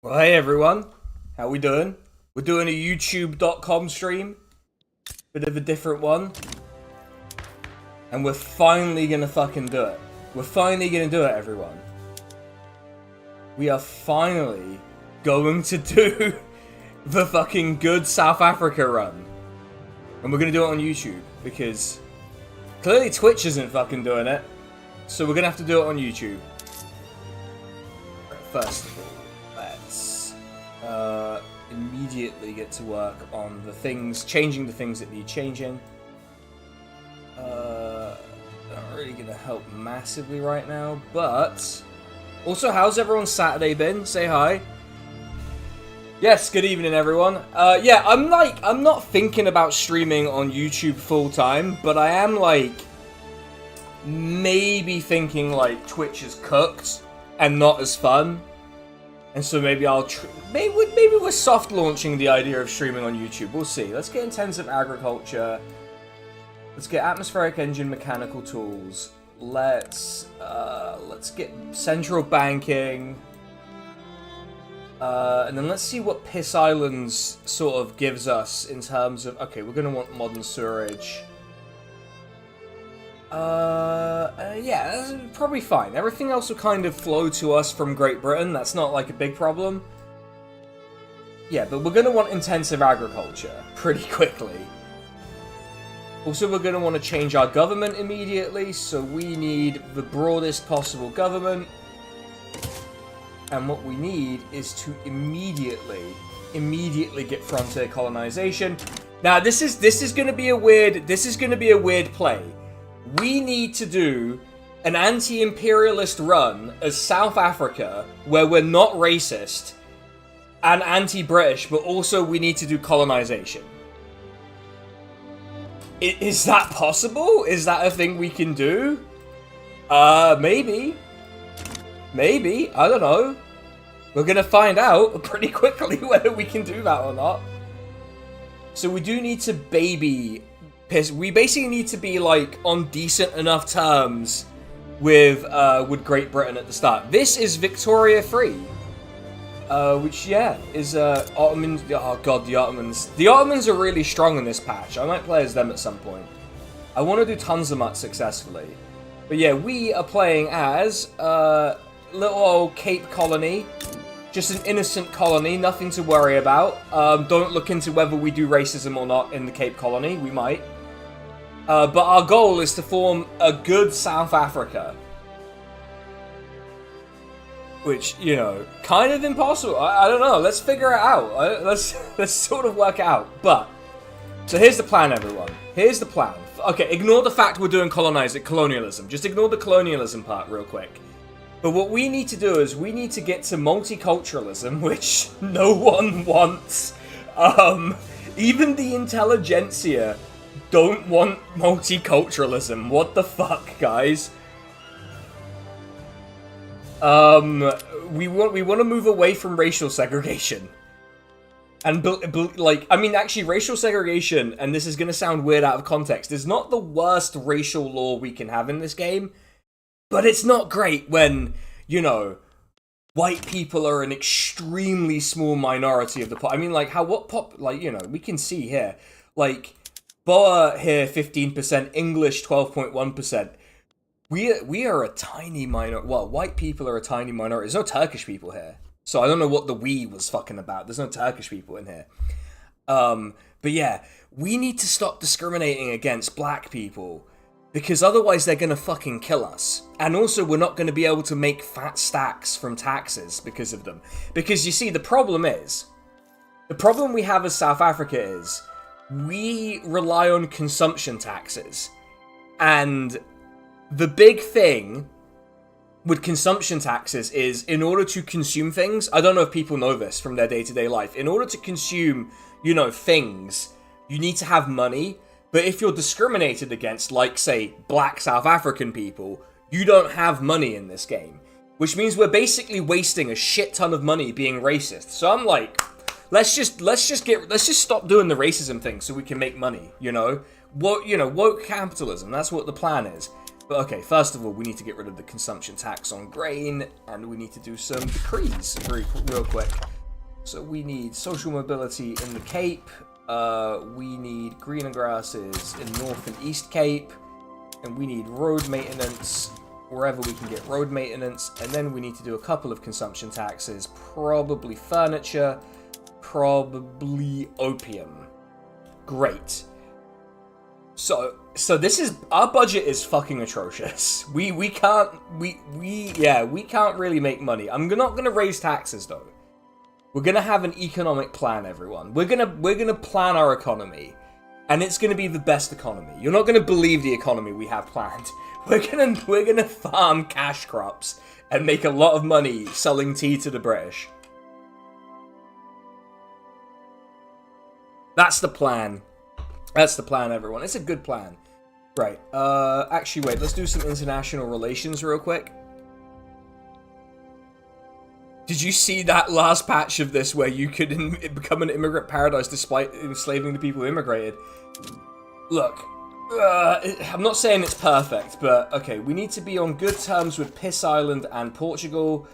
Well, hey everyone, how we doing? We're doing a YouTube.com stream, bit of a different one, and we're finally gonna fucking do it. We're finally gonna do it, everyone. We are finally going to do the fucking good South Africa run. And we're gonna do it on YouTube, because clearly Twitch isn't fucking doing it, so we're gonna have to do it on YouTube. First of all, let's immediately get to work on the things, changing the things that need changing. Not really gonna help massively right now, but also, how's everyone's Saturday been? Say hi. Yes, good evening, everyone. Yeah, I'm not thinking about streaming on YouTube full time, but I am maybe thinking Twitch is cooked and not as fun. And so maybe maybe we're soft launching the idea of streaming on YouTube. We'll see. Let's get intensive agriculture. Let's get atmospheric engine mechanical tools. Let's get central banking. And then let's see what Piss Islands sort of gives us in terms of... Okay, we're gonna want modern sewerage. Yeah, that's probably fine. Everything else will kind of flow to us from Great Britain. That's not a big problem. Yeah, but we're gonna want intensive agriculture pretty quickly. Also, we're gonna want to change our government immediately, so we need the broadest possible government. And what we need is to immediately get frontier colonization. Now, this is gonna be a weird play. We need to do an anti-imperialist run as South Africa, where we're not racist and anti-British, but also we need to do colonization. Is that possible? Is that a thing we can do? Maybe. Maybe. I don't know. We're gonna find out pretty quickly whether we can do that or not. So we do need to we basically need to be on decent enough terms with Great Britain at the start. This is Victoria free, which is Ottomans. Oh god, the Ottomans. The Ottomans are really strong in this patch. I might play as them at some point. I want to do Tanzimat successfully, but yeah, we are playing as little old Cape Colony. Just an innocent colony, nothing to worry about. Don't look into whether we do racism or not in the Cape Colony. We might. But our goal is to form a good South Africa. Which, kind of impossible. I don't know. Let's figure it out. Let's sort of work it out. But, so here's the plan, everyone. Here's the plan. Okay, ignore the fact we're doing colonialism. Just ignore the colonialism part real quick. But what we need to do is we need to get to multiculturalism, which no one wants. Even the intelligentsia don't want multiculturalism. What the fuck, guys? We want to move away from racial segregation. And actually, racial segregation, and this is going to sound weird out of context, is not the worst racial law we can have in this game. But it's not great when, white people are an extremely small minority of the pop. I mean, we can see here, Boa here 15%, English 12.1%. We are a tiny minority. Well, white people are a tiny minority. There's no Turkish people here, so I don't know what the "we" was fucking about. There's no Turkish people in here. But yeah, we need to stop discriminating against black people. Because otherwise they're gonna fucking kill us. And also we're not gonna be able to make fat stacks from taxes because of them. Because you see, the problem we have as South Africa is, we rely on consumption taxes. And the big thing with consumption taxes is, in order to consume things, I don't know if people know this from their day-to-day life, in order to consume, things, you need to have money. But if you're discriminated against, say, black South African people, you don't have money in this game. Which means we're basically wasting a shit ton of money being racist. So I'm let's just stop doing the racism thing so we can make money, Woke capitalism, that's what the plan is. But okay, first of all, we need to get rid of the consumption tax on grain, and we need to do some decrees real quick. So we need social mobility in the Cape, we need greener grasses in North and East Cape, and we need road maintenance wherever we can get road maintenance, and then we need to do a couple of consumption taxes, probably furniture, probably opium. Great. So this is, our budget is fucking atrocious. We can't really make money. I'm not gonna raise taxes though. We're gonna have an economic plan, everyone. We're gonna plan our economy, and it's gonna be the best economy. You're not gonna believe the economy we have planned. We're gonna farm cash crops and make a lot of money selling tea to the British. That's the plan. That's the plan, everyone. It's a good plan. Right. Actually, wait. Let's do some international relations real quick. Did you see that last patch of this where you could become an immigrant paradise despite enslaving the people who immigrated? Look, I'm not saying it's perfect, but okay, we need to be on good terms with Piss Island and Portugal,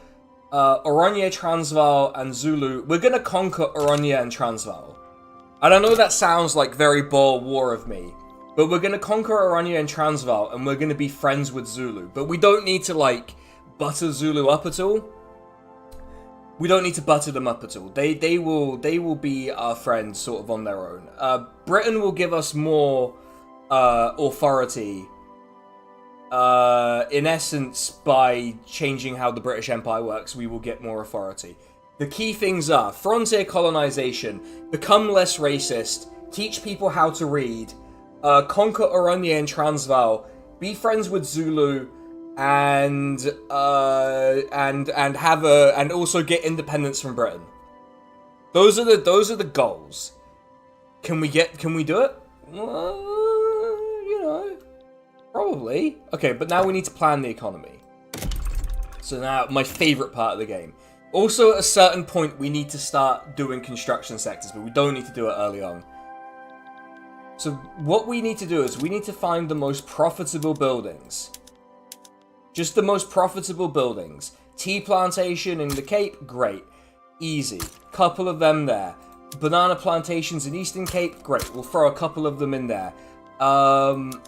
Oranje, Transvaal, and Zulu. We're gonna conquer Oranje and Transvaal. And I know that sounds like very Boer War of me, but we're gonna conquer Oranje and Transvaal, and we're gonna be friends with Zulu. But we don't need to, like, butter Zulu up at all. We don't need to butter them up at all. They will be our friends sort of on their own. Britain will give us more authority, in essence, by changing how the British Empire works. We will get more authority. The key things are frontier colonization, become less racist, teach people how to read, conquer Oranje and Transvaal, be friends with Zulu, and also get independence from Britain. Those are the goals. Can we do it? You know, probably. Okay, but now we need to plan the economy. So now, my favorite part of the game. Also, at a certain point, we need to start doing construction sectors, but we don't need to do it early on. So what we need to do is we need to find the most profitable buildings. Just the most profitable buildings. Tea plantation in the Cape, great. Easy. Couple of them there. Banana plantations in Eastern Cape, great. We'll throw a couple of them in there.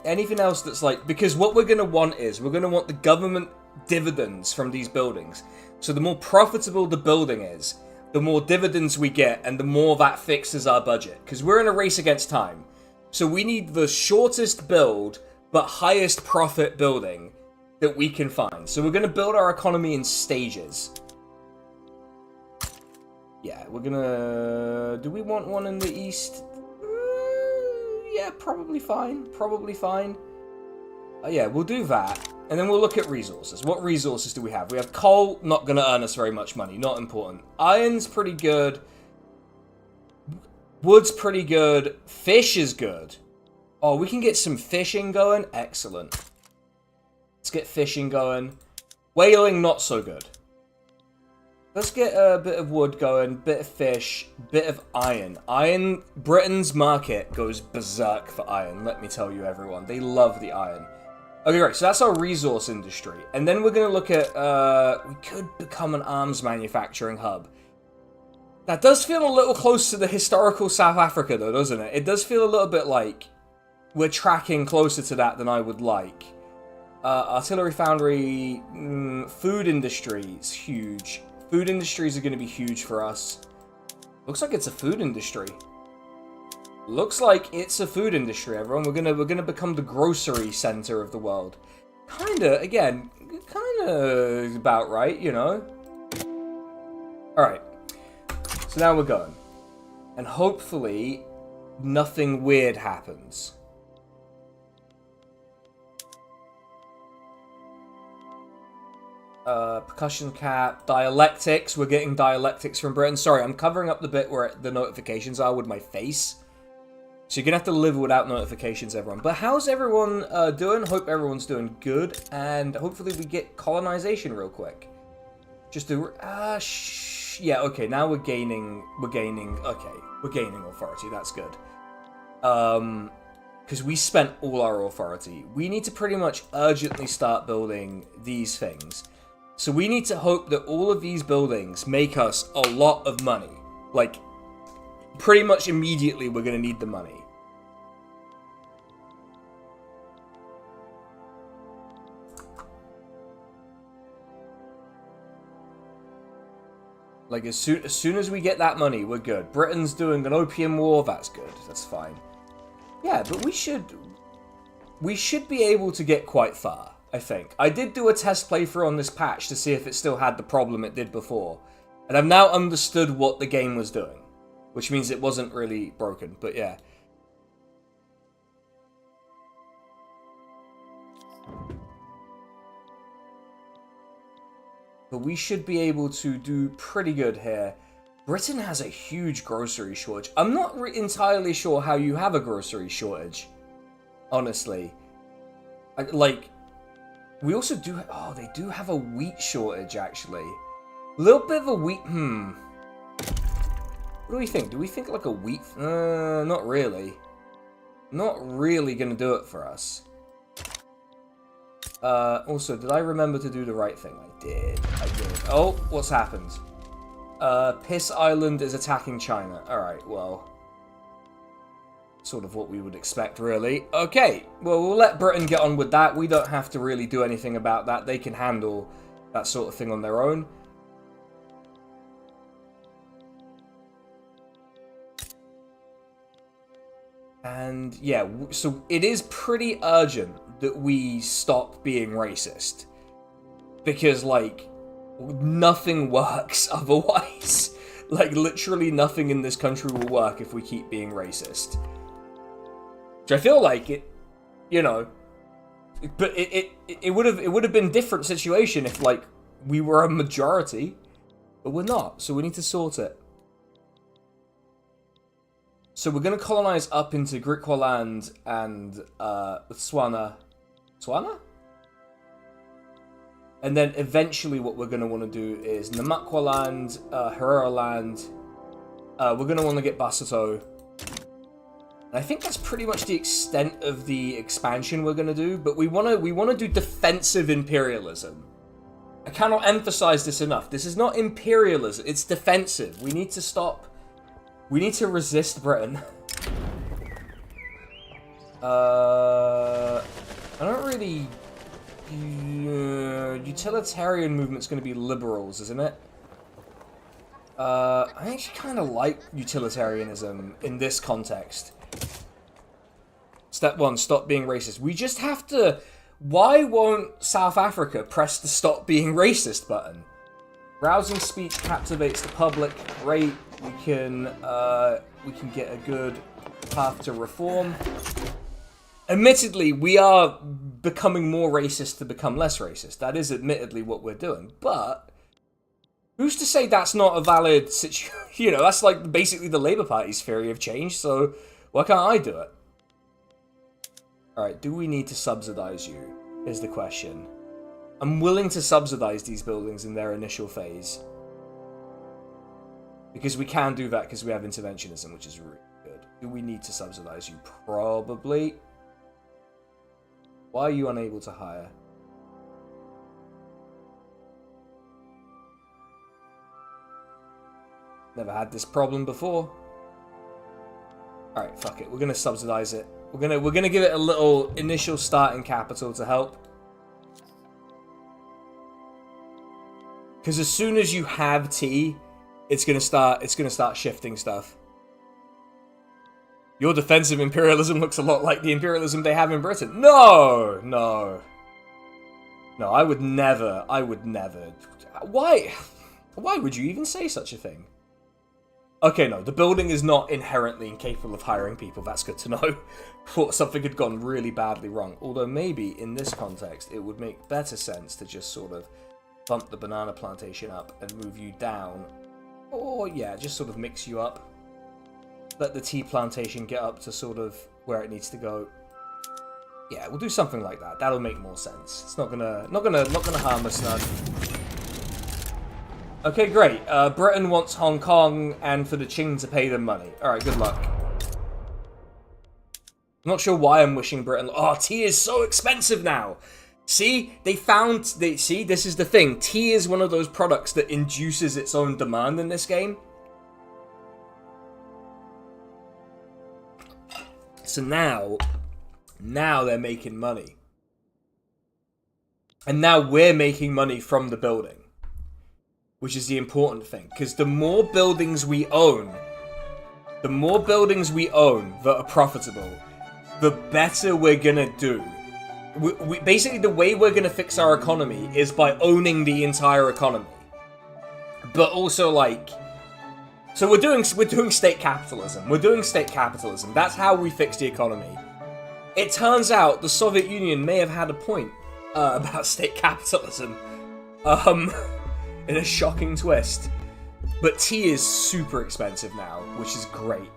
Anything else that's like... Because what we're going to want is, we're going to want the government dividends from these buildings. So the more profitable the building is, the more dividends we get, and the more that fixes our budget. Because we're in a race against time. So we need the shortest build, but highest profit building that we can find. So we're going to build our economy in stages. Yeah, we're going to... Do we want one in the east? Yeah, probably fine. Probably fine. Yeah, we'll do that. And then we'll look at resources. What resources do we have? We have coal, not going to earn us very much money. Not important. Iron's pretty good. Wood's pretty good. Fish is good. Oh, we can get some fishing going. Excellent. Let's get fishing going. Whaling, not so good. Let's get a bit of wood going, bit of fish, bit of iron. Iron, Britain's market goes berserk for iron, let me tell you, everyone. They love the iron. Okay, right, so that's our resource industry. And then we're going to look at, we could become an arms manufacturing hub. That does feel a little close to the historical South Africa, though, doesn't it? It does feel a little bit like we're tracking closer to that than I would like. Artillery foundry, food industry is huge. Food industries are going to be huge for us. Looks like it's a food industry. Looks like it's a food industry, everyone. We're gonna become the grocery center of the world. Kinda, again, kinda about right, you know. Alright. So now we're going. And hopefully nothing weird happens. Percussion cap, dialectics. We're getting dialectics from Britain. Sorry, I'm covering up the bit where the notifications are with my face. So you're going to have to live without notifications, everyone. But how's everyone doing? Hope everyone's doing good. And hopefully we get colonization real quick. Just do... yeah, okay, now we're gaining... okay, we're gaining authority. That's good. because we spent all our authority. We need to pretty much urgently start building these things. So we need to hope that all of these buildings make us a lot of money. Like, pretty much immediately we're going to need the money. Like, as soon as we get that money, we're good. Britain's doing an opium war, that's good. That's fine. Yeah, but we should be able to get quite far, I think. I did do a test playthrough on this patch to see if it still had the problem it did before. And I've now understood what the game was doing. Which means it wasn't really broken, but yeah. But we should be able to do pretty good here. Britain has a huge grocery shortage. I'm not entirely sure how you have a grocery shortage. Honestly. Like, we also do... Oh, they do have a wheat shortage, actually. A little bit of a wheat... What do we think? Do we think like a wheat... not really. Not really gonna do it for us. Also, did I remember to do the right thing? I did. Oh, what's happened? Piss Island is attacking China. Alright, well. Sort of what we would expect, really. Okay, well, we'll let Britain get on with that. We don't have to really do anything about that. They can handle that sort of thing on their own. And, yeah, so it is pretty urgent that we stop being racist. Because, like, nothing works otherwise. Like, literally nothing in this country will work if we keep being racist. Which I feel like it, you know... But it would have been a different situation if, like, we were a majority. But we're not, so we need to sort it. So we're going to colonize up into Griqualand and Botswana. Botswana? And then eventually what we're going to want to do is Namakwaland, Hereraland. We're going to want to get Basuto. And I think that's pretty much the extent of the expansion we're going to do. But we want to do defensive imperialism. I cannot emphasize this enough. This is not imperialism. It's defensive. We need to stop... We need to resist Britain. I don't really... utilitarian movement's going to be liberals, isn't it? I actually kind of like utilitarianism in this context. Step 1, stop being racist. We just have to... Why won't South Africa press the stop being racist button? Rousing speech captivates the public. Great. We can get a good path to reform. Admittedly, we are becoming more racist to become less racist. That is admittedly what we're doing. But who's to say that's not a valid situation? You know, that's like basically the Labour Party's theory of change. So why can't I do it? All right. Do we need to subsidize you? Is the question. I'm willing to subsidize these buildings in their initial phase. Because we can do that because we have interventionism, which is really good. Do we need to subsidize you? Probably. Why are you unable to hire? Never had this problem before. Alright, fuck it. We're gonna subsidize it. We're gonna give it a little initial starting capital to help. Because as soon as you have tea, it's gonna start shifting stuff. Your defensive imperialism looks a lot like the imperialism they have in Britain. No, no. No, I would never. Why? Why would you even say such a thing? Okay, no, the building is not inherently incapable of hiring people. That's good to know. Thought something had gone really badly wrong. Although maybe in this context, it would make better sense to just sort of bump the banana plantation up and move you down. Or, yeah, just sort of mix you up. Let the tea plantation get up to sort of where it needs to go. Yeah, we'll do something like that. That'll make more sense. It's not gonna harm us none. Okay, great. Britain wants Hong Kong and for the Qing to pay them money. Alright, good luck. I'm not sure why I'm wishing Britain... Oh, tea is so expensive now! See? See, this is the thing. Tea is one of those products that induces its own demand in this game. So now they're making money. And now we're making money from the building. Which is the important thing. Because the more buildings we own that are profitable, the better we're gonna do. Basically, the way we're gonna fix our economy is by owning the entire economy. But also, like... So we're doing state capitalism. We're doing state capitalism. That's how we fix the economy. It turns out the Soviet Union may have had a point about state capitalism. In a shocking twist. But tea is super expensive now, which is great.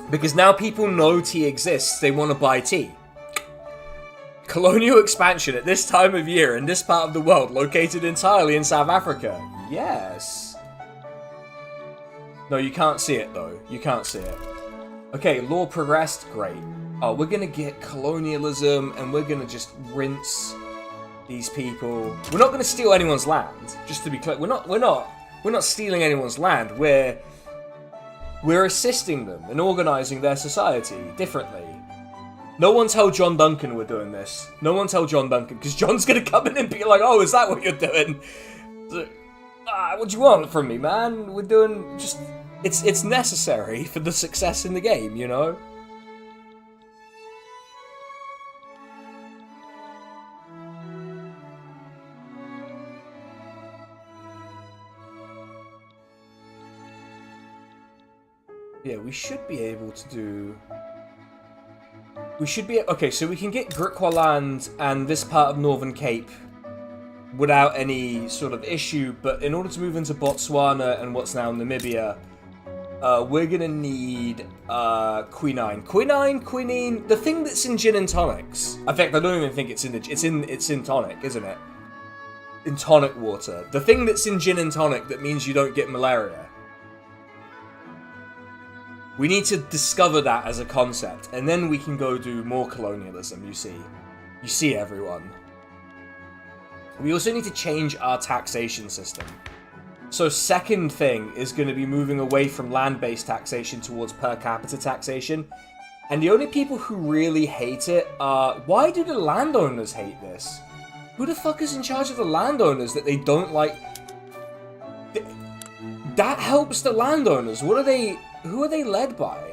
Because now people know tea exists, they want to buy tea. Colonial expansion at this time of year in this part of the world, located entirely in South Africa. Yes. No, you can't see it though. You can't see it. Okay, law progressed. Great. Oh, we're gonna get colonialism and we're gonna just rinse these people. We're not gonna steal anyone's land. Just to be clear, we're not stealing anyone's land. We're assisting them in organizing their society differently. No one tell John Duncan we're doing this. No one tell John Duncan, because John's gonna come in and be like, "Oh, is that what you're doing? What do you want from me, man? We're doing just... It's necessary for the success in the game, you know?" Yeah, we should be able to do... Okay, so we can get Griqua land and this part of Northern Cape without any sort of issue, but in order to move into Botswana and what's now Namibia, we're gonna need quinine. Quinine, the thing that's in gin and tonics. In fact, I don't even think it's in tonic, isn't it? In tonic water. The thing that's in gin and tonic that means you don't get malaria. We need to discover that as a concept, and then we can go do more colonialism, you see. You see, everyone. We also need to change our taxation system. So second thing is going to be moving away from land-based taxation towards per capita taxation. And the only people who really hate it are... Why do the landowners hate this? Who the fuck is in charge of the landowners that they don't like? That helps the landowners. What are they... Who are they led by?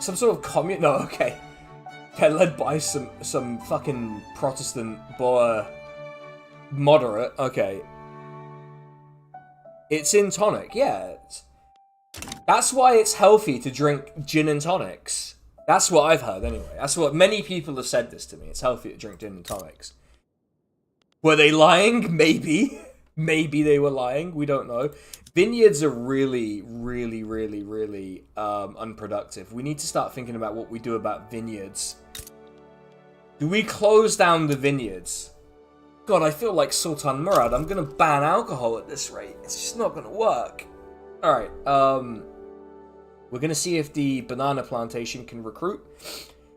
Some sort of commune? No, okay. They're led by some fucking Protestant boer moderate. Okay. It's in tonic, yeah. That's why it's healthy to drink gin and tonics. That's what I've heard anyway. That's what many people have said this to me. It's healthy to drink gin and tonics. Were they lying? Maybe. Maybe they were lying. We don't know. Vineyards are really unproductive. We need to start thinking about what we do about vineyards. Do we close down the vineyards? God, I feel like Sultan Murad. I'm gonna ban alcohol at this rate. It's just not gonna work. Alright, we're gonna see if the banana plantation can recruit.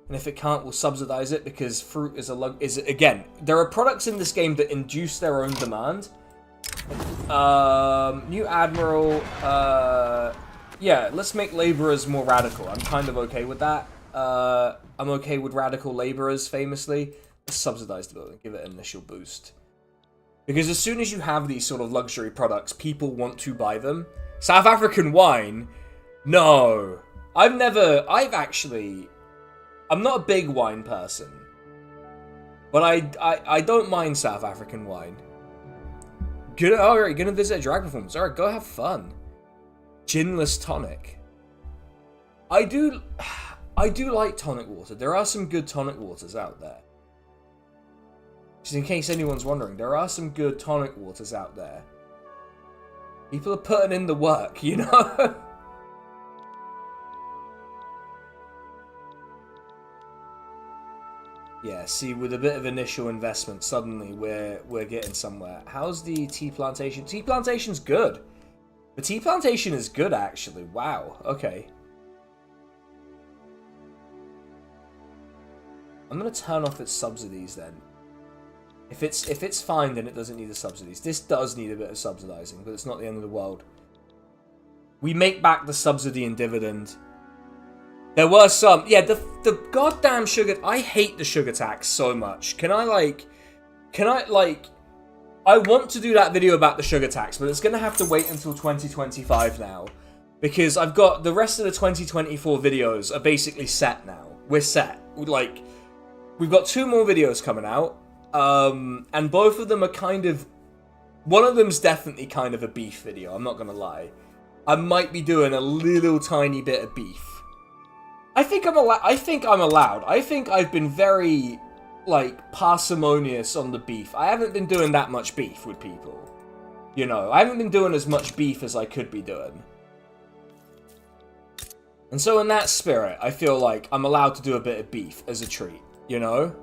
And if it can't, we'll subsidize it, because fruit is again, there are products in this game that induce their own demand. New admiral, yeah, let's make laborers more radical. I'm kind of okay with that. I'm okay with radical laborers, famously. Let's subsidize the building, give it an initial boost. Because as soon as you have these sort of luxury products, people want to buy them. South African wine? No. I'm not a big wine person. But I don't mind South African wine. Alright, gonna visit a drag performance. Alright, go have fun. Ginless tonic. I do like tonic water. There are some good tonic waters out there. Just in case anyone's wondering, there are some good tonic waters out there. People are putting in the work, you know? Yeah, see, with a bit of initial investment, suddenly we're getting somewhere. How's the tea plantation? Tea plantation's good. The tea plantation is good, actually. Wow, okay. I'm gonna turn off its subsidies then. If it's fine, then it doesn't need the subsidies. This does need a bit of subsidizing, but it's not the end of the world. We make back the subsidy and dividend. There were some... Yeah, the goddamn sugar... I hate the sugar tax so much. I want to do that video about the sugar tax, but it's going to have to wait until 2025 now. Because I've got... The rest of the 2024 videos are basically set now. We're set. Like, we've got 2 more videos coming out. And both of them are kind of... One of them's definitely kind of a beef video, I'm not going to lie. I might be doing a little tiny bit of beef. I think I'm allowed. I think I've been very, like, parsimonious on the beef. I haven't been doing that much beef with people. You know, I haven't been doing as much beef as I could be doing. And so in that spirit, I feel like I'm allowed to do a bit of beef as a treat, you know?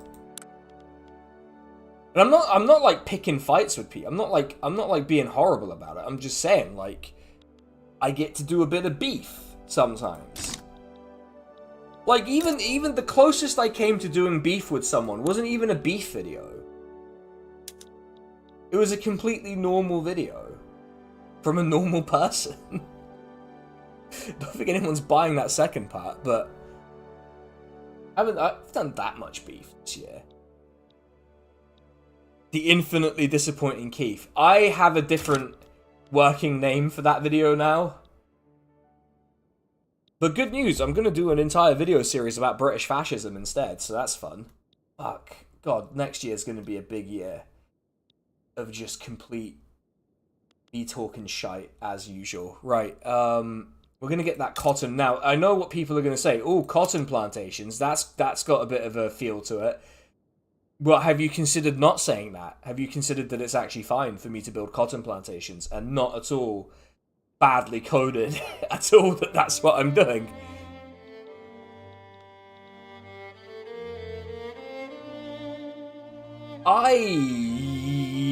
And I'm not like picking fights with people. I'm not like being horrible about it. I'm just saying, like, I get to do a bit of beef sometimes. Like, even the closest I came to doing beef with someone wasn't even a beef video. It was a completely normal video. From a normal person. Don't think anyone's buying that second part, but... I've done that much beef this year. The infinitely disappointing Keith. I have a different working name for that video now. But good news, I'm going to do an entire video series about British fascism instead, so that's fun. Fuck. God, next year's going to be a big year of just complete me talking shite as usual. Right, we're going to get that cotton. Now, I know what people are going to say. Oh, cotton plantations, that's got a bit of a feel to it. Well, have you considered not saying that? Have you considered that it's actually fine for me to build cotton plantations and not at all badly coded at all that that's what I'm doing? I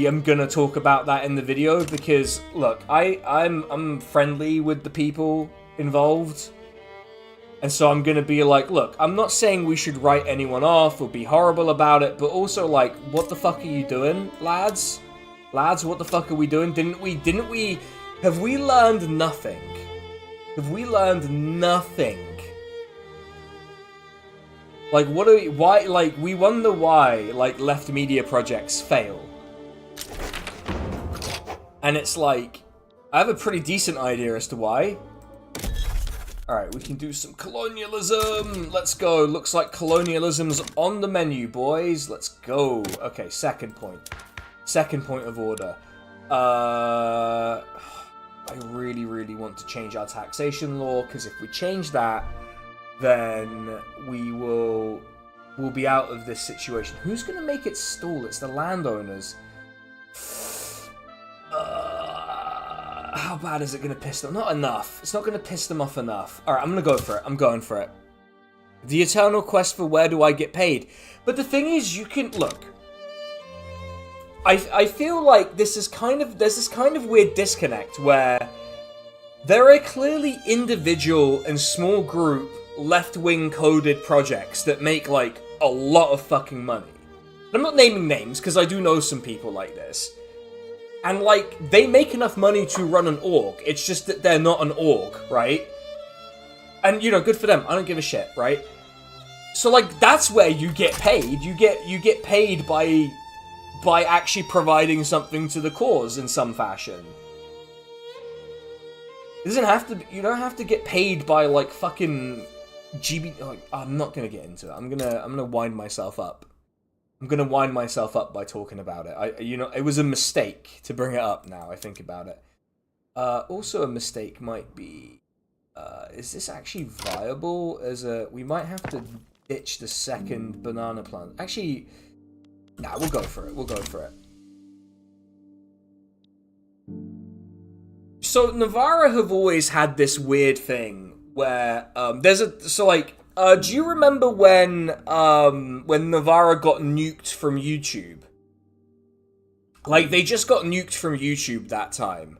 am gonna talk about that in the video because look, I'm friendly with the people involved. And so I'm going to be like, look, I'm not saying we should write anyone off or be horrible about it, but also like, what the fuck are you doing, lads? Lads, what the fuck are we doing? Have we learned nothing? Have we learned nothing? Like, why, like, we wonder why, like, left media projects fail. And it's like, I have a pretty decent idea as to why. Alright, we can do some colonialism. Let's go. Looks like colonialism's on the menu, boys. Let's go. Okay, second point. Second point of order. I really, really want to change our taxation law, because if we change that, then we'll be out of this situation. Who's going to make it stall? It's the landowners. How bad is it going to piss them? Not enough. It's not going to piss them off enough. Alright, I'm going to go for it. I'm going for it. The eternal quest for where do I get paid? But the thing is, you can... Look. I feel like there's this kind of weird disconnect where there are clearly individual and small group left-wing coded projects that make, like, a lot of fucking money. I'm not naming names, because I do know some people like this. And, like, they make enough money to run an org. It's just that they're not an org, right? And, you know, good for them. I don't give a shit, right? So, like, that's where you get paid. You get paid by actually providing something to the cause in some fashion. It doesn't have to... You don't have to get paid by, like, fucking... GB... Like, I'm not gonna get into it. I'm gonna wind myself up. I'm gonna wind myself up by talking about it. You know, it was a mistake to bring it up now, I think about it. Also a mistake might be... is this actually viable as a... We might have to ditch the second banana plant. Actually... Nah, we'll go for it. We'll go for it. So, Navarra have always had this weird thing where there's a... So, like, do you remember when Navarra got nuked from YouTube? Like, they just got nuked from YouTube that time.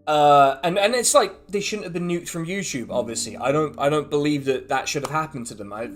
And it's like, they shouldn't have been nuked from YouTube, obviously. I don't believe that should have happened to them. I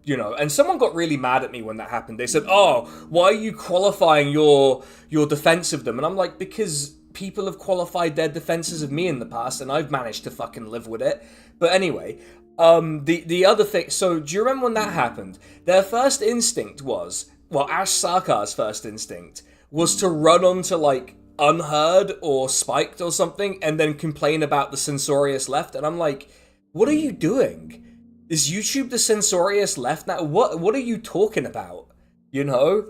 you know, and someone got really mad at me when that happened. They said, "Oh, why are you qualifying your defense of them?" And I'm like, because people have qualified their defenses of me in the past, and I've managed to fucking live with it. But anyway, the other thing. So do you remember when that happened? Their first instinct was, well, Ash Sarkar's first instinct was to run onto like Unheard or Spiked or something, and then complain about the censorious left. And I'm like, what are you doing? Is YouTube the censorious left now? What are you talking about? You know?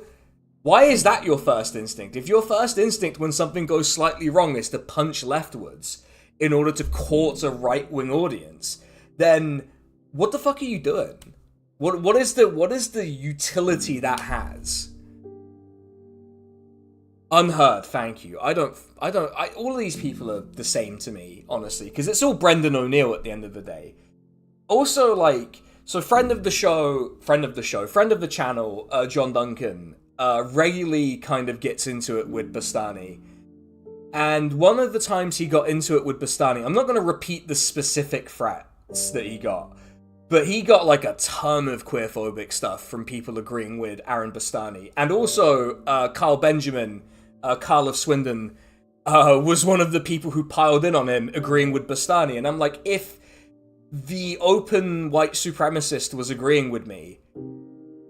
Why is that your first instinct? If your first instinct when something goes slightly wrong is to punch leftwards in order to court a right-wing audience, then what the fuck are you doing? What is the utility that has? Unheard, thank you. All of these people are the same to me, honestly, because it's all Brendan O'Neill at the end of the day. Also, like, so friend of the channel, John Duncan, regularly kind of gets into it with Bastani. And one of the times he got into it with Bastani, I'm not going to repeat the specific threats that he got, but he got like a ton of queerphobic stuff from people agreeing with Aaron Bastani. And also, Carl Benjamin, Carl of Swindon, was one of the people who piled in on him agreeing with Bastani. And I'm like, if the open white supremacist was agreeing with me,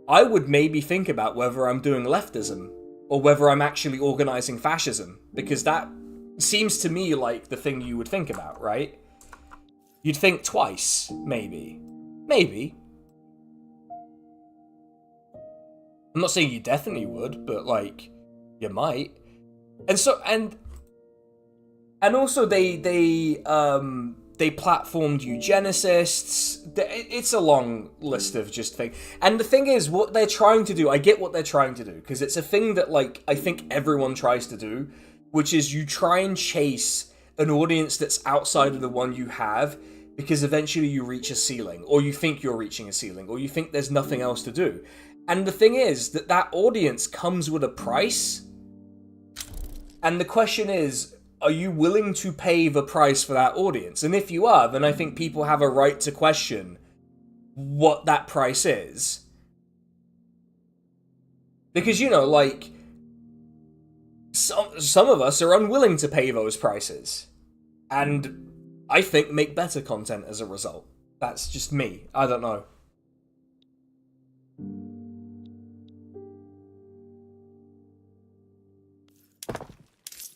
I would maybe think about whether I'm doing leftism or whether I'm actually organizing fascism, because that seems to me like the thing you would think about, right? You'd think twice, maybe. Maybe. I'm not saying you definitely would, but like, you might. And so, and also they platformed eugenicists. It's a long list of just things. And the thing is, what they're trying to do, I get what they're trying to do, because it's a thing that, like, I think everyone tries to do, which is you try and chase an audience that's outside of the one you have, because eventually you reach a ceiling, or you think you're reaching a ceiling, or you think there's nothing else to do. And the thing is that audience comes with a price, and the question is, are you willing to pay the price for that audience? And if you are, then I think people have a right to question what that price is. Because, you know, like, some of us are unwilling to pay those prices. And I think make better content as a result. That's just me. I don't know.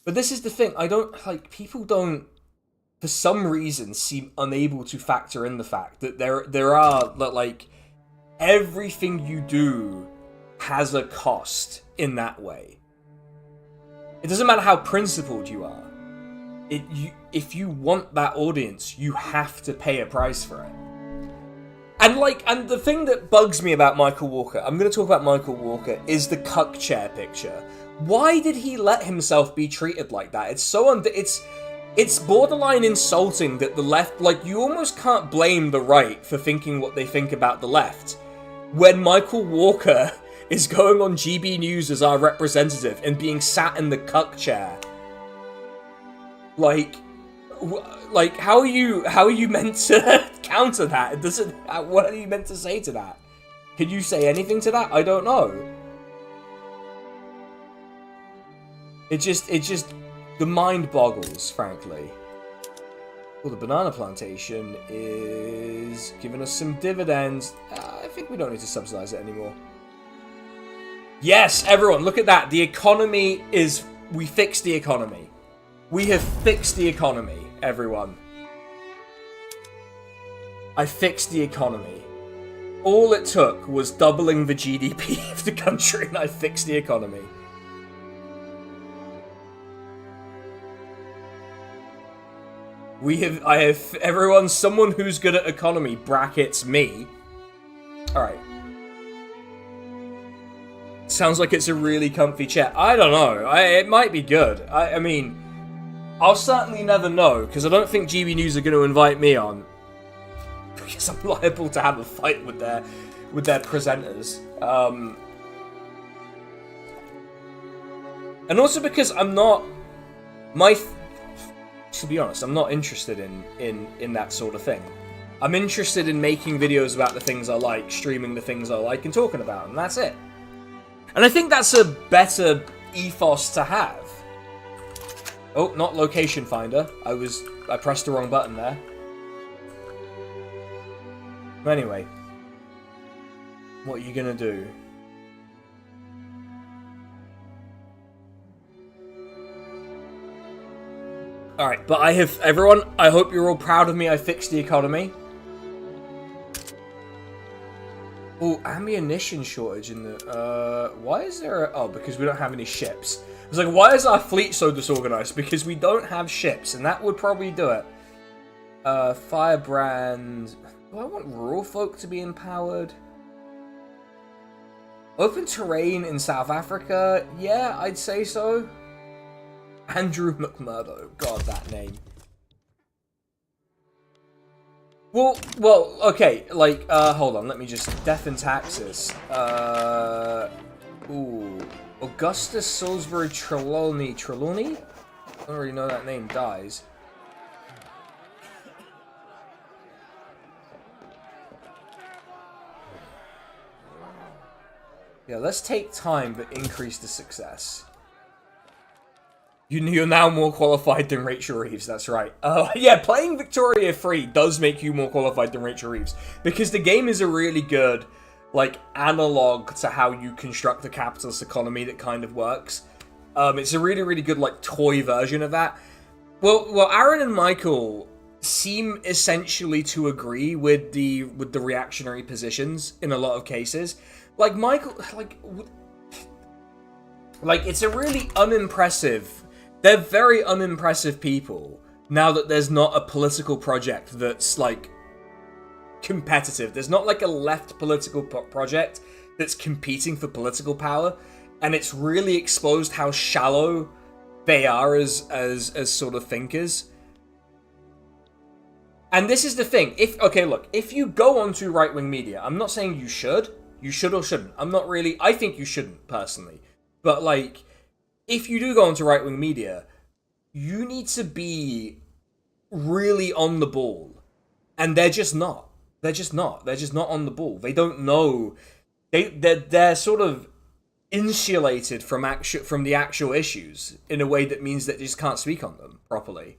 But this is the thing, people don't, for some reason, seem unable to factor in the fact that there are, like, everything you do has a cost in that way. It doesn't matter how principled you are. If you want that audience, you have to pay a price for it. And the thing that bugs me about Michael Walker, I'm going to talk about Michael Walker, is the cuck chair picture. Why did he let himself be treated like that? It's so it's borderline insulting that the left, like, you almost can't blame the right for thinking what they think about the left. When Michael Walker is going on GB News as our representative and being sat in the cuck chair. Like, how are you meant to counter that? It doesn't. What are you meant to say to that? Can you say anything to that? I don't know. It just the mind boggles, frankly. Well, the banana plantation is giving us some dividends. I think we don't need to subsidize it anymore. Yes, everyone, look at that. The economy is. We fixed the economy. We have fixed the economy, everyone. I fixed the economy. All it took was doubling the GDP of the country, and I fixed the economy. I have everyone, someone who's good at economy, brackets me. Alright. Sounds like it's a really comfy chair. I don't know. It might be good. I mean, I'll certainly never know, because I don't think GB News are going to invite me on. Because I'm liable to have a fight with their presenters. And also because I'm not... To be honest, I'm not interested in that sort of thing. I'm interested in making videos about the things I like, streaming the things I like, and talking about them. That's it. And I think that's a better ethos to have. Oh, not location finder. I pressed the wrong button there. Anyway, what are you gonna do? Alright, but everyone, I hope you're all proud of me. I fixed the economy. Oh, ammunition shortage in the, why is there oh, because we don't have any ships. I was like, why is our fleet so disorganized? Because we don't have ships, and that would probably do it. Firebrand. Do I want rural folk to be empowered? Open terrain in South Africa? Yeah, I'd say so. Andrew McMurdo. God, that name. Well, okay, like, hold on, let me just... Death and taxes. Ooh. Augustus Salisbury Trelawney. Trelawney? I don't really know that name. Dies. Yeah, let's take time, but increase the success. You're now more qualified than Rachel Reeves, that's right. Yeah, playing Victoria Free does make you more qualified than Rachel Reeves. Because the game is a really good, like, analog to how you construct the capitalist economy that kind of works. It's a really, really good, like, toy version of that. Well, Aaron and Michael seem essentially to agree with the reactionary positions in a lot of cases. Like, Michael, like, it's a really unimpressive... They're very unimpressive people, now that there's not a political project that's, like, competitive. There's not, like, a left political project that's competing for political power, and it's really exposed how shallow they are as sort of thinkers. And this is the thing. If you go onto right-wing media, I'm not saying you should or shouldn't. I think you shouldn't, personally. But, like... If you do go onto right-wing media, you need to be really on the ball. And they're just not. They're just not. They're just not on the ball. They don't know. They're sort of insulated from the actual issues in a way that means that they just can't speak on them properly.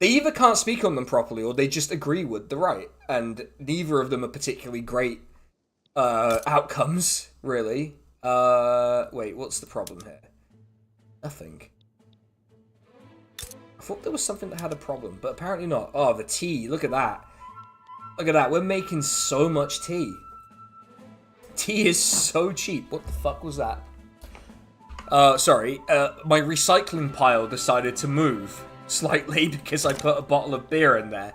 They either can't speak on them properly or they just agree with the right. And neither of them are particularly great outcomes, really. Wait, what's the problem here? Nothing. I thought there was something that had a problem, but apparently not. Oh, the tea. Look at that. Look at that. We're making so much tea. Tea is so cheap. What the fuck was that? Sorry. My recycling pile decided to move slightly because I put a bottle of beer in there.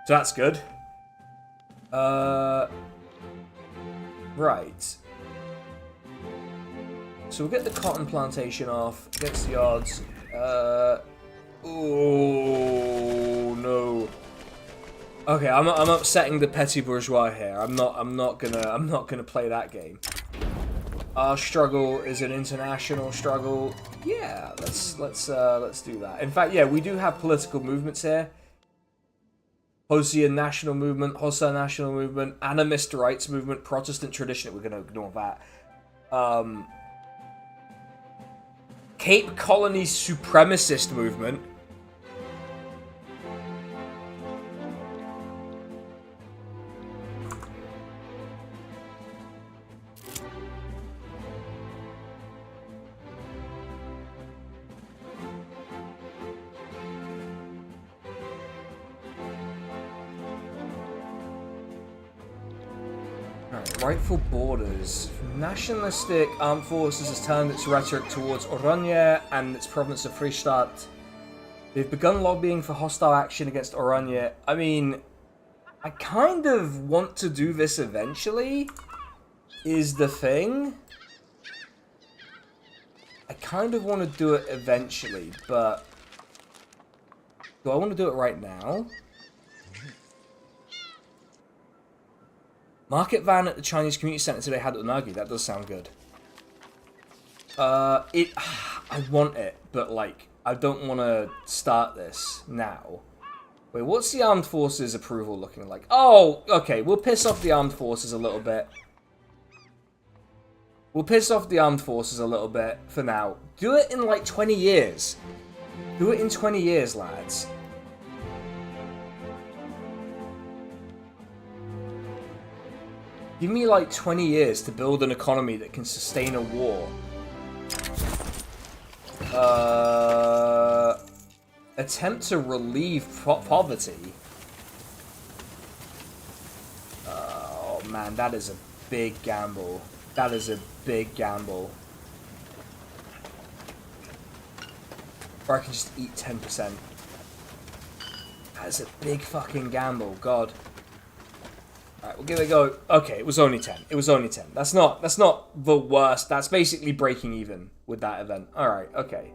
So that's good. Right. So we'll get the cotton plantation off against the odds. Oh no. Okay, I'm upsetting the petty bourgeois here. I'm not gonna play that game. Our struggle is an international struggle. Yeah, let's do that. In fact, yeah, we do have political movements here. Hosian National Movement, Hausa National Movement, Animist Rights Movement, Protestant Tradition. We're gonna ignore that. Cape Colony Supremacist Movement. Rightful borders. Nationalistic armed forces has turned its rhetoric towards Oranje and its province of Vrystaat. They've begun lobbying for hostile action against Oranje. I mean, I kind of want to do this eventually, is the thing. I kind of want to do it eventually, but do I want to do it right now? Market van at the Chinese Community Center today had unagi. That does sound good. I want it, but like, I don't want to start this now. Wait, what's the armed forces approval looking like? Oh, okay, we'll piss off the armed forces a little bit. We'll piss off the armed forces a little bit for now. Do it in like 20 years. Do it in 20 years, lads. Give me like 20 years to build an economy that can sustain a war. Attempt to relieve poverty. Oh man, that is a big gamble. That is a big gamble. Or I can just eat 10%. That is a big fucking gamble, God. Alright, we'll give it a go. Okay, it was only 10. It was only 10. That's not the worst. That's basically breaking even with that event. Alright, okay.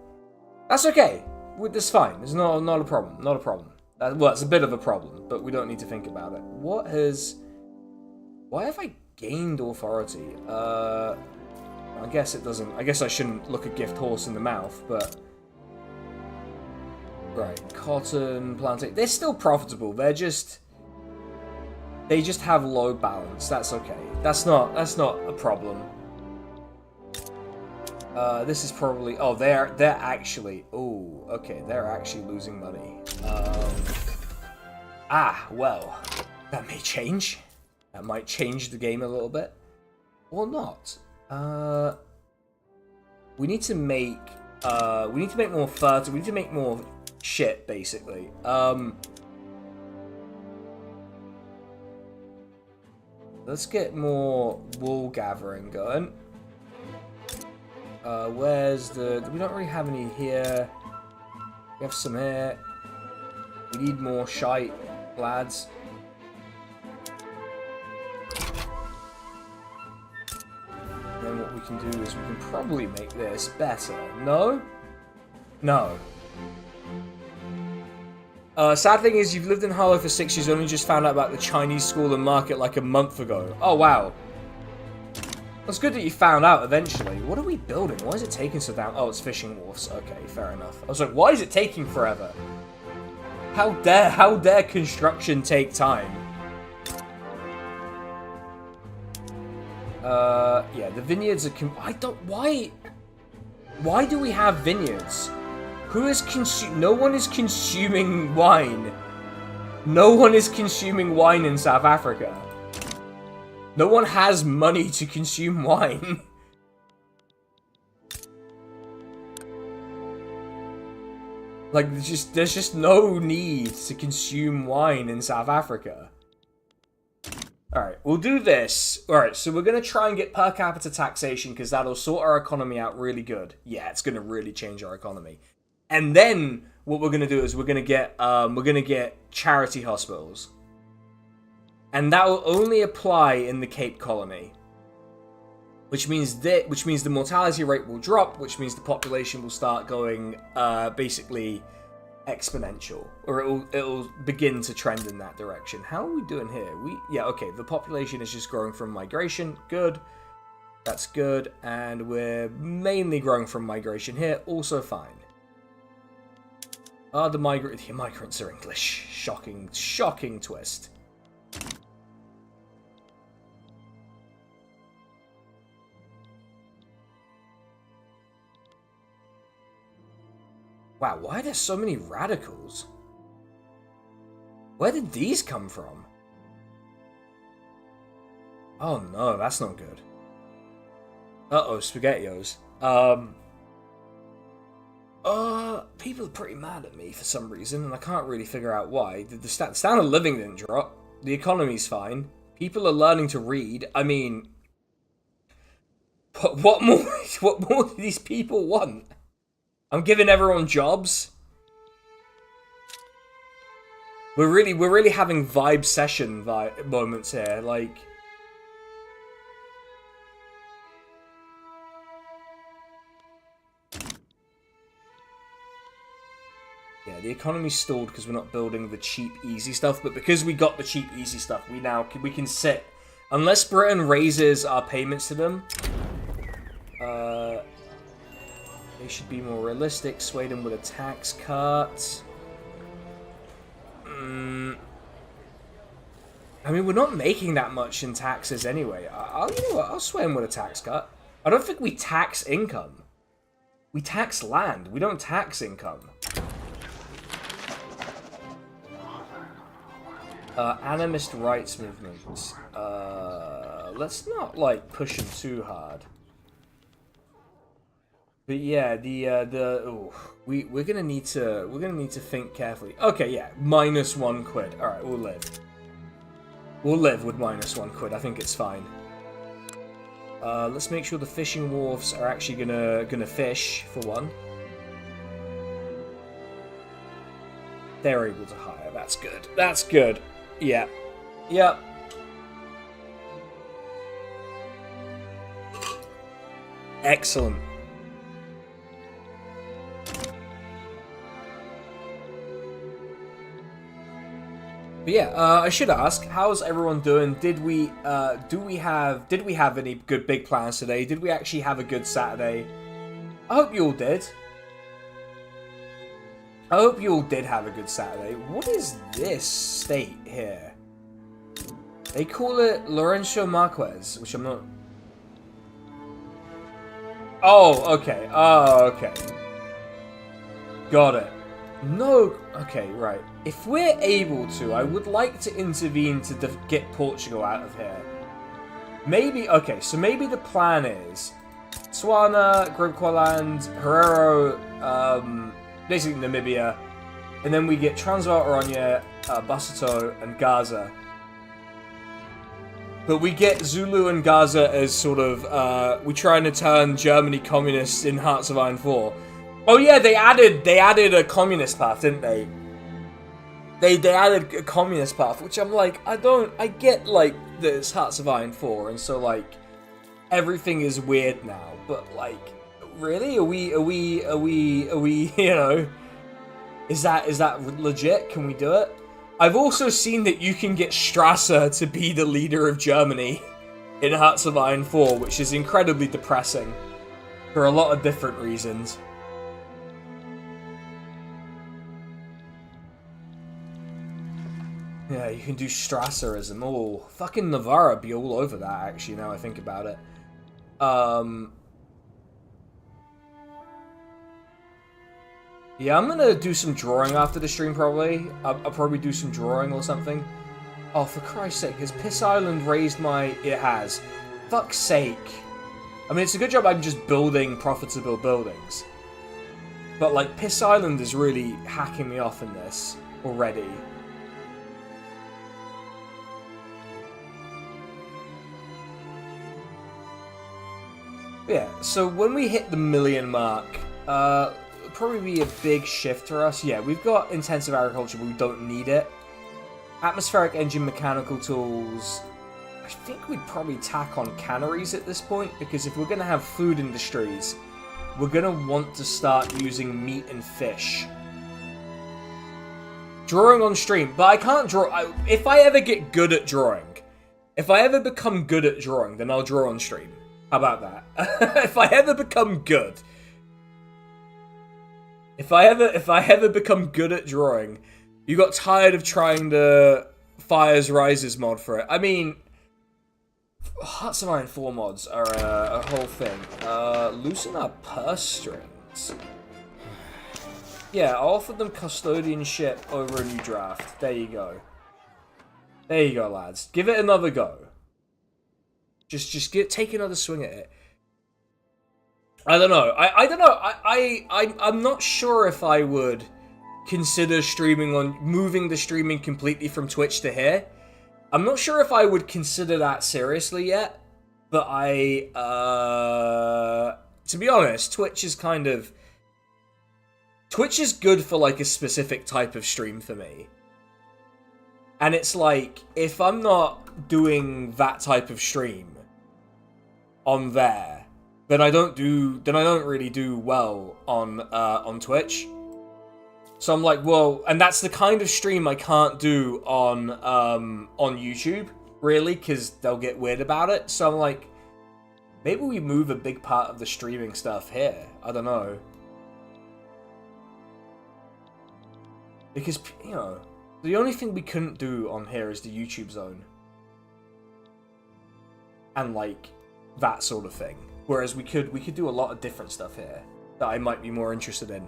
That's okay. That's fine. It's not a problem. Not a problem. Well, it's a bit of a problem, but we don't need to think about it. Why have I gained authority? I guess it doesn't. I guess I shouldn't look a gift horse in the mouth, but... Right, cotton plantation. They're still profitable. They just have low balance. That's okay. That's not a problem. This is probably... Oh, they're actually... Oh, okay. They're actually losing money. Well. That may change. That might change the game a little bit. Or not. We need to make... we need to make more fertile... We need to make more shit, basically. Let's get more wool gathering going. Where's the... We don't really have any here. We have some here. We need more shite, lads. And then what we can do is we can probably make this better. No? No. Sad thing is, you've lived in Harlow for 6 years, only just found out about the Chinese school and market like a month ago. Oh, wow. It's good that you found out eventually. What are we building? Why is it taking so damn... Oh, it's fishing wharfs. Okay, fair enough. I was like, why is it taking forever? How dare construction take time? Yeah, the vineyards are... I don't... Why do we have vineyards? Who is No one is consuming wine. No one is consuming wine in South Africa. No one has money to consume wine. Like, there's just no need to consume wine in South Africa. Alright, we'll do this. Alright, so we're going to try and get per capita taxation, because that'll sort our economy out really good. Yeah, it's going to really change our economy. And then, what we're going to do is we're going to get charity hospitals. And that will only apply in the Cape Colony. Which means the mortality rate will drop, which means the population will start going basically exponential, or it'll begin to trend in that direction. How are we doing here? Yeah, okay, the population is just growing from migration. Good. That's good. And we're mainly growing from migration here. Also fine. The migrants are English. Shocking twist. Wow, why are there so many radicals? Where did these come from? Oh no, that's not good. Uh-oh, SpaghettiOs. People are pretty mad at me for some reason, and I can't really figure out why. The standard of living didn't drop. The economy's fine. People are learning to read. I mean... But what more do these people want? I'm giving everyone jobs. We're really having vibe session moments here, like. Yeah, the economy's stalled because we're not building the cheap, easy stuff. But because we got the cheap, easy stuff, we can sit. Unless Britain raises our payments to them. They should be more realistic. Sway them with a tax cut. mean, we're not making that much in taxes anyway. You know what? I'll sway him with a tax cut. I don't think we tax income. We tax land. We don't tax income. Animist rights movements. Let's not like push him too hard. But yeah, we're gonna need to think carefully. Okay, yeah, -1 quid. All right, we'll live. We'll live with -1 quid. I think it's fine. Let's make sure the fishing wharfs are actually gonna fish for one. They're able to hire. That's good. That's good. Yeah. Yep. Excellent. But yeah, I should ask, how's everyone doing? Did we have any good big plans today? Did we actually have a good Saturday? I hope you all did. I hope you all did have a good Saturday. What is this state here? They call it Lorenzo Marquez, which I'm not... Oh, okay. Oh, okay. Got it. No... Okay, right. If we're able to, I would like to intervene to get Portugal out of here. Maybe... Okay, so maybe the plan is... Tswana, Griqualand, Herero, basically Namibia, and then we get Transvaal, Oranje, Basuto, and Gaza. But we get Zulu and Gaza as sort of, we're trying to turn Germany communist in Hearts of Iron 4. Oh yeah, they added a communist path, didn't they? They added a communist path, which I'm like, I get, like, this Hearts of Iron 4, and so, like, everything is weird now, but, like, really? Are we, you know, is that legit? Can we do it? I've also seen that you can get Strasser to be the leader of Germany in Hearts of Iron 4, which is incredibly depressing for a lot of different reasons. Yeah, you can do Strasserism. Oh, fucking Navarra be all over that, actually, now I think about it. Yeah, I'm gonna do some drawing after the stream, probably. I'll probably do some drawing or something. Oh, for Christ's sake, has Piss Island raised my... It has. Fuck's sake. I mean, it's a good job I'm just building profitable buildings. But, like, Piss Island is really hacking me off in this already. Yeah, so when we hit the 1 million mark, probably be a big shift for us. Yeah, we've got intensive agriculture, but we don't need it. Atmospheric engine mechanical tools. I think we'd probably tack on canneries at this point, because if we're going to have food industries, we're going to want to start using meat and fish. Drawing on stream, but I can't draw. If I ever get good at drawing, if I ever become good at drawing, then I'll draw on stream. How about that? If I ever become good. If I ever become good at drawing, you got tired of trying the Fires Rises mod for it. I mean, Hearts of Iron 4 mods are a whole thing. Loosen our purse strings. Yeah, I'll offer them custodianship over a new draft. There you go. There you go, lads. Give it another go. Just take another swing at it. I don't know. I don't know. I'm not sure if I would consider moving the streaming completely from Twitch to here. I'm not sure if I would consider that seriously yet. But to be honest, Twitch is good for like a specific type of stream for me. And it's like, if I'm not doing that type of stream on there, then I don't really do well on Twitch. So I'm like, well, and that's the kind of stream I can't do on YouTube, really, because they'll get weird about it. So I'm like, maybe we move a big part of the streaming stuff here. I don't know. Because, you know, the only thing we couldn't do on here is the YouTube zone. and like that sort of thing. Whereas we could do a lot of different stuff here that I might be more interested in.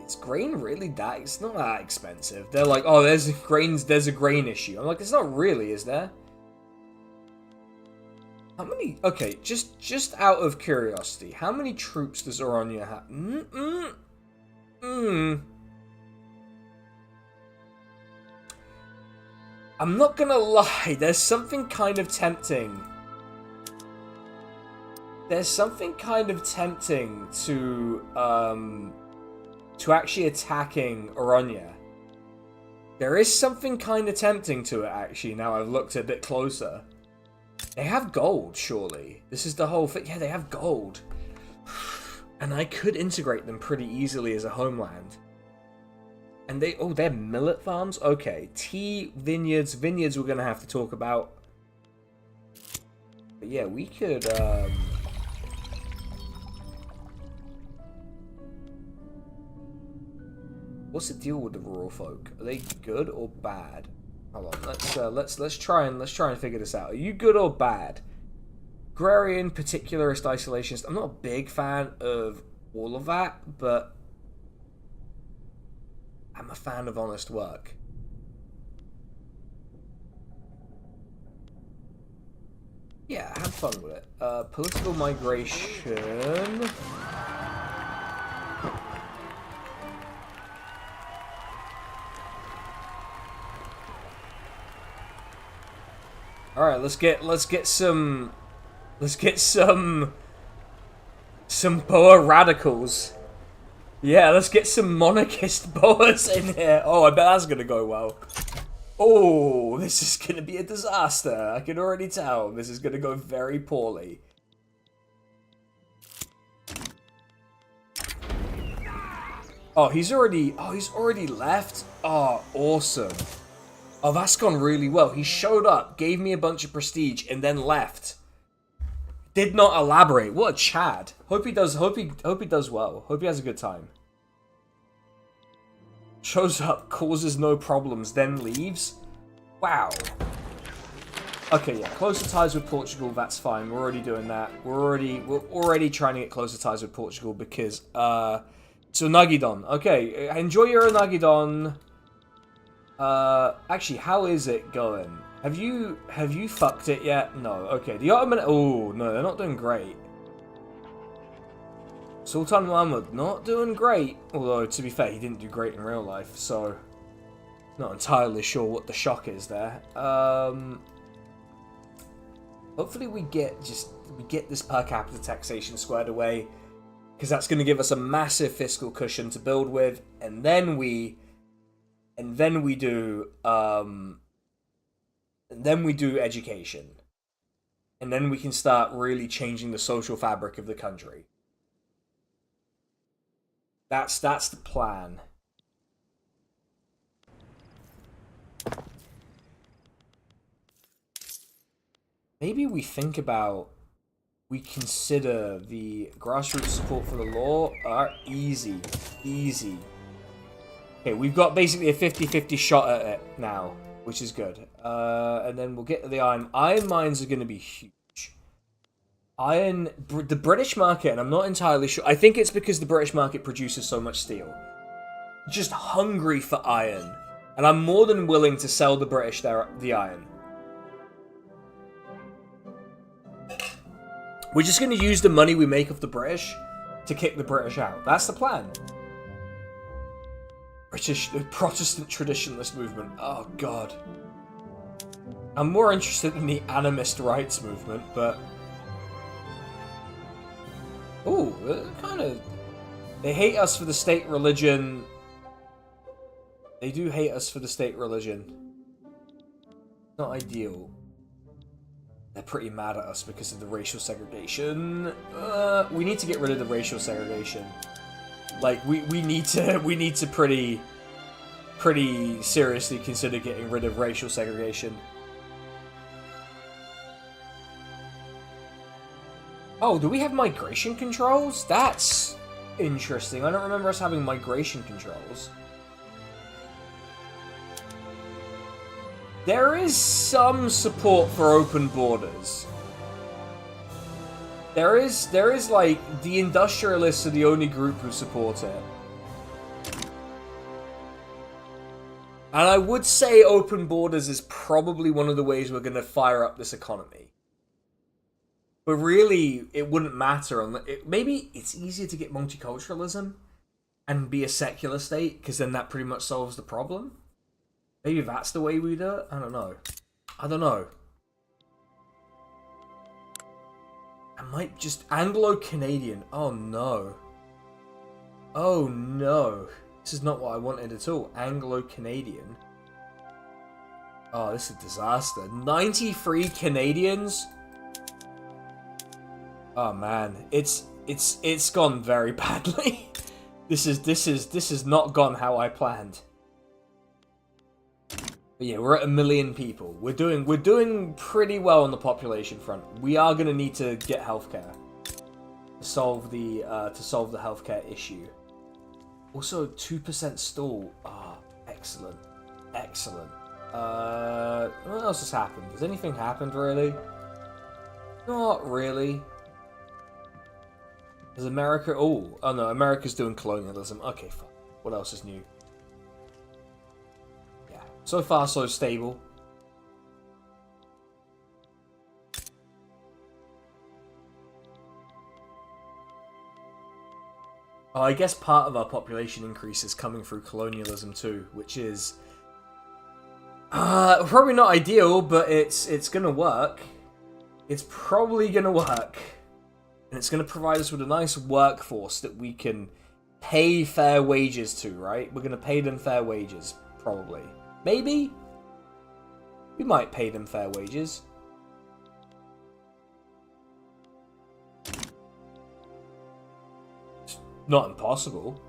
Is grain really that? It's not that expensive. They're like, oh, there's a grain issue. I'm like, it's not really, is there? How many? Okay, just out of curiosity, how many troops does Oronia have? I'm not gonna lie, there's something kind of tempting. There's something kind of tempting to actually attacking Oronia. There is something kind of tempting to it, actually, now I've looked a bit closer. They have gold, surely. This is the whole thing. Yeah, they have gold. And I could integrate them pretty easily as a homeland. And they're millet farms? Okay. Tea, vineyards. Vineyards we're going to have to talk about. But yeah, we could, what's the deal with the rural folk? Are they good or bad? Hold on, let's try and figure this out. Are you good or bad? Agrarian, particularist, isolationist. I'm not a big fan of all of that, but I'm a fan of honest work. Yeah, have fun with it. Political migration. All right, let's get some Boer radicals. Yeah, let's get some monarchist Boers in here. Oh, I bet that's gonna go well. Oh, this is gonna be a disaster. I can already tell this is gonna go very poorly. Oh, he's already left. Oh, awesome. Oh, that's gone really well. He showed up, gave me a bunch of prestige, and then left. Did not elaborate. What a Chad. Hope he does well. Hope he has a good time. Shows up, causes no problems, then leaves. Wow. Okay, yeah, closer ties with Portugal, that's fine. We're already doing that. We're already trying to get closer ties with Portugal because so Nagidon. Okay, enjoy your Nagidon. Actually, how is it going? Have you fucked it yet? No. Okay, the Ottoman. Oh no, they're not doing great. Sultan Muhammad not doing great. Although to be fair, he didn't do great in real life, so not entirely sure what the shock is there. Hopefully we get this per capita taxation squared away, because that's going to give us a massive fiscal cushion to build with, and then we do education. And then we can start really changing the social fabric of the country. That's the plan. Maybe we consider the grassroots support for the law. Easy. Okay, we've got basically a 50-50 shot at it now, which is good. And then we'll get to the iron. Iron mines are going to be huge. The British market, and I'm not entirely sure. I think it's because the British market produces so much steel. Just hungry for iron. And I'm more than willing to sell the British the iron. We're just going to use the money we make off the British to kick the British out. That's the plan. Protestant traditionalist movement. Oh, God. I'm more interested in the animist rights movement, but... Ooh, kind of... They hate us for the state religion. They do hate us for the state religion. Not ideal. They're pretty mad at us because of the racial segregation. We need to get rid of the racial segregation. Like, we need to pretty seriously consider getting rid of racial segregation. Oh, do we have migration controls? That's interesting. I don't remember us having migration controls. There is some support for open borders. There is like, the industrialists are the only group who support it. And I would say open borders is probably one of the ways we're going to fire up this economy. But really, it wouldn't matter. Maybe it's easier to get multiculturalism and be a secular state, because then that pretty much solves the problem. Maybe that's the way we do it? I don't know. I don't know. I might just... Anglo-Canadian. Oh, no. Oh, no. This is not what I wanted at all. Anglo-Canadian. Oh, this is a disaster. 93 Canadians? Oh, man. It's gone very badly. This is not gone how I planned. But yeah, we're at 1 million people. We're doing pretty well on the population front. We are gonna need to get healthcare to solve the healthcare issue. Also, 2% stall. Ah, excellent, excellent. What else has happened? Has anything happened really? Not really. Is America? Oh no, America's doing colonialism. Okay, fine. What else is new? Yeah, so far so stable. Oh, I guess part of our population increase is coming through colonialism too, which is probably not ideal, but it's gonna work. It's probably gonna work. And it's going to provide us with a nice workforce that we can pay fair wages to, right? We're going to pay them fair wages, probably. Maybe? We might pay them fair wages. It's not impossible.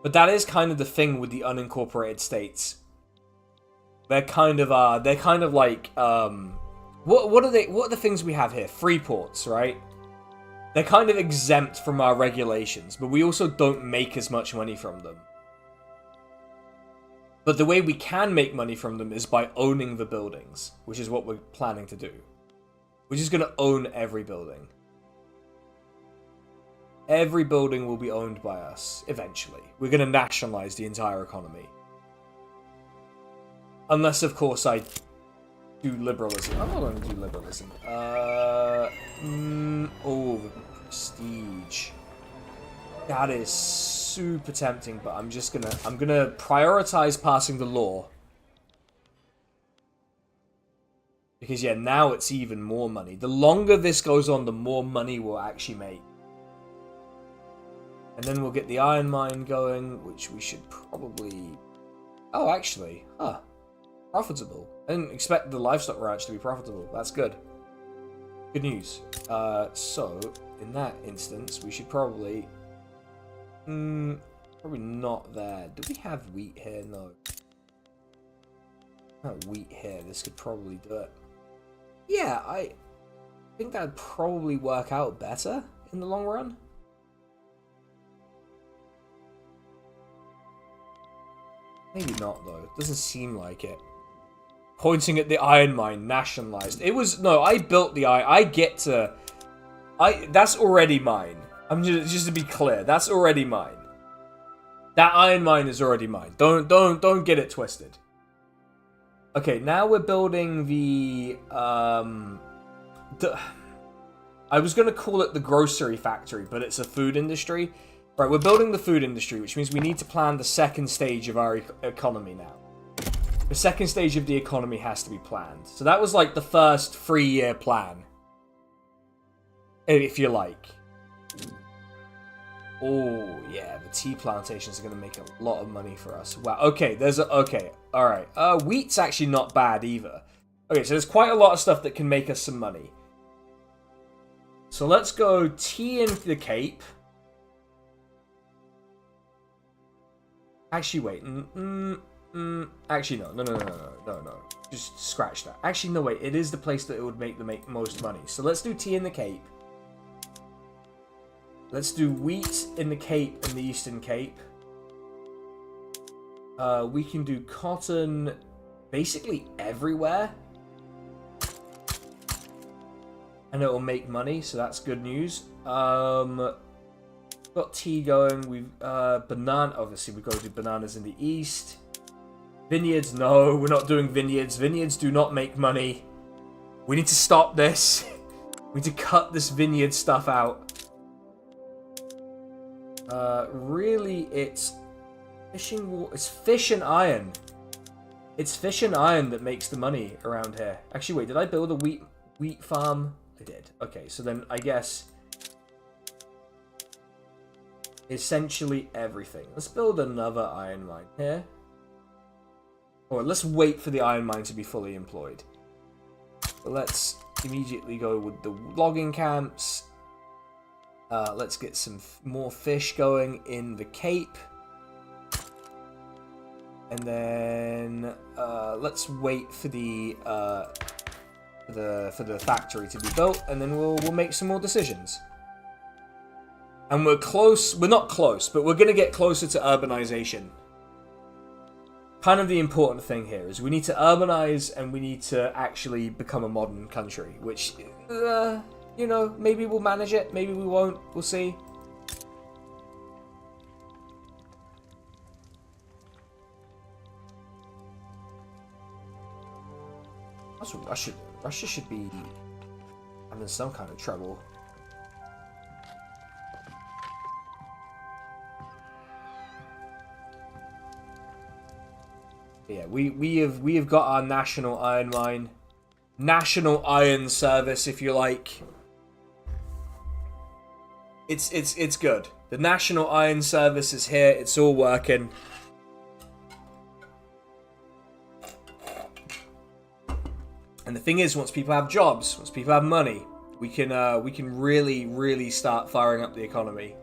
But that is kind of the thing with the unincorporated states. They're kind of like, What are the things we have here? Free ports, right? They're kind of exempt from our regulations, but we also don't make as much money from them. But the way we can make money from them is by owning the buildings, which is what we're planning to do. We're just going to own every building. Every building will be owned by us, eventually. We're going to nationalize the entire economy. Unless, of course, I do liberalism. I'm not going to do liberalism. Oh, prestige. That is super tempting, but I'm gonna prioritize passing the law. Because yeah, now it's even more money. The longer this goes on, the more money we'll actually make. And then we'll get the iron mine going, which we should probably... Oh, actually, profitable. I didn't expect the livestock ranch to be profitable. That's good. Good news. So, in that instance, we should probably... probably not there. Do we have wheat here? No. Not wheat here. This could probably do it. Yeah, I think that'd probably work out better in the long run. Maybe not, though. It doesn't seem like it. Pointing at the iron mine, nationalized. It was... No, I built the iron... I get to... That's already mine. I'm just to be clear. That's already mine. That iron mine is already mine. Don't get it twisted. Okay, now we're building the... I was going to call it the grocery factory, but it's a food industry. Right, we're building the food industry, which means we need to plan the second stage of our economy now. The second stage of the economy has to be planned. So that was like the first 3-year plan. If you like. Oh, yeah, the tea plantations are going to make a lot of money for us. Wow, okay, okay, alright. Wheat's actually not bad either. Okay, so there's quite a lot of stuff that can make us some money. So let's go tea in the Cape. Actually, wait. Actually, no. Just scratch that. Actually, no, wait. It is the place that it would make the most money. So let's do tea in the Cape. Let's do wheat in the Cape and the Eastern Cape. We can do cotton basically everywhere. And it will make money, so that's good news. Got tea going. We've banana. Obviously, we've got to do bananas in the east. Vineyards, no, we're not doing vineyards. Vineyards do not make money. We need to stop this. We need to cut this vineyard stuff out. Really, it's fishing water. It's fish and iron. It's fish and iron that makes the money around here. Actually, wait, did I build a wheat farm? I did. Okay, so then I guess essentially everything. Let's build another iron mine here. Or let's wait for the iron mine to be fully employed. But let's immediately go with the logging camps. Let's get some more fish going in the Cape. And then let's wait for the factory to be built, and then we'll make some more decisions. And we're close. We're not close, but we're gonna get closer to urbanization. Kind of the important thing here is we need to urbanize and we need to actually become a modern country, which, you know, maybe we'll manage it, maybe we won't, we'll see. That's what Russia should be having some kind of trouble. Yeah, we have got our national iron mine, national iron service, if you like. It's good. The national iron service is here. It's all working. And the thing is, once people have jobs, once people have money, we can really start firing up the economy.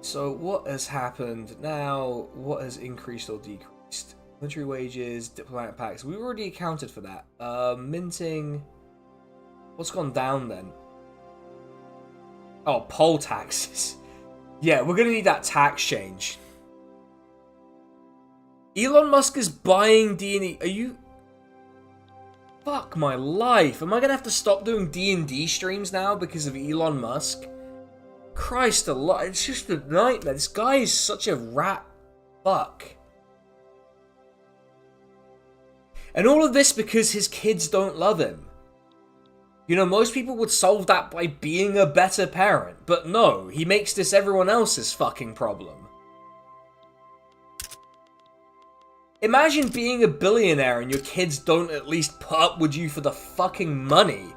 So what has happened now? What has increased or decreased? Military wages, diplomatic pacts. We've already accounted for that. Minting. What's gone down then? Oh, poll taxes. Yeah, we're gonna need that tax change. Elon Musk is buying D&D. Are you? Fuck my life. Am I gonna have to stop doing D&D streams now because of Elon Musk? Christ alive, it's just a nightmare. This guy is such a rat fuck. And all of this because his kids don't love him. You know, most people would solve that by being a better parent. But no, he makes this everyone else's fucking problem. Imagine being a billionaire and your kids don't at least put up with you for the fucking money.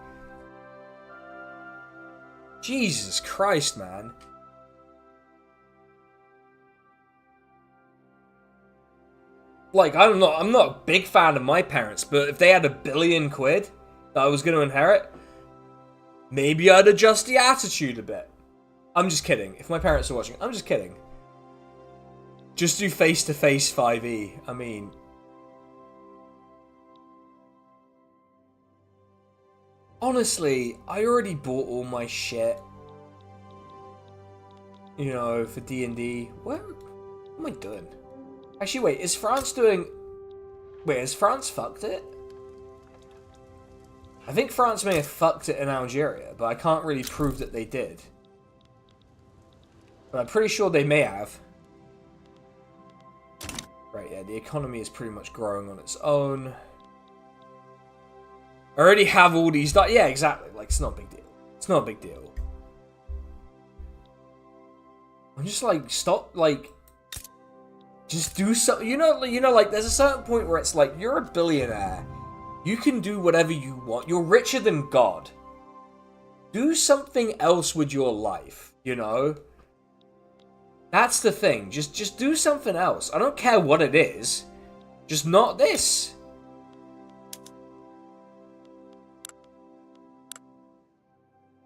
Jesus Christ, man. Like, I'm not a big fan of my parents, but if they had £1 billion that I was going to inherit, maybe I'd adjust the attitude a bit. I'm just kidding. If my parents are watching, I'm just kidding. Just do face-to-face 5e. I mean... Honestly, I already bought all my shit. You know, for D&D. What am I doing? Actually, wait, is France doing... Wait, has France fucked it? I think France may have fucked it in Algeria, but I can't really prove that they did. But I'm pretty sure they may have. Right, yeah, the economy is pretty much growing on its own. I already have all these... Yeah, exactly. Like, it's not a big deal. It's not a big deal. I'm just like, stop, like... Just do something. You know, like, there's a certain point where it's like, you're a billionaire. You can do whatever you want. You're richer than God. Do something else with your life, you know? That's the thing. Just do something else. I don't care what it is. Just not this.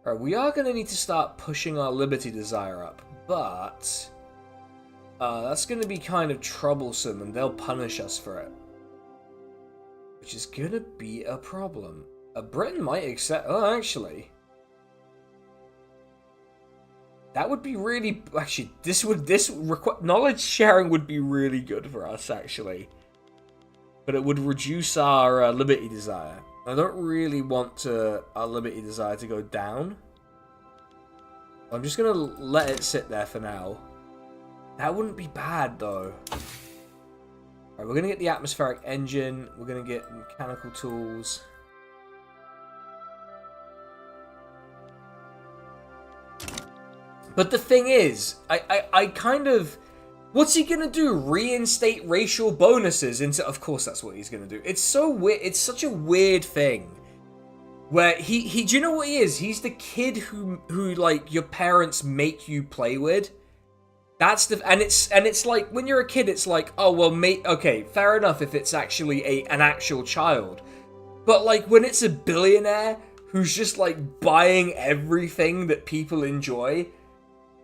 Alright, we are going to need to start pushing our liberty desire up, but that's going to be kind of troublesome and they'll punish us for it. Which is going to be a problem. Britain might accept... Oh, actually. That would be really... Actually, knowledge sharing would be really good for us, actually. But it would reduce our liberty desire. I don't really want our liberty desire to go down. I'm just going to let it sit there for now. That wouldn't be bad, though. Alright, we're going to get the atmospheric engine. We're going to get mechanical tools. But the thing is, I kind of... What's he gonna do? Reinstate racial bonuses into... Of course that's what he's gonna do. It's so weird. It's such a weird thing. Where he do you know what he is? He's the kid who like, your parents make you play with. That's the... And it's like, when you're a kid, it's like, oh, well, mate, okay, fair enough if it's actually an actual child. But, like, when it's a billionaire who's just, like, buying everything that people enjoy...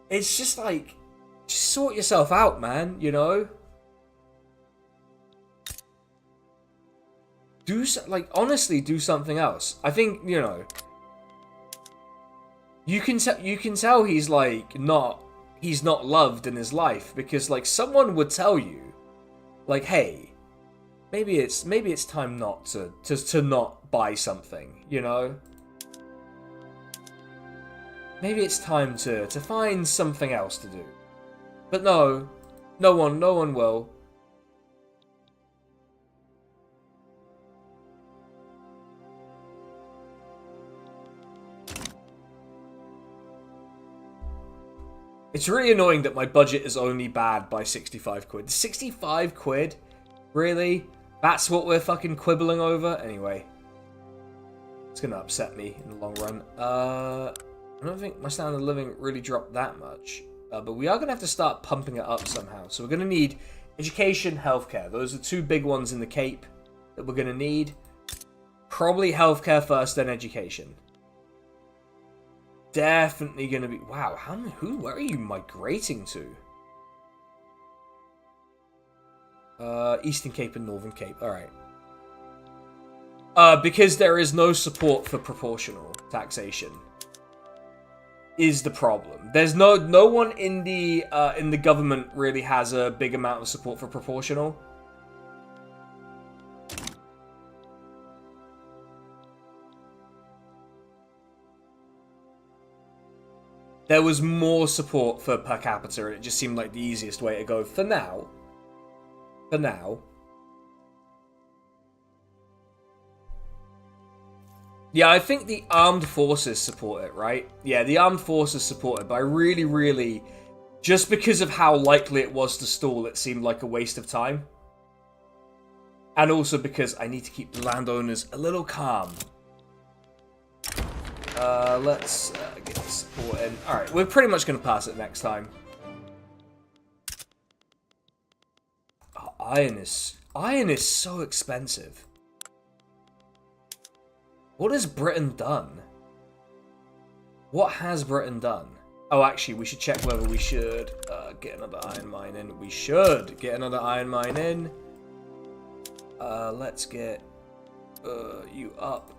It's just like, just sort yourself out, man, you know? Honestly, do something else. I think, you know, you can tell he's like, he's not loved in his life, because like someone would tell you, like, hey, maybe it's time not to not buy something, you know? Maybe it's time to find something else to do. But no one will. It's really annoying that my budget is only bad by 65 quid. 65 quid? Really? That's what we're fucking quibbling over? Anyway. It's gonna upset me in the long run. I don't think my standard of living really dropped that much. But we are going to have to start pumping it up somehow. So we're going to need education, healthcare. Those are two big ones in the Cape that we're going to need. Probably healthcare first, then education. Definitely going to be... Wow, where are you migrating to? Eastern Cape and Northern Cape. Alright. Because there is no support for proportional taxation. Is the problem. There's no one in the government really has a big amount of support for proportional. There was more support for per capita, and it just seemed like the easiest way to go for now. For now. Yeah, I think the armed forces support it, right? Yeah, the armed forces support it, but I really... Just because of how likely it was to stall, it seemed like a waste of time. And also because I need to keep the landowners a little calm. Let's get the support in. Alright, we're pretty much going to pass it next time. Oh, iron is so expensive. What has Britain done? What has Britain done? Oh, actually, we should check whether we should get another iron mine in. We should get another iron mine in. Let's get you up.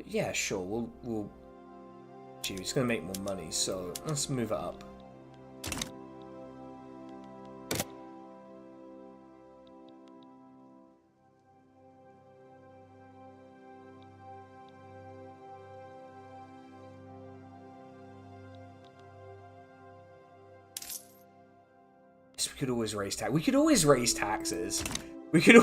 Yeah, sure. We'll. Gee, it's gonna make more money, so let's move it up. We could always raise tax. We could always raise taxes. We could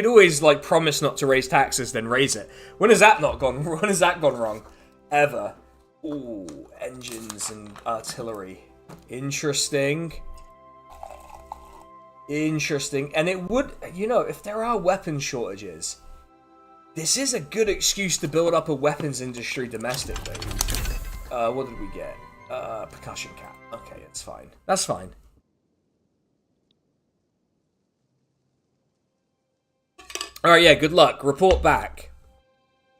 always like promise not to raise taxes, then raise it. When has that gone wrong? Ever. Ooh, engines and artillery. Interesting. And it would, you know, if there are weapon shortages, this is a good excuse to build up a weapons industry domestically. What did we get? Percussion cap. Okay, it's fine. That's fine. Alright, yeah, good luck. Report back.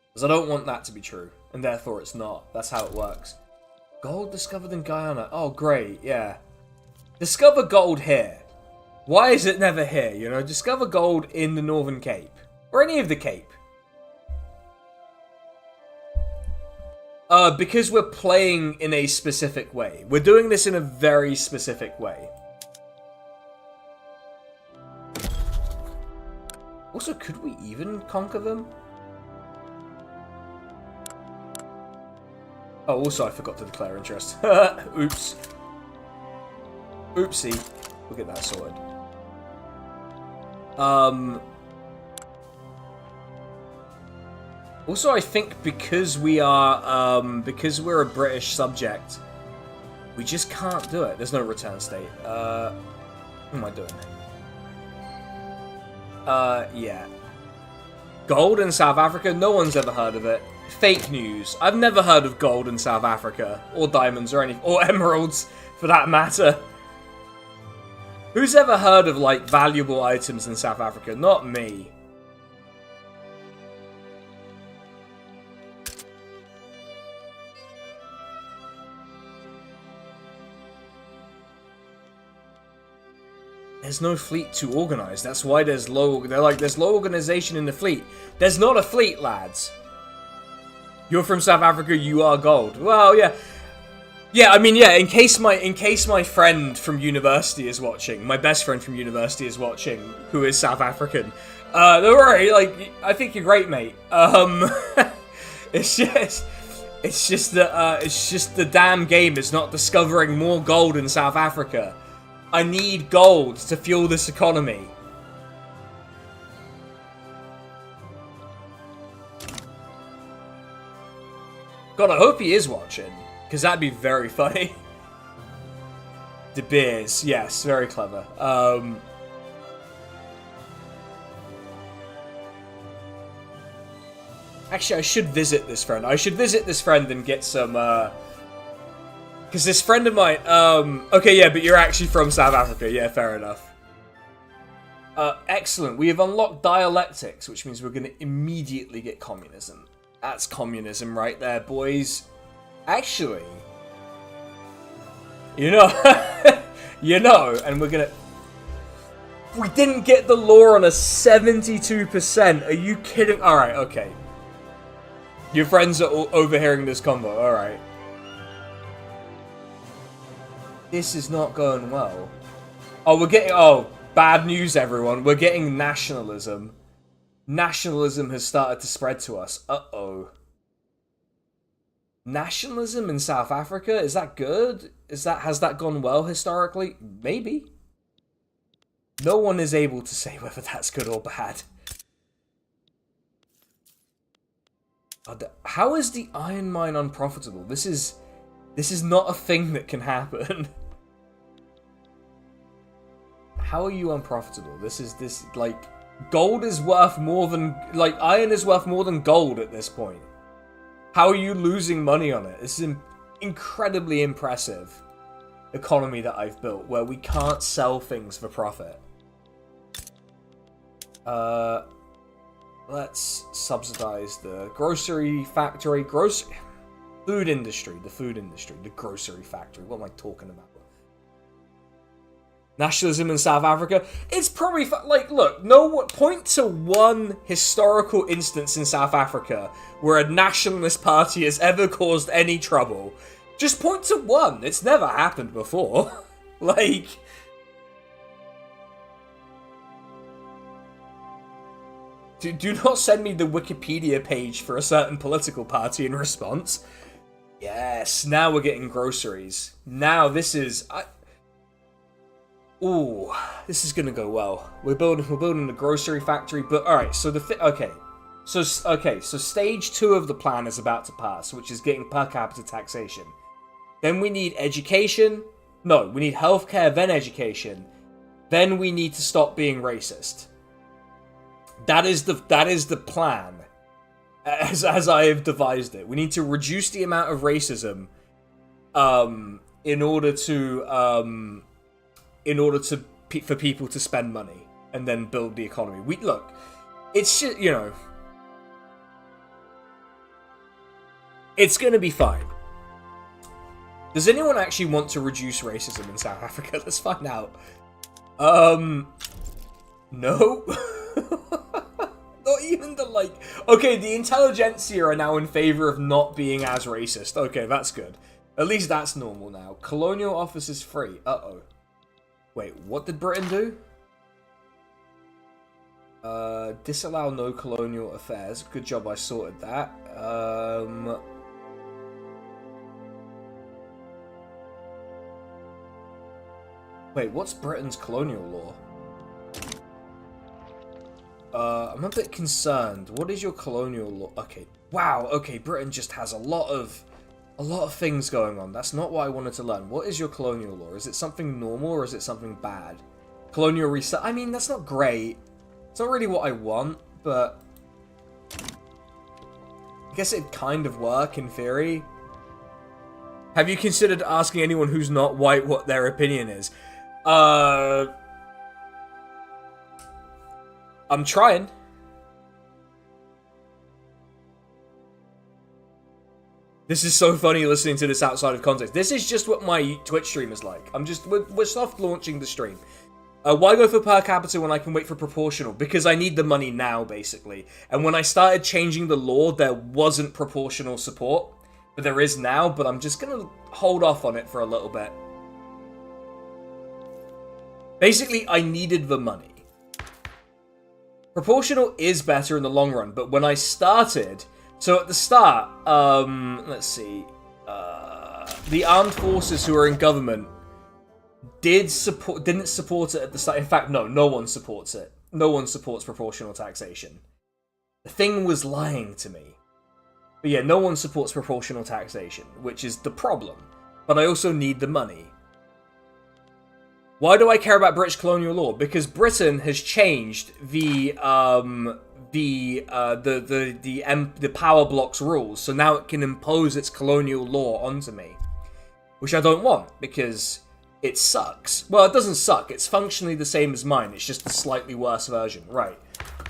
Because I don't want that to be true. And therefore it's not. That's how it works. Gold discovered in Guyana. Oh, great, yeah. Discover gold here. Why is it never here, you know? Discover gold in the Northern Cape. Or any of the Cape. Because we're playing in a specific way. We're doing this in a very specific way. Also, could we even conquer them? Oh, also, I forgot to declare interest. Oops. Oopsie. We'll get that sorted. Also, I think because we are, because we're a British subject, we just can't do it. There's no return state. What am I doing? Yeah. Gold in South Africa? No one's ever heard of it. Fake news. I've never heard of gold in South Africa. Or diamonds or anything. Or emeralds, for that matter. Who's ever heard of, like, valuable items in South Africa? Not me. There's no fleet to organize. That's why there's low... there's low organization in the fleet. There's not a fleet, lads. You're from South Africa, you are gold. Well, yeah. Yeah, I mean, yeah, in case my friend from university is watching, my best friend from university is watching, who is South African, don't worry, like, I think you're great, mate. It's just the damn game is not discovering more gold in South Africa. I need gold to fuel this economy. God, I hope he is watching, because that'd be very funny. De Beers, yes, very clever. Actually, I should visit this friend. I should visit this friend and get some, because this friend of mine, okay, yeah, but you're actually from South Africa. Yeah, fair enough. Excellent. We have unlocked dialectics, which means we're going to immediately get communism. That's communism right there, boys. Actually, you know, and we're going to... We didn't get the law on a 72%. Are you kidding? All right, okay. Your friends are overhearing this convo. All right. This is not going well. Oh, we're getting... Oh, bad news, everyone. We're getting nationalism. Nationalism has started to spread to us. Uh-oh. Nationalism in South Africa? Is that good? Has that gone well historically? Maybe. No one is able to say whether that's good or bad. How is the iron mine unprofitable? This is not a thing that can happen. How are you unprofitable? Like, gold is worth more than, like, iron is worth more than gold at this point. How are you losing money on it? This is an incredibly impressive economy that I've built, where we can't sell things for profit. Let's subsidize the grocery factory, food industry, the grocery factory. What am I talking about? Nationalism in South Africa? It's probably, like, look, point to one historical instance in South Africa where a nationalist party has ever caused any trouble. Just point to one. It's never happened before. Like... Do not send me the Wikipedia page for a certain political party in response. Yes, now we're getting groceries. Now this is... Ooh, this is gonna go well. We're building a grocery factory, but alright, so So stage 2 of the plan is about to pass, which is getting per capita taxation. Then we need education. No, we need healthcare, then education. Then we need to stop being racist. That is the plan, as I have devised it. We need to reduce the amount of racism, in order for people to spend money and then build the economy. Look, it's just, you know, it's gonna be fine. Does anyone actually want to reduce racism in South Africa? Let's find out. No. Not Not even the, like... Okay, the intelligentsia are now in favor of not being as racist. Okay, that's good. At least that's normal now. Colonial office is free. Uh-oh. Wait, what did Britain do? Disallow no colonial affairs. Good job I sorted that. Wait, what's Britain's colonial law? I'm a bit concerned. What is your colonial law? Okay. Wow, okay, Britain just has a lot of things going on. That's not what I wanted to learn. What is your colonial law? Is it something normal or is it something bad? Colonial reset. I mean, that's not great. It's not really what I want, but I guess it'd kind of work in theory. Have you considered asking anyone who's not white what their opinion is? I'm trying. This is so funny listening to this outside of context. This is just what my Twitch stream is like. We're soft launching the stream. Why go for per capita when I can wait for proportional? Because I need the money now, basically. And when I started changing the law, there wasn't proportional support. But there is now, but I'm just gonna hold off on it for a little bit. Basically, I needed the money. Proportional is better in the long run, but when I started... So at the start, let's see. The armed forces who are in government didn't support it at the start. In fact, no one supports it. No one supports proportional taxation. The thing was lying to me. But yeah, no one supports proportional taxation, which is the problem. But I also need the money. Why do I care about British colonial law? Because Britain has changed the power block's rules, so now it can impose its colonial law onto me, which I don't want because it sucks. Well, it doesn't suck. It's functionally the same as mine. It's just a slightly worse version. Right.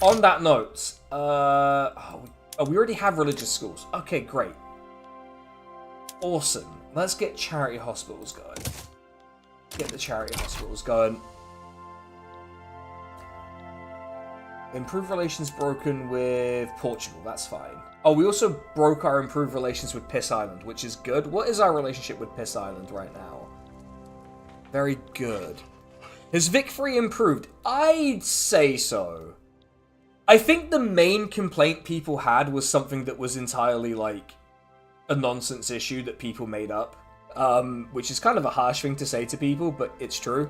On that note, we already have religious schools. Okay, great. Awesome. Let's get charity hospitals going. Get the charity hospitals going. Improved relations broken with Portugal. That's fine. Oh, we also broke our improved relations with Piss Island, which is good. What is our relationship with Piss Island right now? Very good. Has Vic-Free improved? I'd say so. I think the main complaint people had was something that was entirely, like, a nonsense issue that people made up. Which is kind of a harsh thing to say to people, but it's true.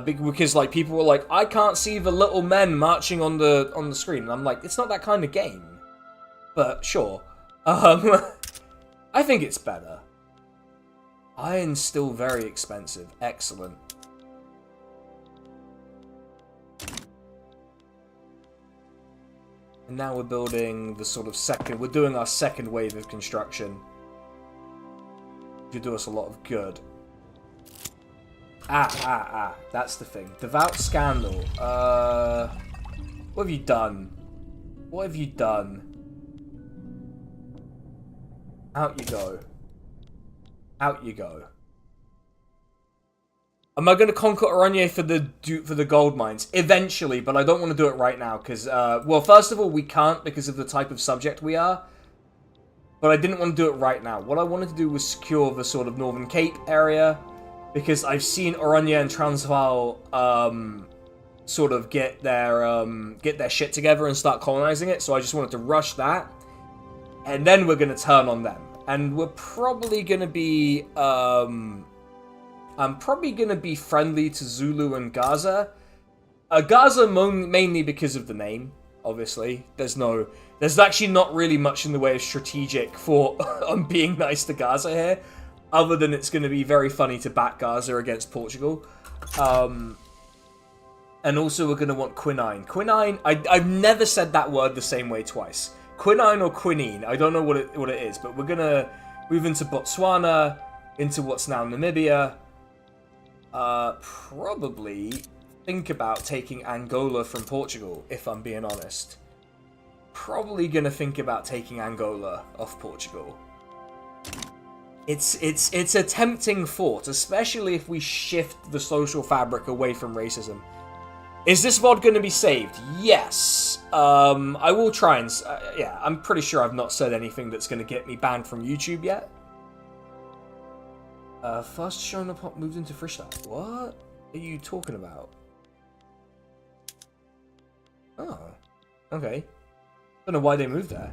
Because, like, people were like, I can't see the little men marching on the screen. And I'm like, it's not that kind of game. But, sure. I think it's better. Iron's still very expensive. Excellent. And now we're building the sort of we're doing our second wave of construction. Should do us a lot of good. That's the thing. Devout scandal. What have you done? What have you done? Out you go. Out you go. Am I going to conquer Oranje for the gold mines? Eventually, but I don't want to do it right now, because, well, first of all, we can't because of the type of subject we are. But I didn't want to do it right now. What I wanted to do was secure the sort of Northern Cape area, because I've seen Oranje and Transvaal, sort of get their shit together and start colonizing it, so I just wanted to rush that. And then we're going to turn on them. And we're probably going to be, I'm probably going to be friendly to Zulu and Gaza. Gaza mainly because of the name, obviously. There's actually not really much in the way of strategic for being nice to Gaza here, other than it's going to be very funny to back Gaza against Portugal. And also we're going to want quinine. Quinine, I've never said that word the same way twice. Quinine or quinine, I don't know what it is, but we're going to move into Botswana, into what's now Namibia. Probably think about taking Angola from Portugal, if I'm being honest. Probably gonna think about taking Angola off Portugal. It's a tempting thought, especially if we shift the social fabric away from racism. Is this VOD going to be saved? Yes. I will try and... yeah, I'm pretty sure I've not said anything that's going to get me banned from YouTube yet. First shown up pop moved into freestyle. What are you talking about? Oh. Okay. Don't know why they moved there.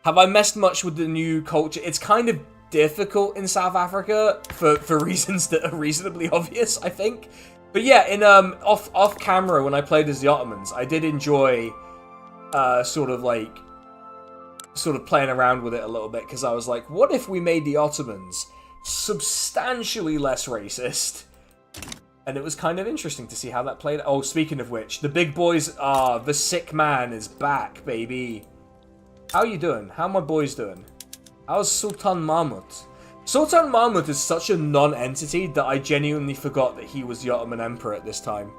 Have I messed much with the new culture? It's kind of difficult in South Africa for reasons that are reasonably obvious, I think. But yeah, in off camera when I played as the Ottomans, I did enjoy sort of playing around with it a little bit, because I was like, what if we made the Ottomans substantially less racist? And it was kind of interesting to see how that played. Oh, speaking of which, the big boys are... the sick man is back, baby. How you doing? How my boys doing? How's Sultan Mahmud? Sultan Mahmud is such a non-entity that I genuinely forgot that he was the Ottoman Emperor at this time.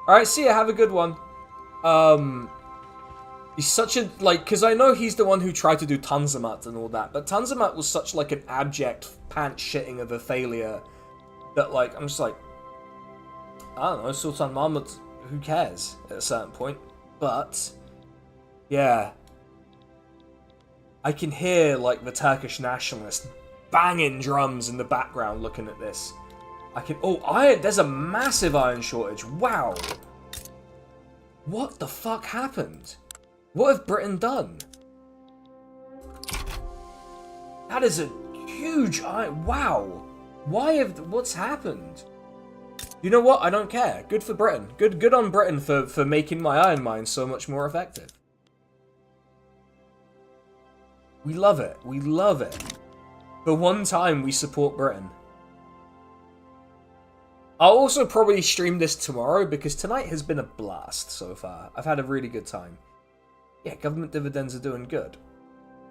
Alright, see ya, have a good one. He's such a, like, because I know he's the one who tried to do Tanzimat and all that, but Tanzimat was such, like, an abject pants-shitting of a failure that, like, I'm just like, I don't know, Sultan Mahmud, who cares at a certain point? But... yeah. I can hear, like, the Turkish nationalists banging drums in the background looking at this. I can... oh, iron... there's a massive iron shortage. Wow. What the fuck happened? What have Britain done? That is a huge iron... wow. Why have... what's happened? You know what? I don't care. Good for Britain. Good on Britain for making my iron mine so much more effective. We love it. We love it. For one time, we support Britain. I'll also probably stream this tomorrow, because tonight has been a blast so far. I've had a really good time. Yeah, government dividends are doing good.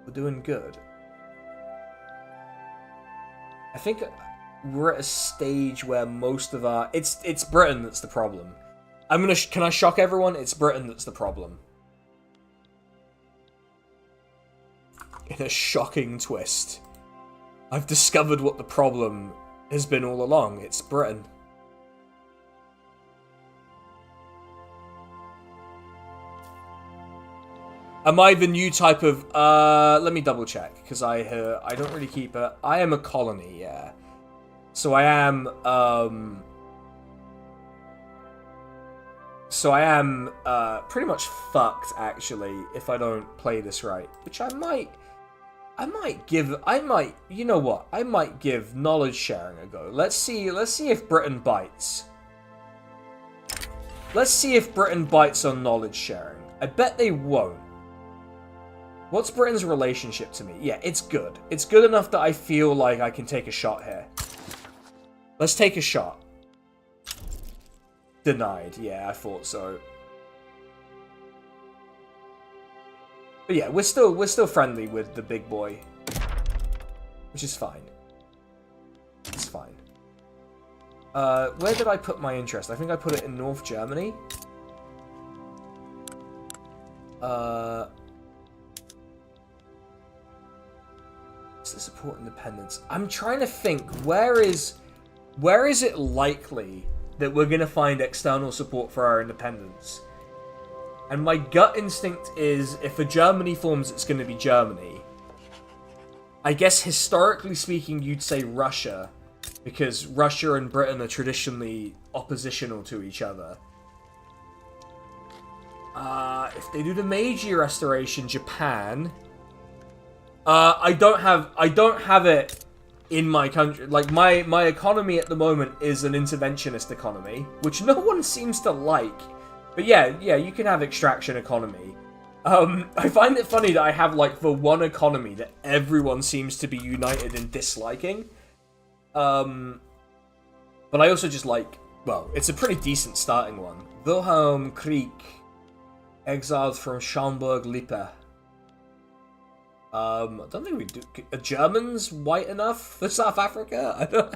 We're doing good. I think we're at a stage where most of our... It's Britain that's the problem. Can I shock everyone? It's Britain that's the problem. In a shocking twist, I've discovered what the problem has been all along. It's Britain. Am I the new type of... let me double check, because I don't really keep a... I am a colony, yeah. So I am, pretty much fucked, actually, if I don't play this right. Which I might, you know what? I might give knowledge sharing a go. Let's see if Britain bites. Let's see if Britain bites on knowledge sharing. I bet they won't. What's Britain's relationship to me? Yeah, it's good. It's good enough that I feel like I can take a shot here. Let's take a shot. Denied. Yeah, I thought so. But yeah, we're still friendly with the big boy, which is fine. It's fine. Where did I put my interest? I think I put it in North Germany. To support independence. I'm trying to think, where is it likely that we're going to find external support for our independence? And my gut instinct is, if a Germany forms, it's going to be Germany. I guess historically speaking, you'd say Russia, because Russia and Britain are traditionally oppositional to each other. If they do the Meiji Restoration, Japan. I don't have it in my country. Like, my economy at the moment is an interventionist economy, which no one seems to like. But yeah, you can have extraction economy. I find it funny that I have, like, the one economy that everyone seems to be united in disliking. But I also just like, well, it's a pretty decent starting one. Wilhelm Krieg, exiled from Schaumburg-Lippe. I don't think we do. Are Germans white enough for South Africa? I don't.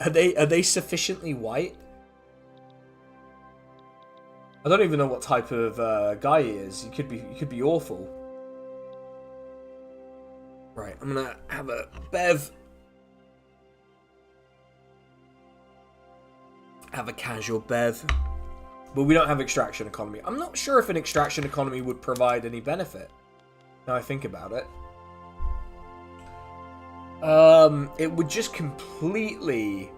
Are they sufficiently white? I don't even know what type of guy he is. He could be awful. Right, I'm gonna have a bev. Have a casual bev. But we don't have extraction economy. I'm not sure if an extraction economy would provide any benefit. Now I think about it. It would just completely...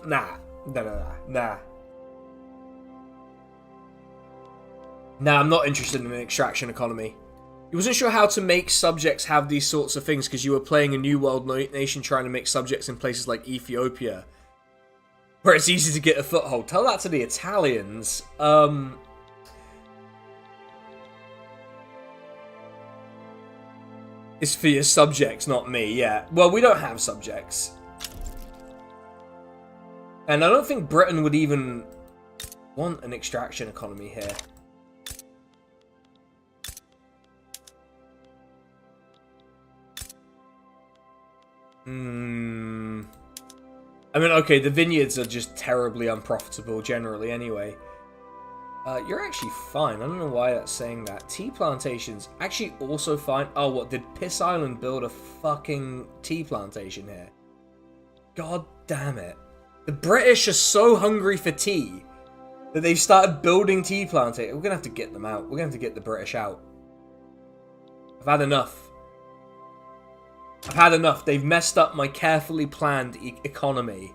Nah. Nah, I'm not interested in an extraction economy. He wasn't sure how to make subjects have these sorts of things because you were playing a New World nation trying to make subjects in places like Ethiopia, where it's easy to get a foothold. Tell that to the Italians. It's for your subjects, not me, yeah. Well, we don't have subjects. And I don't think Britain would even want an extraction economy here. I mean, okay, the vineyards are just terribly unprofitable generally anyway. You're actually fine. I don't know why that's saying that. Tea plantations actually also fine. Oh, what? Did Piss Island build a fucking tea plantation here? God damn it. The British are so hungry for tea that they've started building tea plantations. We're gonna have to get them out. We're gonna have to get the British out. I've had enough. I've had enough. They've messed up my carefully planned economy.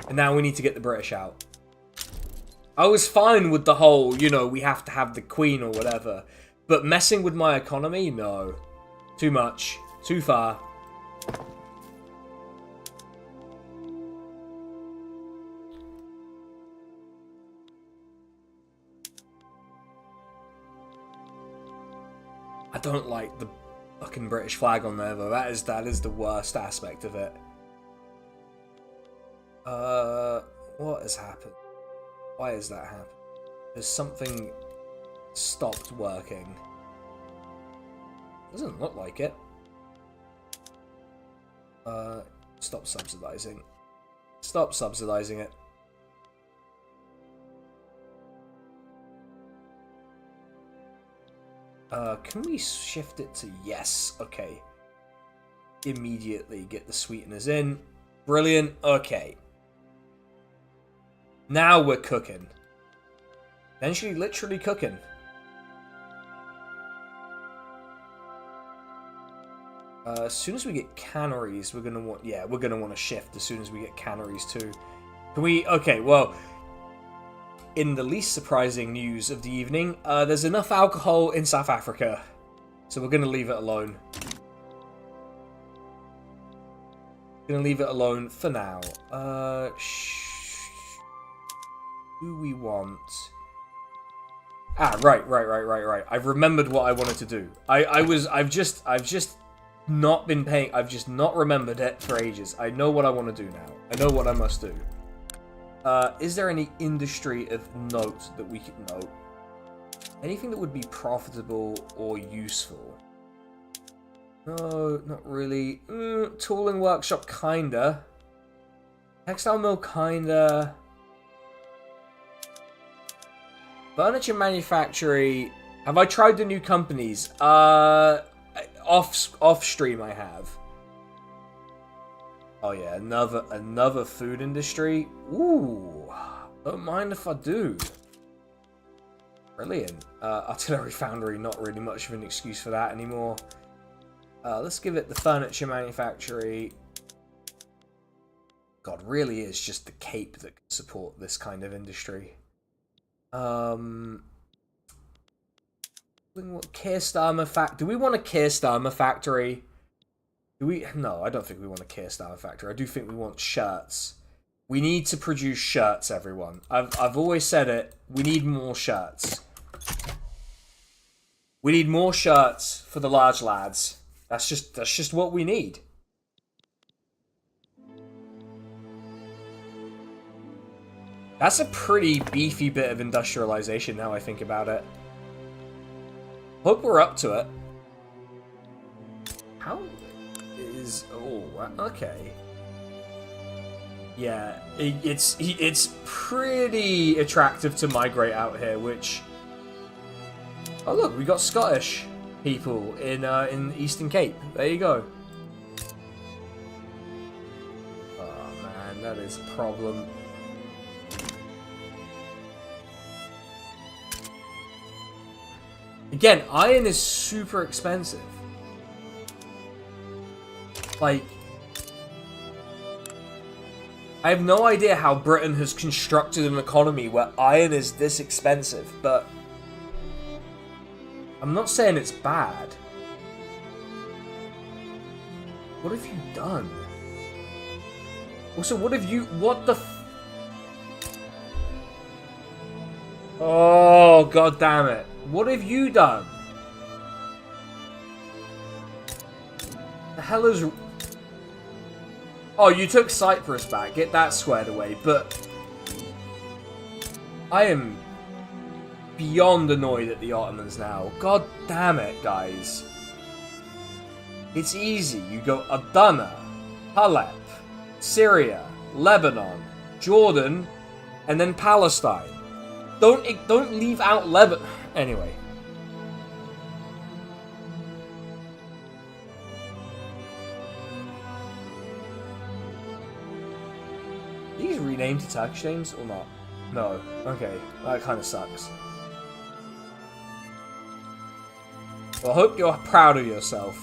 And now we need to get the British out. I was fine with the whole, you know, we have to have the Queen or whatever. But messing with my economy? No. Too much. Too far. I don't like the fucking British flag on there, though. That is the worst aspect of it. What has happened? Why has that happened? There's something stopped working. Doesn't look like it. Stop subsidizing. Stop subsidizing it. Can we shift it to yes? Okay. Immediately get the sweeteners in. Brilliant. Okay. Now we're cooking. Eventually, literally cooking. As soon as we get canneries, we're gonna want... Yeah, we're gonna want to shift as soon as we get canneries too. Can we... Okay, well... In the least surprising news of the evening, there's enough alcohol in South Africa. So we're gonna leave it alone. Gonna leave it alone for now. Who we want? Ah, right. I've remembered what I wanted to do. I've just not been paying. I've just not remembered it for ages. I know what I want to do now. I know what I must do. Is there any industry of note that we could note? Anything that would be profitable or useful? No, not really. Tooling workshop, kinda. Textile mill, kinda. Furniture manufactory. Have I tried the new companies? Off stream I have. Oh yeah, another food industry. Ooh, don't mind if I do. Brilliant. Artillery foundry, not really much of an excuse for that anymore. Let's give it the furniture manufactory. God, really is just the Cape that can support this kind of industry. Kearstarmer factory. Do we want a Kearstarmer factory? Do we? No, I don't think we want a Kearstarmer factory. I do think we want shirts. We need to produce shirts, everyone. I've always said it. We need more shirts. We need more shirts for the large lads. That's just what we need. That's a pretty beefy bit of industrialization now I think about it. Hope we're up to it. How is... Oh, okay. Yeah, it's pretty attractive to migrate out here, which... Oh look, we got Scottish. people in Eastern Cape. There you go. Oh man, that is a problem. Again, iron is super expensive. Like, I have no idea how Britain has constructed an economy where iron is this expensive, but I'm not saying it's bad. What have you done? Also, what have you... What the... Oh, god damn it. What have you done? The hell is... Oh, you took Cyprus back. Get that squared away, but... I am beyond annoyed at the Ottomans now. God damn it, guys. It's easy. You go Adana, Halep, Syria, Lebanon, Jordan, and then Palestine. Don't leave out Lebanon. Anyway. These renamed to Turkish names or not? No. Okay, that kind of sucks. Well, I hope you're proud of yourself.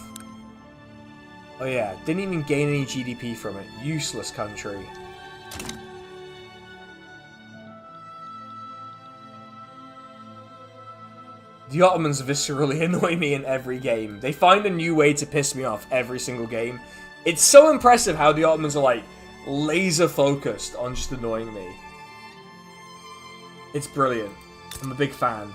Oh yeah, didn't even gain any GDP from it. Useless country. The Ottomans viscerally annoy me in every game. They find a new way to piss me off every single game. It's so impressive how the Ottomans are like laser focused on just annoying me. It's brilliant. I'm a big fan.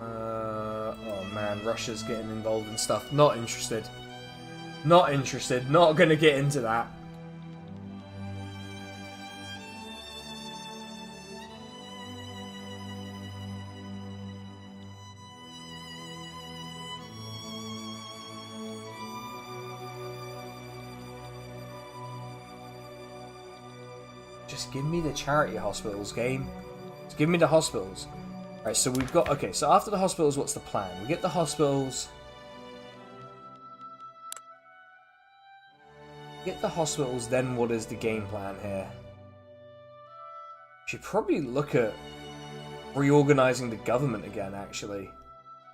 Oh man, Russia's getting involved in stuff. Not interested. Not interested. Not gonna get into that. Just give me the charity hospitals game. Just give me the hospitals. Alright, so we've got... Okay, so after the hospitals, what's the plan? We get the hospitals... Get the hospitals, then what is the game plan here? Should probably look at reorganizing the government again, actually.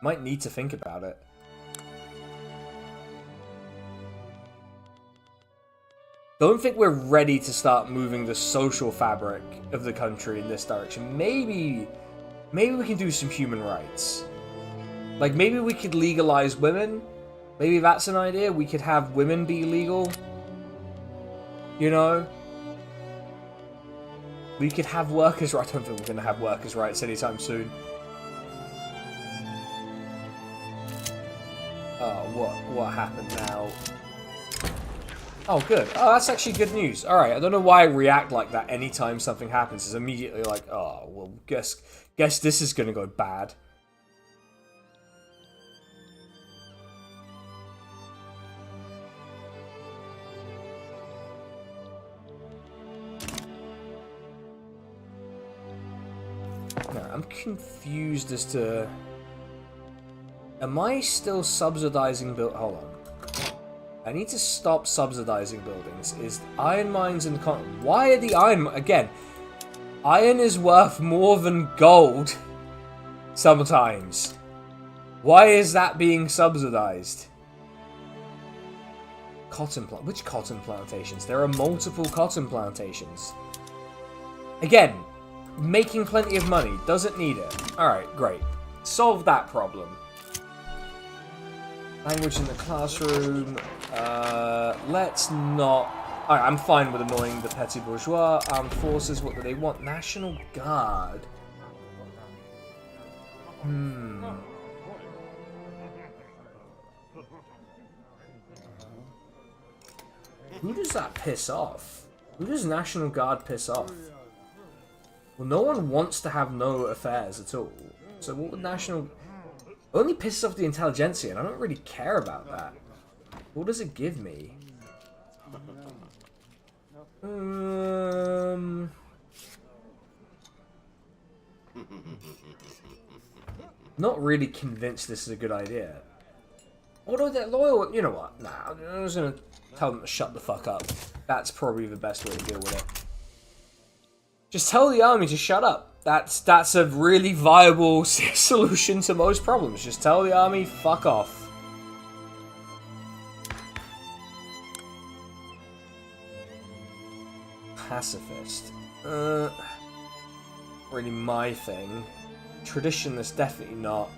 Might need to think about it. Don't think we're ready to start moving the social fabric of the country in this direction. Maybe we can do some human rights. Like, maybe we could legalize women. Maybe that's an idea. We could have women be legal. You know? We could have workers' rights. I don't think we're going to have workers' rights anytime soon. Oh, what happened now? Oh, good. Oh, that's actually good news. Alright, I don't know why I react like that anytime something happens. It's immediately like, oh, well, guess this is going to go bad. No, I'm confused as to... Am I still subsidizing Hold on. I need to stop subsidizing buildings. Is iron mines in the Why are the iron... Again, iron is worth more than gold sometimes. Why is that being subsidized? Cotton plant. Which cotton plantations? There are multiple cotton plantations. Again, making plenty of money. Doesn't need it. Alright, great. Solve that problem. Language in the classroom. Let's not... Alright, I'm fine with annoying the petty bourgeois. Armed forces, what do they want? National Guard. Who does that piss off? Who does National Guard piss off? Well, no one wants to have no affairs at all. So what would National... Only pisses off the intelligentsia, and I don't really care about that. What does it give me? Not really convinced this is a good idea. Although they're loyal, you know what? Nah, I'm just gonna tell them to shut the fuck up. That's probably the best way to deal with it. Just tell the army to shut up. That's a really viable solution to most problems. Just tell the army, fuck off. Pacifist. Really my thing. Traditionalist, definitely not.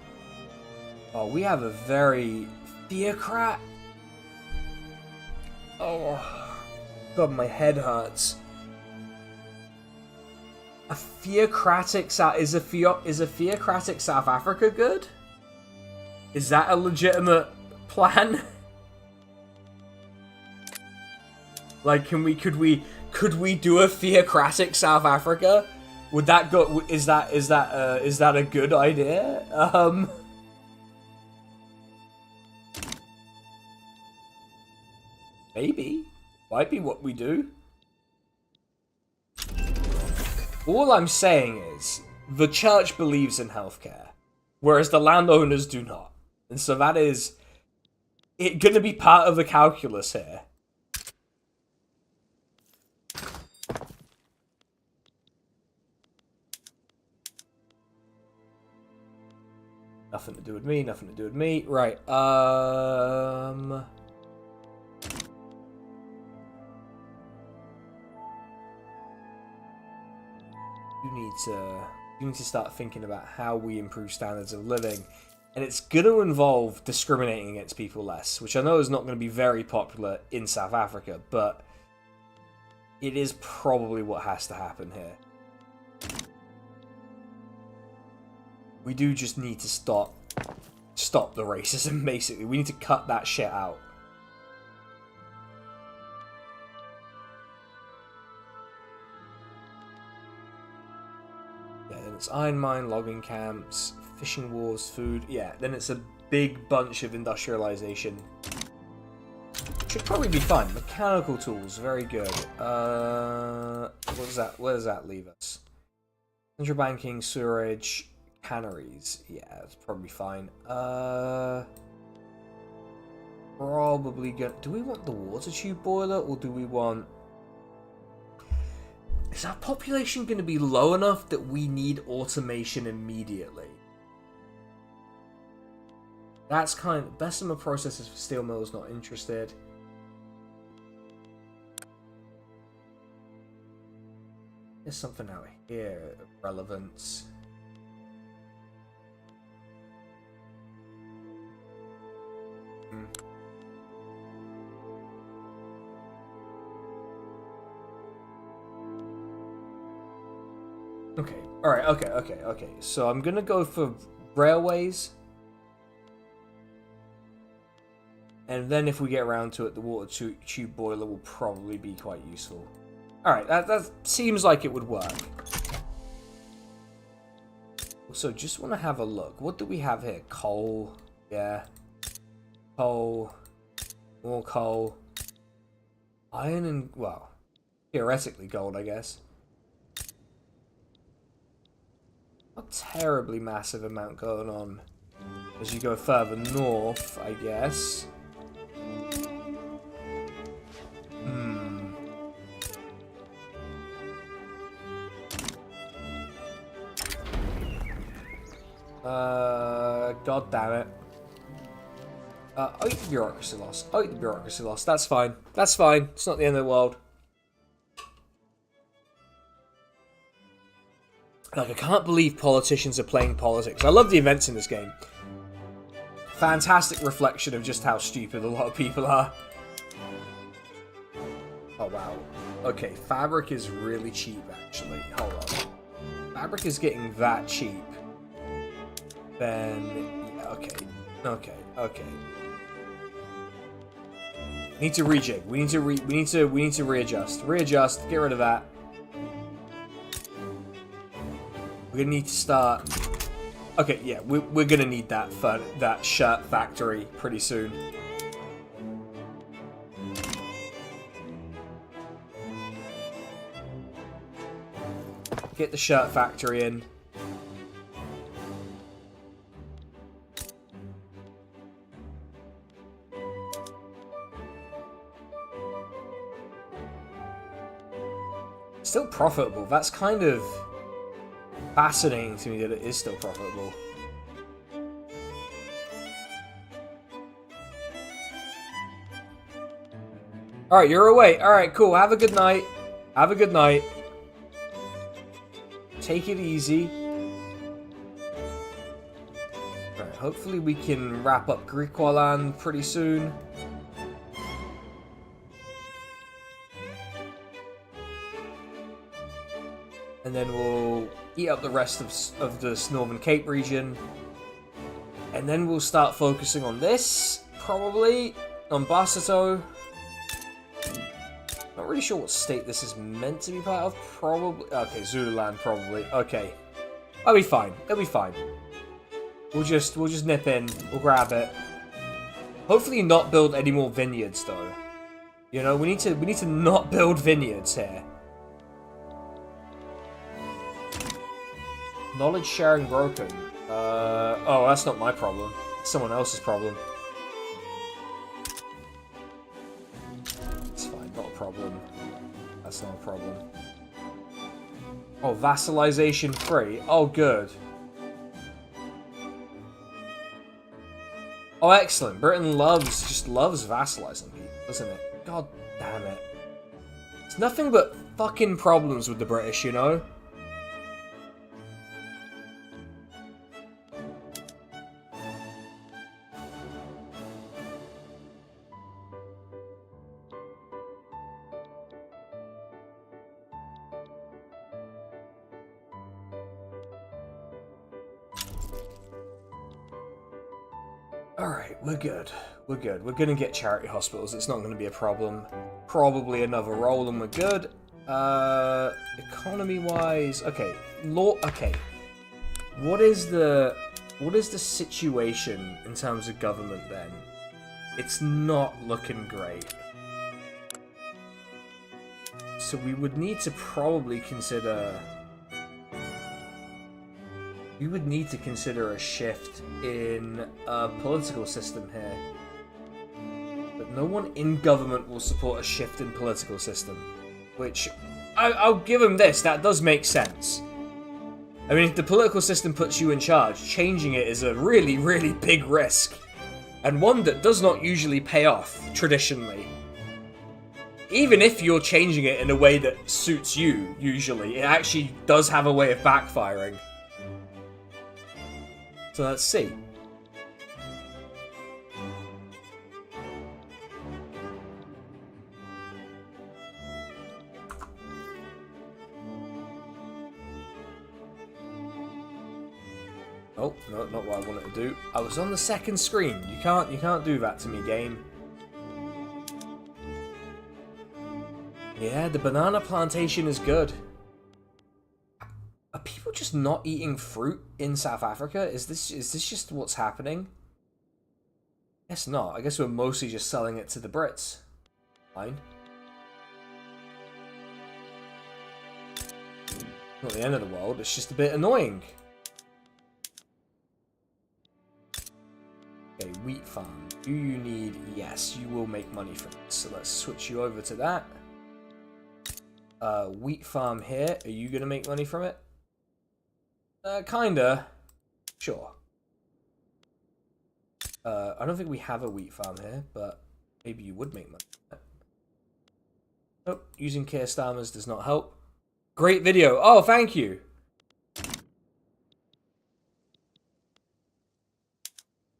Oh, we have a very theocrat. Oh, God, my head hurts. A theocratic is a theocratic South Africa good? Is that a legitimate plan? Like, could we do a theocratic South Africa? Would that go? Is that a good idea? Maybe. Might be what we do. All I'm saying is, the church believes in healthcare, whereas the landowners do not. And so that is going to be part of the calculus here. Nothing to do with me, nothing to do with me. Right, You need to start thinking about how we improve standards of living. And it's going to involve discriminating against people less, which I know is not going to be very popular in South Africa, but it is probably what has to happen here. We do just need to stop the racism, basically. We need to cut that shit out. Yeah, then it's iron mine, logging camps, fishing wharves, food. Yeah, then it's a big bunch of industrialization. Should probably be fun. Mechanical tools, very good. What does that? Where does that leave us? Central banking, sewerage, canneries. Yeah, that's probably fine. Probably good. Do we want the water tube boiler, or do we want? Is our population going to be low enough that we need automation immediately? That's kind of... Bessemer processes for steel mills, not interested. There's something out here of relevance. Okay, alright, okay. So I'm gonna go for railways. And then if we get around to it, the water tube boiler will probably be quite useful. Alright, that seems like it would work. So just want to have a look. What do we have here? Coal. Yeah. Coal. More coal. Iron and, well, theoretically gold, I guess. Not terribly massive amount going on as you go further north, I guess. God damn it. Oh, the bureaucracy loss. Oh, the bureaucracy loss. That's fine. That's fine. It's not the end of the world. Like, I can't believe politicians are playing politics. I love the events in this game. Fantastic reflection of just how stupid a lot of people are. Oh, wow. Okay, fabric is really cheap, actually. Hold on. Fabric is getting that cheap. Then, yeah, okay. Need to rejig. We need to readjust. Readjust. Get rid of that. We're gonna need to start. Okay, yeah, we're gonna need that shirt factory pretty soon. Get the shirt factory in. Still profitable. That's kind of fascinating to me that it is still profitable. Alright, you're away. Alright, cool. Have a good night. Have a good night. Take it easy. Alright, hopefully we can wrap up Griqualand pretty soon. And then we'll eat up the rest of this Northern Cape region. And then we'll start focusing on this, probably, on Basato. Not really sure what state this is meant to be part of. Probably, okay, Zululand, probably. Okay, that'll be fine. It'll be fine. We'll just nip in. We'll grab it. Hopefully, not build any more vineyards, though. You know, we need to not build vineyards here. Knowledge sharing broken. Oh, that's not my problem. It's someone else's problem. It's fine, not a problem. That's not a problem. Oh, vassalization free. Oh, good. Oh, excellent. Britain just loves vassalizing people, doesn't it? God damn it. It's nothing but fucking problems with the British, you know? Alright, we're good. We're good. We're gonna get charity hospitals. It's not gonna be a problem. Probably another roll and we're good. Economy-wise... Okay. Okay. What is the situation in terms of government then? It's not looking great. So we would need to probably consider... We would need to consider a shift in a political system here. But no one in government will support a shift in political system. Which, I'll give them this, that does make sense. I mean, if the political system puts you in charge, changing it is a really, really big risk. And one that does not usually pay off, traditionally. Even if you're changing it in a way that suits you, usually, it actually does have a way of backfiring. So let's see. Oh, no, not what I wanted to do. I was on the second screen. You can't do that to me, game. Yeah, the banana plantation is good. Are people just not eating fruit in South Africa? Is this just what's happening? Guess not. I guess we're mostly just selling it to the Brits. Fine. Not the end of the world, it's just a bit annoying. Okay, wheat farm. Do you need... Yes, you will make money from it. So let's switch you over to that. Wheat farm here. Are you going to make money from it? Kinda. Sure. I don't think we have a wheat farm here, but maybe you would make money. Nope, using Keir Starmer's does not help. Great video. Oh, thank you.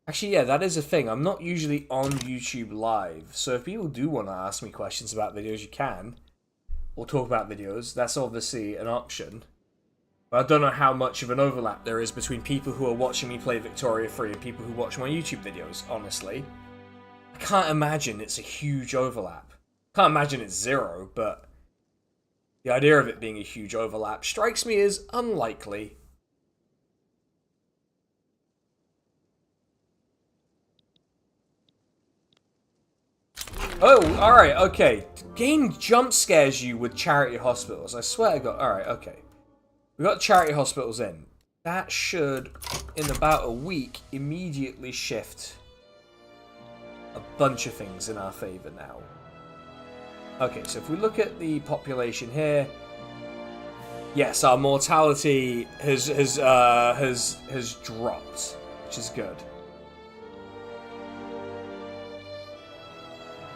Actually, yeah, that is a thing. I'm not usually on YouTube live, so if people do want to ask me questions about videos, you can. Or talk about videos. That's obviously an option. But I don't know how much of an overlap there is between people who are watching me play Victoria Free and people who watch my YouTube videos, honestly. I can't imagine it's a huge overlap. Can't imagine it's zero, but the idea of it being a huge overlap strikes me as unlikely. Oh, alright, okay. Game jump scares you with charity hospitals. I swear to God. Alright, okay. We got charity hospitals in. That should, in about a week, immediately shift a bunch of things in our favor now. Okay, so if we look at the population here, yes, our mortality has dropped, which is good.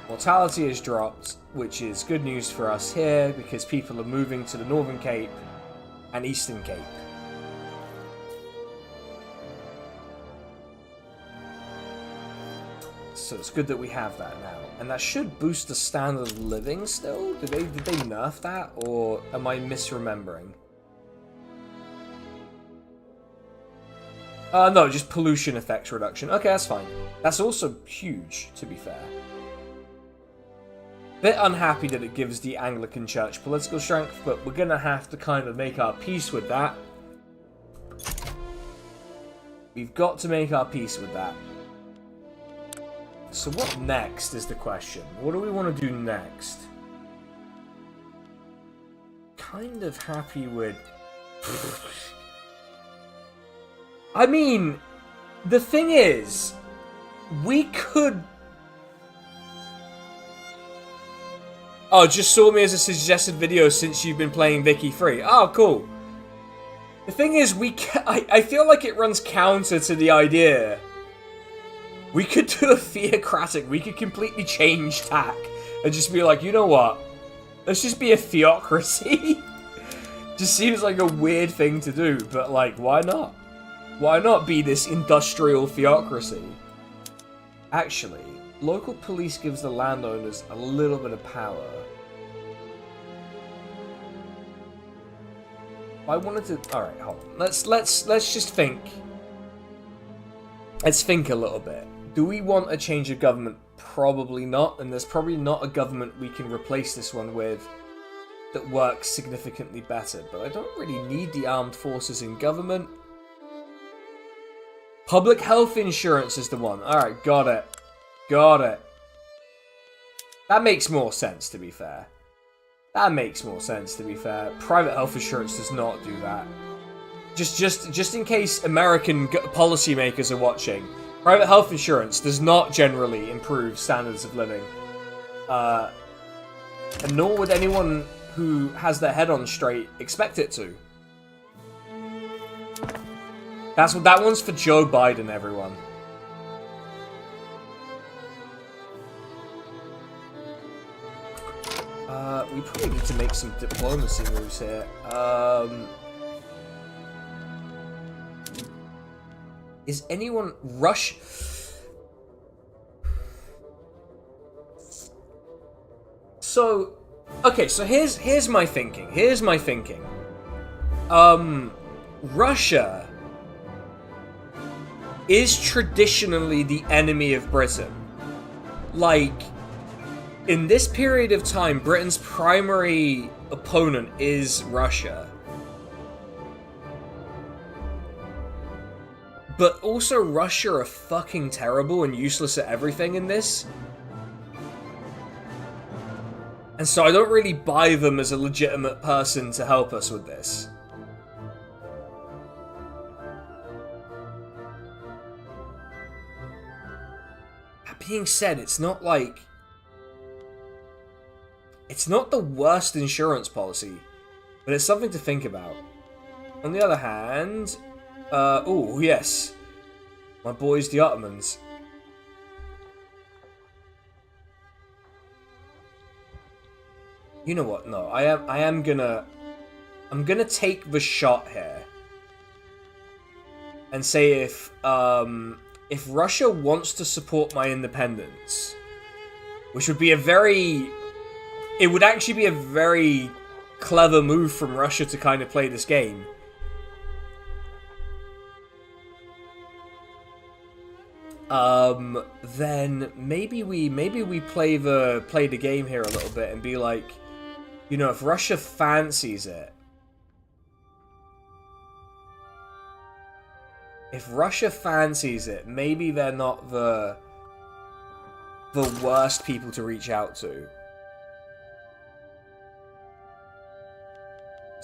Mortality has dropped, which is good news for us here because people are moving to the Northern Cape and Eastern Cape. So it's good that we have that now. And that should boost the standard of living still? Did they nerf that? Or am I misremembering? No, just pollution effects reduction. Okay, that's fine. That's also huge, to be fair. Bit unhappy that it gives the Anglican Church political strength, but we're gonna have to kind of make our peace with that. We've got to make our peace with that. So what next is the question. What do we want to do next? Kind of happy with... I mean, the thing is, we could... Oh, just saw me as a suggested video since you've been playing Vicky Free. Oh, cool. The thing is, I feel like it runs counter to the idea. We could do a theocratic, we could completely change tack and just be like, you know what? Let's just be a theocracy. Just seems like a weird thing to do, but like, why not? Why not be this industrial theocracy? Actually, local police gives the landowners a little bit of power. I wanted to... Alright, hold on. Let's just think. Let's think a little bit. Do we want a change of government? Probably not, and there's probably not a government we can replace this one with that works significantly better. But I don't really need the armed forces in government. Public health insurance is the one. Alright, got it. Got it. That makes more sense, to be fair. That makes more sense, to be fair. Private health insurance does not do that. Just in case American policymakers are watching, private health insurance does not generally improve standards of living. And nor would anyone who has their head on straight expect it to. That one's for Joe Biden, everyone. We probably need to make some diplomacy moves here. Is anyone rush? So, okay, so here's my thinking. Here's my thinking. Russia is traditionally the enemy of Britain. Like, in this period of time, Britain's primary opponent is Russia. But also, Russia are fucking terrible and useless at everything in this. And so I don't really buy them as a legitimate person to help us with this. That being said, it's not like... It's not the worst insurance policy, but it's something to think about. On the other hand... oh, yes. My boys, the Ottomans. You know what? No, I'm gonna take the shot here. And say if Russia wants to support my independence, which would be it would actually be a very clever move from Russia to kind of play this game. Then maybe we play the game here a little bit and be like, you know, if Russia fancies it, maybe they're not the worst people to reach out to.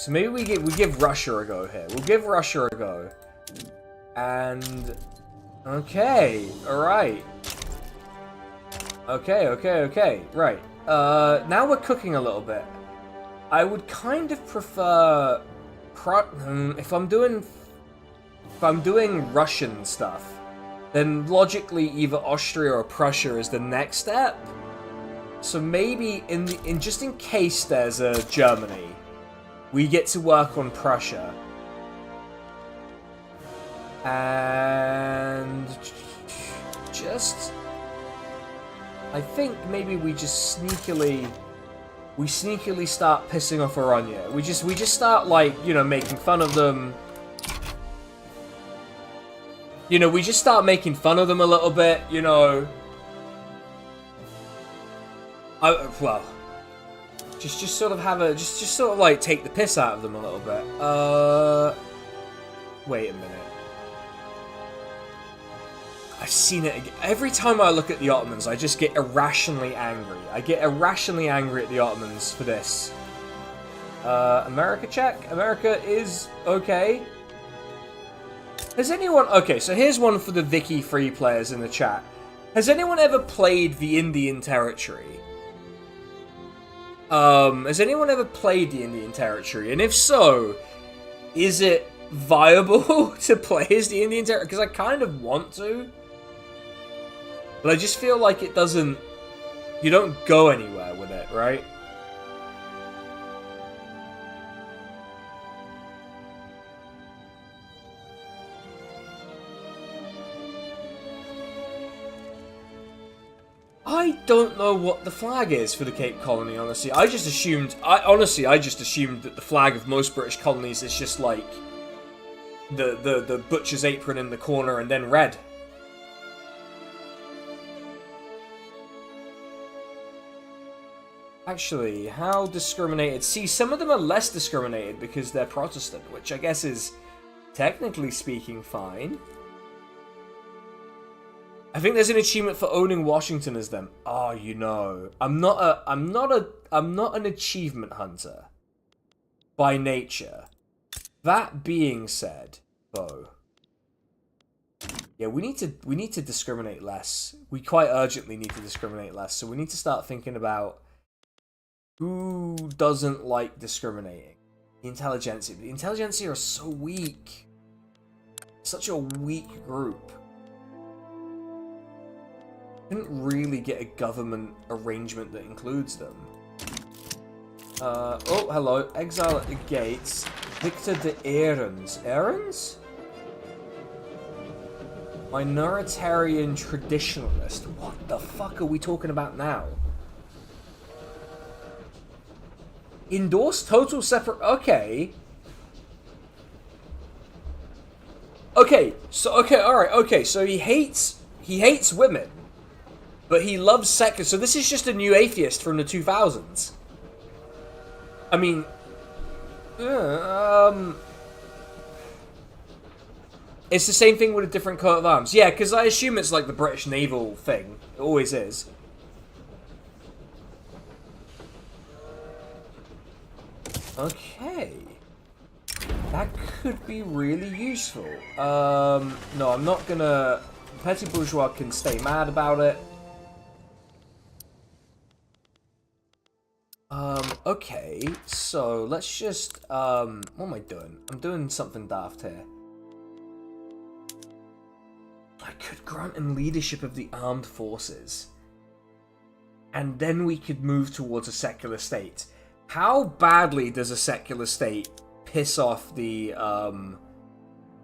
So maybe we give Russia a go here. We'll give Russia a go. And okay, alright. Okay. Right. Now we're cooking a little bit. I would kind of prefer if I'm doing Russian stuff, then logically either Austria or Prussia is the next step. So maybe in just in case there's a Germany, we get to work on Prussia. And just I think maybe we just sneakily start pissing off Aranya. We just start, like, you know, making fun of them. You know, we just start making fun of them a little bit, you know. Well, just sort of have a just sort of like take the piss out of them a little bit. Wait a minute. I've seen it again. Every time I look at the Ottomans, I just get irrationally angry. I get irrationally angry at the Ottomans for this. America check. America is okay. Has anyone... Okay, so here's one for the Vicky Free players in the chat. Has anyone ever played the Indian Territory? Has anyone ever played the Indian Territory? And if so, is it viable to play as the Indian Territory? Because I kind of want to. But I just feel like it doesn't... You don't go anywhere with it, right? I don't know what the flag is for the Cape Colony, honestly. I just assumed that the flag of most British colonies is just like the butcher's apron in the corner and then red. Actually, how discriminated? See, some of them are less discriminated because they're Protestant, which I guess is, technically speaking, fine. I think there's an achievement for owning Washington as them. Oh, you know, I'm not an achievement hunter by nature. That being said, though, yeah, we need to discriminate less. We quite urgently need to discriminate less. So we need to start thinking about who doesn't like discriminating. The intelligentsia. The intelligentsia are so weak. Such a weak group. Couldn't really get a government arrangement that includes them. Oh, hello. Exile at the gates. Victor de Ahrens. Ahrens? Minoritarian traditionalist. What the fuck are we talking about now? Endorse total separate... Okay. Okay, so... Okay, alright, okay. So he hates women. But he loves sex. So this is just a new atheist from the 2000s. I mean... It's the same thing with a different coat of arms. Yeah, because I assume it's like the British naval thing. It always is. Okay. That could be really useful. No, I'm not gonna... Petty bourgeois can stay mad about it. Okay. So, let's just, what am I doing? I'm doing something daft here. I could grant him leadership of the armed forces. And then we could move towards a secular state. How badly does a secular state piss off the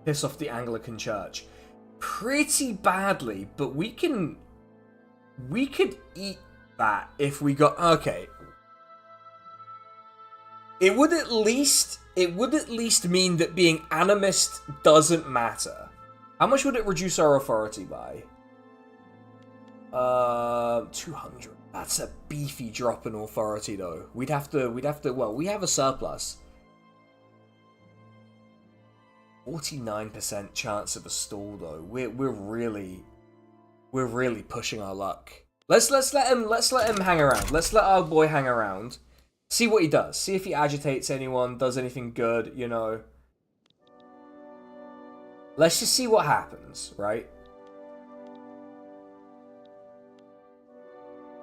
Anglican Church? Pretty badly, but we could eat that if we got... Okay. It would at least mean that being animist doesn't matter. How much would it reduce our authority by? 200. That's a beefy drop in authority, though. We'd have to, well, we have a surplus. 49% chance of a stall, though. We're really pushing our luck. Let's let him hang around. Let's let our boy hang around. See what he does. See if he agitates anyone, does anything good, you know. Let's just see what happens, right?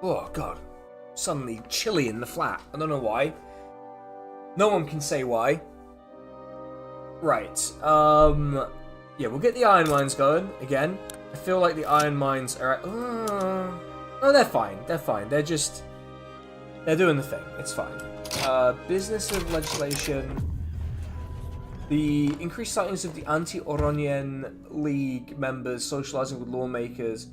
Oh, God. Suddenly chilly in the flat. I don't know why. No one can say why. Right. Yeah, we'll get the iron mines going again. I feel like the iron mines are... oh, they're fine. They're fine. They're just... They're doing the thing. It's fine. Business of legislation. The increased sightings of the anti-Oronian League members socializing with lawmakers.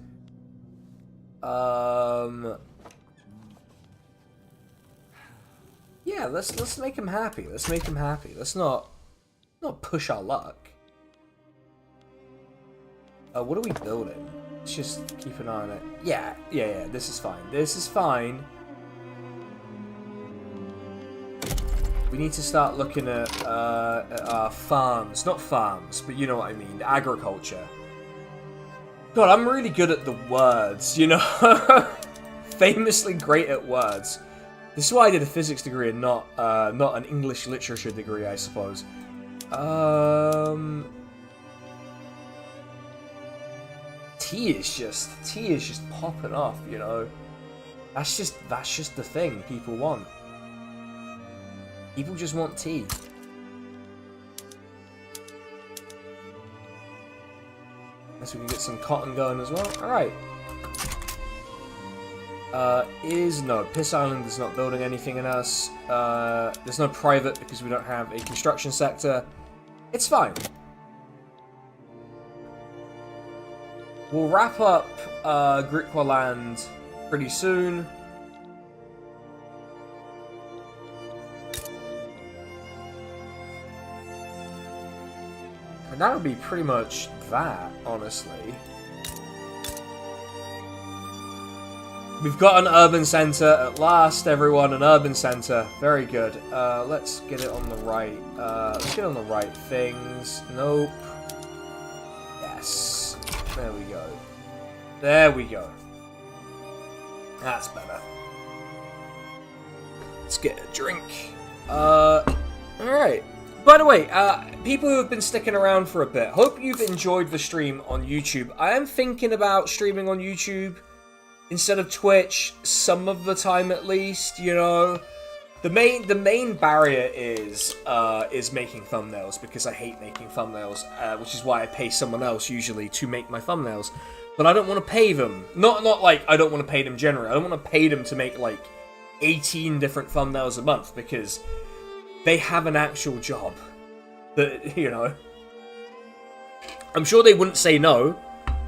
Yeah, let's make him happy. Let's make him happy. Let's not push our luck. What are we building? Let's just keep an eye on it. Yeah. This is fine. This is fine. We need to start looking at our farms. Not farms, but you know what I mean. Agriculture. God, I'm really good at the words, you know? Famously great at words. This is why I did a physics degree and not an English literature degree, I suppose. Tea is just popping off, you know? That's just the thing people want. People just want tea. Unless we can get some cotton going as well. Alright. No, Piss Island is not building anything in us. There's no private because we don't have a construction sector. It's fine. We'll wrap up Griqua Land pretty soon. And that'll be pretty much that, honestly. We've got an urban centre at last, everyone. An urban centre. Very good. Let's get it on the right. Let's get on the right things. Nope. Yes. There we go. There we go. That's better. Let's get a drink. Alright. By the way, people who have been sticking around for a bit, hope you've enjoyed the stream on YouTube. I am thinking about streaming on YouTube instead of Twitch, some of the time at least, you know. The main barrier is making thumbnails, because I hate making thumbnails, which is why I pay someone else usually to make my thumbnails. But I don't want to pay them. Not like I don't want to pay them generally. I don't want to pay them to make like 18 different thumbnails a month, because they have an actual job. That, you know. I'm sure they wouldn't say no,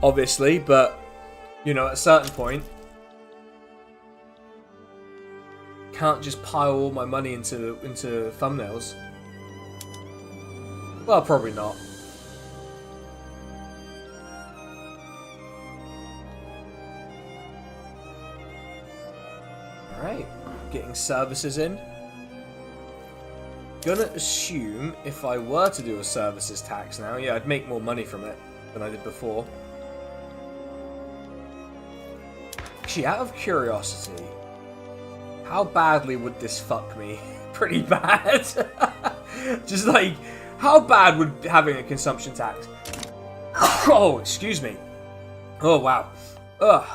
obviously, but you know, at a certain point, can't just pile all my money into thumbnails. Well, probably not. Alright, getting services in. Gonna assume if I were to do a services tax now, yeah, I'd make more money from it than I did before. Actually, out of curiosity, how badly would this fuck me? Pretty bad. Just like, how bad would having a consumption tax? Oh, excuse me. Oh, wow. Ugh.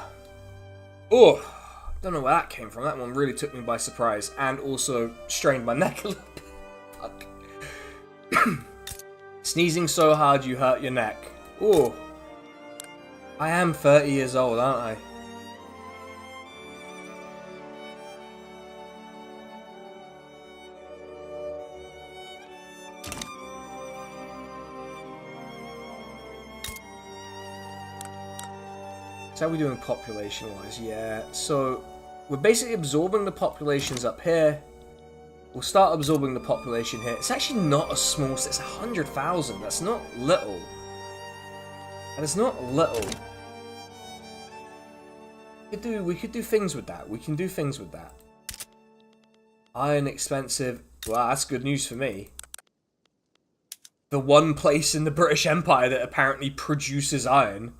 Oh, don't know where that came from. That one really took me by surprise and also strained my neck a little bit. Fuck. Sneezing so hard you hurt your neck. Oh. I am 30 years old, aren't I? So how are we doing population-wise? Yeah, so we're basically absorbing the populations up here. We'll start absorbing the population here. It's actually not a small... It's 100,000. That's not little. That is not little. We could do things with that. We can do things with that. Iron expensive. Well, that's good news for me. The one place in the British Empire that apparently produces iron.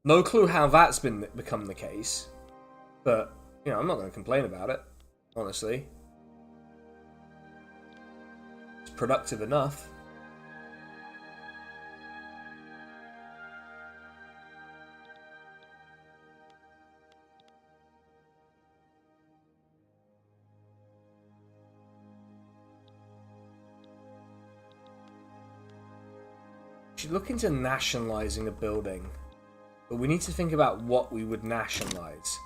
No clue how that's become the case, but you know, I'm not going to complain about it, honestly. productive enough. Should look into nationalizing a building, but we need to think about what we would nationalize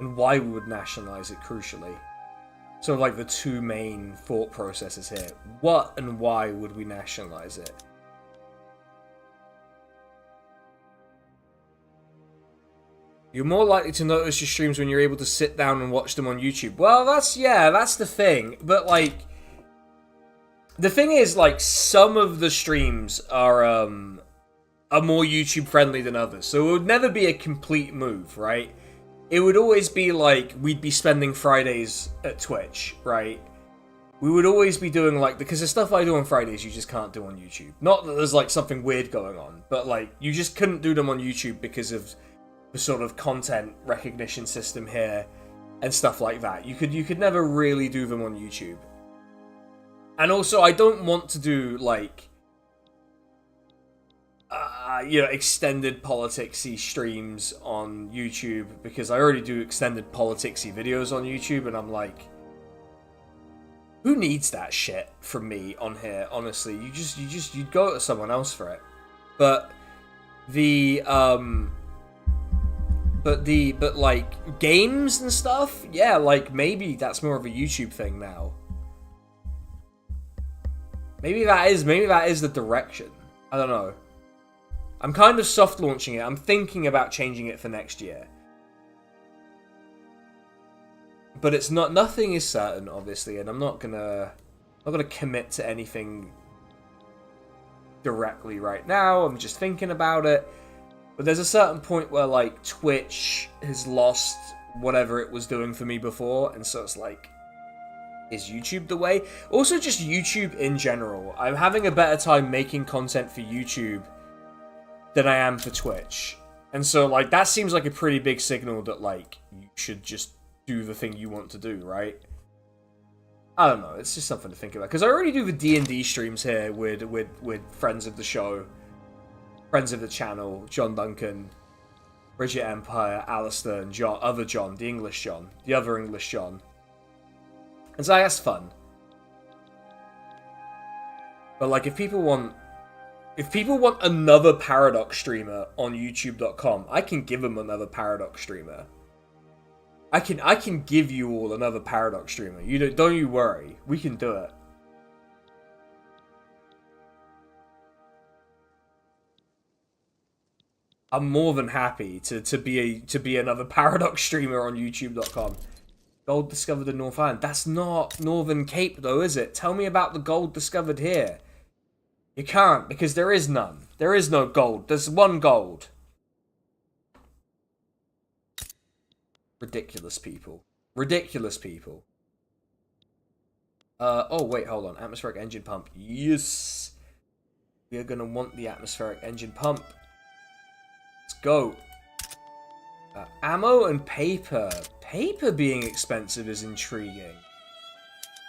and why we would nationalize it, crucially. So like the two main thought processes here. What and why would we nationalize it? You're more likely to notice your streams when you're able to sit down and watch them on YouTube. Well, that's the thing. But like, the thing is, like, some of the streams are more YouTube friendly than others. So it would never be a complete move, right? It would always be like, we'd be spending Fridays at Twitch, right? We would always be doing like, because the stuff I do on Fridays you just can't do on YouTube. Not that there's like something weird going on, but like, you just couldn't do them on YouTube because of the sort of content recognition system here and stuff like that. You could never really do them on YouTube. And also, I don't want to do, like, extended politicsy streams on YouTube, because I already do extended politicsy videos on YouTube, and I'm like, who needs that shit from me on here, honestly? You'd go to someone else for it. But like, games and stuff, yeah, like, maybe that's more of a YouTube thing now. Maybe that is the direction. I don't know. I'm kind of soft launching it. I'm thinking about changing it for next year. But it's not, nothing is certain, obviously, and I'm not gonna commit to anything directly right now. I'm just thinking about it. But there's a certain point where, like, Twitch has lost whatever it was doing for me before, and so it's like, is YouTube the way? Also, just YouTube in general. I'm having a better time making content for YouTube than I am for Twitch. And so, like, that seems like a pretty big signal that, like, you should just do the thing you want to do, right? I don't know. It's just something to think about. Because I already do the D&D streams here with friends of the show, friends of the channel, John Duncan, Bridget Empire, Alistair, and John, other John, the English John, the other English John. And so that's fun. But like, if people want another Paradox streamer on YouTube.com, I can give them another Paradox streamer. I can give you all another Paradox streamer. Don't you worry. We can do it. I'm more than happy to be another Paradox streamer on YouTube.com. Gold discovered in North Island. That's not Northern Cape, though, is it? Tell me about the gold discovered here. You can't, because there is none. There is no gold. There's one gold. Ridiculous people. Ridiculous people. Oh, wait, hold on. Atmospheric engine pump. Yes! We are going to want the atmospheric engine pump. Let's go. Ammo and paper. Paper being expensive is intriguing.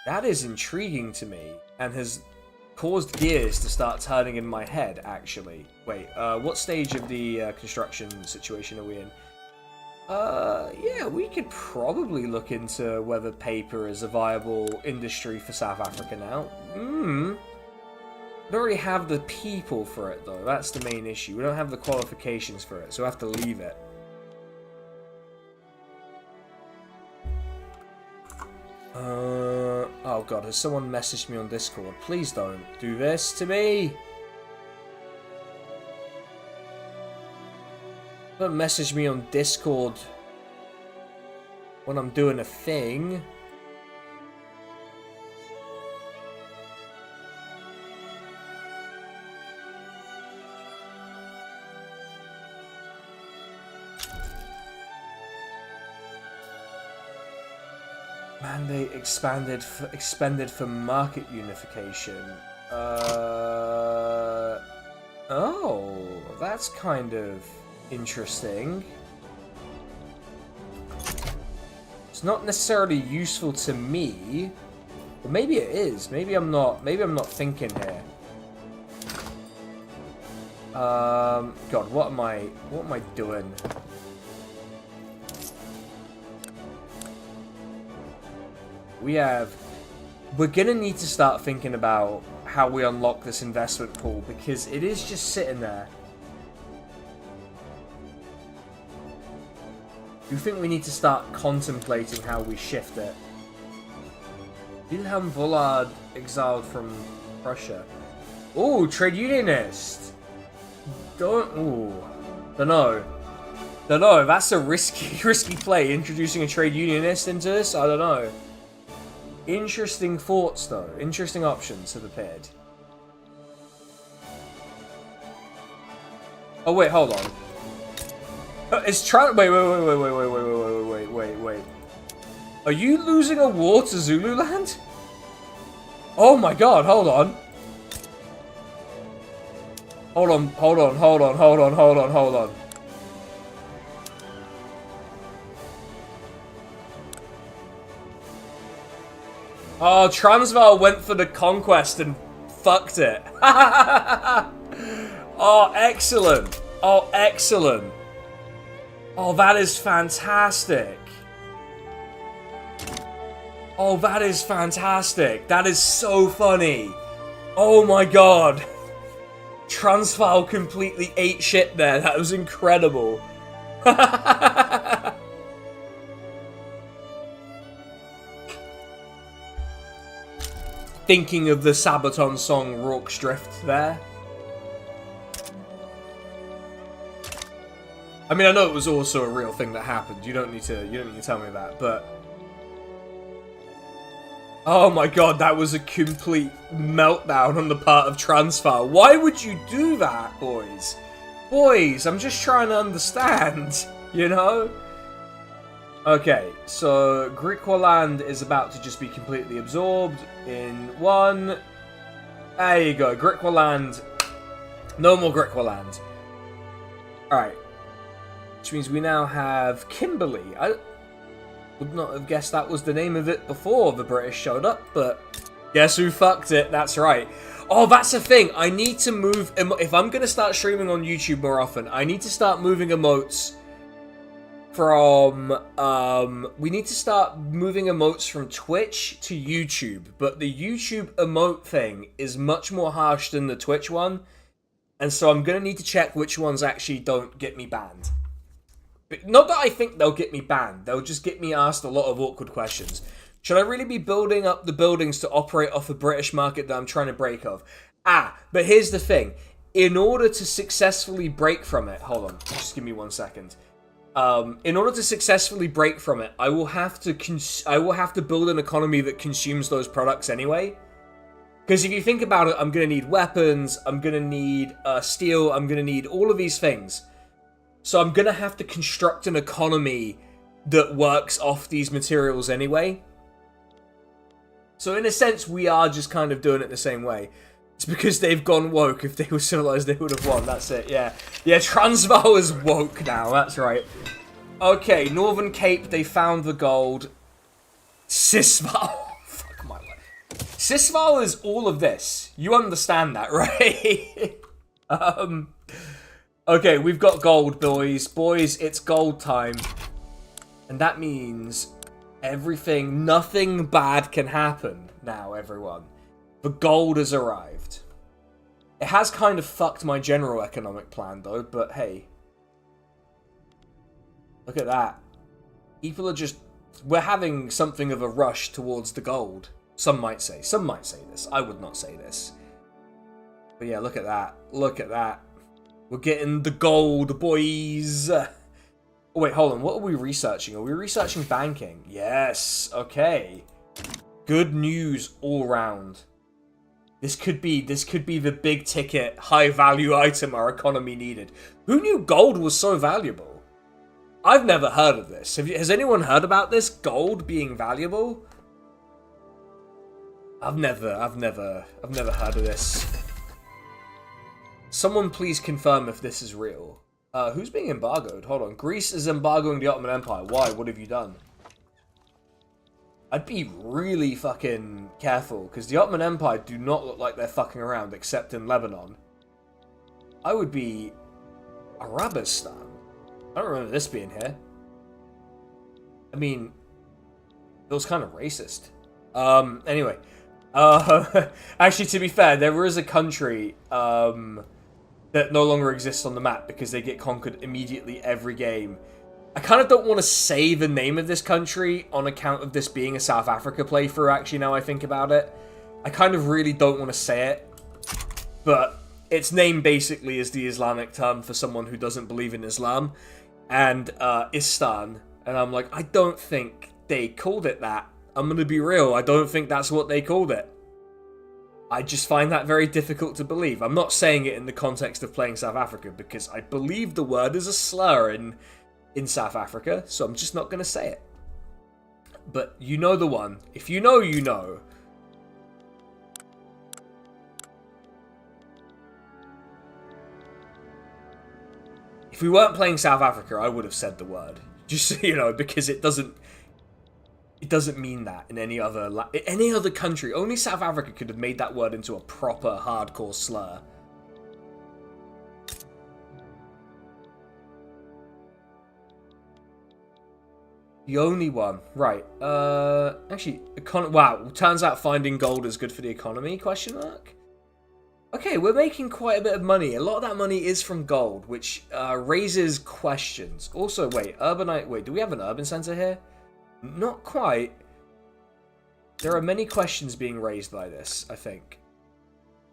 That is intriguing to me, and has caused gears to start turning in my head, actually. Wait, what stage of the construction situation are we in? Yeah, we could probably look into whether paper is a viable industry for South Africa now. We don't really have the people for it, though. That's the main issue. We don't have the qualifications for it, so we have to leave it. Oh god, has someone messaged me on Discord? Please don't do this to me! Don't message me on Discord when I'm doing a thing. Mandate expanded for market unification. Oh, that's kind of interesting. It's not necessarily useful to me, Well, maybe it is. Maybe I'm not thinking here. God, what am I doing? We're gonna need to start thinking about how we unlock this investment pool, because it is just sitting there. Do you think we need to start contemplating how we shift it? Wilhelm Vollard exiled from Prussia. Ooh, trade unionist. Dunno. That's a risky play, introducing a trade unionist into this. I don't know. Interesting thoughts, though. Interesting options have appeared. Oh wait, hold on. It's trying. Wait. Are you losing a war to Zululand? Oh my god, hold on. Hold on. Oh, Transvaal went for the conquest and fucked it. Oh, excellent. Oh, excellent. Oh, that is fantastic. Oh, that is fantastic. That is so funny. Oh my god. Transvaal completely ate shit there. That was incredible. Thinking of the Sabaton song Rorke's there. I mean, I know it was also a real thing that happened. You don't need to tell me that, but oh my god, that was a complete meltdown on the part of Transvaal. Why would you do that, boys? Boys, I'm just trying to understand, you know? Okay, so Griqualand is about to just be completely absorbed in one. There you go, Griqualand. No more Griqualand. Alright. Which means we now have Kimberley. I would not have guessed that was the name of it before the British showed up, but guess who fucked it? That's right. Oh, that's the thing. I need to move... If I'm going to start streaming on YouTube more often, I need to start moving emotes from... we need to start moving emotes from Twitch to YouTube, but the YouTube emote thing is much more harsh than the Twitch one, and so I'm going to need to check which ones actually don't get me banned. Not that I think they'll get me banned, they'll just get me asked a lot of awkward questions. Should I really be building up the buildings to operate off a British market that I'm trying to break off? But here's the thing. In order to successfully break from it... Hold on, just give me 1 second. In order to successfully break from it, I will have to build an economy that consumes those products anyway. Because if you think about it, I'm going to need weapons, I'm going to need steel, I'm going to need all of these things. So I'm going to have to construct an economy that works off these materials anyway. So in a sense, we are just kind of doing it the same way. It's because they've gone woke. If they were civilized, they would have won. That's it, yeah. Yeah, Transvaal is woke now. That's right. Okay, Northern Cape, they found the gold. Sisval. Fuck my life. Sisval is all of this. You understand that, right? Okay, we've got gold, boys. Boys, it's gold time. And that means nothing bad can happen now, everyone. The gold has arrived. It has kind of fucked my general economic plan, though, but hey. Look at that. People are just... We're having something of a rush towards the gold. Some might say. Some might say this. I would not say this. But yeah, look at that. Look at that. We're getting the gold, boys. Oh, wait, hold on. What are we researching? Are we researching banking? Yes. Okay. Good news all round. This could be the big ticket, high value item our economy needed. Who knew gold was so valuable? I've never heard of this. Has anyone heard about this? Gold being valuable? I've never heard of this. Someone please confirm if this is real. Who's being embargoed? Hold on. Greece is embargoing the Ottoman Empire. Why? What have you done? I'd be really fucking careful, because the Ottoman Empire do not look like they're fucking around, except in Lebanon. I would be Arabistan. I don't remember this being here. I mean, it was kind of racist. Anyway. Actually, to be fair, there is a country, that no longer exists on the map because they get conquered immediately every game. I kind of don't want to say the name of this country on account of this being a South Africa playthrough, actually, now I think about it. I kind of really don't want to say it. But its name basically is the Islamic term for someone who doesn't believe in Islam. And, Istan. And I'm like, I don't think they called it that. I'm gonna be real, I don't think that's what they called it. I just find that very difficult to believe. I'm not saying it in the context of playing South Africa, because I believe the word is a slur in South Africa, so I'm just not gonna say it. But you know the one. If you know, you know. If we weren't playing South Africa, I would have said the word. Just so you know, because it doesn't mean that in any other country. Only South Africa could have made that word into a proper hardcore slur. The only one. Right. Actually, wow. Turns out finding gold is good for the economy, question mark? Okay, we're making quite a bit of money. A lot of that money is from gold, which raises questions. Also, wait, wait, do we have an urban center here? Not quite. There are many questions being raised by this, I think.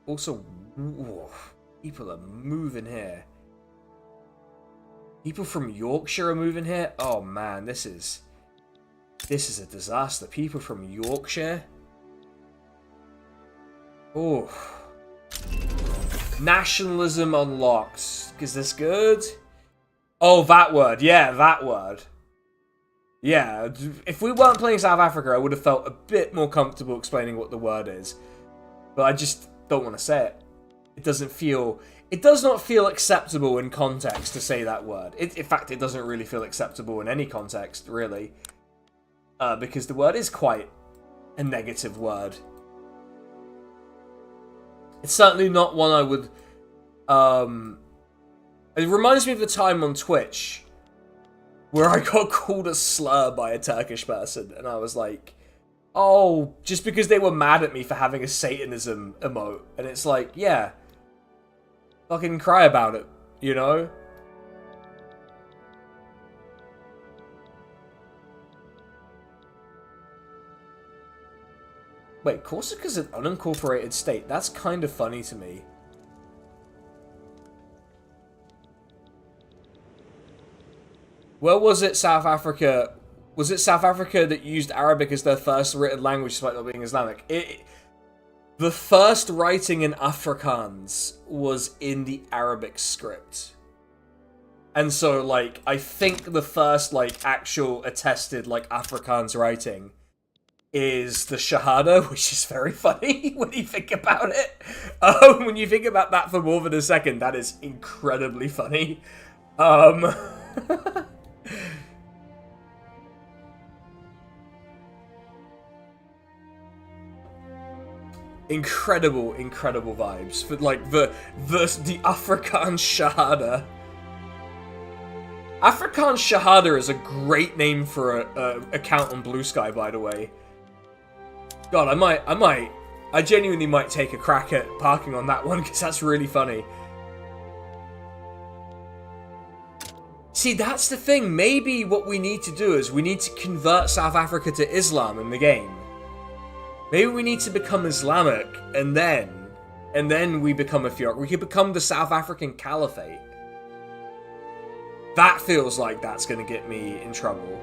Also, whoa, people are moving here. People from Yorkshire are moving here? Oh man, this is a disaster. People from Yorkshire? Oh. Nationalism unlocked. Is this good? Oh, that word. Yeah, that word. Yeah, if we weren't playing South Africa, I would have felt a bit more comfortable explaining what the word is. But I just don't want to say it. It does not feel acceptable in context to say that word. In fact, it doesn't really feel acceptable in any context, really. Because the word is quite a negative word. It's certainly not one I would... It reminds me of the time on Twitch where I got called a slur by a Turkish person, and I was like, oh, just because they were mad at me for having a Satanism emote. And it's like, yeah, fucking cry about it, you know? Wait, Corsica's an unincorporated state? That's kind of funny to me. Well, was it South Africa? Was it South Africa that used Arabic as their first written language despite not being Islamic? The first writing in Afrikaans was in the Arabic script. And so, like, I think the first, like, actual attested, like, Afrikaans writing is the Shahada, which is very funny when you think about it. When you think about that for more than a second, that is incredibly funny. Incredible vibes. But like the Afrikaans Shahada. Afrikaans Shahada is a great name for a account on Blue Sky, by the way. God, I genuinely might take a crack at parking on that one, because that's really funny. See, that's the thing. Maybe what we need to do is we need to convert South Africa to Islam in the game. Maybe we need to become Islamic, and then we become a theocracy. We could become the South African Caliphate. That feels like that's going to get me in trouble.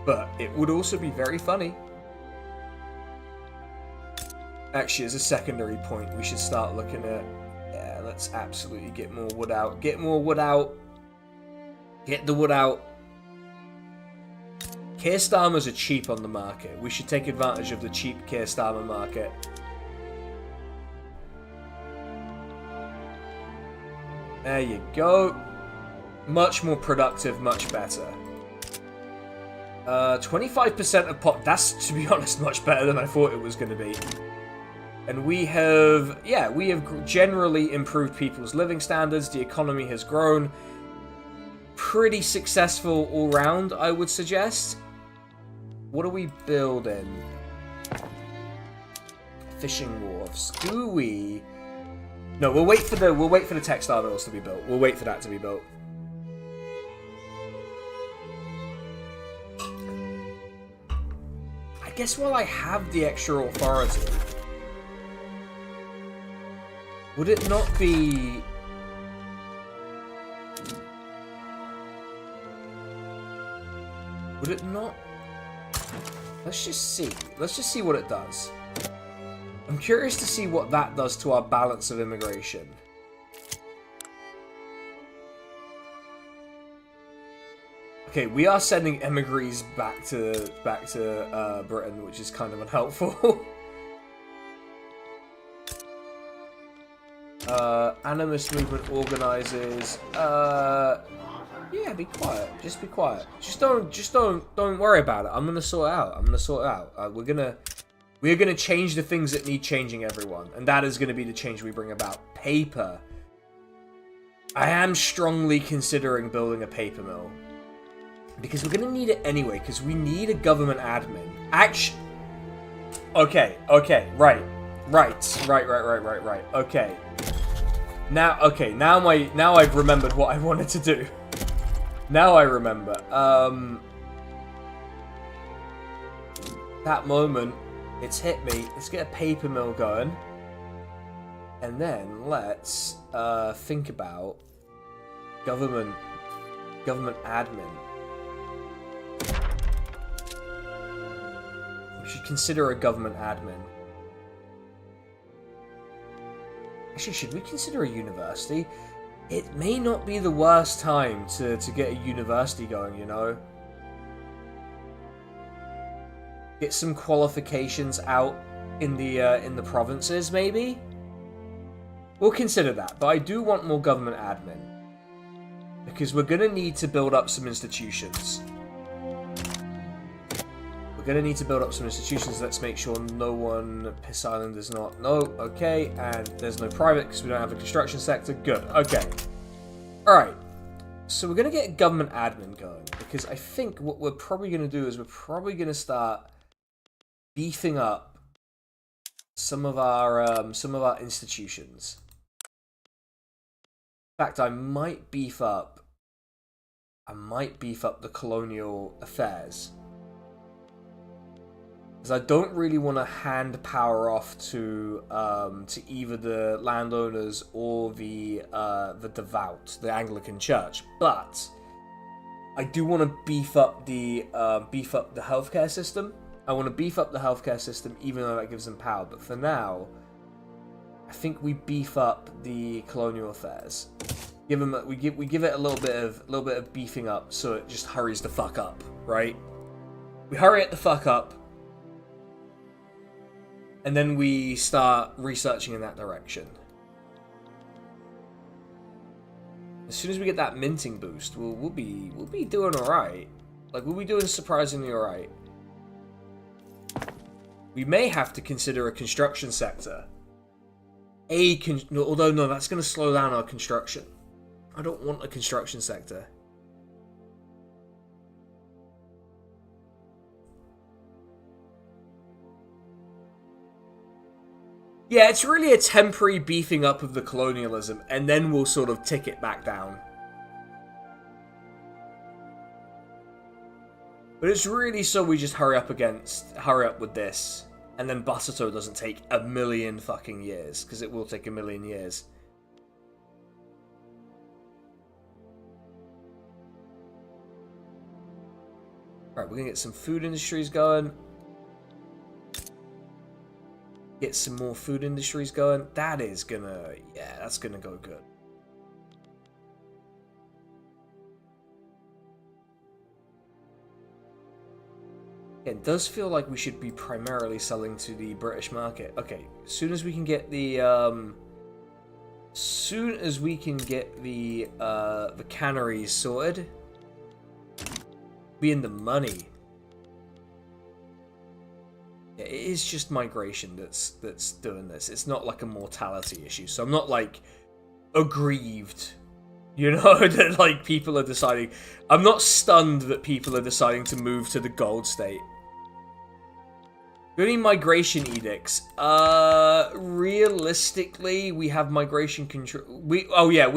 But it would also be very funny. Actually, as a secondary point, we should start looking at... Yeah, let's absolutely get more wood out. Get more wood out. Get the wood out. Keerstamers are cheap on the market. We should take advantage of the cheap Keerstammer market. There you go. Much more productive, much better. 25% of pop. That's, to be honest, much better than I thought it was going to be. And we have, yeah, we have generally improved people's living standards. The economy has grown. Pretty successful all round, I would suggest. What are we building? Fishing wharves. Do we? No, we'll wait for the textile mills to be built. We'll wait for that to be built. I guess while I have the extra authority, would it not be? Would it not? Let's just see. Let's just see what it does. I'm curious to see what that does to our balance of immigration. Okay, we are sending emigres back to Britain, which is kind of unhelpful. Animist movement organizers. Yeah, be quiet. Just be quiet. Just don't worry about it. I'm gonna sort it out. We're gonna change the things that need changing, everyone, and that is gonna be the change we bring about. Paper. I am strongly considering building a paper mill because we're gonna need it anyway. Because we need a government admin. Okay. Right. Okay. Now I've remembered what I wanted to do. Now I remember. That moment, it's hit me. Let's get a paper mill going. And then let's think about government admin. We should consider a government admin. Actually, should we consider a university? It may not be the worst time to get a university going, you know? Get some qualifications out in the provinces, maybe? We'll consider that, but I do want more government admin. Because we're gonna need to build up some institutions. Let's make sure no one... Piss Island is not... No, okay. And there's no private because we don't have a construction sector. Good, okay. Alright. So we're going to get government admin going. Because I think what we're probably going to do is we're probably going to start beefing up some of our institutions. In fact, I might beef up the colonial affairs. Because I don't really want to hand power off to either the landowners or the devout, the Anglican Church. But I do want to beef up the healthcare system. I want to beef up the healthcare system, even though that gives them power. But for now, I think we beef up the colonial affairs. We give it a little bit of beefing up, so it just hurries the fuck up, right? We hurry it the fuck up. And then we start researching in that direction. As soon as we get that minting boost, we'll be doing alright. Like, we'll be doing surprisingly alright. We may have to consider a construction sector. Although no, that's going to slow down our construction. I don't want a construction sector. Yeah, it's really a temporary beefing up of the colonialism, and then we'll sort of tick it back down. But it's really so we just hurry up with this, and then Basato doesn't take a million fucking years, because it will take a million years. Alright, we're gonna get some food industries going. Get some more food industries going. That's gonna go good. It does feel like we should be primarily selling to the British market. Okay, as soon as we can get the canneries sorted, be in the money. It is just migration that's doing this. It's not like a mortality issue. So I'm not like aggrieved, you know, that like people are deciding. I'm not stunned that people are deciding to move to the gold state. Any migration edicts? Realistically, we have migration control. We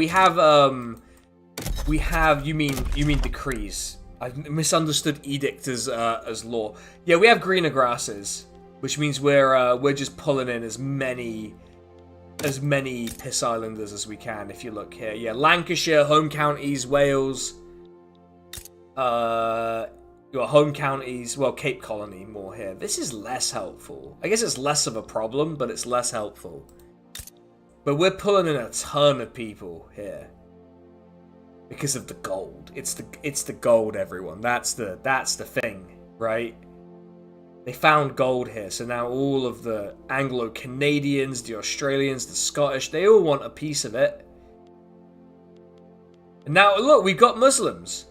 have. You mean decrees? I've misunderstood edict as law. Yeah, we have greener grasses, which means we're just pulling in as many Piss Islanders as we can. If you look here, yeah, Lancashire, home counties, Wales, your home counties, well, Cape Colony more here. This is less helpful. I guess it's less of a problem, but it's less helpful. But we're pulling in a ton of people here. Because of the gold. It's the gold, everyone. That's the thing, right? They found gold here, so now all of the Anglo-Canadians, the Australians, the Scottish, they all want a piece of it. And now, look, we've got Muslims.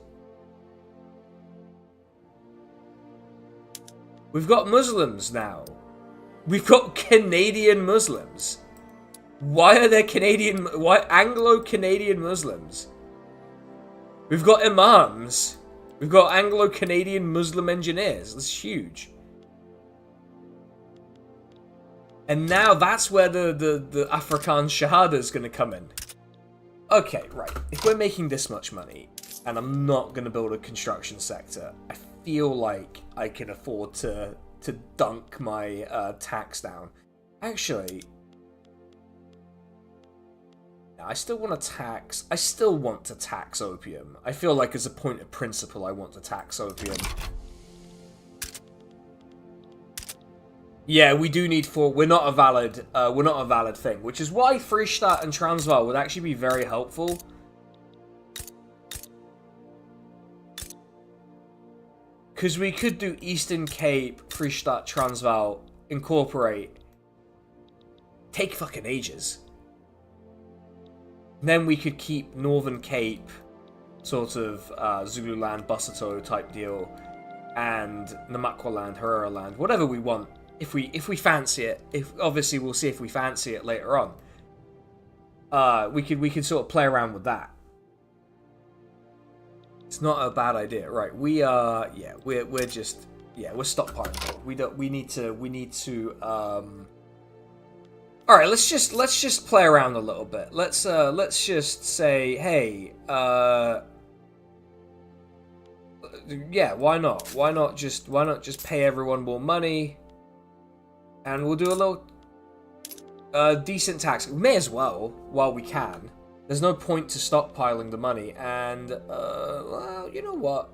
We've got Muslims now. We've got Canadian Muslims. Why are there Anglo-Canadian Muslims? We've got imams. We've got Anglo-Canadian Muslim engineers. That's huge. And now that's where the Afrikaan Shahada is going to come in. Okay, right. If we're making this much money, and I'm not going to build a construction sector, I feel like I can afford to dunk my tax down. Actually, I still want to tax. I still want to tax opium. I feel like as a point of principle, I want to tax opium. Yeah, we do need four. We're not a valid thing, which is why Freistaat and Transvaal would actually be very helpful. Because we could do Eastern Cape, Freistaat, Transvaal, incorporate. Take fucking ages. And then we could keep Northern Cape, sort of Zululand, Busutto type deal, and Namakwaland, Herero-land, whatever we want. If we fancy it, obviously we'll see if we fancy it later on. We could sort of play around with that. It's not a bad idea, right? We're stockpiling. We need to. All right, let's just play around a little bit. Let's just say, hey, yeah, why not? Why not just pay everyone more money? And we'll do a little decent tax. We may as well while we can. There's no point to stockpiling the money. And well, you know what?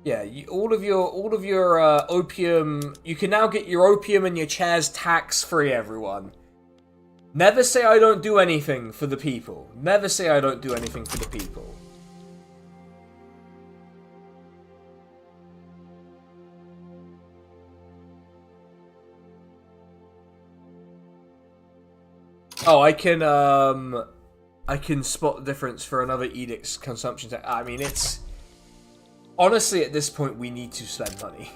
Yeah, all of your opium. You can now get your opium and your chairs tax-free, everyone. Never say I don't do anything for the people. Never say I don't do anything for the people. Oh, I can spot the difference for another edict's consumption tax. I mean, it's honestly at this point we need to spend money.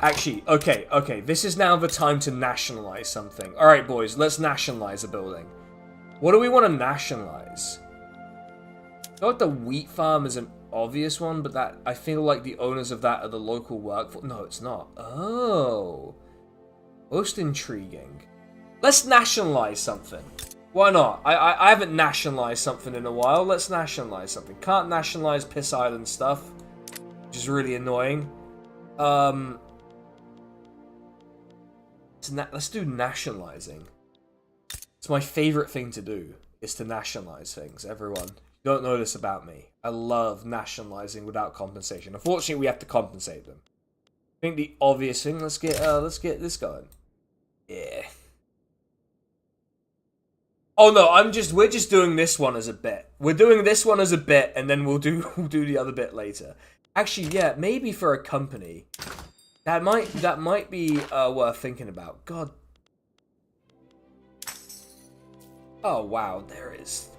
Actually, okay, this is now the time to nationalize something. All right, boys, let's nationalize a building. What do we want to nationalize? I feel like the wheat farm is an obvious one, but that I feel like the owners of that are the local workforce. No, it's not. Oh, most intriguing. Let's nationalize something. Why not? I haven't nationalized something in a while. Let's nationalize something. Can't nationalize Piss Island stuff, which is really annoying. Let's do nationalizing. It's my favorite thing to do, is to nationalize things, everyone. You don't know this about me. I love nationalizing without compensation. Unfortunately, we have to compensate them. I think the obvious thing, let's get this going. Yeah. Oh no, we're just doing this one as a bit. We're doing this one as a bit, and then we'll do the other bit later. Actually, yeah, maybe for a company. That might be worth thinking about. God. Oh wow,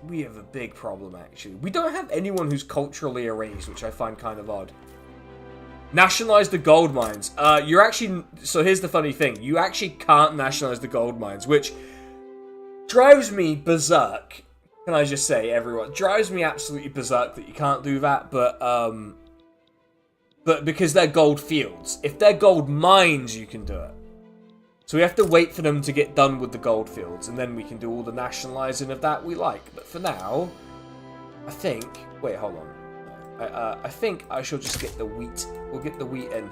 we have a big problem actually. We don't have anyone who's culturally erased, which I find kind of odd. Nationalize the gold mines. You're actually... So here's the funny thing. You actually can't nationalize the gold mines, which drives me berserk. Can I just say, everyone? Drives me absolutely berserk that you can't do that, but because they're gold fields. If they're gold mines, you can do it. So we have to wait for them to get done with the gold fields, and then we can do all the nationalizing of that we like. But for now, I think... Wait, hold on. I think I shall just get the wheat. We'll get the wheat in.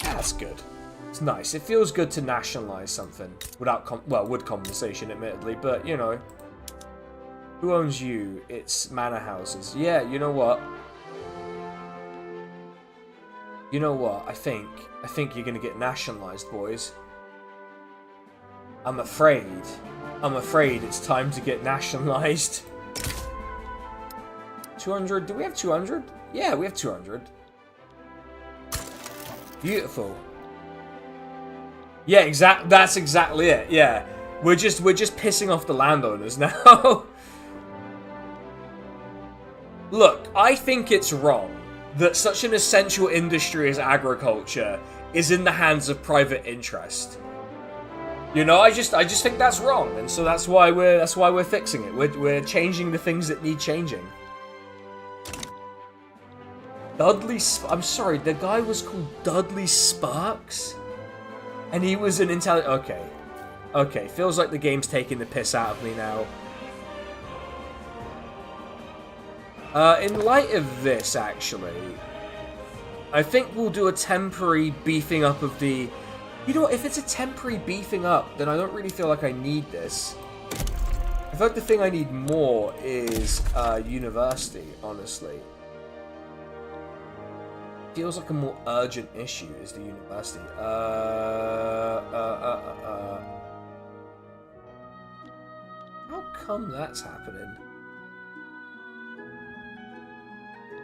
That's good. It's nice. It feels good to nationalize something without, with compensation, admittedly, but, you know. Who owns you? It's manor houses. Yeah, you know what? You know what? I think you're gonna get nationalized, boys. I'm afraid it's time to get nationalized. 200? Do we have 200? Yeah, we have 200. Beautiful. Yeah, that's exactly it. Yeah. We're just pissing off the landowners now. Look, I think it's wrong that such an essential industry as agriculture is in the hands of private interest. You know, I just think that's wrong, and so that's why we're fixing it. We're changing the things that need changing. I'm sorry, the guy was called Dudley Sparks? And he was an okay. Okay, feels like the game's taking the piss out of me now. In light of this, actually, I think we'll do a temporary beefing up of the... You know what, if it's a temporary beefing up, then I don't really feel like I need this. I feel like the thing I need more is university, honestly. Feels like a more urgent issue is the university. How come that's happening?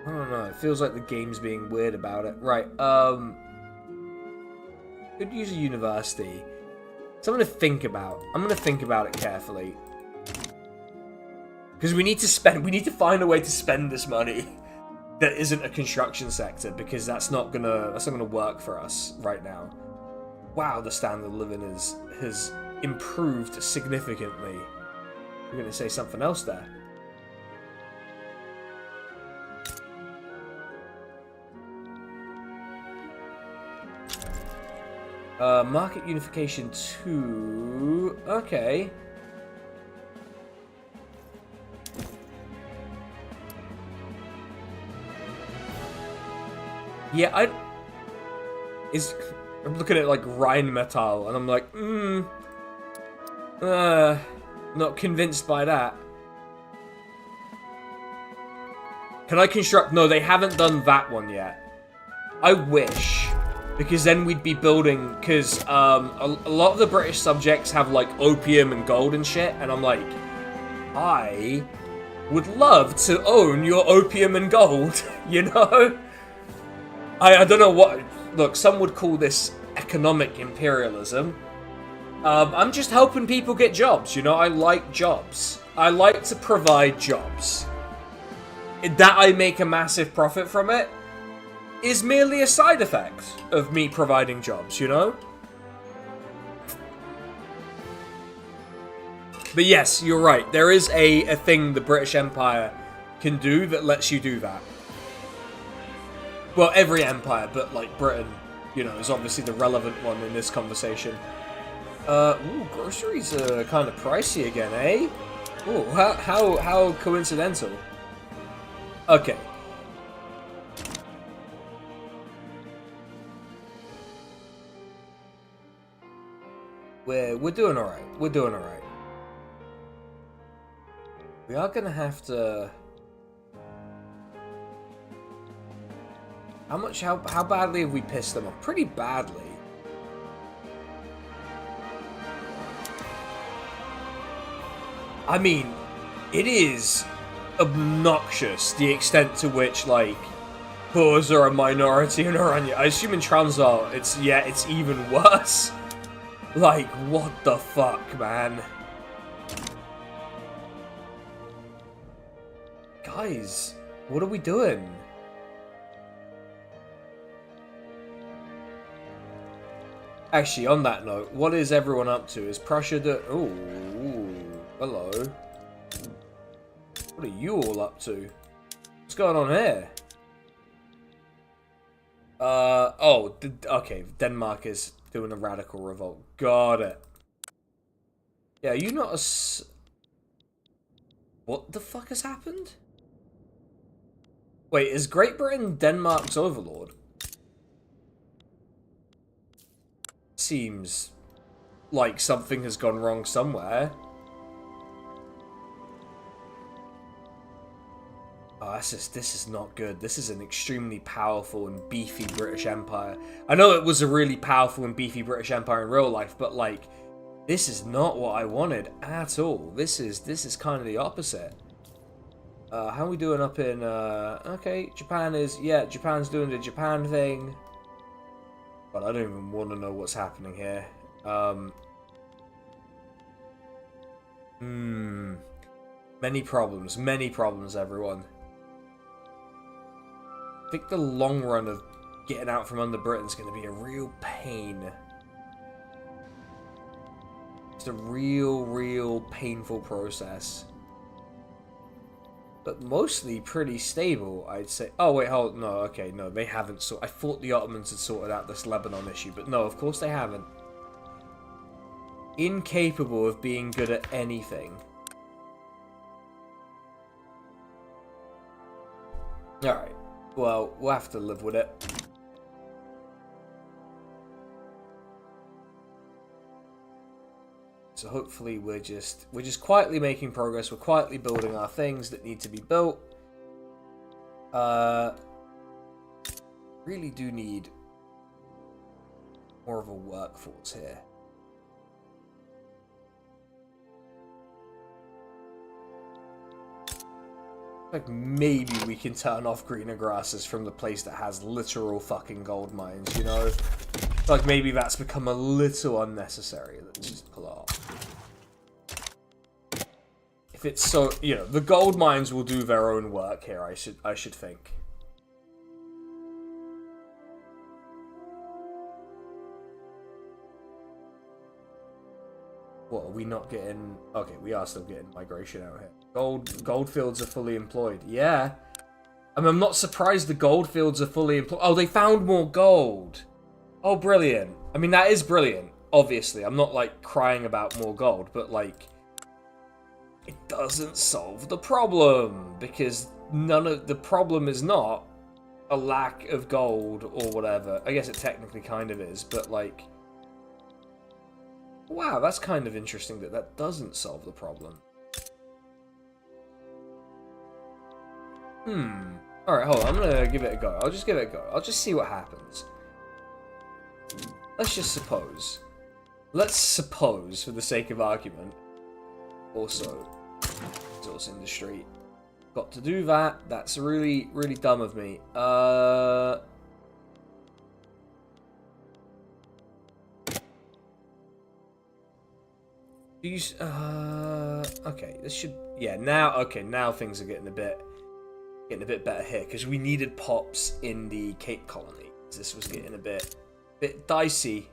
I don't know. It feels like the game's being weird about it. Right. Could use a university. So I'm gonna think about it carefully. Because we need to find a way to spend this money that isn't a construction sector, because that's not gonna work for us right now. Wow, the standard of living has improved significantly. You're gonna say something else there. Market unification 2. Okay. Yeah, I'm looking at like Rheinmetall, and I'm like, not convinced by that. Can I construct? No, they haven't done that one yet. I wish, because then we'd be building, because a lot of the British subjects have like opium and gold and shit, and I'm like, I would love to own your opium and gold, you know? I don't know what... Look, some would call this economic imperialism. I'm just helping people get jobs, you know? I like jobs. I like to provide jobs. That I make a massive profit from it is merely a side effect of me providing jobs, you know? But yes, you're right. There is a thing the British Empire can do that lets you do that. Well, every empire, but like Britain, you know, is obviously the relevant one in this conversation. Ooh, groceries are kind of pricey again, eh? Ooh, how coincidental. Okay. We're doing alright. We're doing alright. We are gonna have to... How badly have we pissed them off? Pretty badly. I mean, it is obnoxious the extent to which, like, Boers are a minority in Oranje. I assume in Transvaal, it's even worse. Like, what the fuck, man? Guys, What are we doing? Actually, on that note, what is everyone up to? Is Prussia Ooh, hello. What are you all up to? What's going on here? Okay, Denmark is doing a radical revolt. Got it. Yeah, you not a... What the fuck has happened? Wait, is Great Britain Denmark's overlord? Seems like something has gone wrong somewhere. Oh, this is not good. This is an extremely powerful and beefy British Empire. I know it was a really powerful and beefy British Empire in real life, but like, this is not what I wanted at all. This is kind of the opposite. How are we doing up in, okay, Japan's doing the Japan thing. But I don't even want to know what's happening here. Many problems, everyone. I think the long run of getting out from under Britain's going to be a real pain. It's a real painful process. But mostly pretty stable, I'd say. Oh, wait, hold... No, okay, no, they haven't. I thought the Ottomans had sorted out this Lebanon issue, but no, of course they haven't. Incapable of being good at anything. Alright. Well, we'll have to live with it. So hopefully we're just quietly making progress. We're quietly building our things that need to be built. Really do need more of a workforce here. Like maybe we can turn off greener grasses from the place that has literal fucking gold mines, you know? Like maybe that's become a little unnecessary. Let's just pull it off. If it's so, you know, the gold mines will do their own work here, I should think. What, are we not getting... Okay, we are still getting migration out here. Gold fields are fully employed. Yeah. I mean, I'm not surprised the gold fields are fully employed. Oh, they found more gold. Oh, brilliant. I mean, that is brilliant, obviously. I'm not, like, crying about more gold, but, like... It doesn't solve the problem, because the problem is not a lack of gold or whatever. I guess it technically kind of is, but, like... Wow, that's kind of interesting that doesn't solve the problem. Alright, hold on. I'm gonna give it a go. I'll just give it a go. I'll just see what happens. Let's just suppose. Let's suppose, for the sake of argument. Also, resource industry. Got to do that. That's really, really dumb of me. Okay, this should... Yeah, now things are getting a bit better here, because we needed pops in the Cape Colony. This was getting a bit dicey.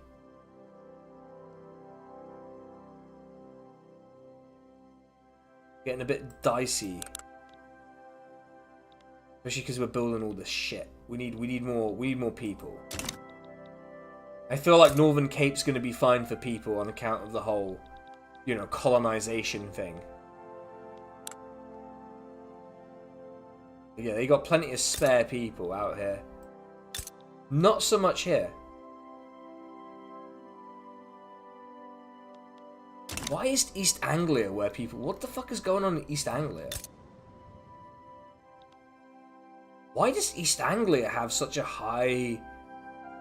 Getting a bit dicey. Especially because we're building all this shit. We need more people. I feel like Northern Cape's going to be fine for people on account of the whole, you know, colonization thing. Yeah, they got plenty of spare people out here. Not so much here. Why is East Anglia where people... What the fuck is going on in East Anglia? Why does East Anglia have such a high...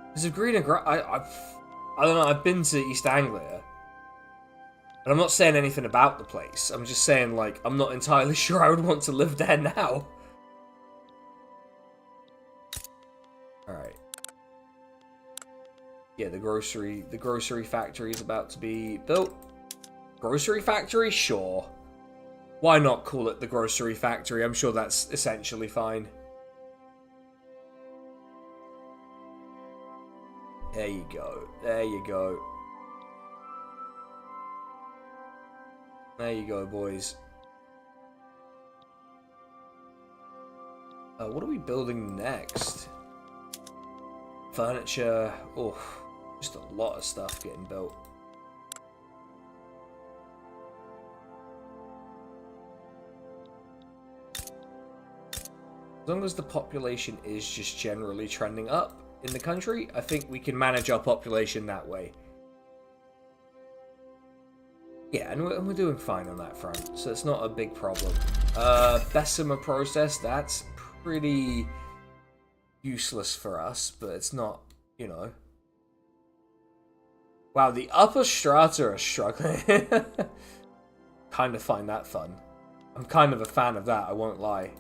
Because of green and grass... I don't know, I've been to East Anglia. And I'm not saying anything about the place. I'm just saying, like, I'm not entirely sure I would want to live there now. Alright. Yeah, the grocery factory is about to be built. Grocery factory? Sure. Why not call it the grocery factory? I'm sure that's essentially fine. There you go. There you go. There you go, boys. What are we building next? Furniture. Oh, just a lot of stuff getting built. As long as the population is just generally trending up in the country, I think we can manage our population that way. Yeah, and we're doing fine on that front, so it's not a big problem. Bessemer process, that's pretty useless for us, but it's not, you know. Wow, the upper strata are struggling. Kind of find that fun. I'm kind of a fan of that, I won't lie.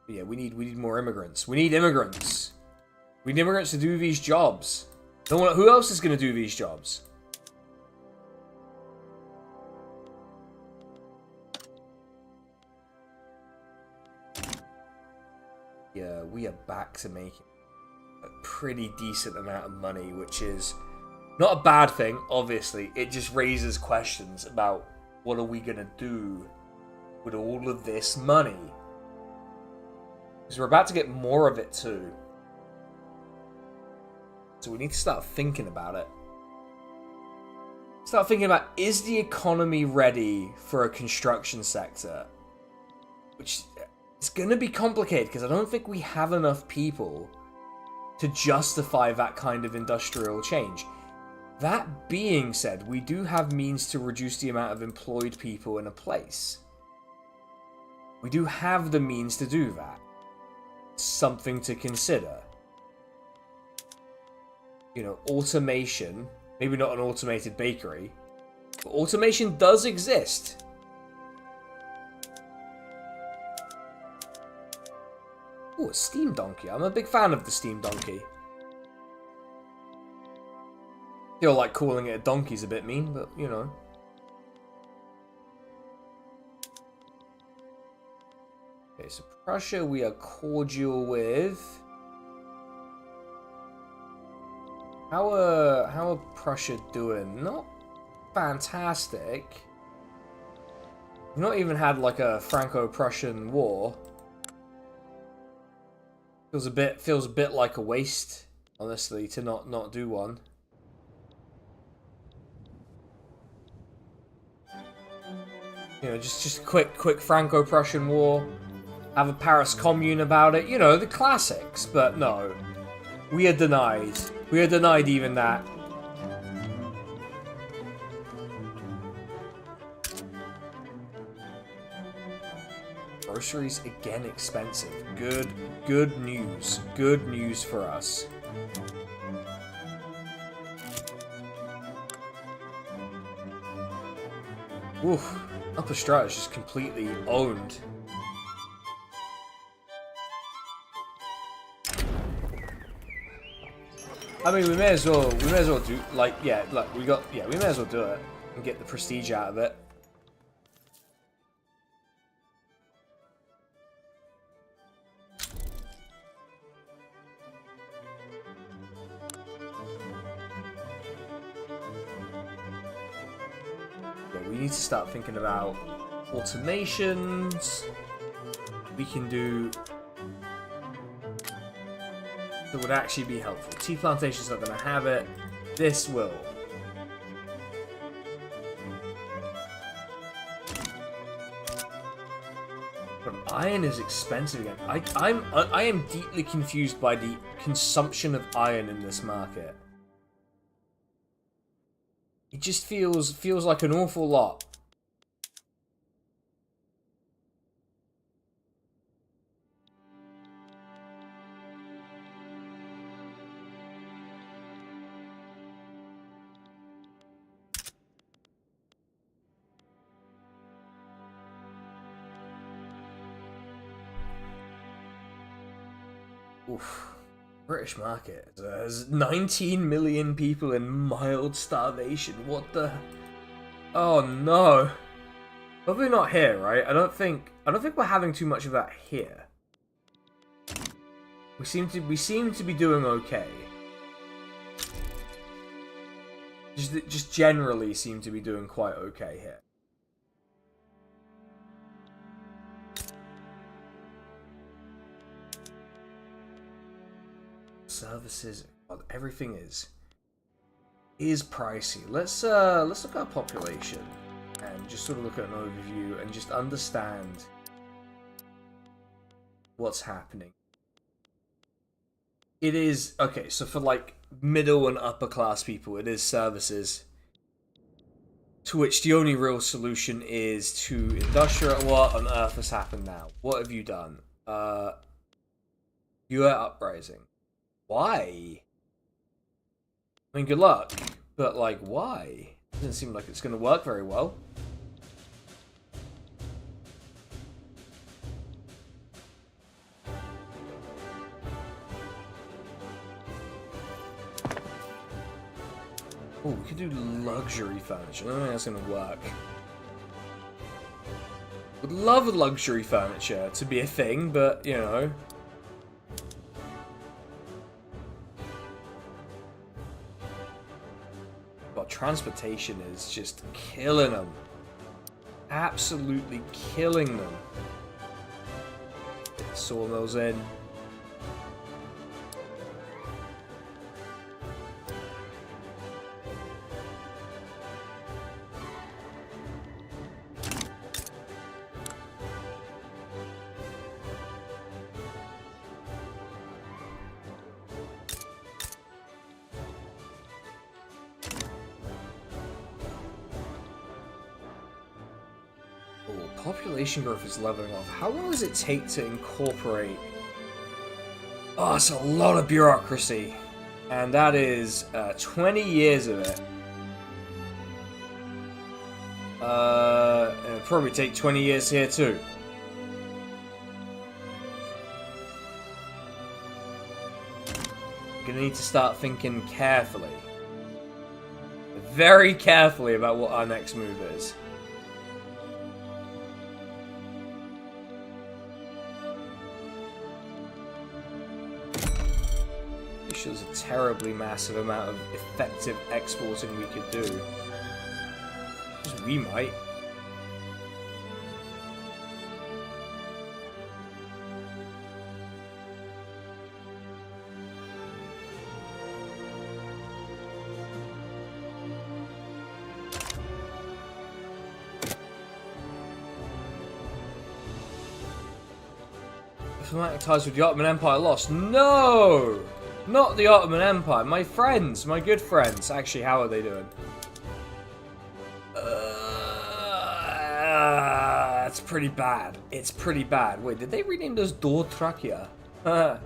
Yeah, we need more immigrants. We need immigrants. We need immigrants to do these jobs. Who else is going to do these jobs? Yeah, we are back to making a pretty decent amount of money, which is not a bad thing, obviously. It just raises questions about what are we going to do with all of this money? Because we're about to get more of it too. So we need to start thinking about it. Start thinking about, is the economy ready for a construction sector? Which is going to be complicated because I don't think we have enough people to justify that kind of industrial change. That being said, we do have means to reduce the amount of employed people in a place. We do have the means to do that. Something to consider. You know, automation. Maybe not an automated bakery. But automation does exist. Oh, a steam donkey. I'm a big fan of the steam donkey. Feel like calling it a donkey's a bit mean, but you know. Okay, so Prussia we are cordial with. How are Prussia doing? Not fantastic. We've not even had like a Franco-Prussian war. Feels a bit like a waste, honestly, to not do one. You know, just quick Franco-Prussian war. Have a Paris Commune about it. You know, the classics. But no. We are denied. We are denied even that. Groceries again expensive. Good news. Good news for us. Oof. Upper Strata is just completely owned. I mean, we may as well do, like, yeah, look, we may as well do it and get the prestige out of it. Yeah, we need to start thinking about automations. We can do that would actually be helpful. Tea plantation's not going to have it. This will. But iron is expensive again. I am deeply confused by the consumption of iron in this market. It just feels like an awful lot. Oof. British market. There's 19 million people in mild starvation. What the? Oh no. Probably not here, right? I don't think we're having too much of that here. We seem to be doing okay. Just generally seem to be doing quite okay here. Services, God, everything is pricey. Let's look at our population and just sort of look at an overview and just understand what's happening. It is okay, so for like middle and upper class people, it is services. To which the only real solution is to industrial. What on earth has happened now? What have you done? You are uprising. Why? I mean, good luck, but like, why? Doesn't seem like it's going to work very well. Oh, we could do luxury furniture. I don't think that's going to work. Would love luxury furniture to be a thing, but, you know. But transportation is just killing them. Absolutely killing them. Get the sawmills in. Population growth is leveling off. How long does it take to incorporate? Oh, it's a lot of bureaucracy. And that is 20 years of it. It'll probably take 20 years here too. Gonna need to start thinking carefully. Very carefully about what our next move is. There's a terribly massive amount of effective exporting we could do. Just we might. Diplomatic ties with the Ottoman Empire lost. No! Not the Ottoman Empire. My friends. My good friends. Actually, how are they doing? It's pretty bad. It's pretty bad. Wait, did they rename this Dortrakia? But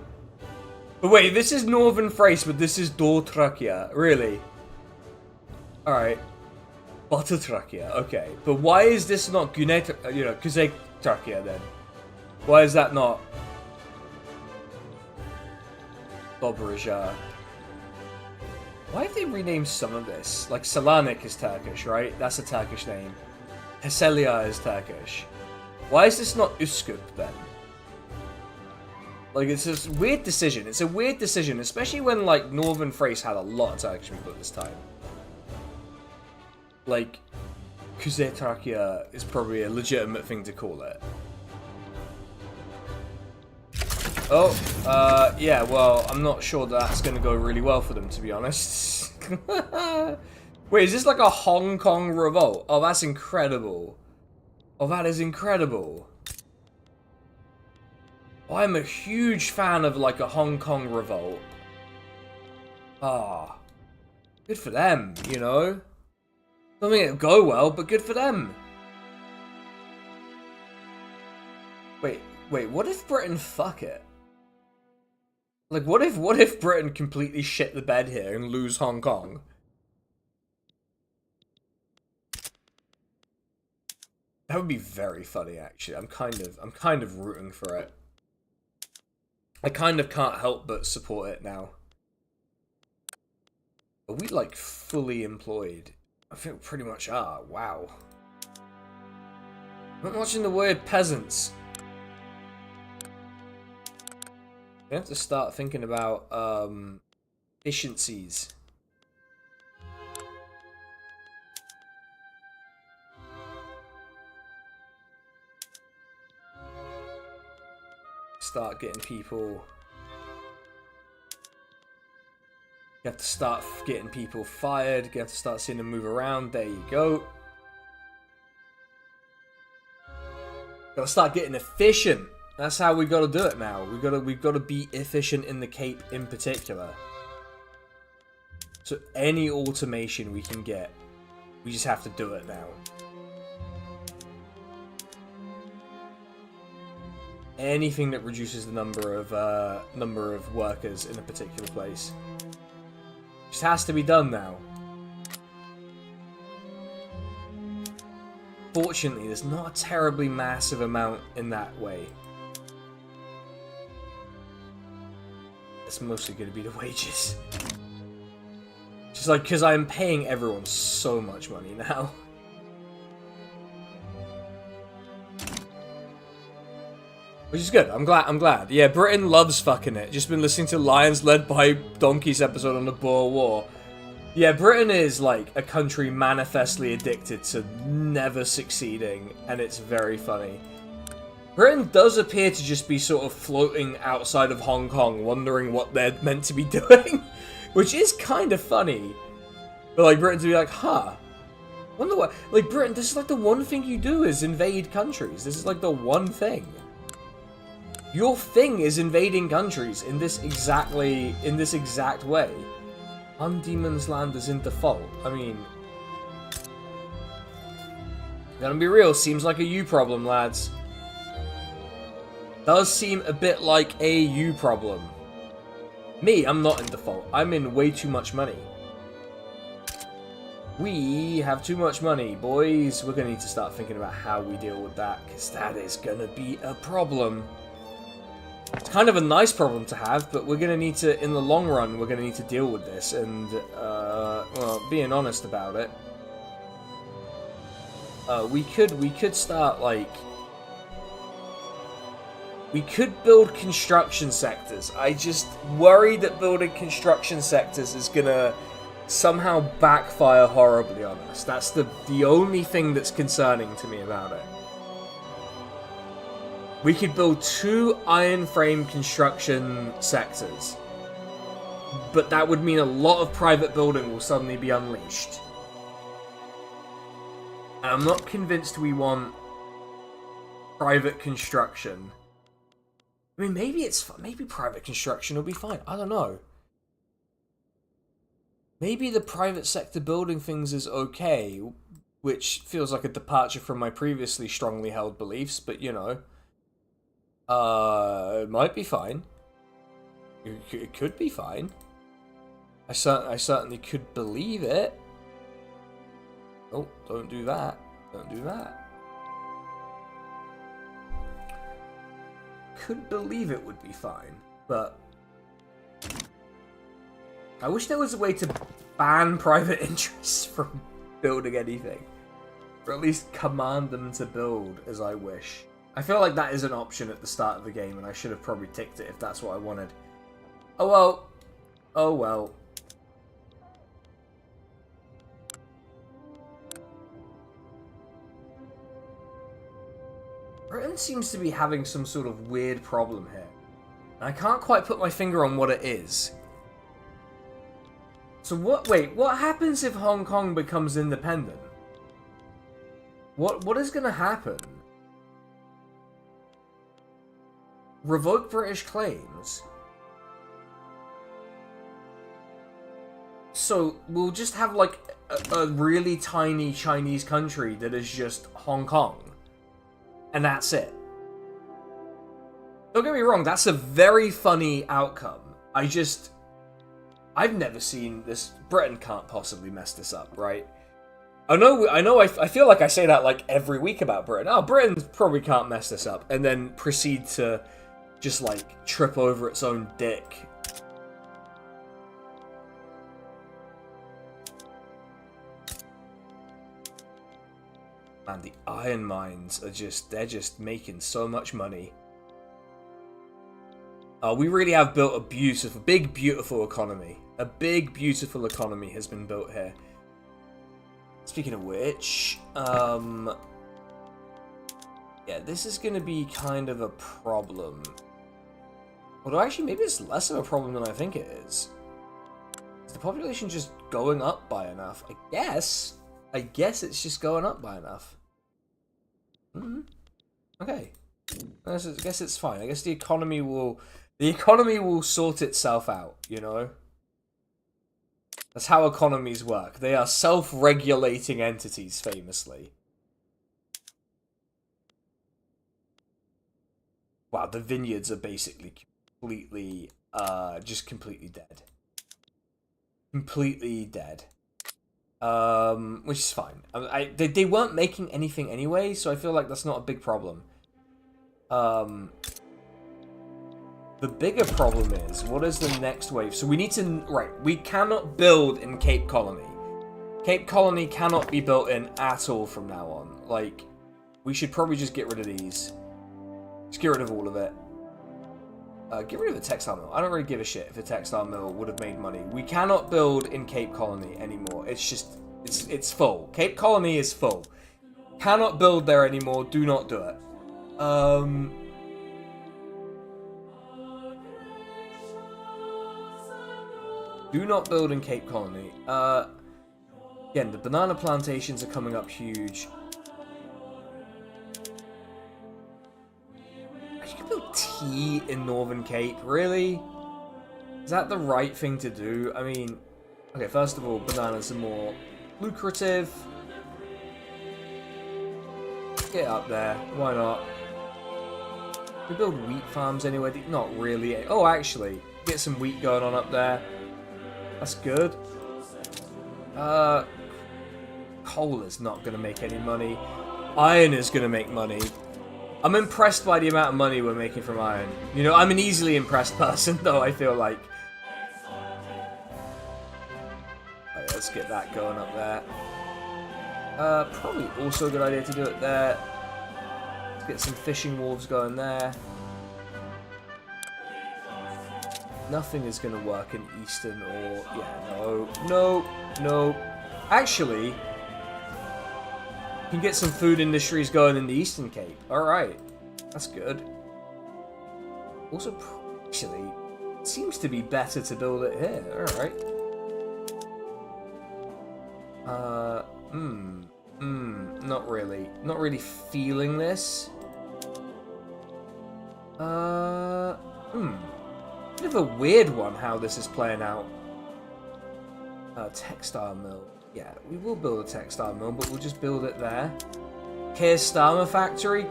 wait, this is Northern Thrace, but this is Dortrakia. Really? Alright. Buttertrakia. Okay. But why is this not Kuzetrakia then? Why is that not Dobrija? Why have they renamed some of this? Like Selanik is Turkish, right? That's a Turkish name. Heselia is Turkish. Why is this not Üsküp then? Like, it's a weird decision. It's a weird decision, especially when, like, Northern Thrace had a lot of Turkish people at this time. Like, Kuzetrakia is probably a legitimate thing to call it. Oh, yeah, well, I'm not sure that's going to go really well for them, to be honest. Wait, is this like a Hong Kong revolt? Oh, that's incredible. Oh, that is incredible. Oh, I'm a huge fan of, like, a Hong Kong revolt. Ah. Good for them, you know? Don't think it'll go well, but good for them. Wait, what if Britain fuck it? Like, what if Britain completely shit the bed here and lose Hong Kong? That would be very funny, actually. I'm kind of rooting for it. I kind of can't help but support it now. Are we, like, fully employed? I think we pretty much are. Wow. I'm watching the word peasants. We have to start thinking about, efficiencies. Start getting people... You have to start getting people fired. You have to start seeing them move around. There you go. Gotta start getting efficient. That's how we gotta do it now. We've gotta be efficient in the Cape in particular. So any automation we can get, we just have to do it now. Anything that reduces the number of workers in a particular place just has to be done now. Fortunately, there's not a terribly massive amount in that way. It's mostly going to be the wages. Just like, because I'm paying everyone so much money now. Which is good. I'm glad. Yeah, Britain loves fucking it. Just been listening to Lions Led by Donkeys episode on the Boer War. Yeah, Britain is like a country manifestly addicted to never succeeding, and it's very funny. Britain does appear to just be sort of floating outside of Hong Kong, wondering what they're meant to be doing, which is kind of funny. But like Britain to be like, huh, wonder what? Like Britain, this is like the one thing you do is invade countries. This is like the one thing. Your thing is invading countries in this exact way. Undemon's land is in default. I mean, gonna be real, seems like a you problem, lads. Does seem a bit like a you problem. Me, I'm not in default. I'm in way too much money. We have too much money, boys. We're gonna need to start thinking about how we deal with that, because that is gonna be a problem. It's kind of a nice problem to have, but we're going to need to, in the long run, we're going to need to deal with this, and, well, being honest about it, we could start, like, we could build construction sectors. I just worry that building construction sectors is going to somehow backfire horribly on us. That's the only thing that's concerning to me about it. We could build 2 iron frame construction sectors, but that would mean a lot of private building will suddenly be unleashed. And I'm not convinced we want private construction. I mean, maybe private construction will be fine. I don't know. Maybe the private sector building things is okay, which feels like a departure from my previously strongly held beliefs, but you know. It might be fine. It could be fine. I certainly could believe it. Oh, don't do that. Don't do that. Could believe it would be fine, but I wish there was a way to ban private interests from building anything. Or at least command them to build as I wish. I feel like that is an option at the start of the game, and I should have probably ticked it if that's what I wanted. Oh well. Oh well. Britain seems to be having some sort of weird problem here. And I can't quite put my finger on what it is. So what happens if Hong Kong becomes independent? What is gonna happen? Revoke British claims. So we'll just have like a really tiny Chinese country that is just Hong Kong. And that's it. Don't get me wrong, that's a very funny outcome. I've never seen this. Britain can't possibly mess this up, right? I feel like I say that like every week about Britain. Oh, Britain probably can't mess this up. And then proceed to just like trip over its own dick. Man, the iron mines are they're just making so much money. We really have built a beautiful, big, beautiful economy. A big, beautiful economy has been built here. Speaking of which, yeah, this is going to be kind of a problem. Although actually, maybe it's less of a problem than I think it is. Is the population just going up by enough? I guess it's just going up by enough. Okay. I guess it's fine. I guess the economy will sort itself out, you know? That's how economies work. They are self-regulating entities, famously. Wow, the vineyards are basically completely, just completely dead. Completely dead. Which is fine. They weren't making anything anyway, so I feel like that's not a big problem. The bigger problem is, what is the next wave? So we need to, right, we cannot build in Cape Colony. Cape Colony cannot be built in at all from now on. Like, we should probably just get rid of these. Just get rid of all of it. Get rid of the textile mill. I don't really give a shit if the textile mill would have made money. We cannot build in Cape Colony anymore. It's just, it's full. Cape Colony is full. Cannot build there anymore. Do not do it. Do not build in Cape Colony. Again, the banana plantations are coming up huge. You can build tea in Northern Cape, really? Is that the right thing to do? I mean, okay, first of all, bananas are more lucrative. Get up there, why not? We build wheat farms anyway, not really. Oh, actually, get some wheat going on up there. That's good. Coal is not going to make any money. Iron is going to make money. I'm impressed by the amount of money we're making from iron. You know, I'm an easily impressed person, though, I feel like. Right, let's get that going up there. Probably also a good idea to do it there. Let's get some fishing wharves going there. Nothing is going to work in Eastern or... Yeah, no. Actually, you can get some food industries going in the Eastern Cape. Alright, that's good. Also, actually, it seems to be better to build it here. Alright. Not really. Not really feeling this. Bit of a weird one how this is playing out. Textile mill. Yeah, we will build a textile mill, but we'll just build it there. Kerstarmer factory.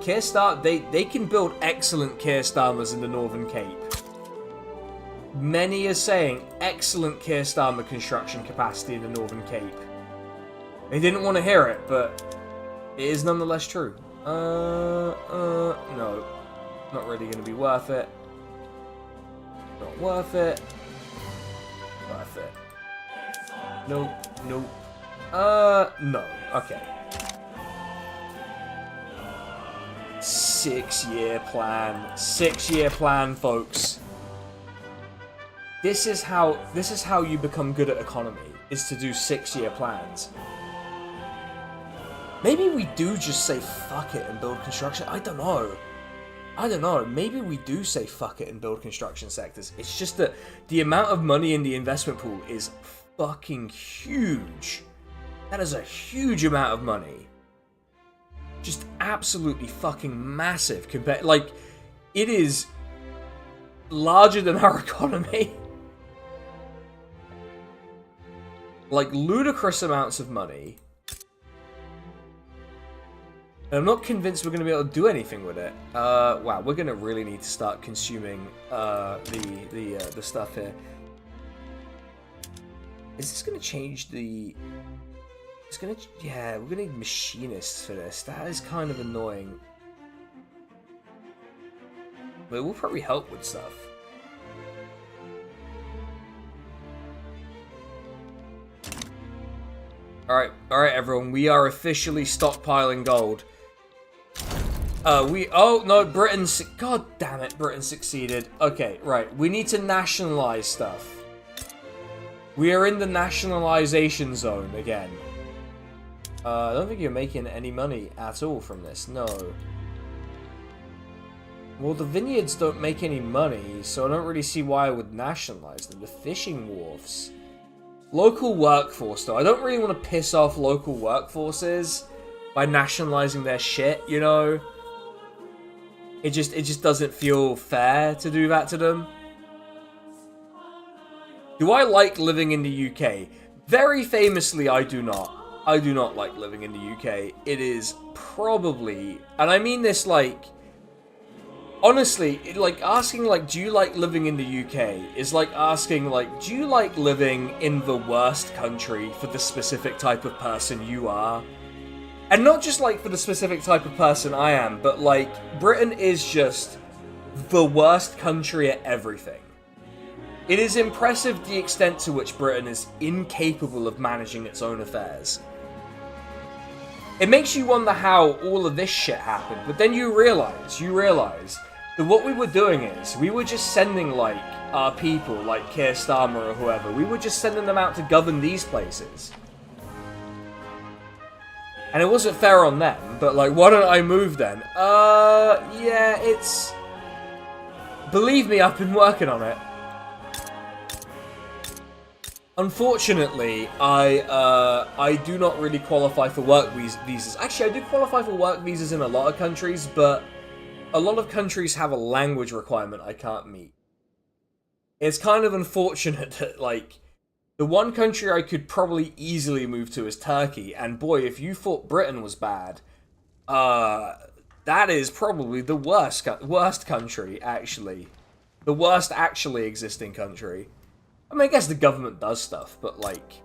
They can build excellent Kerstarmers in the Northern Cape. Many are saying excellent Kerstarmer construction capacity in the Northern Cape. They didn't want to hear it, but it is nonetheless true. No. Not really going to be worth it. Not worth it. Worth it. Nope. No. Okay. 6-year plan. 6-year plan, folks. This is how you become good at economy, is to do 6-year plans. Maybe we do just say fuck it and build construction. I don't know. Maybe we do say fuck it and build construction sectors. It's just that the amount of money in the investment pool is fucking huge. That is a huge amount of money. Just absolutely fucking massive. Like, it is larger than our economy. Like, ludicrous amounts of money. I'm not convinced we're going to be able to do anything with it. Wow, we're going to really need to start consuming the stuff here. Is this going to change the... It's going to... Yeah, we're going to need machinists for this. That is kind of annoying. It will probably help with stuff. Alright, everyone. We are officially stockpiling gold. Oh, no, God damn it, Britain succeeded. Okay, right. We need to nationalize stuff. We are in the nationalization zone again. I don't think you're making any money at all from this, no. Well, the vineyards don't make any money, so I don't really see why I would nationalize them. The fishing wharfs. Local workforce, though. I don't really want to piss off local workforces by nationalizing their shit, you know? It just doesn't feel fair to do that to them. Do I like living in the UK? Very famously, I do not. I do not like living in the UK. It is probably, and I mean this like, honestly, like asking like, do you like living in the UK is like asking like, do you like living in the worst country for the specific type of person you are? And not just like for the specific type of person I am, but like Britain is just the worst country at everything. It is impressive the extent to which Britain is incapable of managing its own affairs. It makes you wonder how all of this shit happened, but then you realize that what we were doing is, we were just sending like our people, like Keir Starmer or whoever, we were just sending them out to govern these places. And it wasn't fair on them, but like, why don't I move then? Yeah, it's... Believe me, I've been working on it. Unfortunately, I do not really qualify for work visas. Actually, I do qualify for work visas in a lot of countries, but a lot of countries have a language requirement I can't meet. It's kind of unfortunate that, like, the one country I could probably easily move to is Turkey, and boy, if you thought Britain was bad, that is probably the worst country, actually. The worst actually existing country. I mean, I guess the government does stuff, but, like,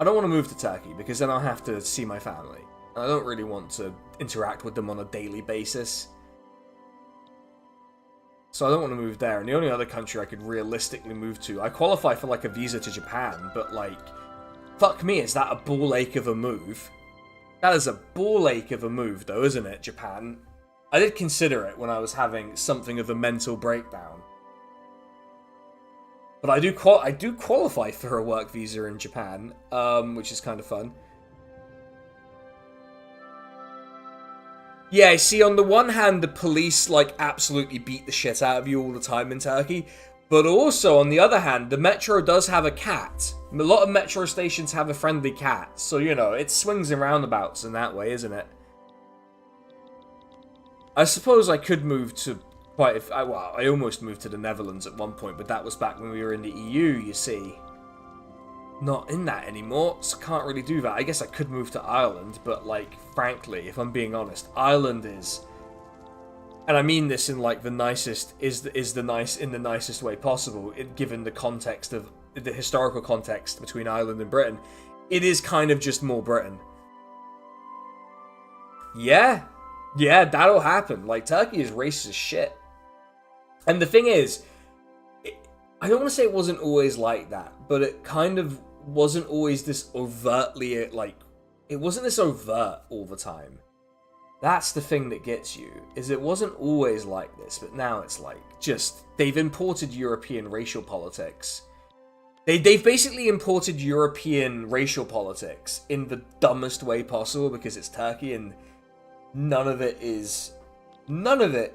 I don't want to move to Turkey, because then I'll have to see my family. I don't really want to interact with them on a daily basis. So I don't want to move there, and the only other country I could realistically move to, I qualify for, like, a visa to Japan, but, like, fuck me, is that a ball ache of a move? That is a ball ache of a move, though, isn't it, Japan? I did consider it when I was having something of a mental breakdown. But I do qualify for a work visa in Japan, which is kind of fun. Yeah, see, on the one hand, the police, like, absolutely beat the shit out of you all the time in Turkey. But also, on the other hand, the metro does have a cat. A lot of metro stations have a friendly cat. So, you know, it swings and roundabouts in that way, isn't it? I suppose I could move to well, I almost moved to the Netherlands at one point, but that was back when we were in the EU, you see. Not in that anymore, so can't really do that. I guess I could move to Ireland, but, like, frankly, if I'm being honest, Ireland is, and I mean this in, like, the nicest, in the nicest way possible, given the context of, the historical context between Ireland and Britain, it is kind of just more Britain. Yeah, that'll happen. Like, Turkey is racist as shit. And the thing is, I don't want to say it wasn't always like that, but it kind of wasn't always this overtly, like, it wasn't this overt all the time. That's the thing that gets you, is it wasn't always like this, but now it's like, just, they've imported European racial politics. They've basically imported European racial politics in the dumbest way possible, because it's Turkey, and none of it is meant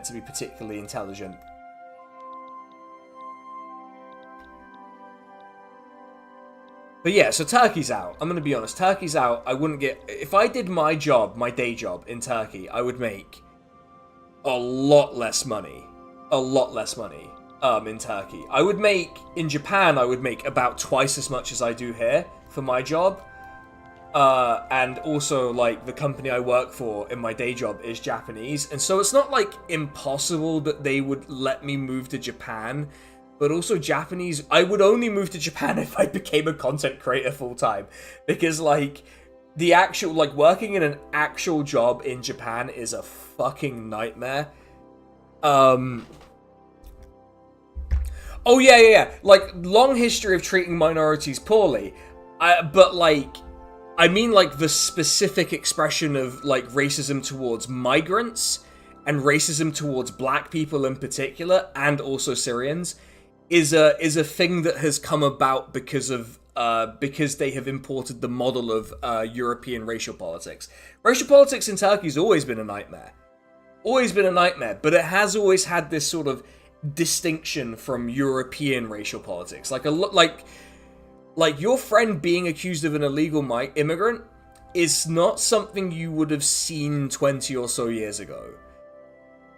to be particularly intelligent. But yeah, so Turkey's out. I'm gonna be honest, Turkey's out. I wouldn't get, if I did my job, my day job in Turkey, I would make a lot less money. In Turkey. I would make, in Japan, I would make about twice as much as I do here for my job. And also, like, the company I work for in my day job is Japanese, and so it's not, like, impossible that they would let me move to Japan, but also Japanese, I would only move to Japan if I became a content creator full-time, because, like, the actual, like, working in an actual job in Japan is a fucking nightmare. Oh, yeah. Like, long history of treating minorities poorly. But, like, I mean, like, the specific expression of, like, racism towards migrants and racism towards black people in particular, and also Syrians, is a thing that has come about because they have imported the model of European racial politics. Racial politics in Turkey's always been a nightmare. Always been a nightmare, but it has always had this sort of distinction from European racial politics. Like your friend being accused of an illegal immigrant is not something you would have seen 20 or so years ago.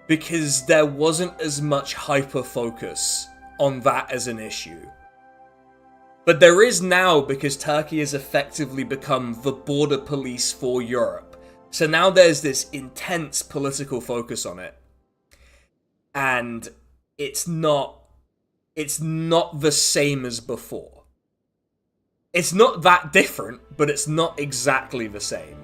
Because there wasn't as much hyper-focus on that as an issue. But there is now, because Turkey has effectively become the border police for Europe. So now there's this intense political focus on it. And it's not the same as before. It's not that different, but it's not exactly the same.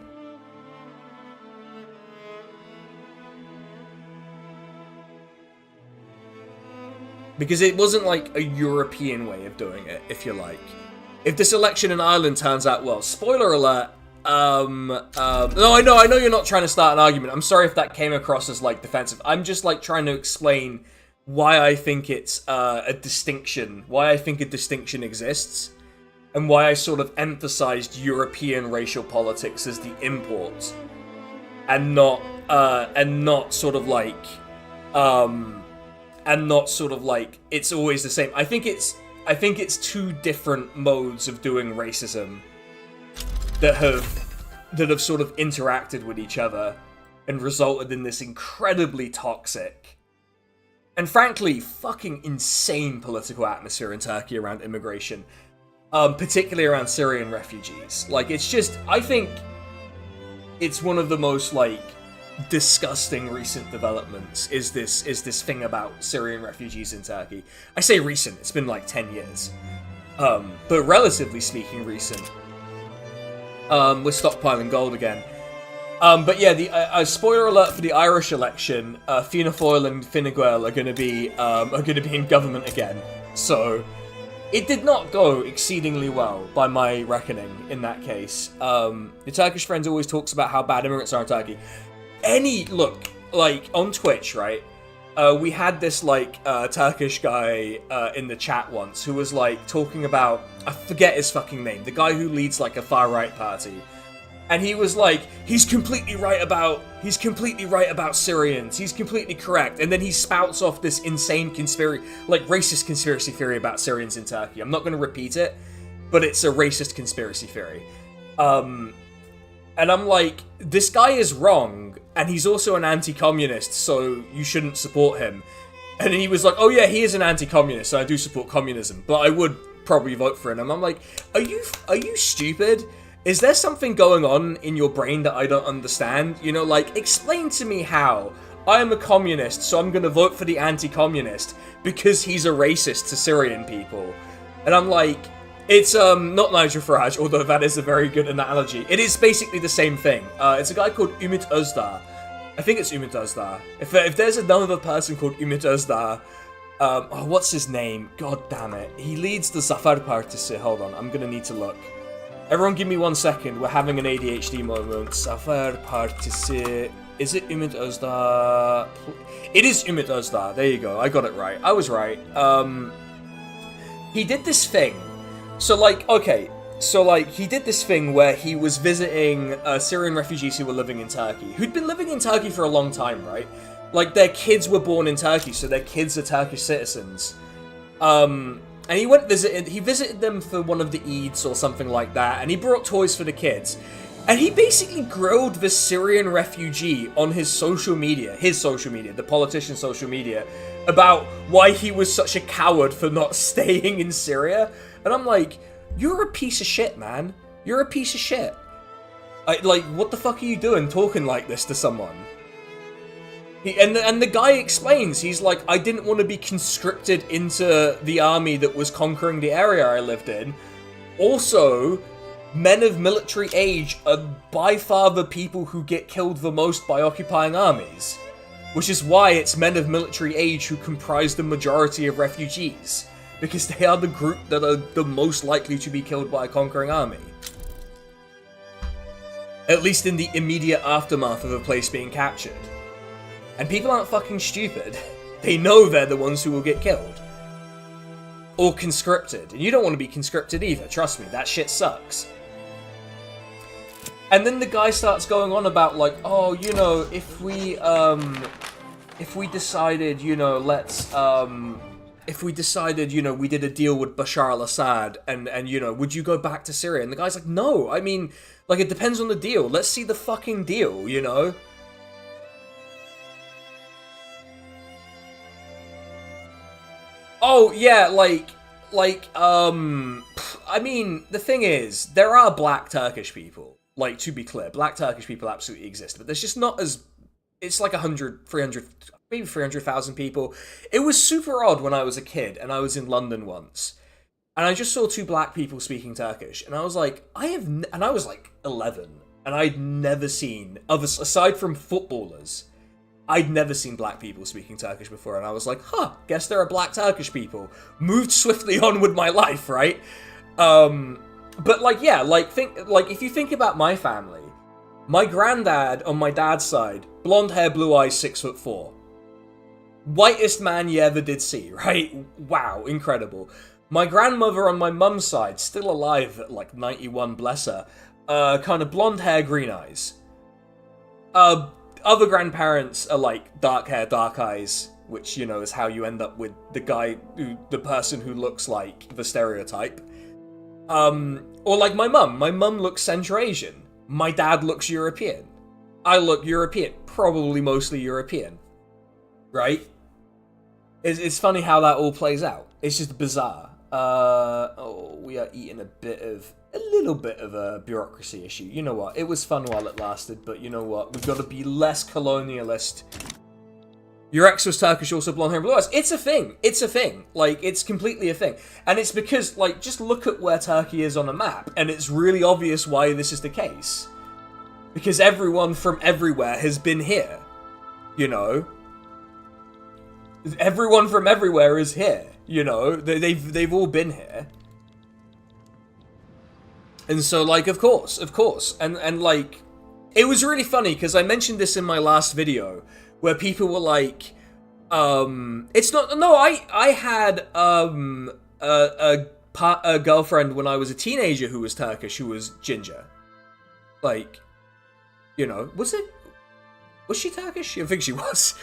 Because it wasn't like a European way of doing it, if you like. If this election in Ireland turns out well, spoiler alert, no, I know you're not trying to start an argument. I'm sorry if that came across as, like, defensive. I'm just, like, trying to explain why I think it's a distinction, why I think a distinction exists, and why I sort of emphasized European racial politics as the import, and not sort of like, it's always the same. I think it's two different modes of doing racism that have sort of interacted with each other and resulted in this incredibly toxic and frankly fucking insane political atmosphere in Turkey around immigration, particularly around Syrian refugees. Like, it's just, I think it's one of the most, like, disgusting recent developments is this thing about Syrian refugees in Turkey. I say recent, it's been like 10 years. But relatively speaking recent. We're stockpiling gold again. But yeah, the spoiler alert for the Irish election, Fianna Fáil and Fine Gael are gonna be in government again. So it did not go exceedingly well by my reckoning in that case. The Turkish friends always talks about how bad immigrants are in Turkey. Look, like, on Twitch, right, we had this, like, Turkish guy in the chat once who was, like, talking about, I forget his fucking name, the guy who leads, like, a far-right party. And he was like, he's completely right about Syrians, he's completely correct. And then he spouts off this insane racist conspiracy theory about Syrians in Turkey. I'm not going to repeat it, but it's a racist conspiracy theory. And I'm like, this guy is wrong, and he's also an anti-communist, so you shouldn't support him. And he was like, oh yeah, he is an anti-communist, so I do support communism, but I would probably vote for him. And I'm like, are you stupid? Is there something going on in your brain that I don't understand? You know, like, explain to me how. I am a communist, so I'm gonna vote for the anti-communist because he's a racist to Syrian people. And I'm like, it's not Nigel Farage, although that is a very good analogy. It is basically the same thing. It's a guy called Ümit Özdağ. I think it's Ümit Özdağ. If there's another person called Ümit Özdağ, what's his name? God damn it. He leads the Zafer Partisi. Hold on, I'm gonna need to look. Everyone give me 1 second, we're having an ADHD moment. Zafer Partisi. Is it Ümit Özdağ? It is Ümit Özdağ, there you go, I got it right. I was right. He did this thing. He did this thing where he was visiting Syrian refugees who were living in Turkey, who'd been living in Turkey for a long time, right? Like, their kids were born in Turkey, so their kids are Turkish citizens. And he visited them for one of the Eids or something like that, and he brought toys for the kids. And he basically grilled the Syrian refugee on his social media, the politician's social media, about why he was such a coward for not staying in Syria. And I'm like, you're a piece of shit, man. You're a piece of shit. What the fuck are you doing talking like this to someone? And the guy explains, he's like, I didn't want to be conscripted into the army that was conquering the area I lived in. Also, men of military age are by far the people who get killed the most by occupying armies. Which is why it's men of military age who comprise the majority of refugees. Because they are the group that are the most likely to be killed by a conquering army. At least in the immediate aftermath of a place being captured. And people aren't fucking stupid. They know they're the ones who will get killed. Or conscripted. And you don't want to be conscripted either, trust me, that shit sucks. And then the guy starts going on about like, oh, you know, if we decided, you know, if we decided, you know, we did a deal with Bashar al-Assad and, you know, would you go back to Syria? And the guy's like, no, I mean, like, it depends on the deal. Let's see the fucking deal, you know? Oh, yeah, I mean, the thing is, there are black Turkish people. Like, to be clear, black Turkish people absolutely exist, but there's just not as... It's like 100, 300, maybe 300,000 people. It was super odd when I was a kid, and I was in London once, and I just saw two black people speaking Turkish, and I was like, and I was like 11, and I'd never seen, aside from footballers, I'd never seen black people speaking Turkish before, and I was like, huh, guess there are black Turkish people. Moved swiftly on with my life, right? But like, yeah, if you think about my family, my granddad on my dad's side, blonde hair, blue eyes, 6'4". Whitest man you ever did see, right? Wow, incredible. My grandmother on my mum's side, still alive at like 91, bless her, kind of blonde hair, green eyes. Other grandparents are like dark hair, dark eyes, which, you know, is how you end up with the person who looks like the stereotype. Or like my mum. My mum looks Central Asian. My dad looks European. I look European. Probably mostly European. Right? It's funny how that all plays out. It's just bizarre. We are eating a little bit of a bureaucracy issue. You know what? It was fun while it lasted, but you know what? We've got to be less colonialist. Your ex was Turkish, also blonde hair and blue eyes. It's a thing. It's a thing. Like, it's completely a thing. And it's because, like, just look at where Turkey is on a map, and it's really obvious why this is the case. Because everyone from everywhere has been here. You know? Everyone from everywhere is here. You know? They've all been here. And so, like, of course. And like, it was really funny, because I mentioned this in my last video, where people were like, it's not, no, I had, a girlfriend when I was a teenager who was Turkish, who was ginger. Like, you know, was she Turkish? I think she was.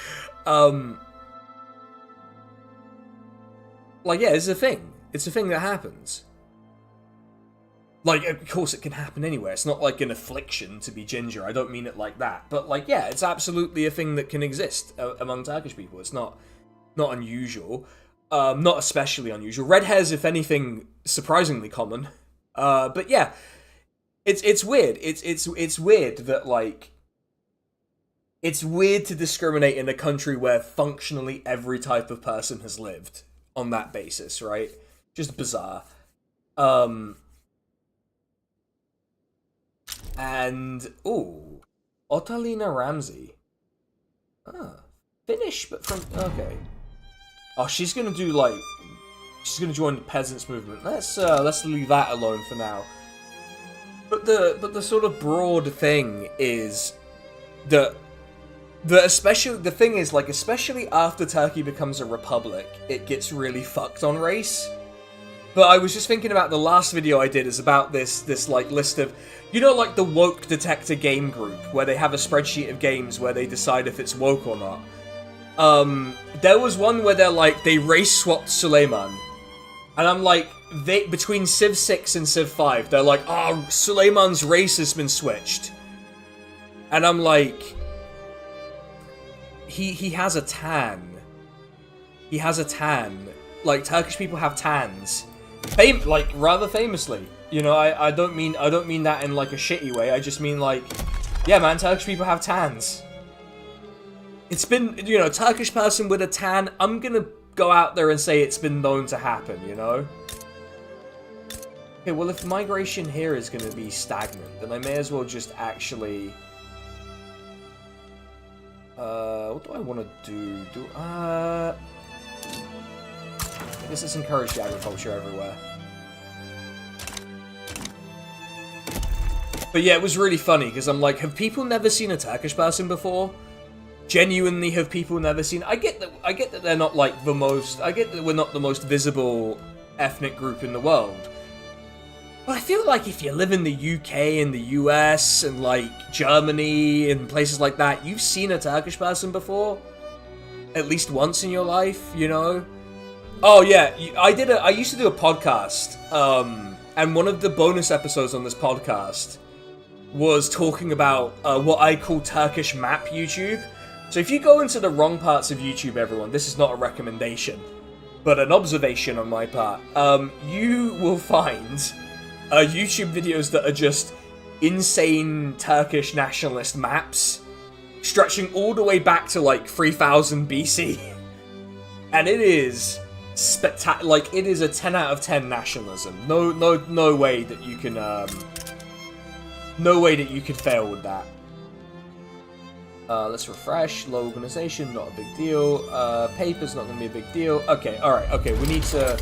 Like, yeah, it's a thing. It's a thing that happens. Like, of course it can happen anywhere. It's not like an affliction to be ginger. I don't mean it like that. But, like, yeah, it's absolutely a thing that can exist among Turkish people. It's not unusual. Not especially unusual. Red hair's, if anything, surprisingly common. But, yeah. It's weird. It's weird that, like... It's weird to discriminate in a country where functionally every type of person has lived on that basis, right? Just bizarre. And, ooh, Otalina Ramsey. Finnish, but from, okay. Oh, she's gonna do, like, she's gonna join the peasants movement. Let's leave that alone for now. But the sort of broad thing is that especially, the thing is, like, especially after Turkey becomes a republic, it gets really fucked on race. But I was just thinking about the last video I did is about this like list of, you know, like the woke detector game group where they have a spreadsheet of games where they decide if it's woke or not. There was one where they race swapped Suleiman, and I'm like, between Civ 6 and Civ 5, they're like, oh, Suleiman's race has been switched, and I'm like, he has a tan. He has a tan. Like, Turkish people have tans. Like, rather famously. You know, I don't mean that in, like, a shitty way. I just mean, like, yeah, man, Turkish people have tans. It's been, you know, Turkish person with a tan, I'm gonna go out there and say it's been known to happen, you know? Okay, well, if migration here is going to be stagnant, then I may as well just actually... what do I want to do? I guess let's encourage the agriculture everywhere. But yeah, it was really funny, because I'm like, have people never seen a Turkish person before? Genuinely, have people never seen... I get that they're not, like, the most... I get that we're not the most visible ethnic group in the world. But I feel like if you live in the UK and the US and, like, Germany and places like that, you've seen a Turkish person before. At least once in your life, you know? Oh, yeah, I used to do a podcast, and one of the bonus episodes on this podcast was talking about what I call Turkish map YouTube. So if you go into the wrong parts of YouTube, everyone, this is not a recommendation, but an observation on my part, you will find YouTube videos that are just insane Turkish nationalist maps, stretching all the way back to like 3000 BC. And it is spectacular. Like, it is a 10 out of 10 nationalism. No way that you can, no way that you could fail with that. Let's refresh. Low organization, not a big deal. Paper's not gonna be a big deal. Okay, alright, okay, we need to...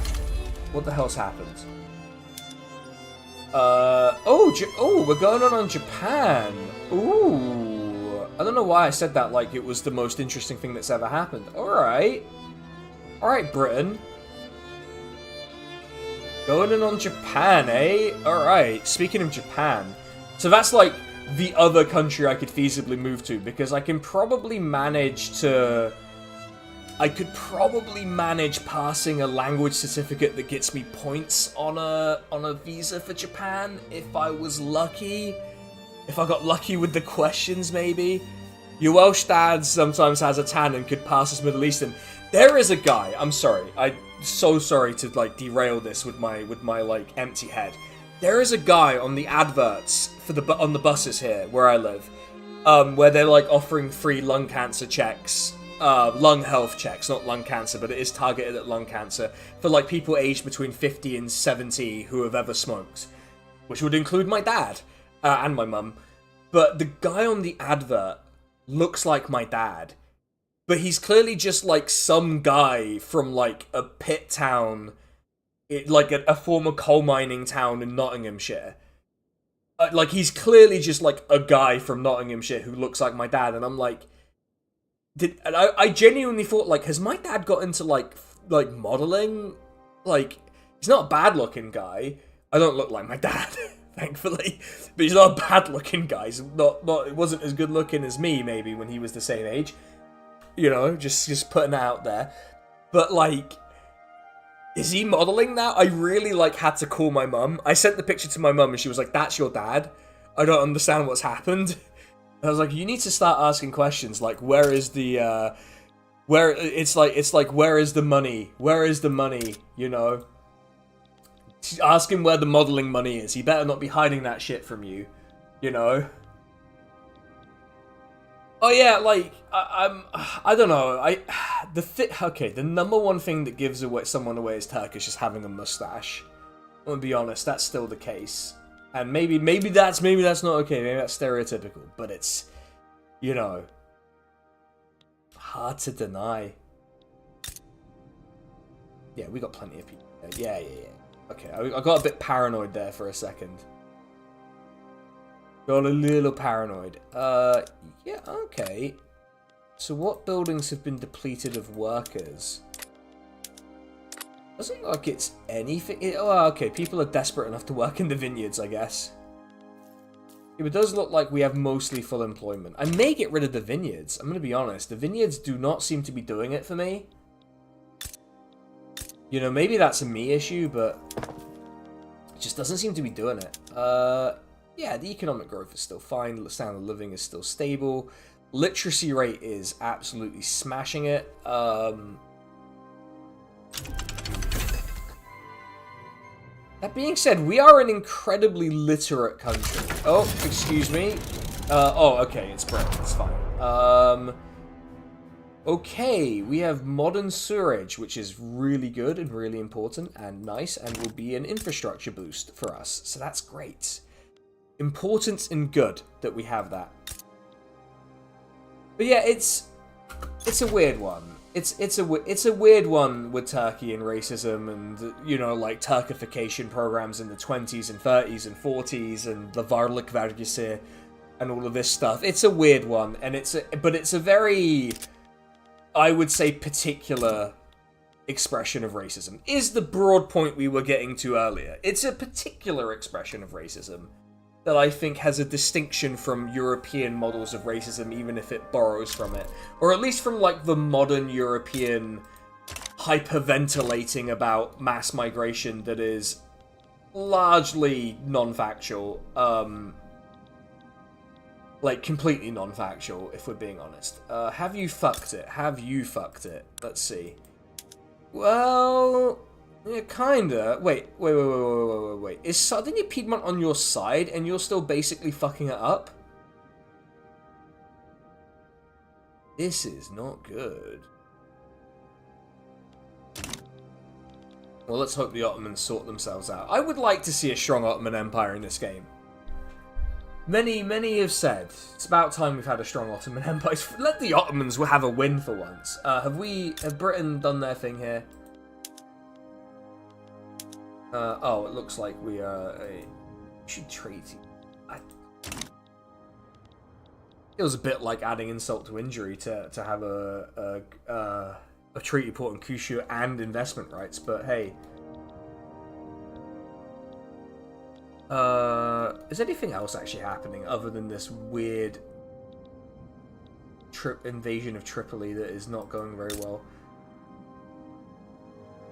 What the hell's happened? Oh, we're going on Japan. Ooh. I don't know why I said that like it was the most interesting thing that's ever happened. Alright. Alright, Britain. Going in on Japan, eh? Alright, speaking of Japan. So that's like the other country I could feasibly move to, because I can probably manage to... I could probably manage passing a language certificate that gets me points on a visa for Japan if I was lucky. If I got lucky with the questions, maybe. Your Welsh dad sometimes has a tan and could pass as Middle Eastern. There is a guy, I'm sorry, I'm so sorry to like derail this with my like empty head. There is a guy on the adverts for on the buses here where I live, where they're like offering free lung cancer checks. Lung health checks, not lung cancer, but it is targeted at lung cancer for like people aged between 50 and 70 who have ever smoked, which would include my dad and my mum. But the guy on the advert looks like my dad, but he's clearly just like some guy from like a pit town, like a former coal mining town in Nottinghamshire. Like, he's clearly just like a guy from Nottinghamshire who looks like my dad, and I'm like, and I genuinely thought, like, has my dad got into, like modeling? Like, he's not a bad-looking guy. I don't look like my dad, thankfully. But he's not a bad-looking guy. He's it wasn't as good-looking as me, maybe, when he was the same age. You know, just putting it out there. But, like, is he modeling that? I really, like, had to call my mum. I sent the picture to my mum, and she was like, that's your dad? I don't understand what's happened. I was like, you need to start asking questions like, where is the, where is the money? Where is the money? You know, ask him where the modeling money is. He better not be hiding that shit from you. You know. Oh yeah, like I don't know. Okay, the number one thing that gives someone away as Turkish is having a mustache. I'm gonna be honest, that's still the case. And maybe that's not okay, maybe that's stereotypical, but it's, you know, hard to deny. Yeah, we got plenty of people there. Yeah. Okay, I got a bit paranoid there for a second. Got a little paranoid. Yeah, okay. So what buildings have been depleted of workers? Doesn't look like it's anything. Oh, okay, people are desperate enough to work in the vineyards, I guess. Yeah, it does look like we have mostly full employment. I may get rid of the vineyards, I'm going to be honest. The vineyards do not seem to be doing it for me. You know, maybe that's a me issue, but it just doesn't seem to be doing it. Yeah, the economic growth is still fine. The standard of living is still stable. Literacy rate is absolutely smashing it. That being said, we are an incredibly literate country. Oh, excuse me. Oh, okay, it's Britain. It's fine. Okay, we have modern sewerage, which is really good and really important and nice, and will be an infrastructure boost for us. So that's great. Important and good that we have that. But yeah, it's a weird one. It's a weird one with Turkey and racism and, you know, like Turkification programs in the 20s and 30s and 40s and the Varlık Vergisi and all of this stuff. It's a weird one, and it's a very, I would say, particular expression of racism, is the broad point we were getting to earlier. It's a particular expression of racism that I think has a distinction from European models of racism, even if it borrows from it. Or at least from, like, the modern European hyperventilating about mass migration that is largely non-factual. Like, completely non-factual, if we're being honest. Have you fucked it? Have you fucked it? Let's see. Well, yeah, kinda. Wait. Is Sardinia Piedmont on your side and you're still basically fucking it up? This is not good. Well, let's hope the Ottomans sort themselves out. I would like to see a strong Ottoman Empire in this game. Many have said it's about time we've had a strong Ottoman Empire. Let the Ottomans have a win for once. Have Britain done their thing here? Oh, it looks like we should treaty. It was a bit like adding insult to injury to have a treaty port in Kyushu and investment rights, but hey. Is anything else actually happening other than this weird invasion of Tripoli that is not going very well?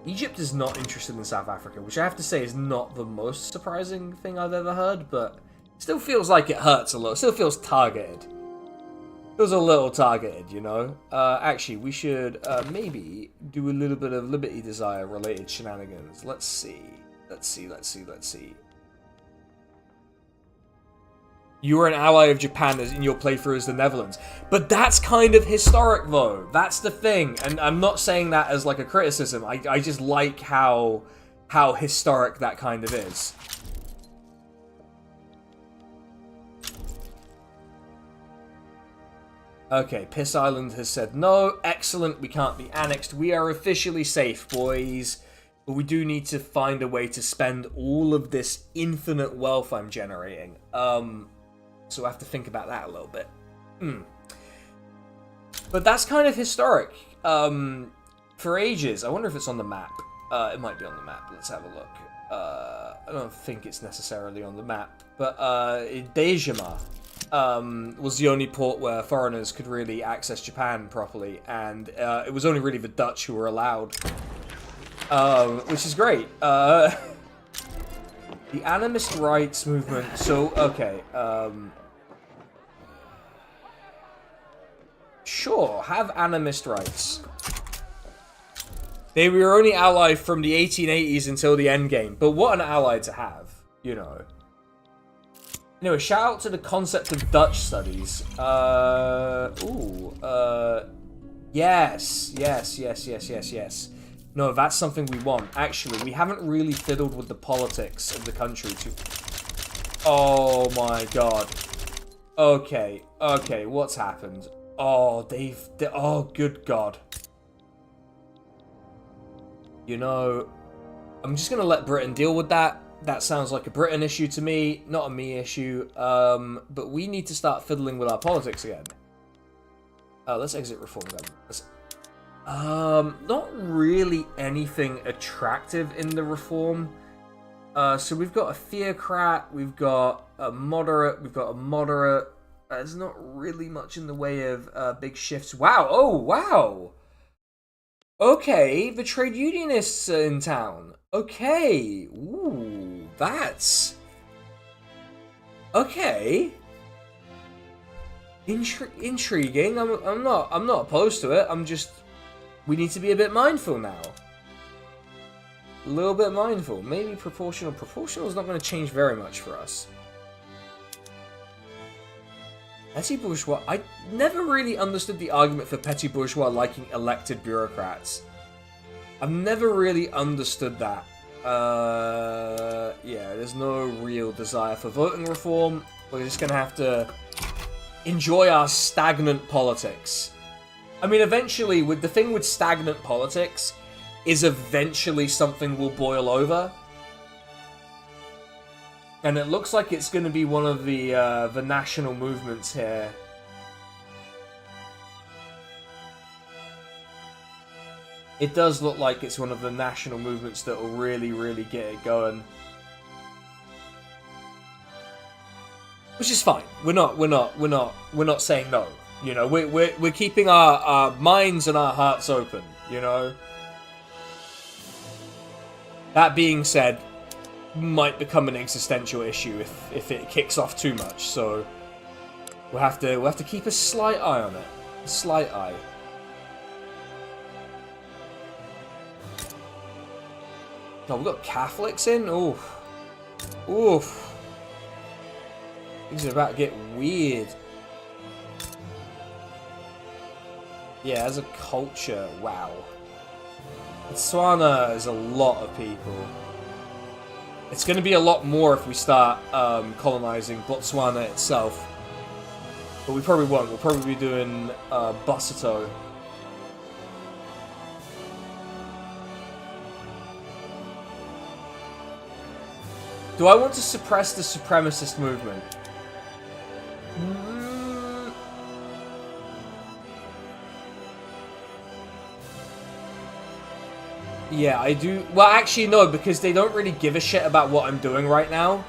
Egypt is not interested in South Africa, which I have to say is not the most surprising thing I've ever heard, but it still feels like it hurts a lot. It still feels targeted. It was a little targeted, you know? Actually, we should maybe do a little bit of Liberty Desire related shenanigans. Let's see. You were an ally of Japan in your playthrough as the Netherlands. But that's kind of historic, though. That's the thing. And I'm not saying that as, like, a criticism. I just like how historic that kind of is. Okay, Piss Island has said no. Excellent, we can't be annexed. We are officially safe, boys. But we do need to find a way to spend all of this infinite wealth I'm generating. So I have to think about that a little bit. But that's kind of historic. For ages. I wonder if it's on the map. It might be on the map. Let's have a look. I don't think it's necessarily on the map. But Dejima was the only port where foreigners could really access Japan properly. And it was only really the Dutch who were allowed. Which is great. The animist rights movement. So, okay. Sure, have animist rights. They were only allied from the 1880s until the endgame, but what an ally to have, you know. Anyway, shout out to the concept of Dutch studies. Yes. No, that's something we want. Actually, we haven't really fiddled with the politics of the country too. Oh my god. Okay, what's happened? Oh, oh, good god. You know, I'm just gonna let Britain deal with that. That sounds like a Britain issue to me, not a me issue. But we need to start fiddling with our politics again. Let's exit reform then. Not really anything attractive in the reform. So we've got a theocrat, we've got a moderate. There's not really much in the way of big shifts. Wow, oh, wow. Okay, the trade unionists are in town. Okay, ooh, that's... Okay. Intriguing. I'm not opposed to it. I'm just... We need to be a bit mindful now. A little bit mindful. Maybe proportional. Proportional is not going to change very much for us. Petty bourgeois. I never really understood the argument for petty bourgeois liking elected bureaucrats. I've never really understood that. Yeah, there's no real desire for voting reform. We're just gonna have to enjoy our stagnant politics. I mean, eventually, with the thing with stagnant politics, is eventually something will boil over. And it looks like it's going to be one of the national movements here. It does look like it's one of the national movements that will really, really get it going. Which is fine. We're not saying no. You know, we're keeping our minds and our hearts open. You know. That being said, might become an existential issue if it kicks off too much. So we'll have to keep a slight eye on it. A slight eye. Oh, we've got Catholics in? Oof. Oof. Things are about to get weird. Yeah, as a culture, wow. Botswana is a lot of people. It's going to be a lot more if we start colonizing Botswana itself. But we probably won't. We'll probably be doing Busito. Do I want to suppress the supremacist movement? Yeah, I do. Well, actually, no, because they don't really give a shit about what I'm doing right now.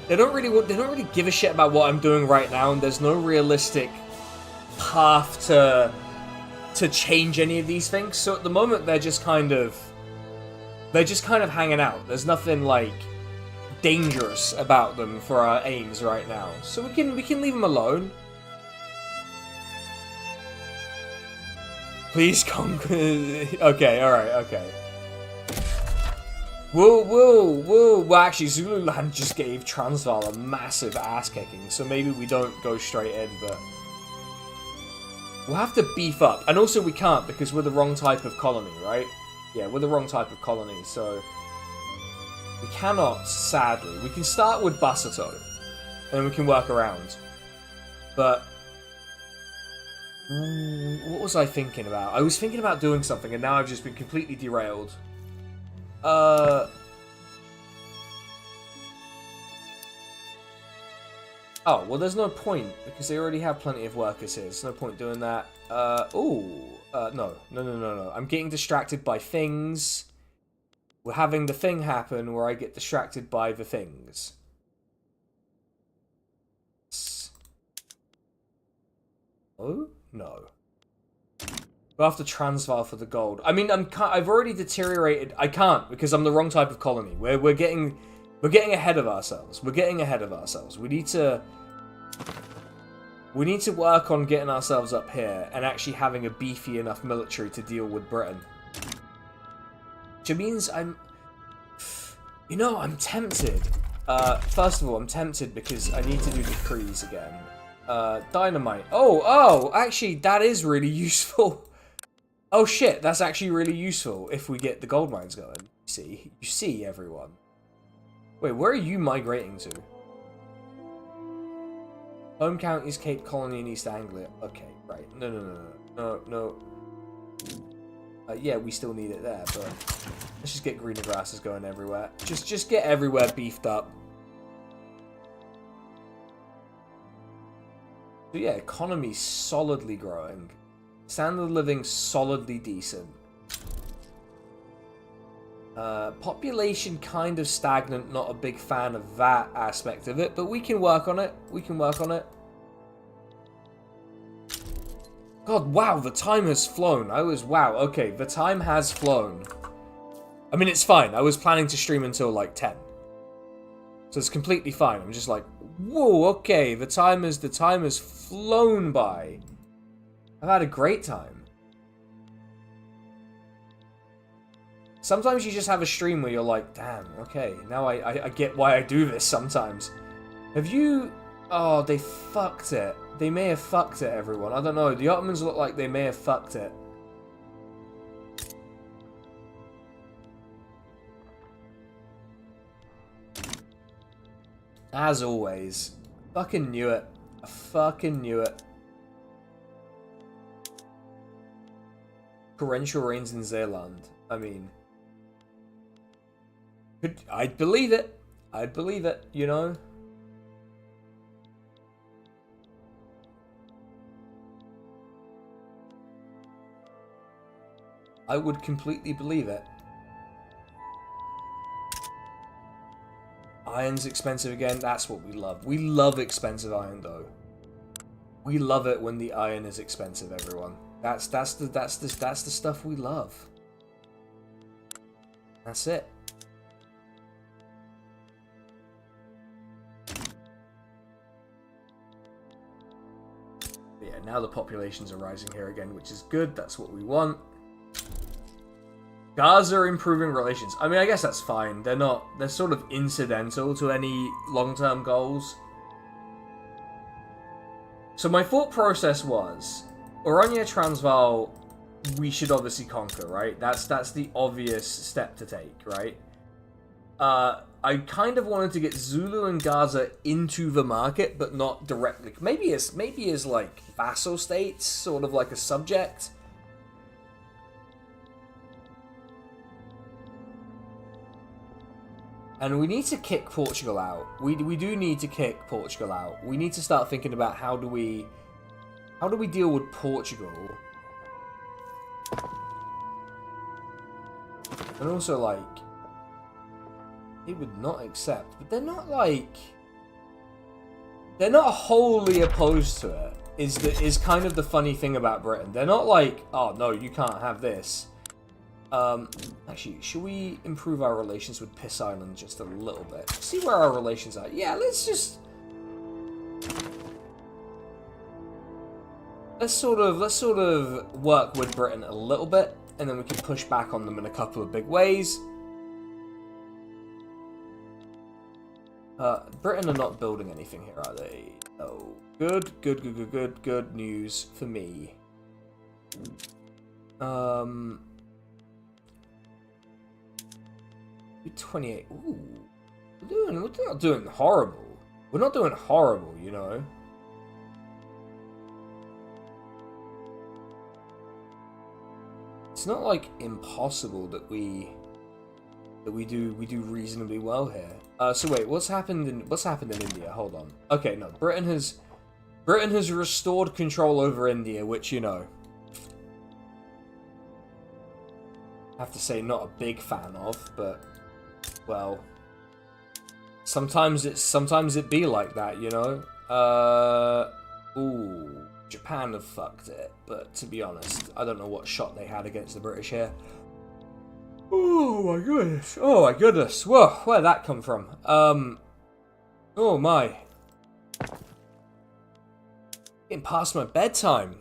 They don't really give a shit about what I'm doing right now, and there's no realistic path to change any of these things. So at the moment, they're just kind of hanging out. There's nothing like dangerous about them for our aims right now. So we can leave them alone. Please conquer. Okay, alright, okay. Well, actually, Zululand just gave Transvaal a massive ass kicking, so maybe we don't go straight in, but we'll have to beef up. And also, we can't because we're the wrong type of colony, right? Yeah, we're the wrong type of colony, so we cannot, sadly. We can start with Busito, and then we can work around. But what was I thinking about? I was thinking about doing something, and now I've just been completely derailed. Oh, well, there's no point, because they already have plenty of workers here. There's no point doing that. No. I'm getting distracted by things. We're having the thing happen where I get distracted by the things. Oh? No. We'll have to Transvaal for the gold. I mean, I've already deteriorated. I can't, because I'm the wrong type of colony. We're getting ahead of ourselves. We're getting ahead of ourselves. We need to work on getting ourselves up here and actually having a beefy enough military to deal with Britain. Which means I'm tempted. First of all, I'm tempted because I need to do decrees again. Dynamite. Oh, actually, that is really useful. Oh shit, that's actually really useful if we get the gold mines going. You see, everyone. Wait, where are you migrating to? Home counties, Cape Colony, and East Anglia. Okay, right. No. Yeah, we still need it there, but let's just get greener grasses going everywhere. Just get everywhere beefed up. So yeah, economy's solidly growing. Standard of living solidly decent. Population kind of stagnant, not a big fan of that aspect of it, but we can work on it. God, wow, the time has flown. Wow, okay, the time has flown. I mean, it's fine. I was planning to stream until like 10. So it's completely fine. I'm just like, whoa, okay, the time has flown by. I've had a great time. Sometimes you just have a stream where you're like, damn, okay, now I get why I do this sometimes. Have you... Oh, they fucked it. They may have fucked it, everyone. I don't know. The Ottomans look like they may have fucked it. As always. Fucking knew it. I fucking knew it. Torrential rains in Zeeland. I mean... I'd believe it. I'd believe it, you know? I would completely believe it. Iron's expensive again. That's what we love. We love expensive iron, though. We love it when the iron is expensive, everyone. That's the stuff we love. That's it. But yeah, now the populations are rising here again, which is good. That's what we want. Gaza are improving relations. I mean, I guess that's fine. They're not... They're sort of incidental to any long-term goals. So my thought process was... Orania Transvaal, we should obviously conquer, right? That's the obvious step to take, right? I kind of wanted to get Zulu and Gaza into the market, but not directly. Maybe as like vassal states, sort of like a subject. And we need to kick Portugal out. We do need to kick Portugal out. We need to start thinking about how do we deal with Portugal? And also, like, they would not accept, but they're not like, they're not wholly opposed to it. Is kind of the funny thing about Britain. They're not like, oh no, you can't have this. Actually, should we improve our relations with Piss Island just a little bit? See where our relations are. Yeah, let's sort of work with Britain a little bit, and then we can push back on them in a couple of big ways. Britain are not building anything here, are they? Oh, good news for me. 28. Ooh, we're not doing horrible. We're not doing horrible, you know. It's not like impossible that we do reasonably well here. So wait, what's happened in India? Hold on. Okay, no, Britain has restored control over India, which, you know, I have to say not a big fan of, but well, sometimes it be like that, you know. Ooh, Japan have fucked it, but to be honest, I don't know what shot they had against the British here. Oh my goodness! Oh my goodness! Whoa, where'd that come from? Oh my! Getting past my bedtime.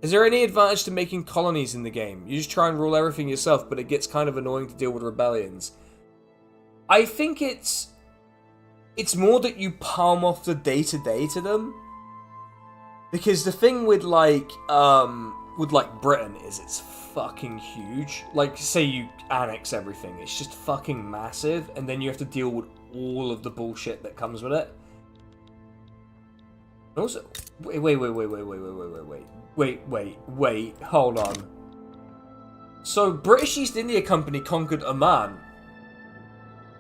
Is there any advantage to making colonies in the game? You just try and rule everything yourself, but it gets kind of annoying to deal with rebellions. I think it's more that you palm off the day-to-day to them. Because the thing with like Britain is it's fucking huge. Like, say you annex everything, it's just fucking massive, and then you have to deal with all of the bullshit that comes with it. And also, wait, hold on. So, British East India Company conquered Oman.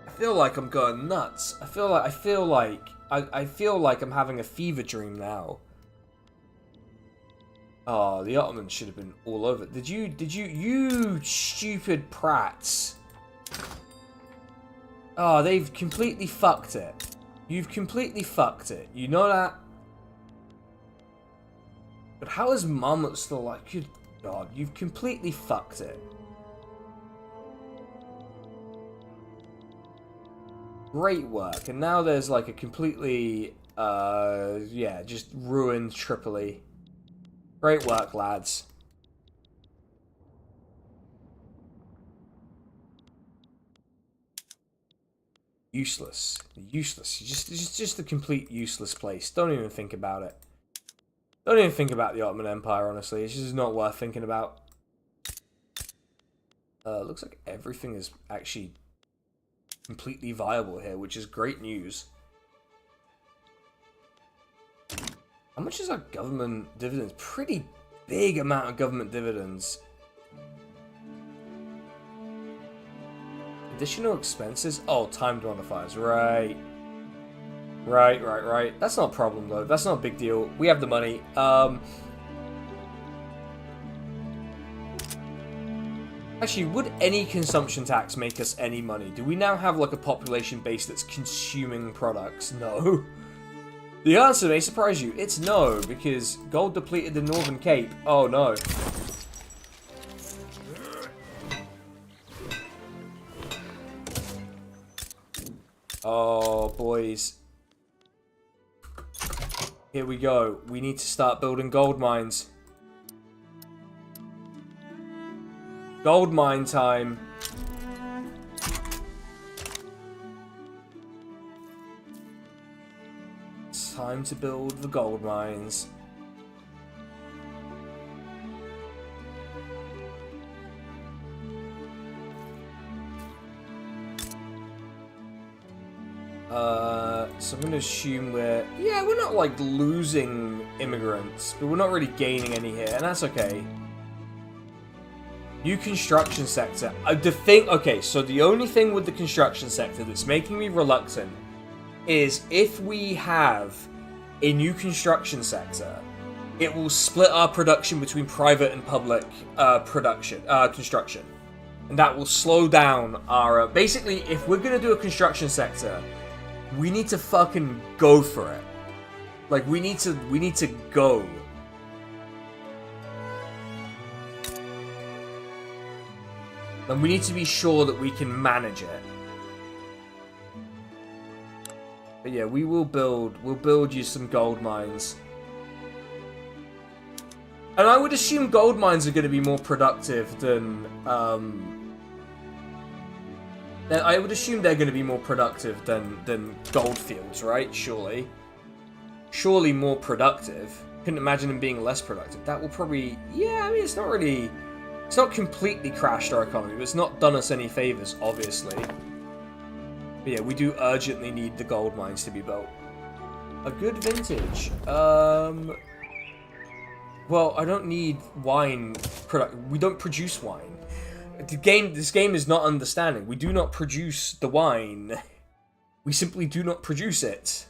I feel like I'm going nuts. I feel like I'm having a fever dream now. Oh, the Ottomans should have been all over it. You stupid prats. Oh, they've completely fucked it. You've completely fucked it. You know that? But how is Mum still like, good God, you've completely fucked it. Great work. And now there's like a completely, yeah, just ruined Tripoli. Great work, lads. Useless. Useless. Just a complete useless place. Don't even think about it. Don't even think about the Ottoman Empire, honestly. It's just not worth thinking about. Looks like everything is actually completely viable here, which is great news. How much is our government dividends? Pretty big amount of government dividends. Additional expenses? Oh, timed modifiers. Right. Right. That's not a problem, though. That's not a big deal. We have the money. Actually, would any consumption tax make us any money? Do we now have, like, a population base that's consuming products? No. The answer may surprise you. It's no, because gold depleted the Northern Cape. Oh, no. Oh, boys. Here we go. We need to start building gold mines. Gold mine time. It's time to build the gold mines. So I'm going to assume we're not like losing immigrants, but we're not really gaining any here, and that's okay. New construction sector. Okay, so the only thing with the construction sector that's making me reluctant is if we have a new construction sector, it will split our production between private and public construction. And that will slow down our... basically, if we're going to do a construction sector, we need to fucking go for it. Like, we need to go. And we need to be sure that we can manage it. But yeah, we'll build you some gold mines. And I would assume gold mines are going to be more productive than, I would assume they're going to be more productive than gold fields, right? Surely. Surely more productive. Couldn't imagine them being less productive. That will probably... yeah, I mean, it's not really... it's not completely crashed our economy, but it's not done us any favors, obviously. But yeah, we do urgently need the gold mines to be built. A good vintage. Well, I don't need wine product. We don't produce wine. This game is not understanding. We do not produce the wine. We simply do not produce it.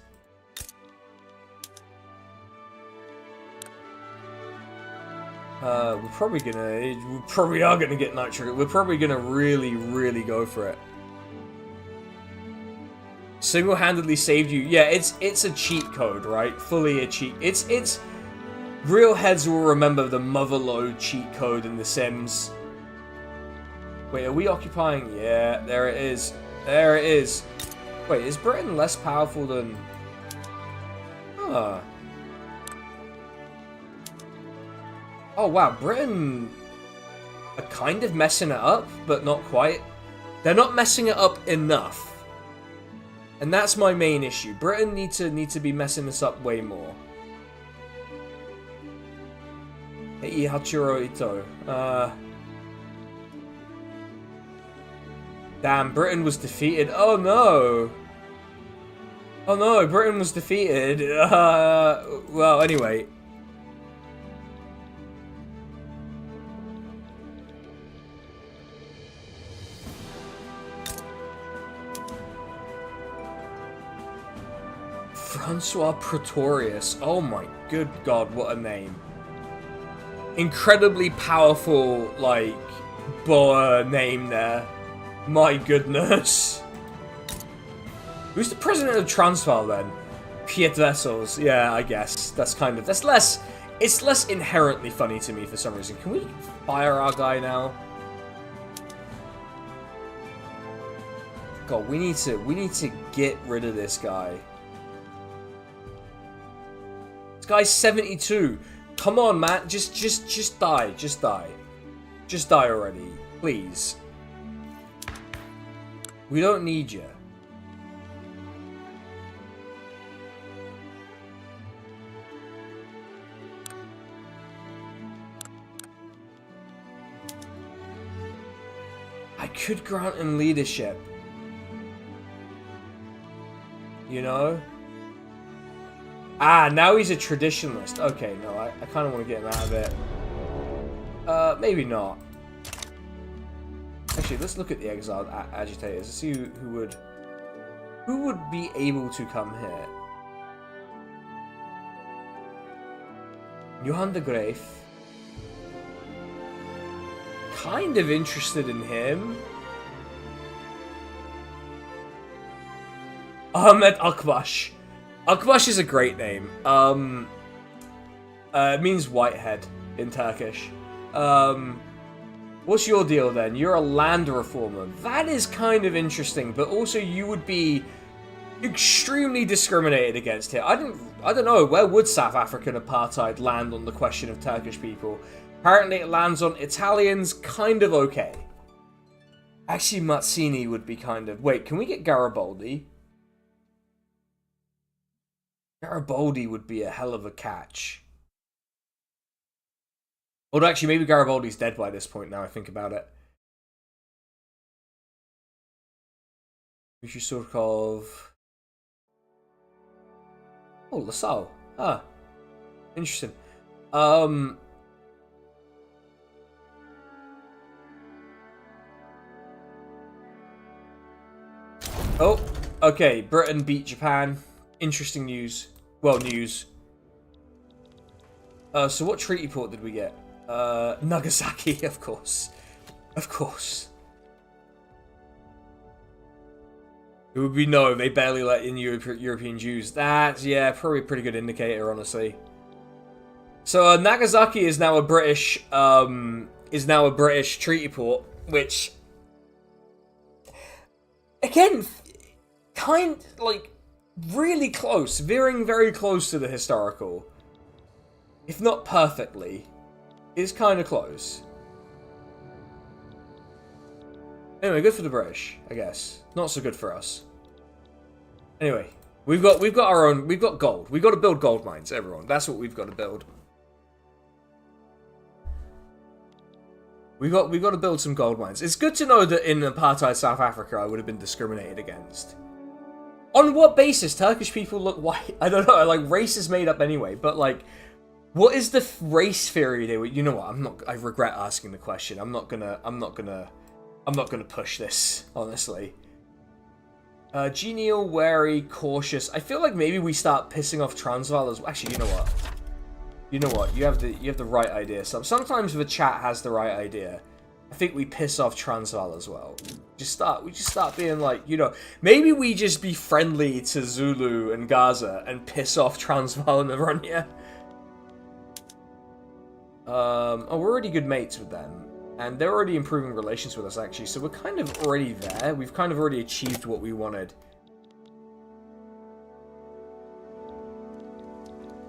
We probably are gonna get nitro. We're probably gonna really go for it. Single-handedly saved you. Yeah, it's a cheat code, right? Fully a cheat. It's real heads will remember the motherload cheat code in The Sims. Wait, are we occupying? Yeah, there it is. There it is. Wait, is Britain less powerful than... huh. Oh, wow. Britain are kind of messing it up, but not quite. They're not messing it up enough. And that's my main issue. Britain need to be messing this up way more. Hey, Hachiro Ito. Damn, Britain was defeated. Oh no! Oh no, Britain was defeated. Well, anyway. Francois Pretorius. Oh my good god, what a name. Incredibly powerful, like, Boer name there. My goodness. Who's the president of Transvaal then? Piet Wessels. Yeah, I guess. It's less inherently funny to me for some reason. Can we fire our guy now? God, we need to get rid of this guy. This guy's 72. Come on, man. Just die. Just die. Just die already. Please. We don't need you. could grant him leadership. You know? Ah, now he's a traditionalist. Okay, no, I kind of want to get him out of it. Maybe not. Actually, let's look at the exiled agitators. Let's see who would be able to come here. Johan de Graaf. Kind of interested in him. Ahmet Akbaş. Akbaş is a great name. It means whitehead in Turkish. What's your deal then? You're a land reformer. That is kind of interesting, but also you would be extremely discriminated against here. I don't know, where would South African apartheid land on the question of Turkish people? Apparently it lands on Italians, kind of okay. Actually, Mazzini would be kind of... Wait, can we get Garibaldi? Garibaldi would be a hell of a catch. Although actually, maybe Garibaldi's dead by this point now I think about it. We should sort of... Oh, LaSalle. Ah. Interesting. Oh, okay. Britain beat Japan. Interesting news. Well, news. So what treaty port did we get? Nagasaki, of course. Of course. It would be no, they barely let in European Jews. That's, yeah, probably a pretty good indicator, honestly. So Nagasaki is now a British treaty port, which, again, really close, veering very close to the historical. If not perfectly, is kind of close. Anyway, good for the British, I guess. Not so good for us. Anyway, we've got gold. We've got to build gold mines, everyone. That's what we've got to build. We've got to build some gold mines. It's good to know that in apartheid South Africa, I would have been discriminated against. On what basis? Turkish people look white? I don't know. Like, race is made up anyway, but like, what is the race theory they would? You know what? I regret asking the question. I'm not gonna push this, honestly. Genial, wary, cautious. I feel like maybe we start pissing off Transvaal as well. Actually, you know what? You know what? You have the right idea. Sometimes the chat has the right idea. I think we piss off Transvaal as well. We just start being like, you know, maybe we just be friendly to Zulu and Gaza and piss off Transvaal and Oronia. Oh, we're already good mates with them. And they're already improving relations with us, actually. So we're kind of already there. We've kind of already achieved what we wanted.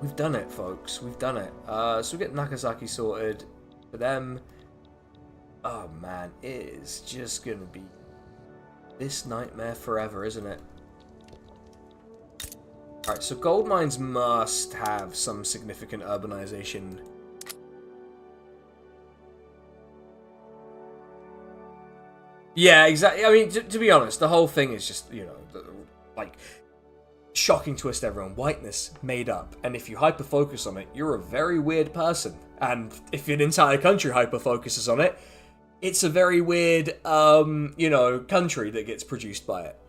We've done it, folks. We've done it. So we get Nagasaki sorted for them. Oh, man. It is just going to be this nightmare forever, isn't it? Alright, so gold mines must have some significant urbanization. Yeah, exactly. I mean, to be honest, the whole thing is just, you know, like, shocking twist everyone. Whiteness made up. And if you hyper-focus on it, you're a very weird person. And if an entire country hyper-focuses on it, it's a very weird, you know, country that gets produced by it.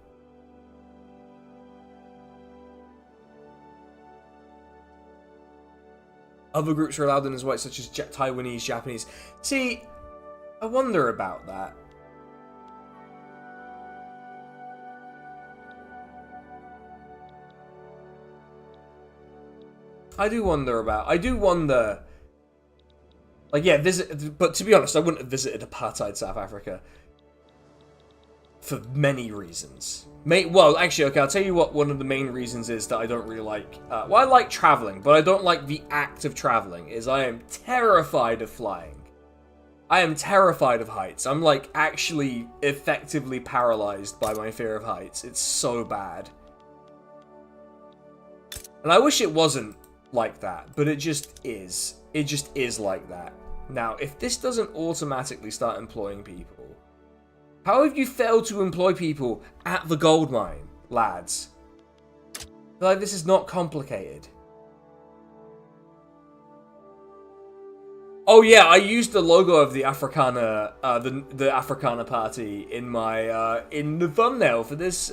Other groups are allowed in as white, such as Taiwanese, Japanese. See, I wonder about that. I do wonder. Like, yeah, but to be honest, I wouldn't have visited apartheid South Africa. For many reasons. Well, actually, okay, I'll tell you what one of the main reasons is that I don't really like... well, I like traveling, but I don't like the act of traveling, is I am terrified of flying. I am terrified of heights. I'm, like, actually effectively paralyzed by my fear of heights. It's so bad. And I wish it wasn't like that, but it just is. It just is like that. Now, if this doesn't automatically start employing people, How have you failed to employ people at the gold mine, lads? Like, this is not complicated. Oh yeah, I used the logo of the Afrikaner, the Afrikaner party in my in the thumbnail for this.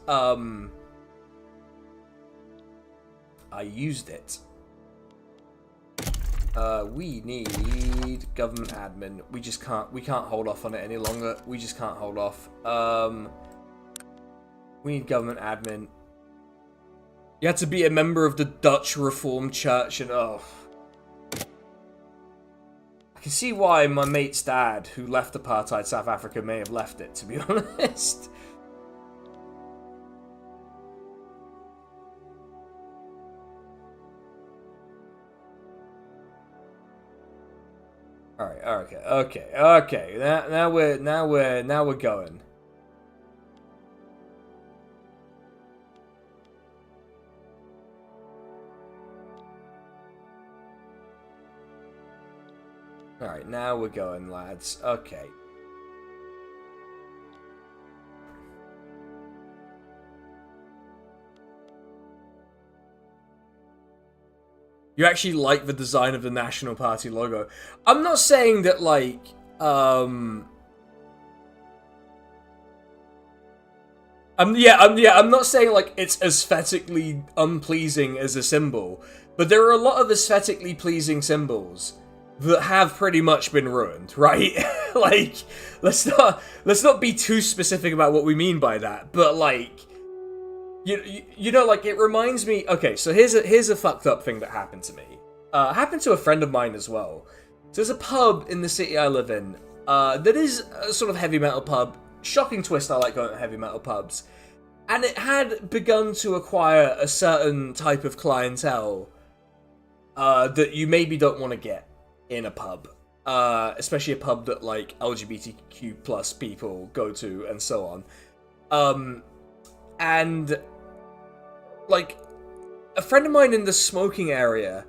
I used it. We need government admin. We can't hold off on it any longer. We just can't hold off. We need government admin. You had to be a member of the Dutch Reformed Church and oh. I can see why my mate's dad, who left apartheid South Africa, may have left it, to be honest. All right, okay. Now we're going. All right, now we're going, lads. Okay. You actually like the design of the National Party logo. I'm not saying that, like, I'm not saying, like, it's aesthetically unpleasing as a symbol, but there are a lot of aesthetically pleasing symbols that have pretty much been ruined, right? Like, let's not be too specific about what we mean by that, but, like, you know, like, it reminds me... Okay, so here's a fucked up thing that happened to me. Happened to a friend of mine as well. So there's a pub in the city I live in that is a sort of heavy metal pub. Shocking twist, I like going to heavy metal pubs. And it had begun to acquire a certain type of clientele that you maybe don't want to get in a pub. Especially a pub that, like, LGBTQ plus people go to and so on. And, like, a friend of mine in the smoking area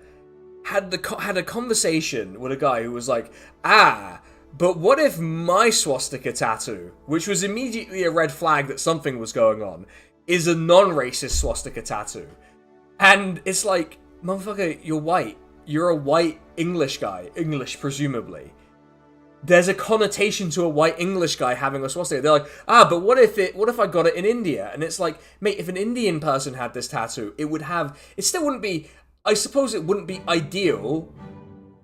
had a conversation with a guy who was like, but what if my swastika tattoo, which was immediately a red flag that something was going on, is a non-racist swastika tattoo? And it's like, motherfucker, you're white. You're a white English guy. English, presumably. There's a connotation to a white English guy having a swastika. They're like, but what if I got it in India? And it's like, mate, if an Indian person had this tattoo, it still wouldn't be, I suppose it wouldn't be ideal,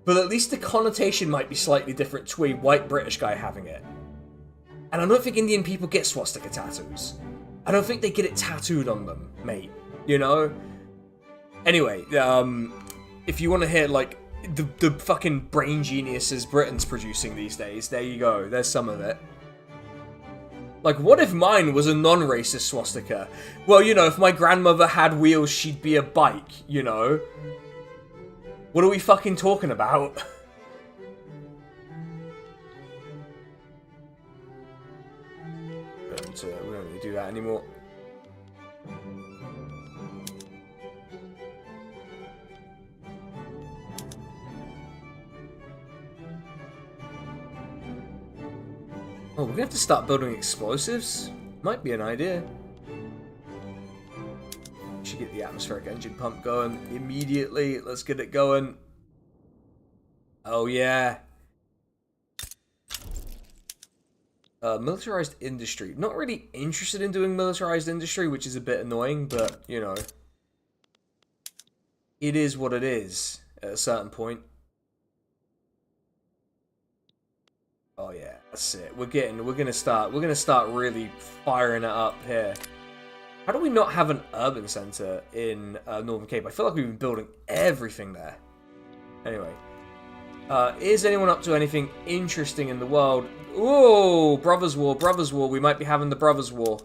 but at least the connotation might be slightly different to a white British guy having it. And I don't think Indian people get swastika tattoos. I don't think they get it tattooed on them, mate. You know? Anyway, if you want to hear, like, the fucking brain geniuses Britain's producing these days, there you go. There's some of it. Like, what if mine was a non-racist swastika? Well, you know, if my grandmother had wheels, she'd be a bike, you know? What are we fucking talking about? We don't need to do that anymore. Oh, we're gonna have to start building explosives? Might be an idea. Should get the atmospheric engine pump going immediately. Let's get it going. Oh, yeah. Militarized industry. Not really interested in doing militarized industry, which is a bit annoying, but, you know. It is what it is at a certain point. Oh yeah, that's it. We're gonna start really firing it up here. How do we not have an urban center in Northern Cape? I feel like we've been building everything there. Anyway, is anyone up to anything interesting in the world? Ooh, Brothers War, Brothers War. We might be having the Brothers War.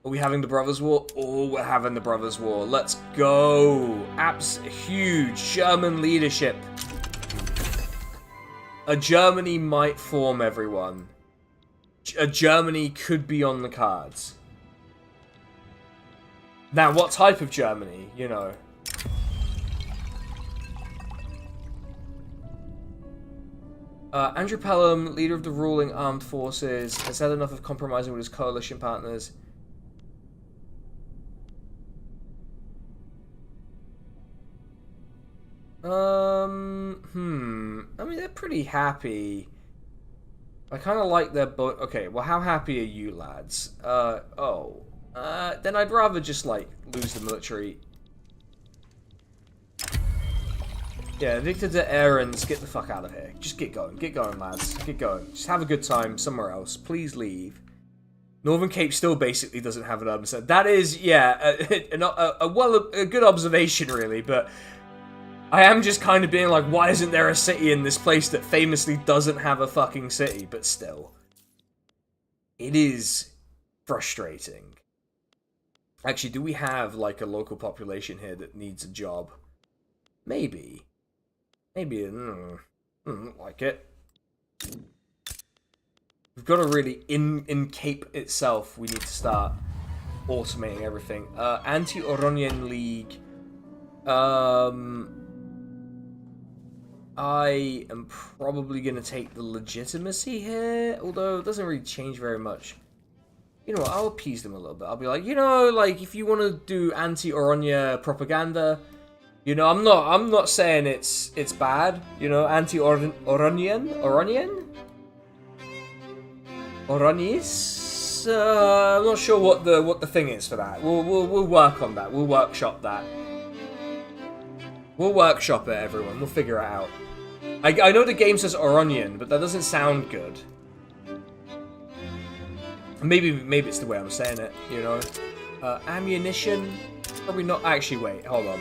Are we having the Brothers War? Oh, we're having the Brothers War. Let's go. Huge German leadership. A Germany might form, everyone. A Germany could be on the cards. Now, what type of Germany, you know? Andrew Pelham, leader of the ruling armed forces, has had enough of compromising with his coalition partners. I mean, they're pretty happy. I kind of like their boat. Okay, well, how happy are you lads? Then I'd rather just, like, lose the military. Yeah, Victor de Aarons, get the fuck out of here. Just get going, lads. Get going. Just have a good time somewhere else. Please leave. Northern Cape still basically doesn't have an urban center. That is, yeah, a good observation, really, but I am just kind of being like, why isn't there a city in this place that famously doesn't have a fucking city? But still, it is frustrating. Actually, do we have, like, a local population here that needs a job? Maybe. Maybe, like it. We've got to really, in Cape itself, we need to start automating everything. Anti-Oronian League. I am probably going to take the legitimacy here, although it doesn't really change very much. You know what, I'll appease them a little bit. I'll be like, you know, like, if you want to do anti-Oronia propaganda, you know, I'm not saying it's bad, you know, anti-Oronian? Oronis? I'm not sure what the thing is for that. We'll work on that. We'll workshop that. We'll workshop it, everyone. We'll figure it out. I know the game says Oronian, but that doesn't sound good. Maybe it's the way I'm saying it, you know. Ammunition? Probably not. Actually, wait, hold on.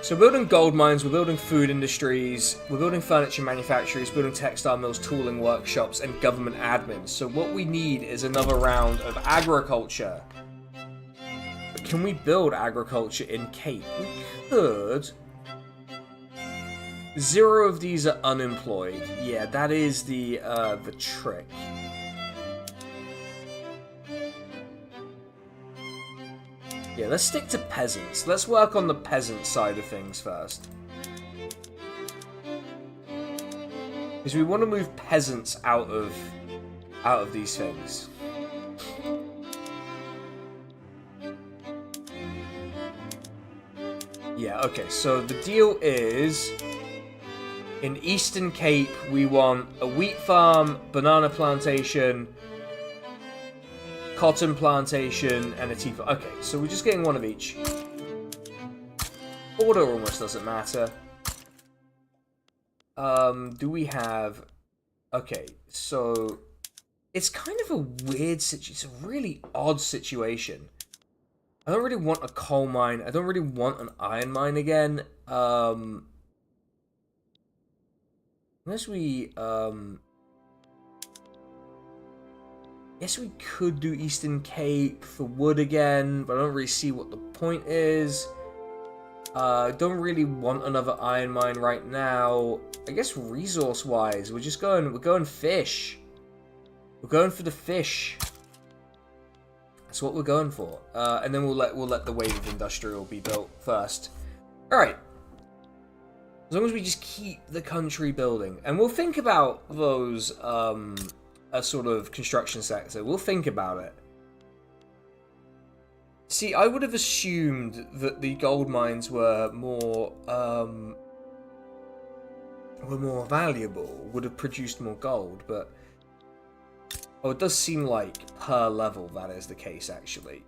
So we're building gold mines, we're building food industries, we're building furniture manufacturers, building textile mills, tooling workshops, and government admins. So what we need is another round of agriculture. But can we build agriculture in Cape? We could. 0 of these are unemployed. Yeah, that is the trick. Yeah, let's stick to peasants. Let's work on the peasant side of things first. Because we want to move peasants out of these things. Yeah, okay, so the deal is, in Eastern Cape, we want a wheat farm, banana plantation, cotton plantation, and a tea farm. Okay, so we're just getting one of each. Order almost doesn't matter. Do we have... Okay, so... It's kind of a weird situation. It's a really odd situation. I don't really want a coal mine. I don't really want an iron mine again. Unless we... Yes, we could do Eastern Cape for wood again, but I don't really see what the point is. I don't really want another iron mine right now. I guess resource-wise, we're going fish. We're going for the fish. That's what we're going for. And then we'll let the wave of industrial be built first. All right. As long as we just keep the country building, and we'll think about those. A sort of construction sector. We'll think about it. See, I would have assumed that the gold mines were more valuable, would have produced more gold, but oh, it does seem like per level that is the case, actually.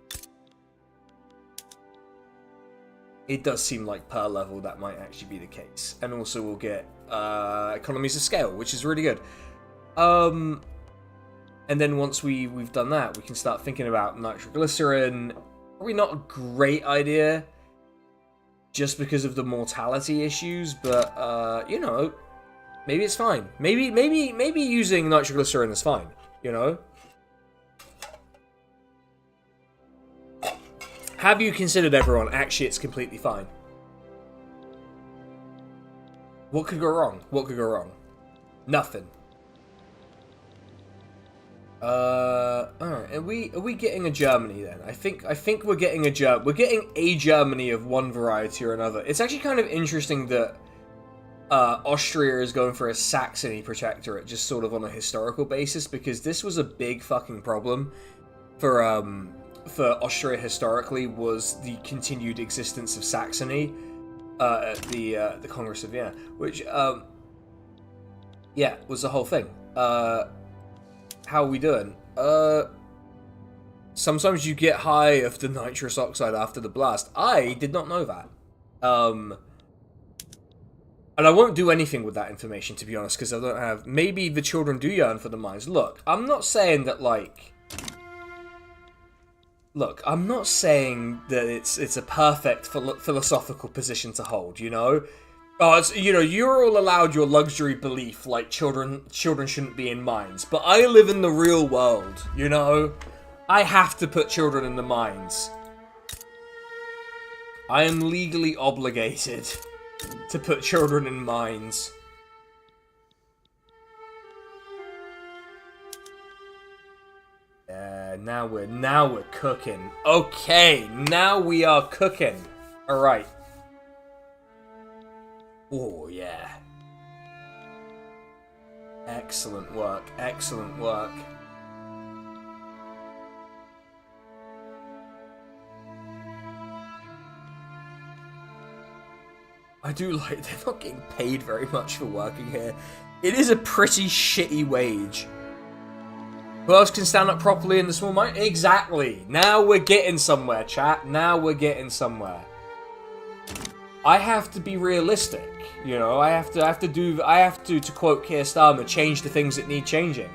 It does seem like per level that might actually be the case. And also we'll get economies of scale, which is really good. And then once we've done that, we can start thinking about nitroglycerin. Probably not a great idea, just because of the mortality issues. But you know, maybe it's fine. Maybe using nitroglycerin is fine. You know. Have you considered, everyone? Actually, it's completely fine. What could go wrong? What could go wrong? Nothing. Alright, are we getting a Germany then? I think we're getting we're getting a Germany of one variety or another. It's actually kind of interesting that Austria is going for a Saxony protectorate, just sort of on a historical basis, because this was a big fucking problem for Austria historically, was the continued existence of Saxony at the Congress of Vienna, which yeah, was the whole thing. How are we doing? Sometimes you get high of the nitrous oxide after the blast. I did not know that. And I won't do anything with that information, to be honest, because I don't have... Maybe the children do yearn for the mines. Look, I'm not saying that, like... Look, I'm not saying that it's a perfect philosophical position to hold, you know? Oh, it's, you know, you're all allowed your luxury belief, like children shouldn't be in mines. But I live in the real world, you know? I have to put children in the mines. I am legally obligated to put children in mines. Now we're cooking. Okay, now we are cooking. All right. Oh yeah. Excellent work. Excellent work. I do like they're not getting paid very much for working here. It is a pretty shitty wage. Who else can stand up properly in the small mine? Exactly. Now we're getting somewhere, chat. Now we're getting somewhere. I have to be realistic, you know. I have to quote Keir Starmer, change the things that need changing.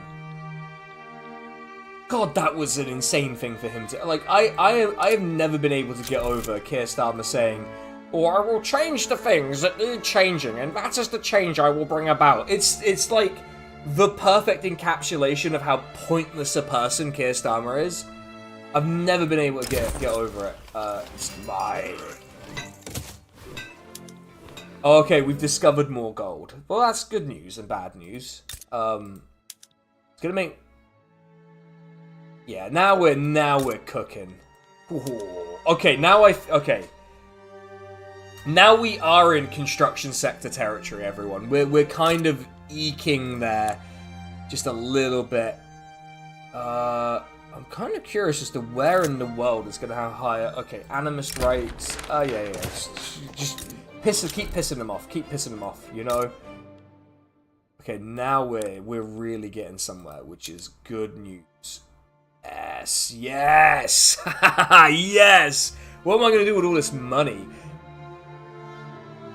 God, that was an insane thing for him to like. I have never been able to get over Keir Starmer saying, or I will change the things that need changing, and that is the change I will bring about. It's like the perfect encapsulation of how pointless a person Keir Starmer is. I've never been able to get over it. It's mine. Oh, okay, we've discovered more gold. Well, that's good news and bad news. It's gonna make... Yeah, now we're cooking. Ooh. Okay, okay. Now we are in construction sector territory, everyone. We're kind of eking there just a little bit. I'm kind of curious as to where in the world it's going to have higher... Okay, animist rights. Yeah. Just keep pissing them off. Keep pissing them off, you know? Okay, now we're really getting somewhere, which is good news. Yes! Yes! What am I going to do with all this money?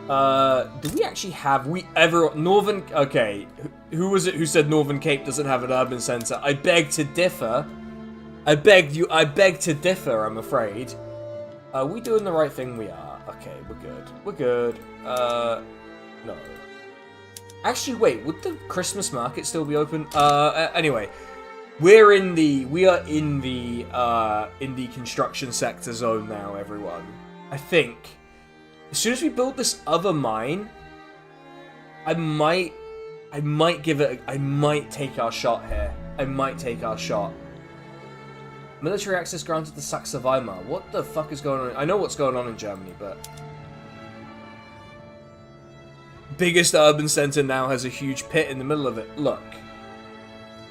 Do we actually have... Northern... Okay, who was it who said Northern Cape doesn't have an urban centre? I beg to differ. I beg to differ, I'm afraid. Are we doing the right thing? We are. Okay, we're good. No. Actually, wait, would the Christmas market still be open? Anyway. We are in the construction sector zone now, everyone. I think. As soon as we build this other mine, I might take our shot here. I might take our shot. Military access granted to Saxe Weimar. What the fuck is going on? I know what's going on in Germany, but... Biggest urban centre now has a huge pit in the middle of it. Look.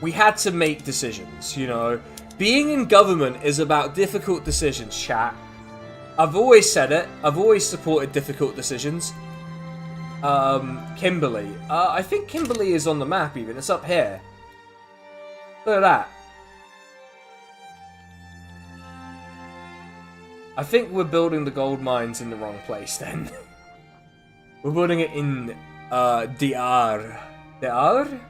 We had to make decisions, you know. Being in government is about difficult decisions, chat. I've always said it. I've always supported difficult decisions. Kimberley. I think Kimberley is on the map even. It's up here. Look at that. I think we're building the gold mines in the wrong place then. We're building it in DR. DR?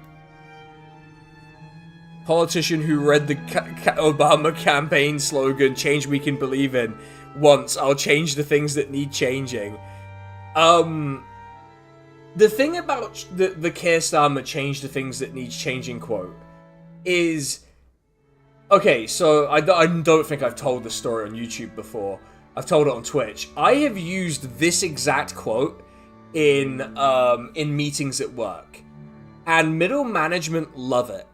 Politician who read the Obama campaign slogan, "Change we can believe in," once. I'll change the things that need changing. The thing about the Keir Starmer "change the things that need changing" quote is... Okay, so I don't think I've told this story on YouTube before. I've told it on Twitch. I have used this exact quote in meetings at work. And middle management love it.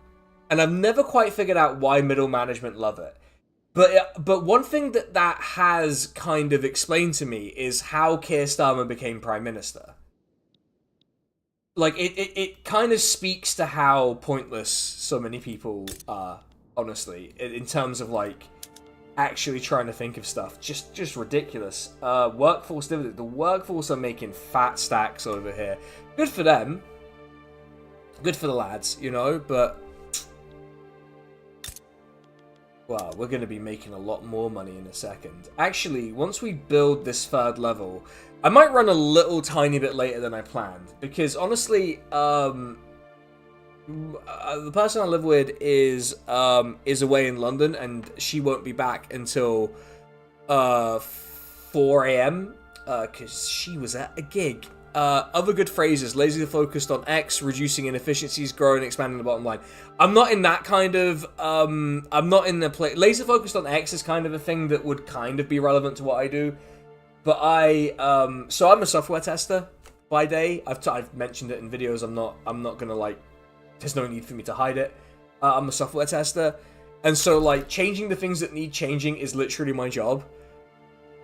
And I've never quite figured out why middle management love it. But one thing that has kind of explained to me is how Keir Starmer became Prime Minister. like, it kind of speaks to how pointless so many people are, honestly, in terms of, like, actually trying to think of stuff. Just ridiculous. Workforce dividend. The workforce are making fat stacks over here. Good for them. Good for the lads, you know, but... Well, we're going to be making a lot more money in a second. Actually, once we build this third level, I might run a little tiny bit later than I planned. Because, honestly, the person I live with is away in London, and she won't be back until 4 a.m. Because she was at a gig. Other good phrases: laser focused on X, reducing inefficiencies, growing, expanding the bottom line. I'm not in that kind of. I'm not in the play. Laser focused on X is kind of a thing that would kind of be relevant to what I do. But so I'm a software tester by day. I've mentioned it in videos. I'm not gonna, like. There's no need for me to hide it. I'm a software tester, and so, like, changing the things that need changing is literally my job.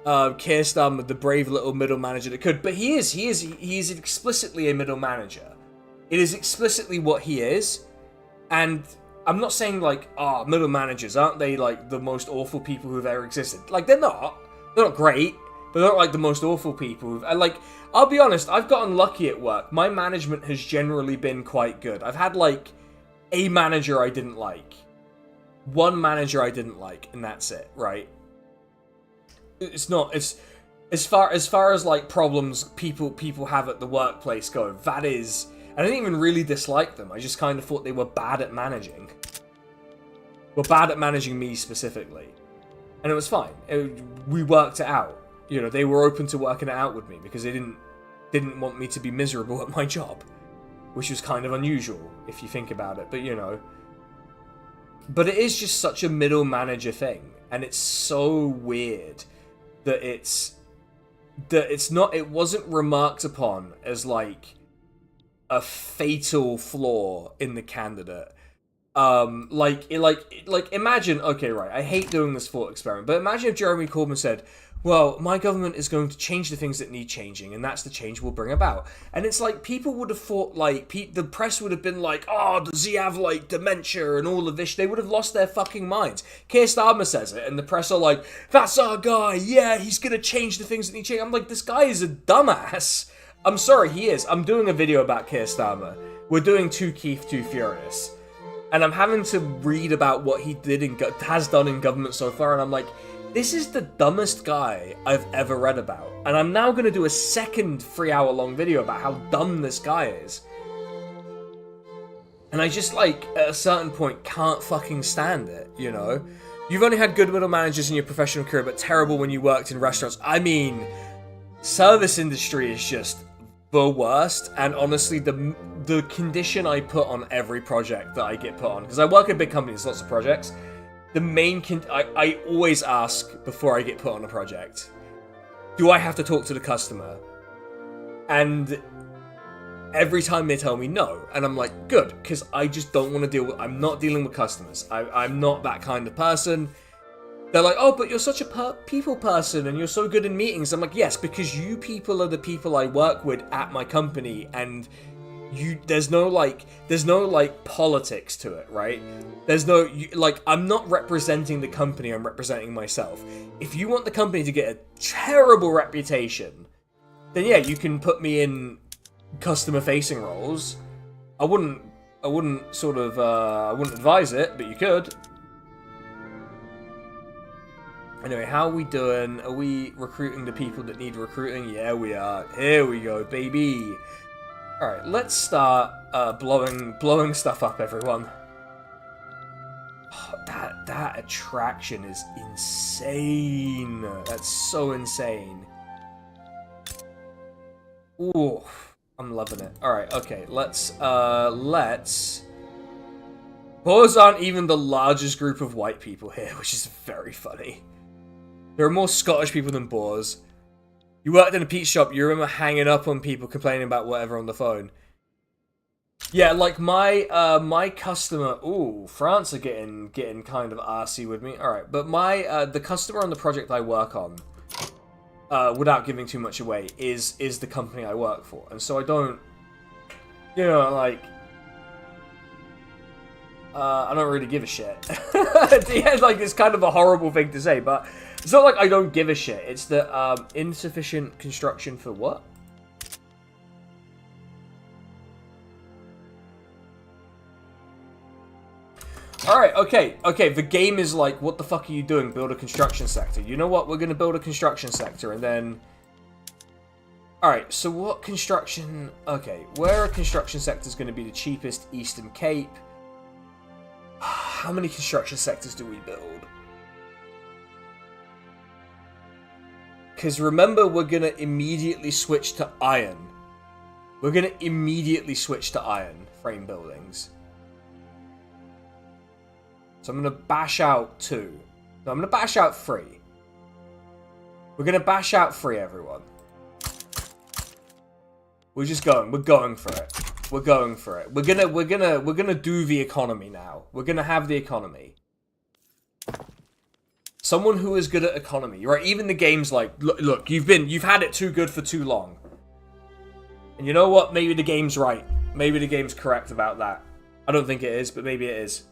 Keir Starmer, the brave little middle manager that could, but he is explicitly a middle manager. It is explicitly what he is, and I'm not saying, like, middle managers, aren't they, like, the most awful people who've ever existed? Like, they're not great, but they're not, like, the most awful people like, I'll be honest, I've gotten lucky at work. My management has generally been quite good. I've had, like, a manager I didn't like, one manager I didn't like, and that's it, right? It's not, it's as far as like problems people have at the workplace go, that is, I didn't even really dislike them. I just kind of thought they were bad at managing. Were bad at managing me specifically. And it was fine. We worked it out. You know, they were open to working it out with me because they didn't want me to be miserable at my job, which was kind of unusual if you think about it, but you know. But it is just such a middle manager thing, and it's so weird that it wasn't remarked upon as, like, a fatal flaw in the candidate. Like imagine, okay, right, I hate doing this thought experiment, but imagine if Jeremy Corbyn said, well, my government is going to change the things that need changing, and that's the change we'll bring about. And it's like, people would have thought, like, the press would have been like, oh, does he have, like, dementia and all of this? They would have lost their fucking minds. Keir Starmer says it, and the press are like, that's our guy, yeah, he's gonna change the things that need changing. I'm like, this guy is a dumbass. I'm sorry, he is. I'm doing a video about Keir Starmer. We're doing Too Keith, Too Furious. And I'm having to read about what he did and has done in government so far, and I'm like, this is the dumbest guy I've ever read about. And I'm now going to do a second 3-hour-long video about how dumb this guy is. And I just, like, at a certain point, can't fucking stand it, you know? You've only had good middle managers in your professional career, but terrible when you worked in restaurants. I mean, service industry is just the worst. And honestly, the condition I put on every project that I get put on, because I work at big companies, lots of projects, the main I always ask before I get put on a project, do I have to talk to the customer? And every time they tell me no, and I'm like, good, because I just don't want to deal with, I'm not dealing with customers. I'm not that kind of person. They're like, oh, but you're such a people person and you're so good in meetings. I'm like, yes, because you people are the people I work with at my company, and there's no politics to it, right? There's no, I'm not representing the company, I'm representing myself. If you want the company to get a terrible reputation, then yeah, you can put me in customer-facing roles. I wouldn't advise it, but you could. Anyway, how are we doing? Are we recruiting the people that need recruiting? Yeah, we are. Here we go, baby. Alright, let's start blowing stuff up, everyone. Oh, that attraction is insane. That's so insane. Ooh, I'm loving it. Alright, okay, let's... Boers aren't even the largest group of white people here, which is very funny. There are more Scottish people than Boers. You worked in a pizza shop, you remember hanging up on people complaining about whatever on the phone. Yeah, like my customer, ooh, France are getting kind of arsey with me. Alright, but the customer on the project I work on, without giving too much away, is the company I work for. And so I don't You know, like, I don't really give a shit. At the end, like, it's kind of a horrible thing to say, but it's not like I don't give a shit. It's the insufficient construction for what? Alright, okay, the game is like, what the fuck are you doing? Build a construction sector. You know what? We're gonna build a construction sector, and then... Alright, so what construction... Okay, where a construction sector is gonna be the cheapest? Eastern Cape. How many construction sectors do we build? Because remember, we're gonna immediately switch to iron. We're gonna immediately switch to iron frame buildings. So I'm going to bash out 2. No, I'm going to bash out 3. We're going to bash out 3, everyone. We're just going. We're going for it. We're going for it. We're gonna do the economy now. We're gonna have the economy. Someone who is good at economy, right? Even the game's like, look, you've had it too good for too long. And you know what? Maybe the game's right. Maybe the game's correct about that. I don't think it is, but maybe it is.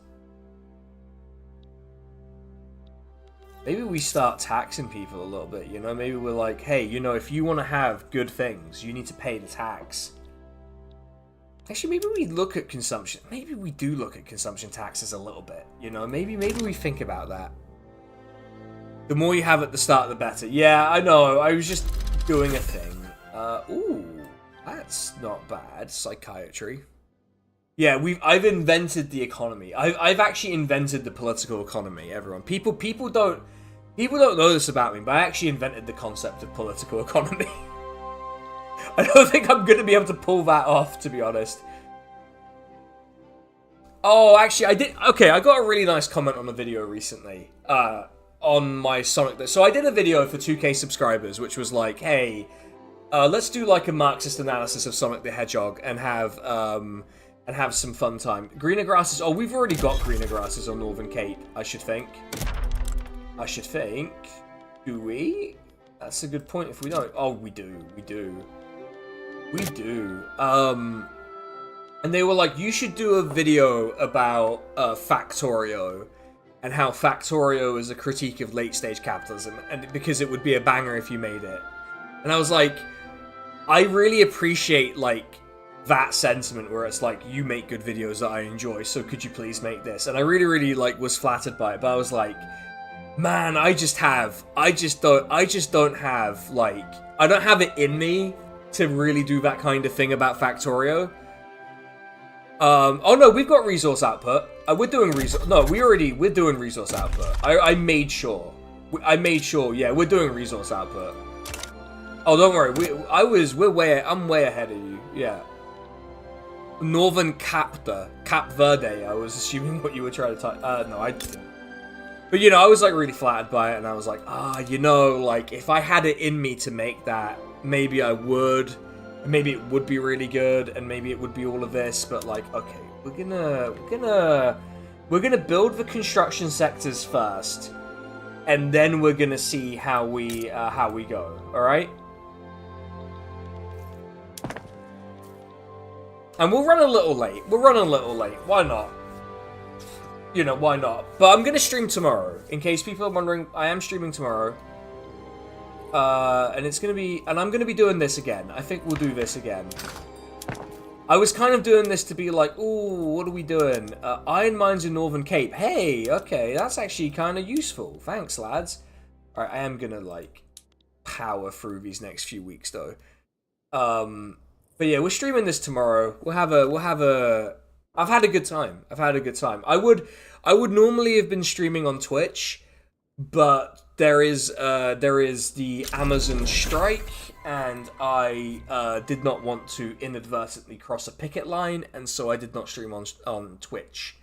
Maybe we start taxing people a little bit, you know? Maybe we're like, hey, you know, if you want to have good things, you need to pay the tax. Actually, maybe we look at consumption. Maybe we do look at consumption taxes a little bit, you know? Maybe we think about that. The more you have at the start, the better. Yeah, I know. I was just doing a thing. Ooh, that's not bad. Psychiatry. Yeah, I've invented the economy. I've actually invented the political economy, everyone. People don't know this about me, but I actually invented the concept of political economy. I don't think I'm going to be able to pull that off, to be honest. Oh, actually, I did. Okay, I got a really nice comment on a video recently on my Sonic. So I did a video for 2K subscribers, which was like, hey, let's do like a Marxist analysis of Sonic the Hedgehog and have some fun time. Greener grasses. Oh, we've already got greener grasses on Northern Cape, I should think. Do we? That's a good point if we don't. Oh, we do. And they were like, you should do a video about Factorio and how Factorio is a critique of late-stage capitalism, and because it would be a banger if you made it. And I was like, I really appreciate, like, that sentiment where it's like, you make good videos that I enjoy, so could you please make this? And I really like was flattered by it, but I was like, man, I don't have it in me to really do that kind of thing about Factorio. Oh no, we've got resource output. We're doing resource. No, we're doing resource output. I made sure. Yeah, we're doing resource output. Oh, don't worry. I'm way ahead of you. Yeah. Northern Cap Verde. I was assuming what you were trying to type. No, I didn't. But you know, I was like really flattered by it, and I was like, you know, like if I had it in me to make that, maybe I would. Maybe it would be really good, and maybe it would be all of this. But like, okay, we're gonna build the construction sectors first, and then we're gonna see how we go. All right. And we'll run a little late. Why not? You know, why not? But I'm going to stream tomorrow. In case people are wondering, I am streaming tomorrow. And it's going to be... And I'm going to be doing this again. I think we'll do this again. I was kind of doing this to be like, ooh, what are we doing? Iron mines in Northern Cape. Hey, okay, that's actually kind of useful. Thanks, lads. Alright, I am going to, like, power through these next few weeks, though. But yeah, we're streaming this tomorrow. We'll have a. I've had a good time. I would normally have been streaming on Twitch, but there is the Amazon strike, and I did not want to inadvertently cross a picket line, and so I did not stream on Twitch.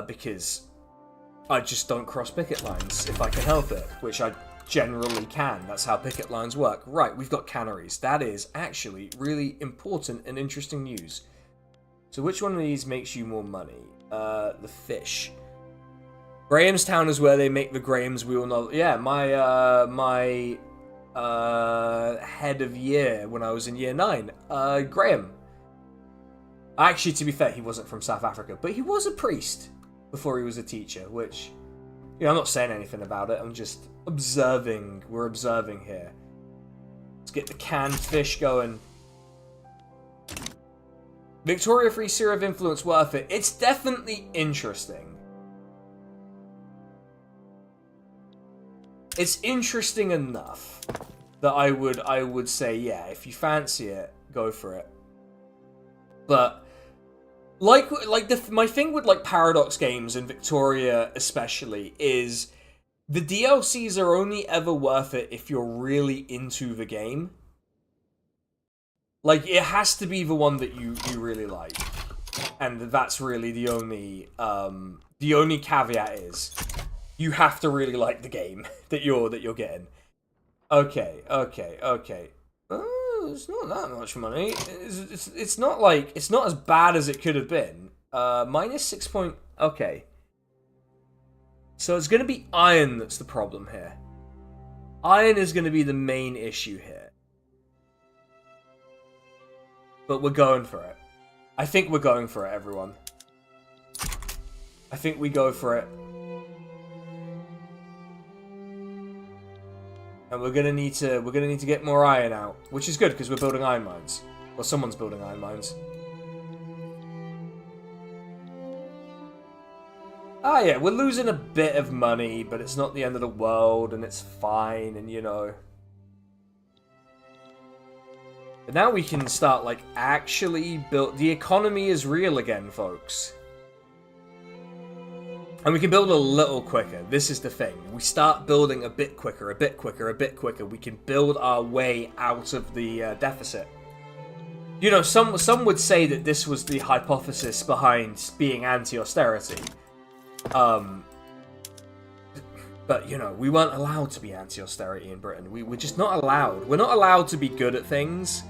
Because I just don't cross picket lines if I can help it, which I generally can. That's how picket lines work. Right, we've got canneries. That is actually really important and interesting news. So which one of these makes you more money? The fish. Grahamstown is where they make the Grahams we all know. Yeah, my head of year when I was in year 9. Graham. Actually, to be fair, he wasn't from South Africa, but he was a priest before he was a teacher, which, you know, I'm not saying anything about it. I'm just observing. We're observing here. Let's get the canned fish going. Victoria Free Sphere of Influence worth it. It's definitely interesting. It's interesting enough that I would say, yeah, if you fancy it, go for it. But my thing with like Paradox games and Victoria especially is the DLCs are only ever worth it if you're really into the game. Like, it has to be the one that you really like, and that's really the only caveat is you have to really like the game that you're getting. Okay. It's not that much money. It's not like, it's not as bad as it could have been. Minus 6 point. Okay. So it's going to be iron that's the problem here. Iron is going to be the main issue here. But we're going for it. I think we're going for it, everyone. I think we go for it. And we're gonna need to get more iron out, which is good because we're building iron mines. Well, someone's building iron mines. Ah, yeah, we're losing a bit of money, but it's not the end of the world, and it's fine, and you know. But now we can start, like, actually build. The economy is real again, folks. And we can build a little quicker. This is the thing. We start building a bit quicker, a bit quicker, a bit quicker. We can build our way out of the deficit. You know, some would say that this was the hypothesis behind being anti-austerity. But, you know, we weren't allowed to be anti-austerity in Britain. We're just not allowed. We're not allowed to be good at things.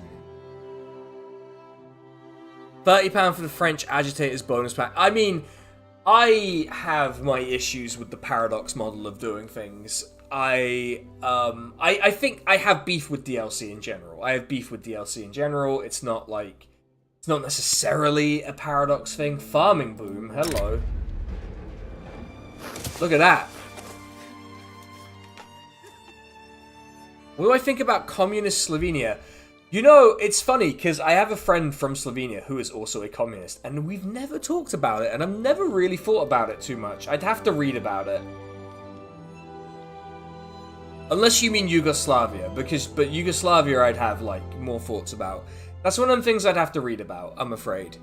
£30 for the French agitators bonus pack. I mean, I have my issues with the Paradox model of doing things. I think I have beef with DLC in general. It's not like, it's not necessarily a Paradox thing. Farming boom, hello. Look at that. What do I think about communist Slovenia? You know, it's funny, because I have a friend from Slovenia who is also a communist, and we've never talked about it, and I've never really thought about it too much. I'd have to read about it. Unless you mean Yugoslavia, but Yugoslavia I'd have, like, more thoughts about. That's one of the things I'd have to read about, I'm afraid.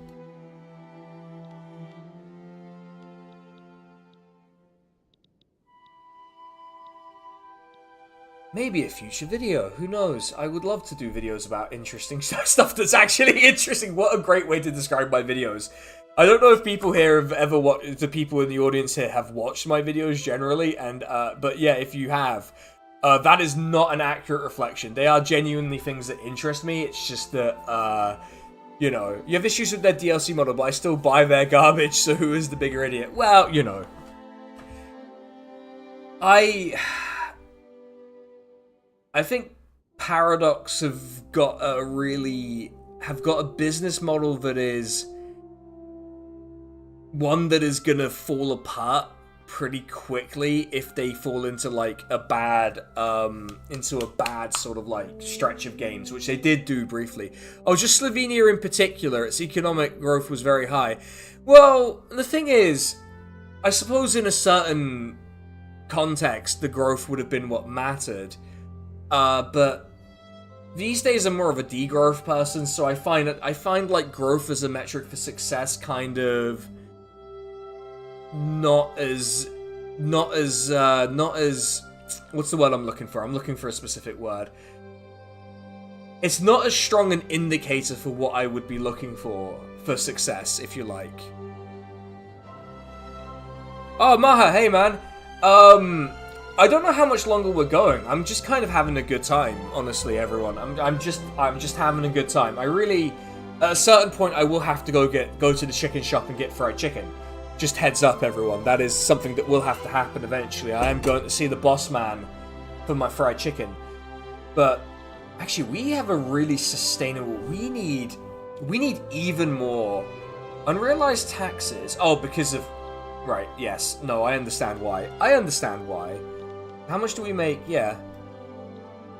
Maybe a future video, who knows? I would love to do videos about interesting stuff that's actually interesting. What a great way to describe my videos. I don't know if people here have ever watched, the people in the audience here have watched my videos generally, and but yeah, if you have, that is not an accurate reflection. They are genuinely things that interest me. It's just that, you know, you have issues with their DLC model, but I still buy their garbage, so who is the bigger idiot? Well, you know. I think Paradox have got a business model that is one that is gonna fall apart pretty quickly if they fall into like a bad sort of like stretch of games, which they did do briefly. Oh, just Slovenia in particular, its economic growth was very high. Well, the thing is, I suppose in a certain context, the growth would have been what mattered. But these days I'm more of a degrowth person, so I find like growth as a metric for success kind of not as what's the word I'm looking for? I'm looking for a specific word. It's not as strong an indicator for what I would be looking for success, if you like. Oh, Maha, hey man. I don't know how much longer we're going. I'm just kind of having a good time, honestly, everyone. I'm just having a good time. I really, at a certain point, I will have to go to the chicken shop and get fried chicken. Just heads up, everyone. That is something that will have to happen eventually. I am going to see the boss man for my fried chicken. But actually, we have a really sustainable. We need We need even more. Unrealized taxes. Oh, because of... Right, yes. No, I understand why. I understand why. How much do we make? Yeah.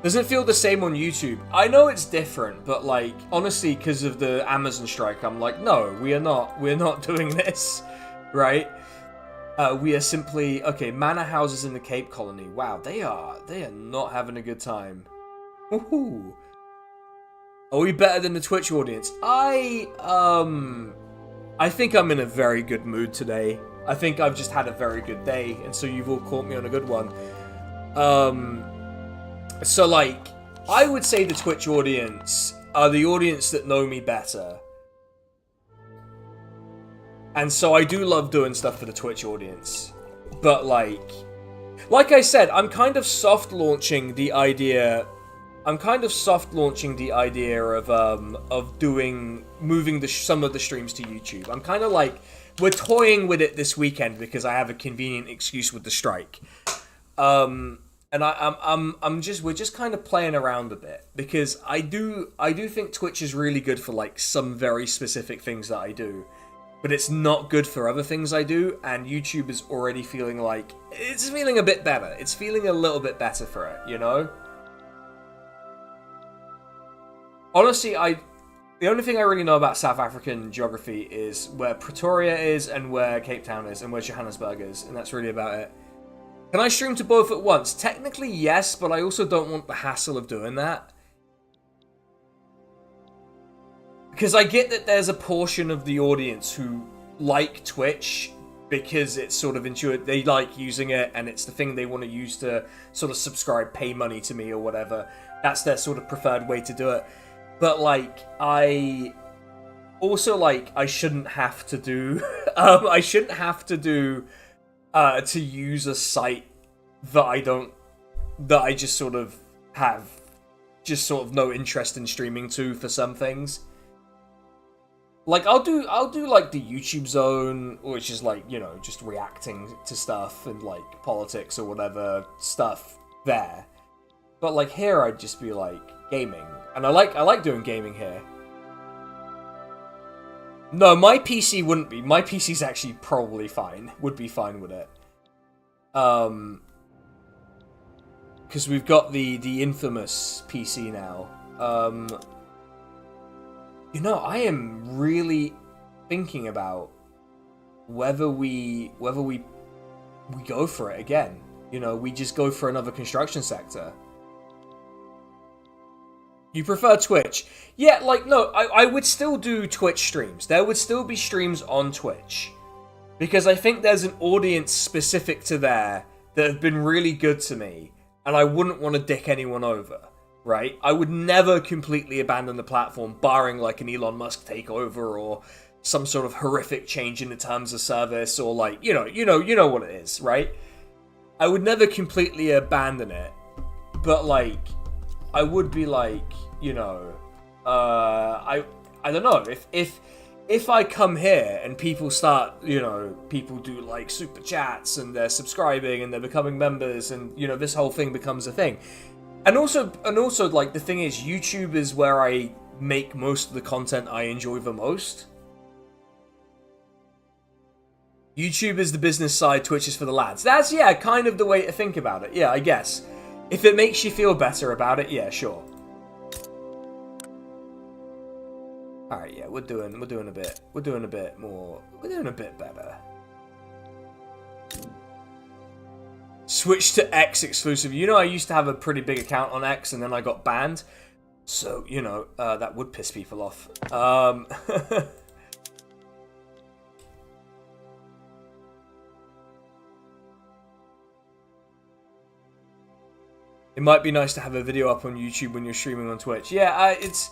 Doesn't feel the same on YouTube. I know it's different, but like, honestly, because of the Amazon strike, I'm like, no, we're not doing this, right? We are simply, okay, manor houses in the Cape Colony. Wow, they are not having a good time. Woohoo. Are we better than the Twitch audience? I think I'm in a very good mood today. I think I've just had a very good day, and so you've all caught me on a good one. So, like, I would say the Twitch audience are the audience that know me better. And so I do love doing stuff for the Twitch audience. But, like I said, I'm kind of soft launching the idea... of moving some of the streams to YouTube. I'm kind of like... We're toying with it this weekend because I have a convenient excuse with the strike. And we're just kind of playing around a bit because I do think Twitch is really good for like some very specific things that I do, but it's not good for other things I do. And YouTube is already feeling like it's feeling a bit better. It's feeling a little bit better for it, you know. Honestly, the only thing I really know about South African geography is where Pretoria is and where Cape Town is and where Johannesburg is, and that's really about it. Can I stream to both at once? Technically, yes, but I also don't want the hassle of doing that. Because I get that there's a portion of the audience who like Twitch because it's sort of intuitive. They like using it, and it's the thing they want to use to sort of subscribe, pay money to me or whatever. That's their sort of preferred way to do it. But, like, I also, like, I shouldn't have to do... to use a site that I just sort of have no interest in streaming to for some things. Like, I'll do like the YouTube zone, which is like, you know, just reacting to stuff and like politics or whatever stuff there. But like here I'd just be like gaming. And I like doing gaming here. No, my PC wouldn't be. My PC's actually probably fine. Would be fine with it. Because we've got the infamous PC now. You know, I am really thinking about whether we go for it again. You know, we just go for another construction sector. You prefer Twitch? Yeah, like, no, I would still do Twitch streams. There would still be streams on Twitch. Because I think there's an audience specific to there that have been really good to me. And I wouldn't want to dick anyone over, right? I would never completely abandon the platform, barring like an Elon Musk takeover or some sort of horrific change in the terms of service or like, you know what it is, right? I would never completely abandon it. But like... I would be like, you know, I don't know, if I come here and people start, you know, people do like super chats and they're subscribing and they're becoming members and, you know, this whole thing becomes a thing. And also like the thing is YouTube is where I make most of the content I enjoy the most. YouTube is the business side, Twitch is for the lads. That's, yeah, kind of the way to think about it. Yeah, I guess. If it makes you feel better about it, yeah, sure. Alright, yeah, we're doing a bit better. Switch to X exclusive. You know, I used to have a pretty big account on X and then I got banned. So, you know, that would piss people off. It might be nice to have a video up on YouTube when you're streaming on Twitch. Yeah, it's...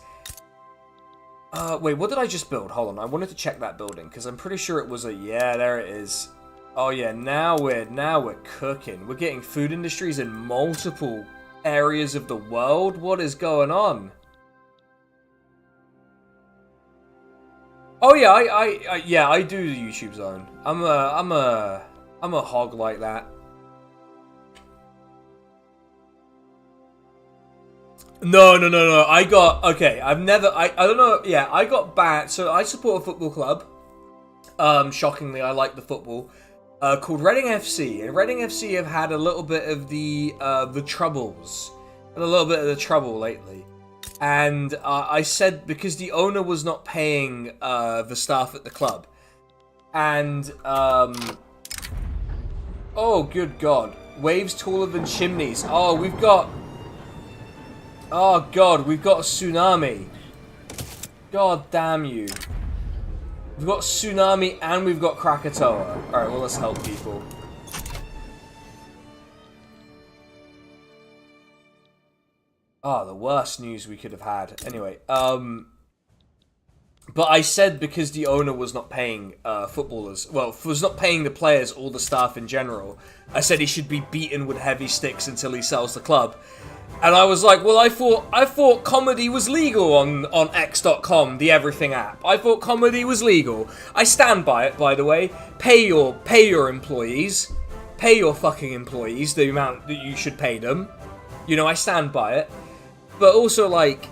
wait, what did I just build? Hold on, I wanted to check that building, because I'm pretty sure it was a... Yeah, there it is. Oh yeah, now we're cooking. We're getting food industries in multiple areas of the world. What is going on? Oh yeah, I do the YouTube zone. I'm a hog like that. No, no, no, no. I got okay. I don't know. Yeah, I got banned. So I support a football club. Shockingly, I like the football. Called Reading FC, and Reading FC have had a little bit of the troubles, had a little bit of the trouble lately. And I said because the owner was not paying the staff at the club, and oh good God, waves taller than chimneys. Oh, we've got. Oh God, we've got a tsunami. God damn you. We've got tsunami and we've got Krakatoa. Alright, well let's help people. Oh, the worst news we could have had. Anyway, but I said because the owner was not paying footballers, well, was not paying the players or the staff in general, I said he should be beaten with heavy sticks until he sells the club. And I was like, well, I thought comedy was legal on X.com, the everything app. I thought comedy was legal. I stand by it, by the way. Pay your employees. Pay your fucking employees the amount that you should pay them. You know, I stand by it. But also, like,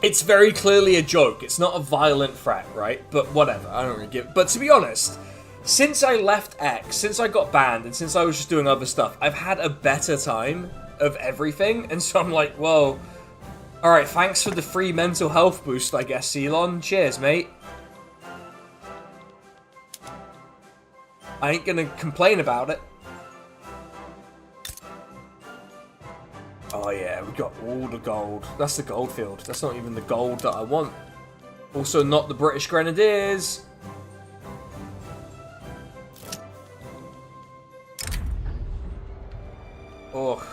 it's very clearly a joke. It's not a violent threat, right? But whatever, I don't really give... But to be honest, since I left X, since I got banned, and since I was just doing other stuff, I've had a better time of everything, and so I'm like, well, alright, thanks for the free mental health boost, I guess, Elon. Cheers, mate. I ain't gonna complain about it. Oh yeah, we got all the gold. That's the gold field. That's not even the gold that I want. Also not the British Grenadiers. Oh.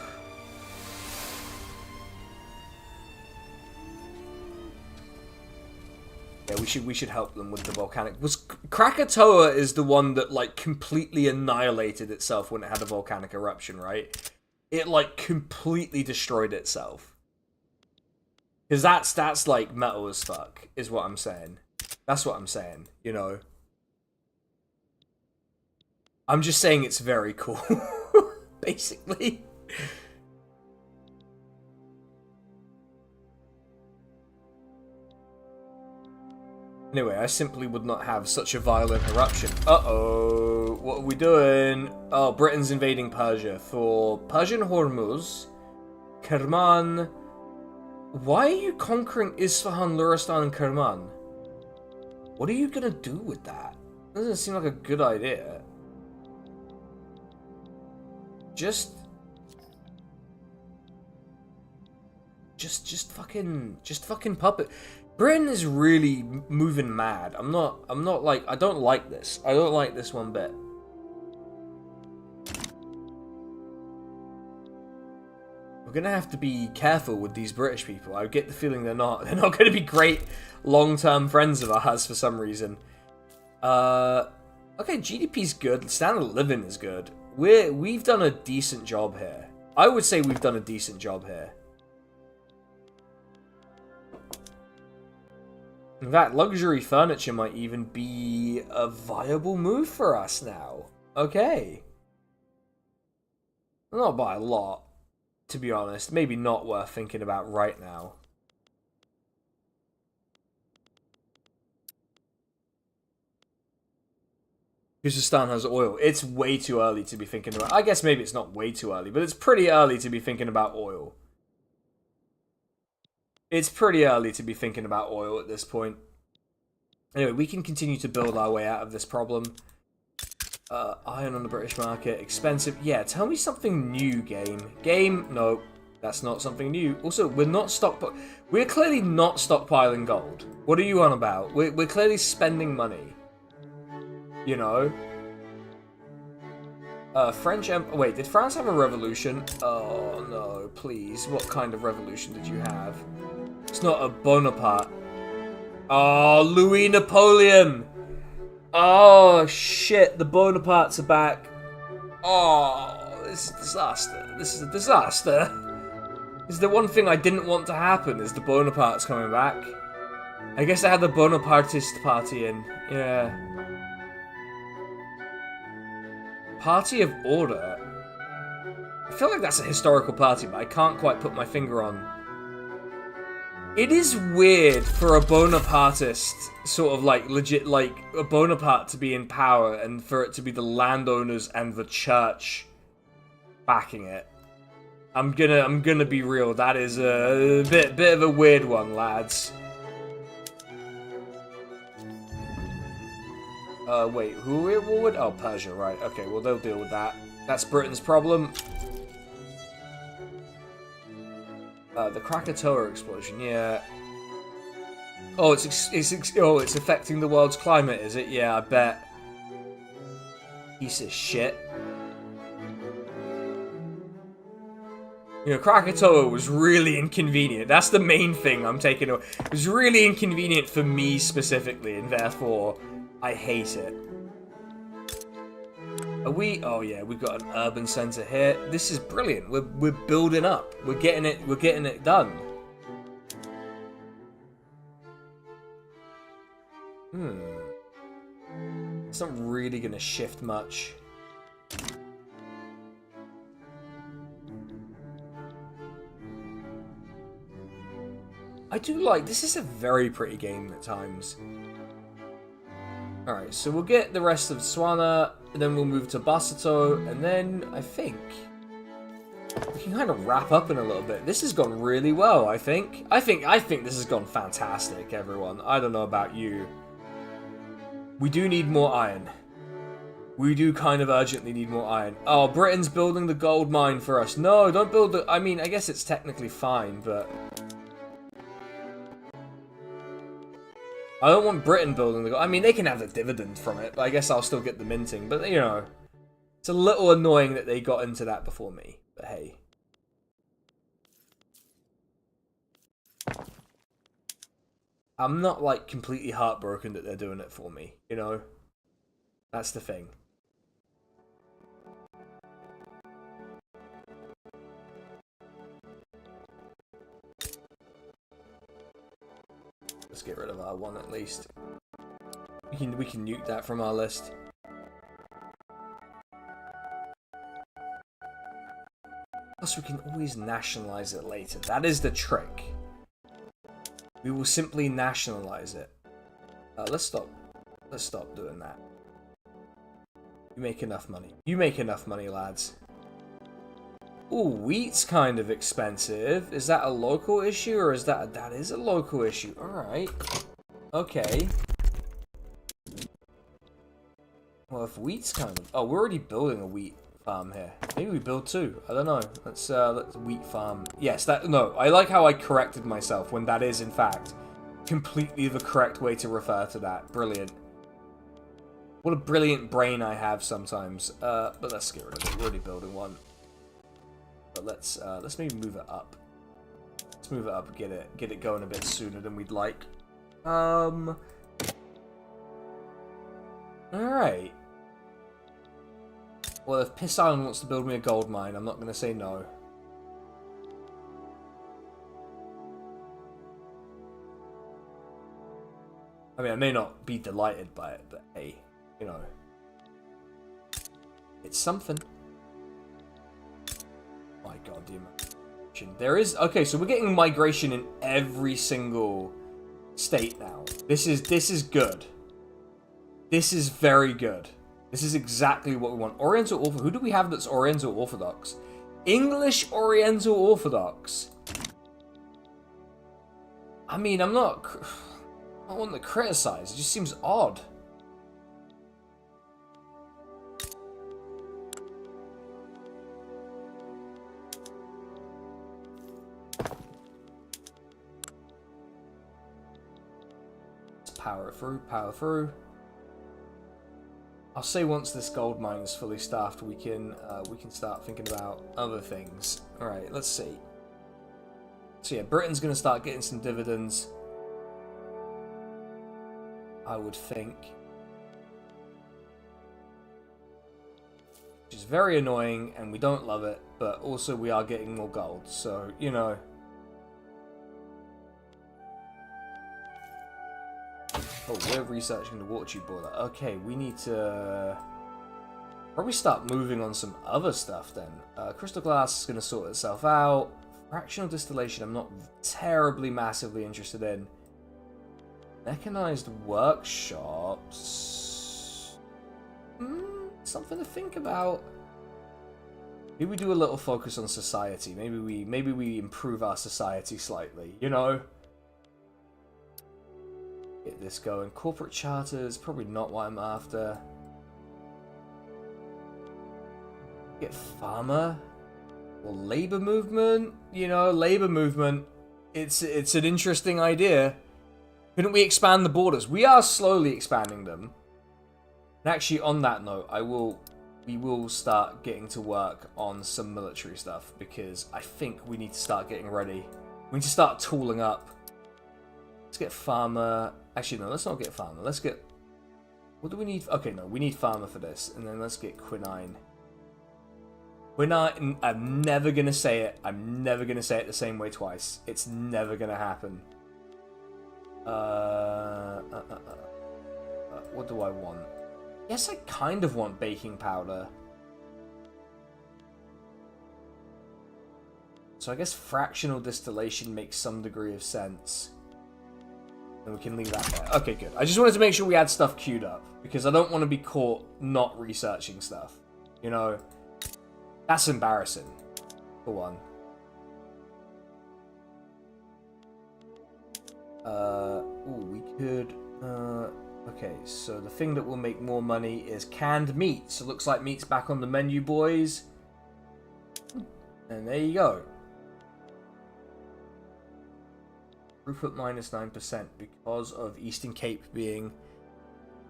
Yeah, we should help them with the volcanic. Krakatoa is the one that like completely annihilated itself when it had a volcanic eruption, right? It like completely destroyed itself. Because that's like metal as fuck, is what I'm saying. That's what I'm saying, you know. I'm just saying it's very cool, basically. Anyway, I simply would not have such a violent eruption. Uh-oh. What are we doing? Oh, Britain's invading Persia for Persian Hormuz, Kerman. Why are you conquering Isfahan, Luristan, and Kerman? What are you gonna do with that? Doesn't seem like a good idea. Just fucking puppet. Britain is really moving mad. I'm not like, I don't like this. I don't like this one bit. We're gonna have to be careful with these British people. I get the feeling they're not gonna be great long-term friends of ours for some reason. Okay, GDP's good. Standard of living is good. We've done a decent job here. I would say we've done a decent job here. In fact, luxury furniture might even be a viable move for us now. Okay. Not by a lot, to be honest. Maybe not worth thinking about right now. Uzbekistan has oil. It's way too early to be thinking about... I guess maybe it's not way too early, but it's pretty early to be thinking about oil. It's pretty early to be thinking about oil at this point. Anyway, we can continue to build our way out of this problem. Iron on the British market. Expensive. Yeah, tell me something new, game. Game, no. That's not something new. Also, we're clearly not stockpiling gold. What are you on about? We're clearly spending money. You know? Wait, did France have a revolution? Oh, no, please. What kind of revolution did you have? It's not a Bonaparte. Oh, Louis Napoleon! Oh, shit, the Bonapartes are back. Oh, this is a disaster. This is a disaster. This is the one thing I didn't want to happen, is the Bonapartes coming back. I guess I had the Bonapartist party in. Yeah. Party of Order. I feel like that's a historical party, but I can't quite put my finger on It is weird for a Bonapartist, sort of like legit, like a Bonaparte to be in power and for it to be the landowners and the church backing it. I'm gonna be real. That is a bit of a weird one, lads. Wait, who would? Oh, Persia, right? Okay, well they'll deal with that. That's Britain's problem. The Krakatoa explosion, yeah. Oh, it's affecting the world's climate, is it? Yeah, I bet. Piece of shit. You know, Krakatoa was really inconvenient. That's the main thing I'm taking away. It was really inconvenient for me specifically, and therefore, I hate it. Are we? Oh yeah, we've got an urban center here. This is brilliant. We're building up. We're getting it done. It's not really gonna shift much. I do like this. Is a very pretty game at times. Alright, so we'll get the rest of Swana, and then we'll move to Basato, and then I think we can kind of wrap up in a little bit. This has gone really well, I think. I think this has gone fantastic, everyone. I don't know about you. We do need more iron. We do kind of urgently need more iron. Oh, Britain's building the gold mine for us. No, don't build the... I mean, I guess it's technically fine, but... I don't want Britain building the... I mean, they can have the dividend from it, but I guess I'll still get the minting. But, you know, it's a little annoying that they got into that before me. But, hey. I'm not, like, completely heartbroken that they're doing it for me, you know? That's the thing. Let's get rid of R1 at least. We can nuke that from our list. Plus, we can always nationalize it later. That is the trick. We will simply nationalize it. Let's stop. Let's stop doing that. You make enough money. You make enough money, lads. Ooh, wheat's kind of expensive. Is that a local issue, or is that... That is a local issue. Alright. Okay. Well, if wheat's kind of... Oh, we're already building a wheat farm here. Maybe we build two. I don't know. Let's wheat farm. Yes, that... No, I like how I corrected myself when that is, in fact, completely the correct way to refer to that. Brilliant. What a brilliant brain I have sometimes. But let's get rid of it. We're already building one. But let's maybe move it up. Let's move it up and get it going a bit sooner than we'd like. Alright. Well, if Piss Island wants to build me a gold mine, I'm not going to say no. I mean, I may not be delighted by it, but hey, you know. It's something. My god, the amount. There is... Okay, so we're getting migration in every single state now. This is good. This is very good. This is exactly what we want. Oriental Orthodox. Who do we have that's Oriental Orthodox? English Oriental Orthodox. I mean, I'm not one to criticize. It just seems odd. Let's power through, power through. I'll say once this gold mine is fully staffed, we can start thinking about other things. All right, let's see. So yeah, Britain's going to start getting some dividends, I would think, which is very annoying, and we don't love it. But also, we are getting more gold, so you know. Oh, we're researching the water tube boiler. Okay, we need to probably start moving on some other stuff then. Crystal glass is going to sort itself out. Fractional distillation, I'm not terribly massively interested in. Mechanized workshops. Something to think about. Maybe we do a little focus on society. Maybe we improve our society slightly, you know? Get this going. Corporate charters, probably not what I'm after. Get farmer or labor movement. You know, labor movement. It's an interesting idea. Couldn't we expand the borders? We are slowly expanding them. And actually, on that note, we will start getting to work on some military stuff because I think we need to start getting ready. We need to start tooling up. Let's get farmer. Actually, no, let's not get farmer. Let's get... What do we need? Okay, no, we need farmer for this. And then let's get quinine. Quinine, I'm never going to say it. I'm never going to say it the same way twice. It's never going to happen. What do I want? Yes, I kind of want baking powder. So I guess fractional distillation makes some degree of sense. And we can leave that there. Okay, good. I just wanted to make sure we had stuff queued up. Because I don't want to be caught not researching stuff. You know? That's embarrassing. For one. We could... Okay, so the thing that will make more money is canned meat. So it looks like meat's back on the menu, boys. And there you go. Throughput minus 9% because of Eastern Cape being...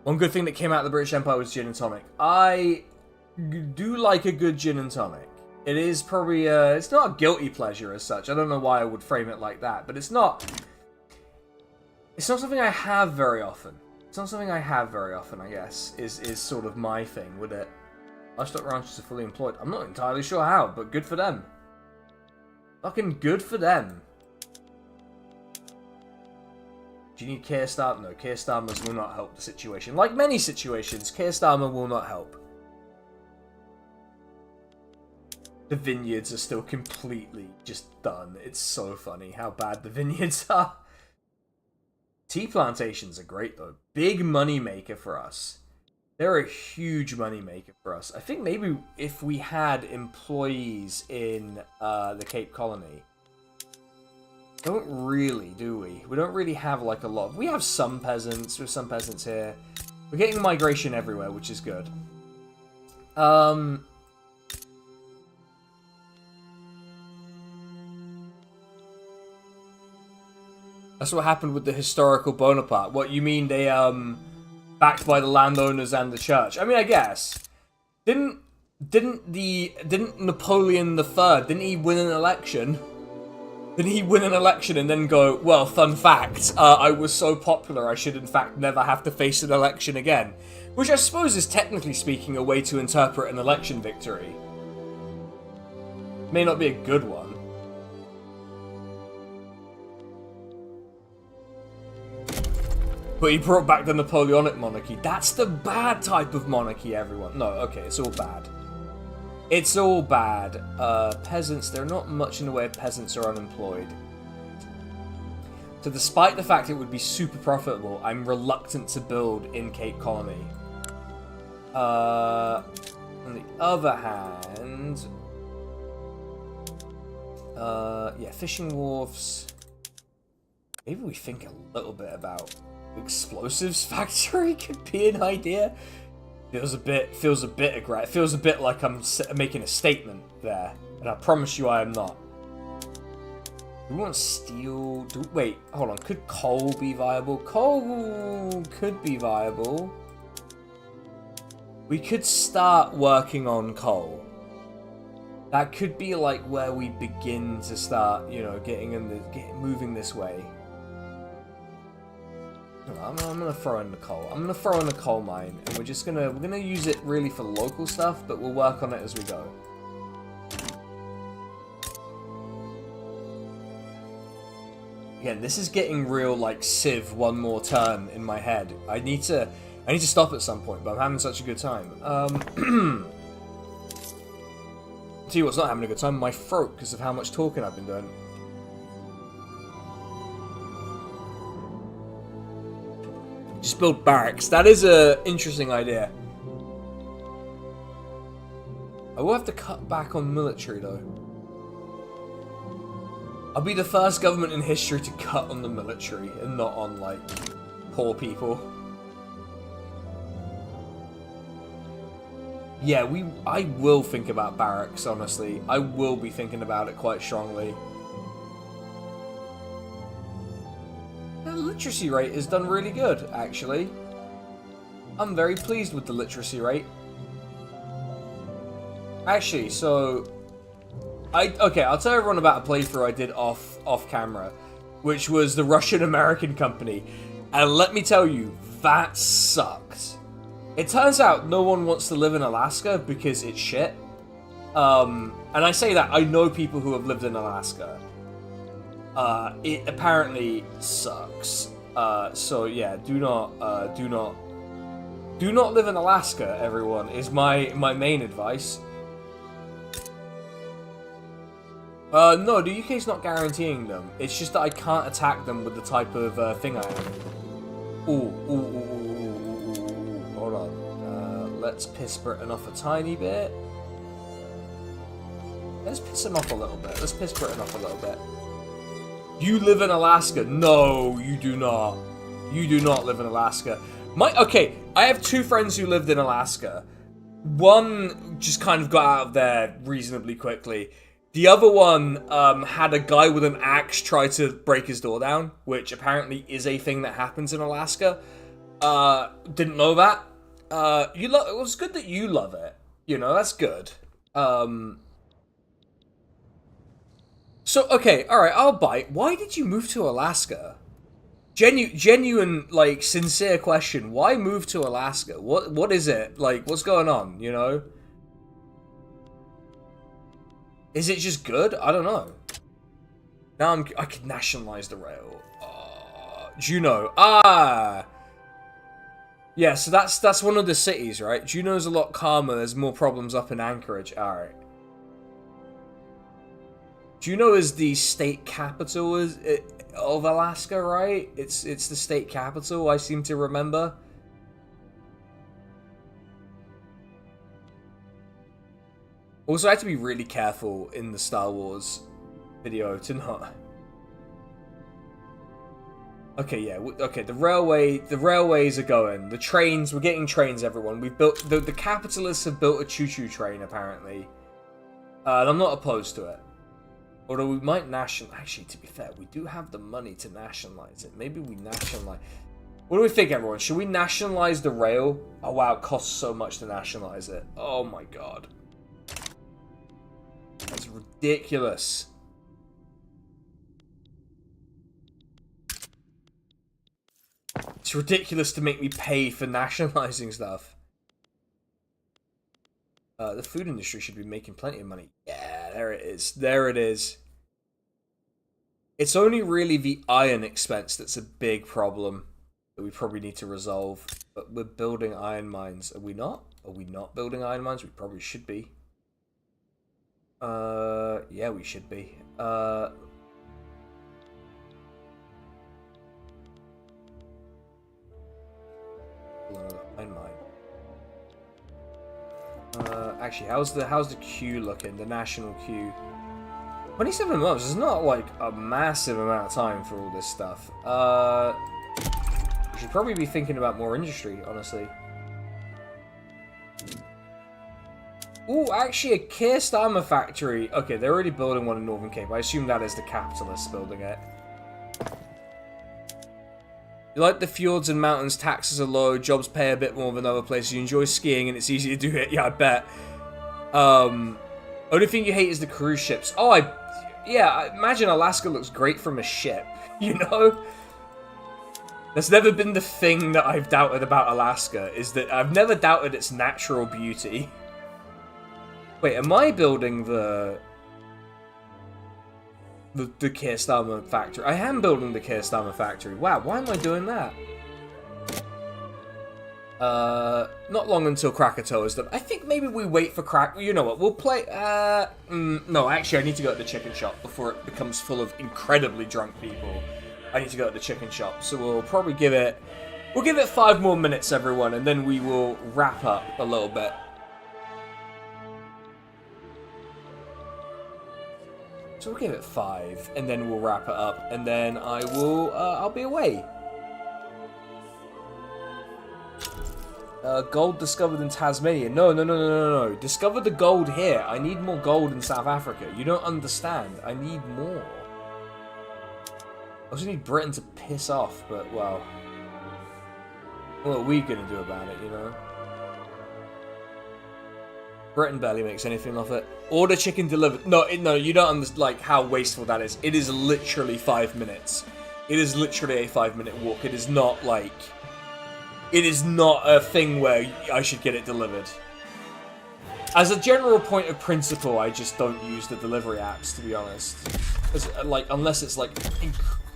One good thing that came out of the British Empire was gin and tonic. I do like a good gin and tonic. It is probably... it's not a guilty pleasure as such. I don't know why I would frame it like that. But it's not... It's not something I have very often. It's not something I have very often, I guess, is sort of my thing with it. Livestock ranchers are fully employed. I'm not entirely sure how, but good for them. Fucking good for them. Do you need Keir Starmer? No, Keir Starmer will not help the situation. Like many situations, Keir Starmer will not help. The vineyards are still completely just done. It's so funny how bad the vineyards are. Tea plantations are great though. Big money maker for us. They're a huge money maker for us. I think maybe if we had employees in the Cape Colony. Don't really, do we? We don't really have like a lot. We have some peasants. There's some peasants here. We're getting migration everywhere, which is good. That's what happened with the historical Bonaparte. What, you mean they, backed by the landowners and the church? I mean, I guess. Didn't Napoleon III, didn't he win an election? Didn't he win an election and then go, well, fun fact, I was so popular I should in fact never have to face an election again? Which I suppose is technically speaking a way to interpret an election victory. May not be a good one. But he brought back the Napoleonic monarchy. That's the bad type of monarchy, everyone. No, okay, it's all bad. It's all bad. Peasants, there are not much in the way of peasants are unemployed. So despite the fact it would be super profitable, I'm reluctant to build in Cape Colony. On the other hand... yeah, fishing wharfs. Maybe we think a little bit about... Explosives factory could be an idea. Feels a bit aggressive. Feels a bit like I'm making a statement there, and I promise you I am not. Do we want steel? Wait, hold on. Could coal be viable? Coal could be viable. We could start working on coal. That could be like where we begin to start, you know, moving this way. I'm gonna throw in the coal. I'm gonna throw in the coal mine, and we're gonna use it really for local stuff, but we'll work on it as we go. Again, this is getting real like Civ one more turn in my head. I need to stop at some point, but I'm having such a good time. See what's not having a good time? My throat, because of how much talking I've been doing. Just build barracks. That is a interesting idea. I will have to cut back on military, though. I'll be the first government in history to cut on the military and not on, like, poor people. Yeah, I will think about barracks, honestly. I will be thinking about it quite strongly. The literacy rate has done really good, actually. I'm very pleased with the literacy rate. Actually, so... Okay, I'll tell everyone about a playthrough I did off camera, which was the Russian-American company. And let me tell you, that sucked. It turns out no one wants to live in Alaska because it's shit. And I say that, I know people who have lived in Alaska. It apparently sucks. So yeah, do not live in Alaska, everyone, is my main advice. No, the UK's not guaranteeing them. It's just that I can't attack them with the type of thing I am. Hold on. Let's piss Britain off a tiny bit. Let's piss him off a little bit. Let's piss Britain off a little bit. You live in Alaska. No, you do not. You do not live in Alaska. Okay, I have two friends who lived in Alaska. One just kind of got out of there reasonably quickly. The other one had a guy with an axe try to break his door down, which apparently is a thing that happens in Alaska. Didn't know that. It was good that you love it. You know, that's good. So, okay, alright, I'll bite. Why did you move to Alaska? Genuine, like, sincere question. Why move to Alaska? What is it? Like, what's going on, you know? Is it just good? I don't know. Now I could nationalize the rail. Juneau. Yeah, so that's one of the cities, right? Juneau's a lot calmer. There's more problems up in Anchorage. Alright. Juneau is the state capital of Alaska, right? It's the state capital, I seem to remember. Also, I have to be really careful in the Star Wars video to not... Okay, yeah, okay, the railways are going. The trains, we're getting trains, everyone. We've built, the capitalists have built a choo-choo train, apparently. And I'm not opposed to it. Although we might actually, to be fair, we do have the money to nationalize it. Maybe we nationalize... What do we think, everyone? Should we nationalize the rail? Oh, wow, it costs so much to nationalize it. Oh, my God. That's ridiculous. It's ridiculous to make me pay for nationalizing stuff. The food industry should be making plenty of money. Yeah, there it is. There it is. It's only really the iron expense that's a big problem that we probably need to resolve. But we're building iron mines. Are we not? Are we not building iron mines? We probably should be. Yeah, we should be. Iron mine. Actually, how's the queue looking? The national queue. 27 months is not like a massive amount of time for all this stuff. We should probably be thinking about more industry, honestly. Ooh, actually, a Keir-Starmer factory. Okay, they're already building one in Northern Cape. I assume that is the capitalists building it. You like the fjords and mountains, taxes are low, jobs pay a bit more than other places. You enjoy skiing and it's easy to do it. Yeah, I bet. Only thing you hate is the cruise ships. Oh, yeah, I imagine Alaska looks great from a ship, you know? That's never been the thing that I've doubted about Alaska, is that I've never doubted its natural beauty. Wait, am I building the Keir-Starmer factory? I am building the Keir-Starmer factory. Wow, why am I doing that? Not long until Krakatoa is done. I think maybe we wait for You know what? We'll play. No, actually, I need to go to the chicken shop before it becomes full of incredibly drunk people. I need to go to the chicken shop, so we'll probably give it. We'll give it 5 more minutes, everyone, and then we will wrap up a little bit. So we'll give it 5, and then we'll wrap it up, and then I will. I'll be away. Gold discovered in Tasmania. No. Discover the gold here. I need more gold in South Africa. You don't understand. I need more. I also need Britain to piss off, but, well... What are we going to do about it, you know? Britain barely makes anything of it. Order chicken delivered. No, you don't understand, like, how wasteful that is. It is literally 5 minutes. It is literally a 5-minute walk. It is not, like... It is not a thing where I should get it delivered. As a general point of principle, I just don't use the delivery apps, to be honest. Like, unless it's, like,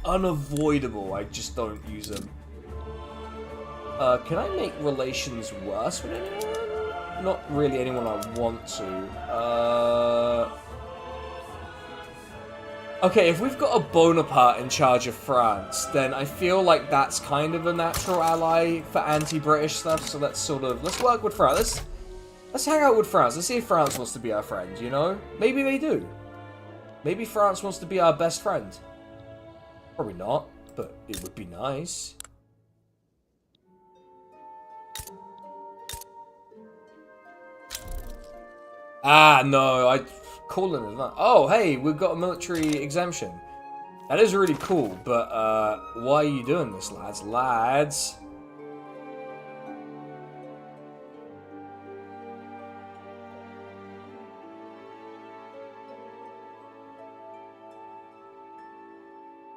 unavoidable, I just don't use them. Can I make relations worse with anyone? Not really anyone I want to. Okay, if we've got a Bonaparte in charge of France, then I feel like that's kind of a natural ally for anti-British stuff, so let's work with France. Let's hang out with France. Let's see if France wants to be our friend, you know? Maybe they do. Maybe France wants to be our best friend. Probably not, but it would be nice. Ah, no, Calling it that. Oh, hey, we've got a military exemption. That is really cool, but why are you doing this, lads? Lads.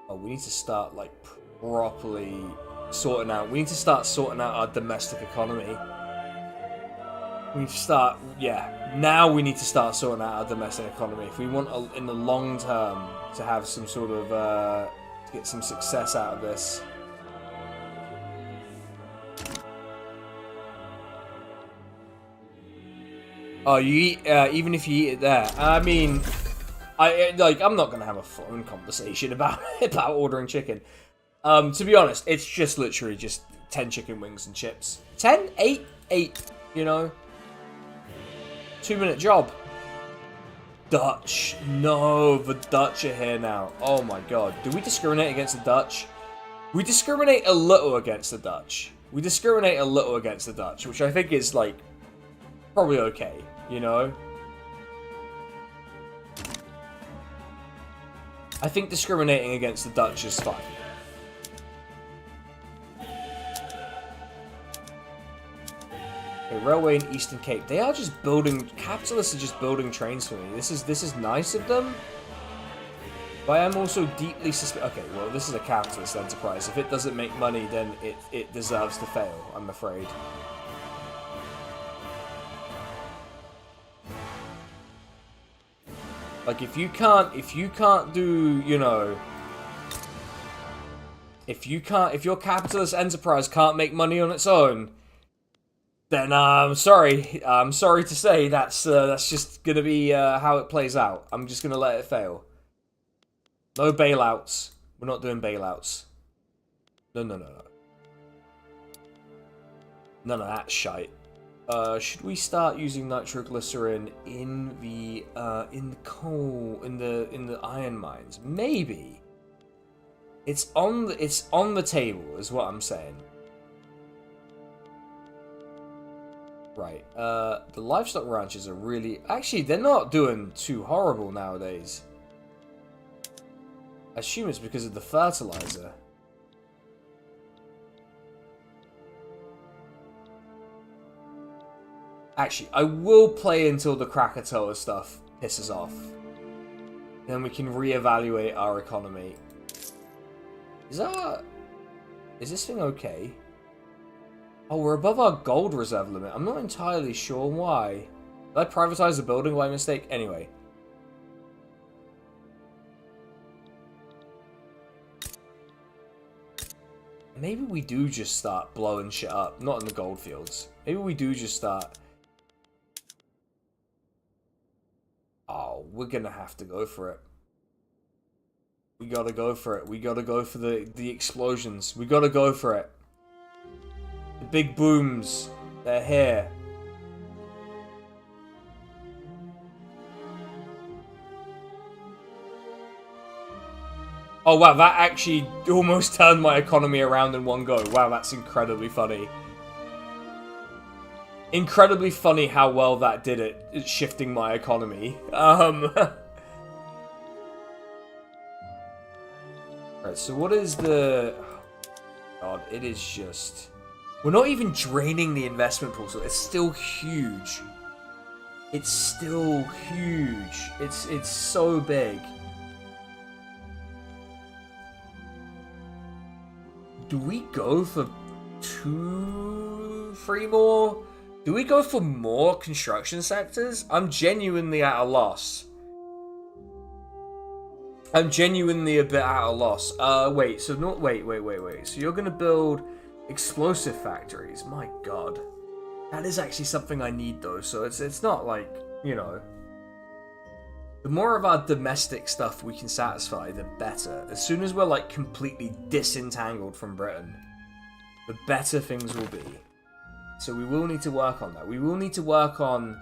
Oh, we need to start, like, properly sorting out. We need to start sorting out our domestic economy. We need to start, yeah, now we need to start sorting out our domestic economy. If we want, in the long term, to have some sort of, to get some success out of this. Oh, you eat, even if you eat it there. I mean, I'm not going to have a phone conversation about ordering chicken. To be honest, it's just literally just 10 chicken wings and chips. 10? 8? 8, you know? 2-minute job. Dutch. No, the Dutch are here now. Oh my god. Do we discriminate against the Dutch? We discriminate a little against the Dutch. We discriminate a little against the Dutch, which I think is, like, probably okay, you know? I think discriminating against the Dutch is fine. Okay, railway in Eastern Cape. They are just building... Capitalists are just building trains for me. This is nice of them. But I am also deeply Okay, well, this is a capitalist enterprise. If it doesn't make money, then it deserves to fail, I'm afraid. Like, if you can't do, you know... If your capitalist enterprise can't make money on its own... Then I'm sorry. I'm sorry to say that's just gonna be how it plays out. I'm just gonna let it fail. No bailouts. We're not doing bailouts. No. None of that shite. Should we start using nitroglycerin in the coal in the iron mines? Maybe. It's on the table, is what I'm saying. Right, the livestock ranches are really... Actually, they're not doing too horrible nowadays. I assume it's because of the fertilizer. Actually, I will play until the Krakatoa stuff pisses off. Then we can reevaluate our economy. Is this thing okay? Oh, we're above our gold reserve limit. I'm not entirely sure why. Did I privatize the building by mistake? Anyway. Maybe we do just start blowing shit up. Not in the gold fields. Maybe we do just start... Oh, we're gonna have to go for it. We gotta go for it. We gotta go for the explosions. We gotta go for it. The big booms. They're here. Oh wow, that actually almost turned my economy around in one go. Wow, that's incredibly funny. Incredibly funny how well that did it. It's shifting my economy. Right, so what is the... God, it is just... We're not even draining the investment pool, so it's still huge. It's still huge. It's so big. Do we go for 3 more? Do we go for more construction sectors? I'm genuinely at a loss. I'm genuinely a bit at a loss. Wait, so not... Wait. So you're gonna build explosive factories? My god. That is actually something I need though, so it's not like, you know... The more of our domestic stuff we can satisfy, the better. As soon as we're, like, completely disentangled from Britain, the better things will be. So we will need to work on that. We will need to work on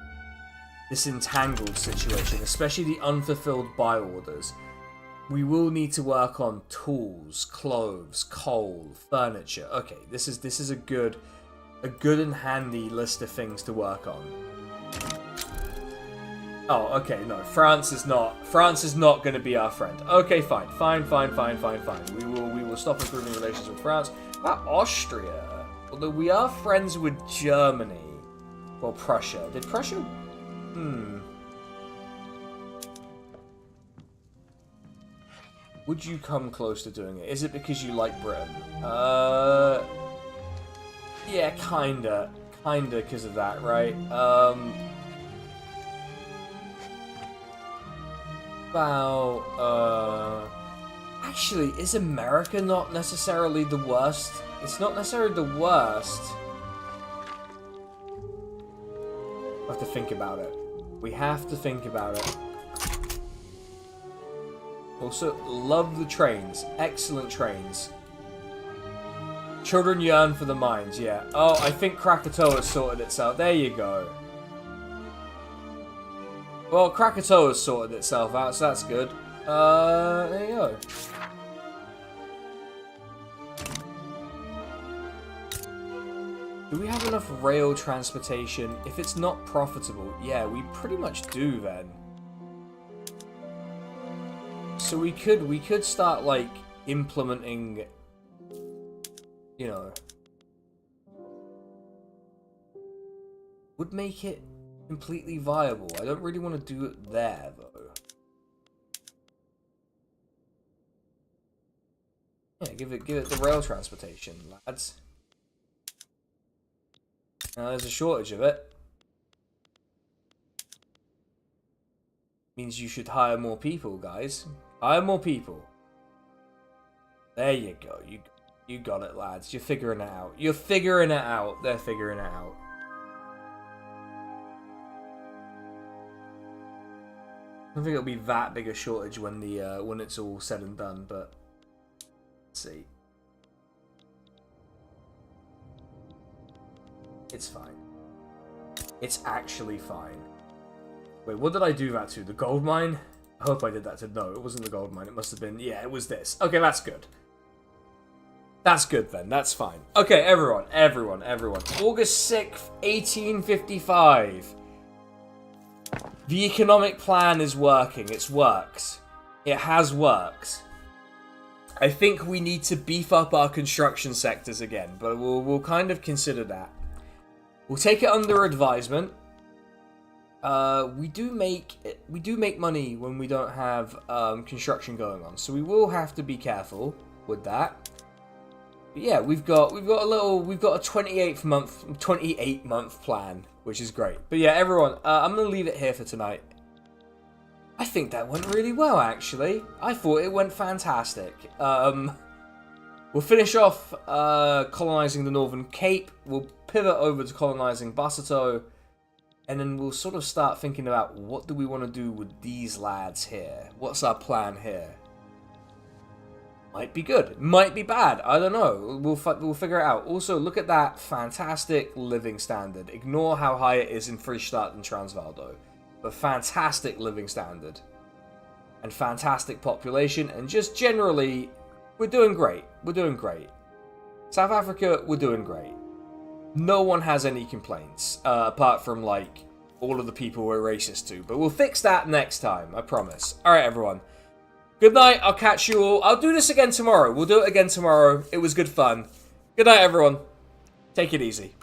this entangled situation, especially the unfulfilled buy orders. We will need to work on tools, clothes, coal, furniture. Okay, this is a good and handy list of things to work on. Oh, okay, no, France is not going to be our friend. Okay, fine. We will stop improving relations with France. About Austria, although we are friends with Germany. Well, Prussia. Did Prussia? Would you come close to doing it? Is it because you like Britain? Yeah, kinda because of that, right? Actually, is America not necessarily the worst? It's not necessarily the worst. We have to think about it. We have to think about it. Also, love the trains. Excellent trains. Children yearn for the mines, yeah. Oh, I think Krakatoa's sorted itself. There you go. Well, Krakatoa's sorted itself out, so that's good. There you go. Do we have enough rail transportation? If it's not profitable, yeah, we pretty much do then. So we could start, like, implementing, you know, would make it completely viable. I don't really want to do it there, though. Yeah, give it the rail transportation, lads. Now, there's a shortage of it. Means you should hire more people, guys. Hire more people. There you go. You got it, lads. You're figuring it out. You're figuring it out. They're figuring it out. I don't think it'll be that big a shortage when when it's all said and done, but let's see. It's fine. It's actually fine. Wait, what did I do that to? The gold mine? I hope I did that to... No, it wasn't the gold mine. It must have been... Yeah, it was this. Okay, that's good. That's good then. That's fine. Okay, everyone. August 6th, 1855. The economic plan is working. It's worked. It has worked. I think we need to beef up our construction sectors again, but we'll kind of consider that. We'll take it under advisement. We do make money when we don't have construction going on, so we will have to be careful with that. But yeah, we've got a 28 month plan, which is great. But yeah, everyone, I'm gonna leave it here for tonight. I think that went really well, actually. I thought it went fantastic. We'll finish off colonizing the Northern Cape. We'll pivot over to colonizing Basato. And then we'll sort of start thinking about what do we want to do with these lads here? What's our plan here? Might be good. Might be bad. I don't know. We'll figure it out. Also, look at that fantastic living standard. Ignore how high it is in Fristadt and Transvaal, though. But fantastic living standard. And fantastic population. And just generally, we're doing great. We're doing great. South Africa, we're doing great. No one has any complaints. Apart from, like, all of the people we're racist to. But we'll fix that next time. I promise. Alright, everyone. Good night. I'll catch you all. I'll do this again tomorrow. We'll do it again tomorrow. It was good fun. Good night, everyone. Take it easy.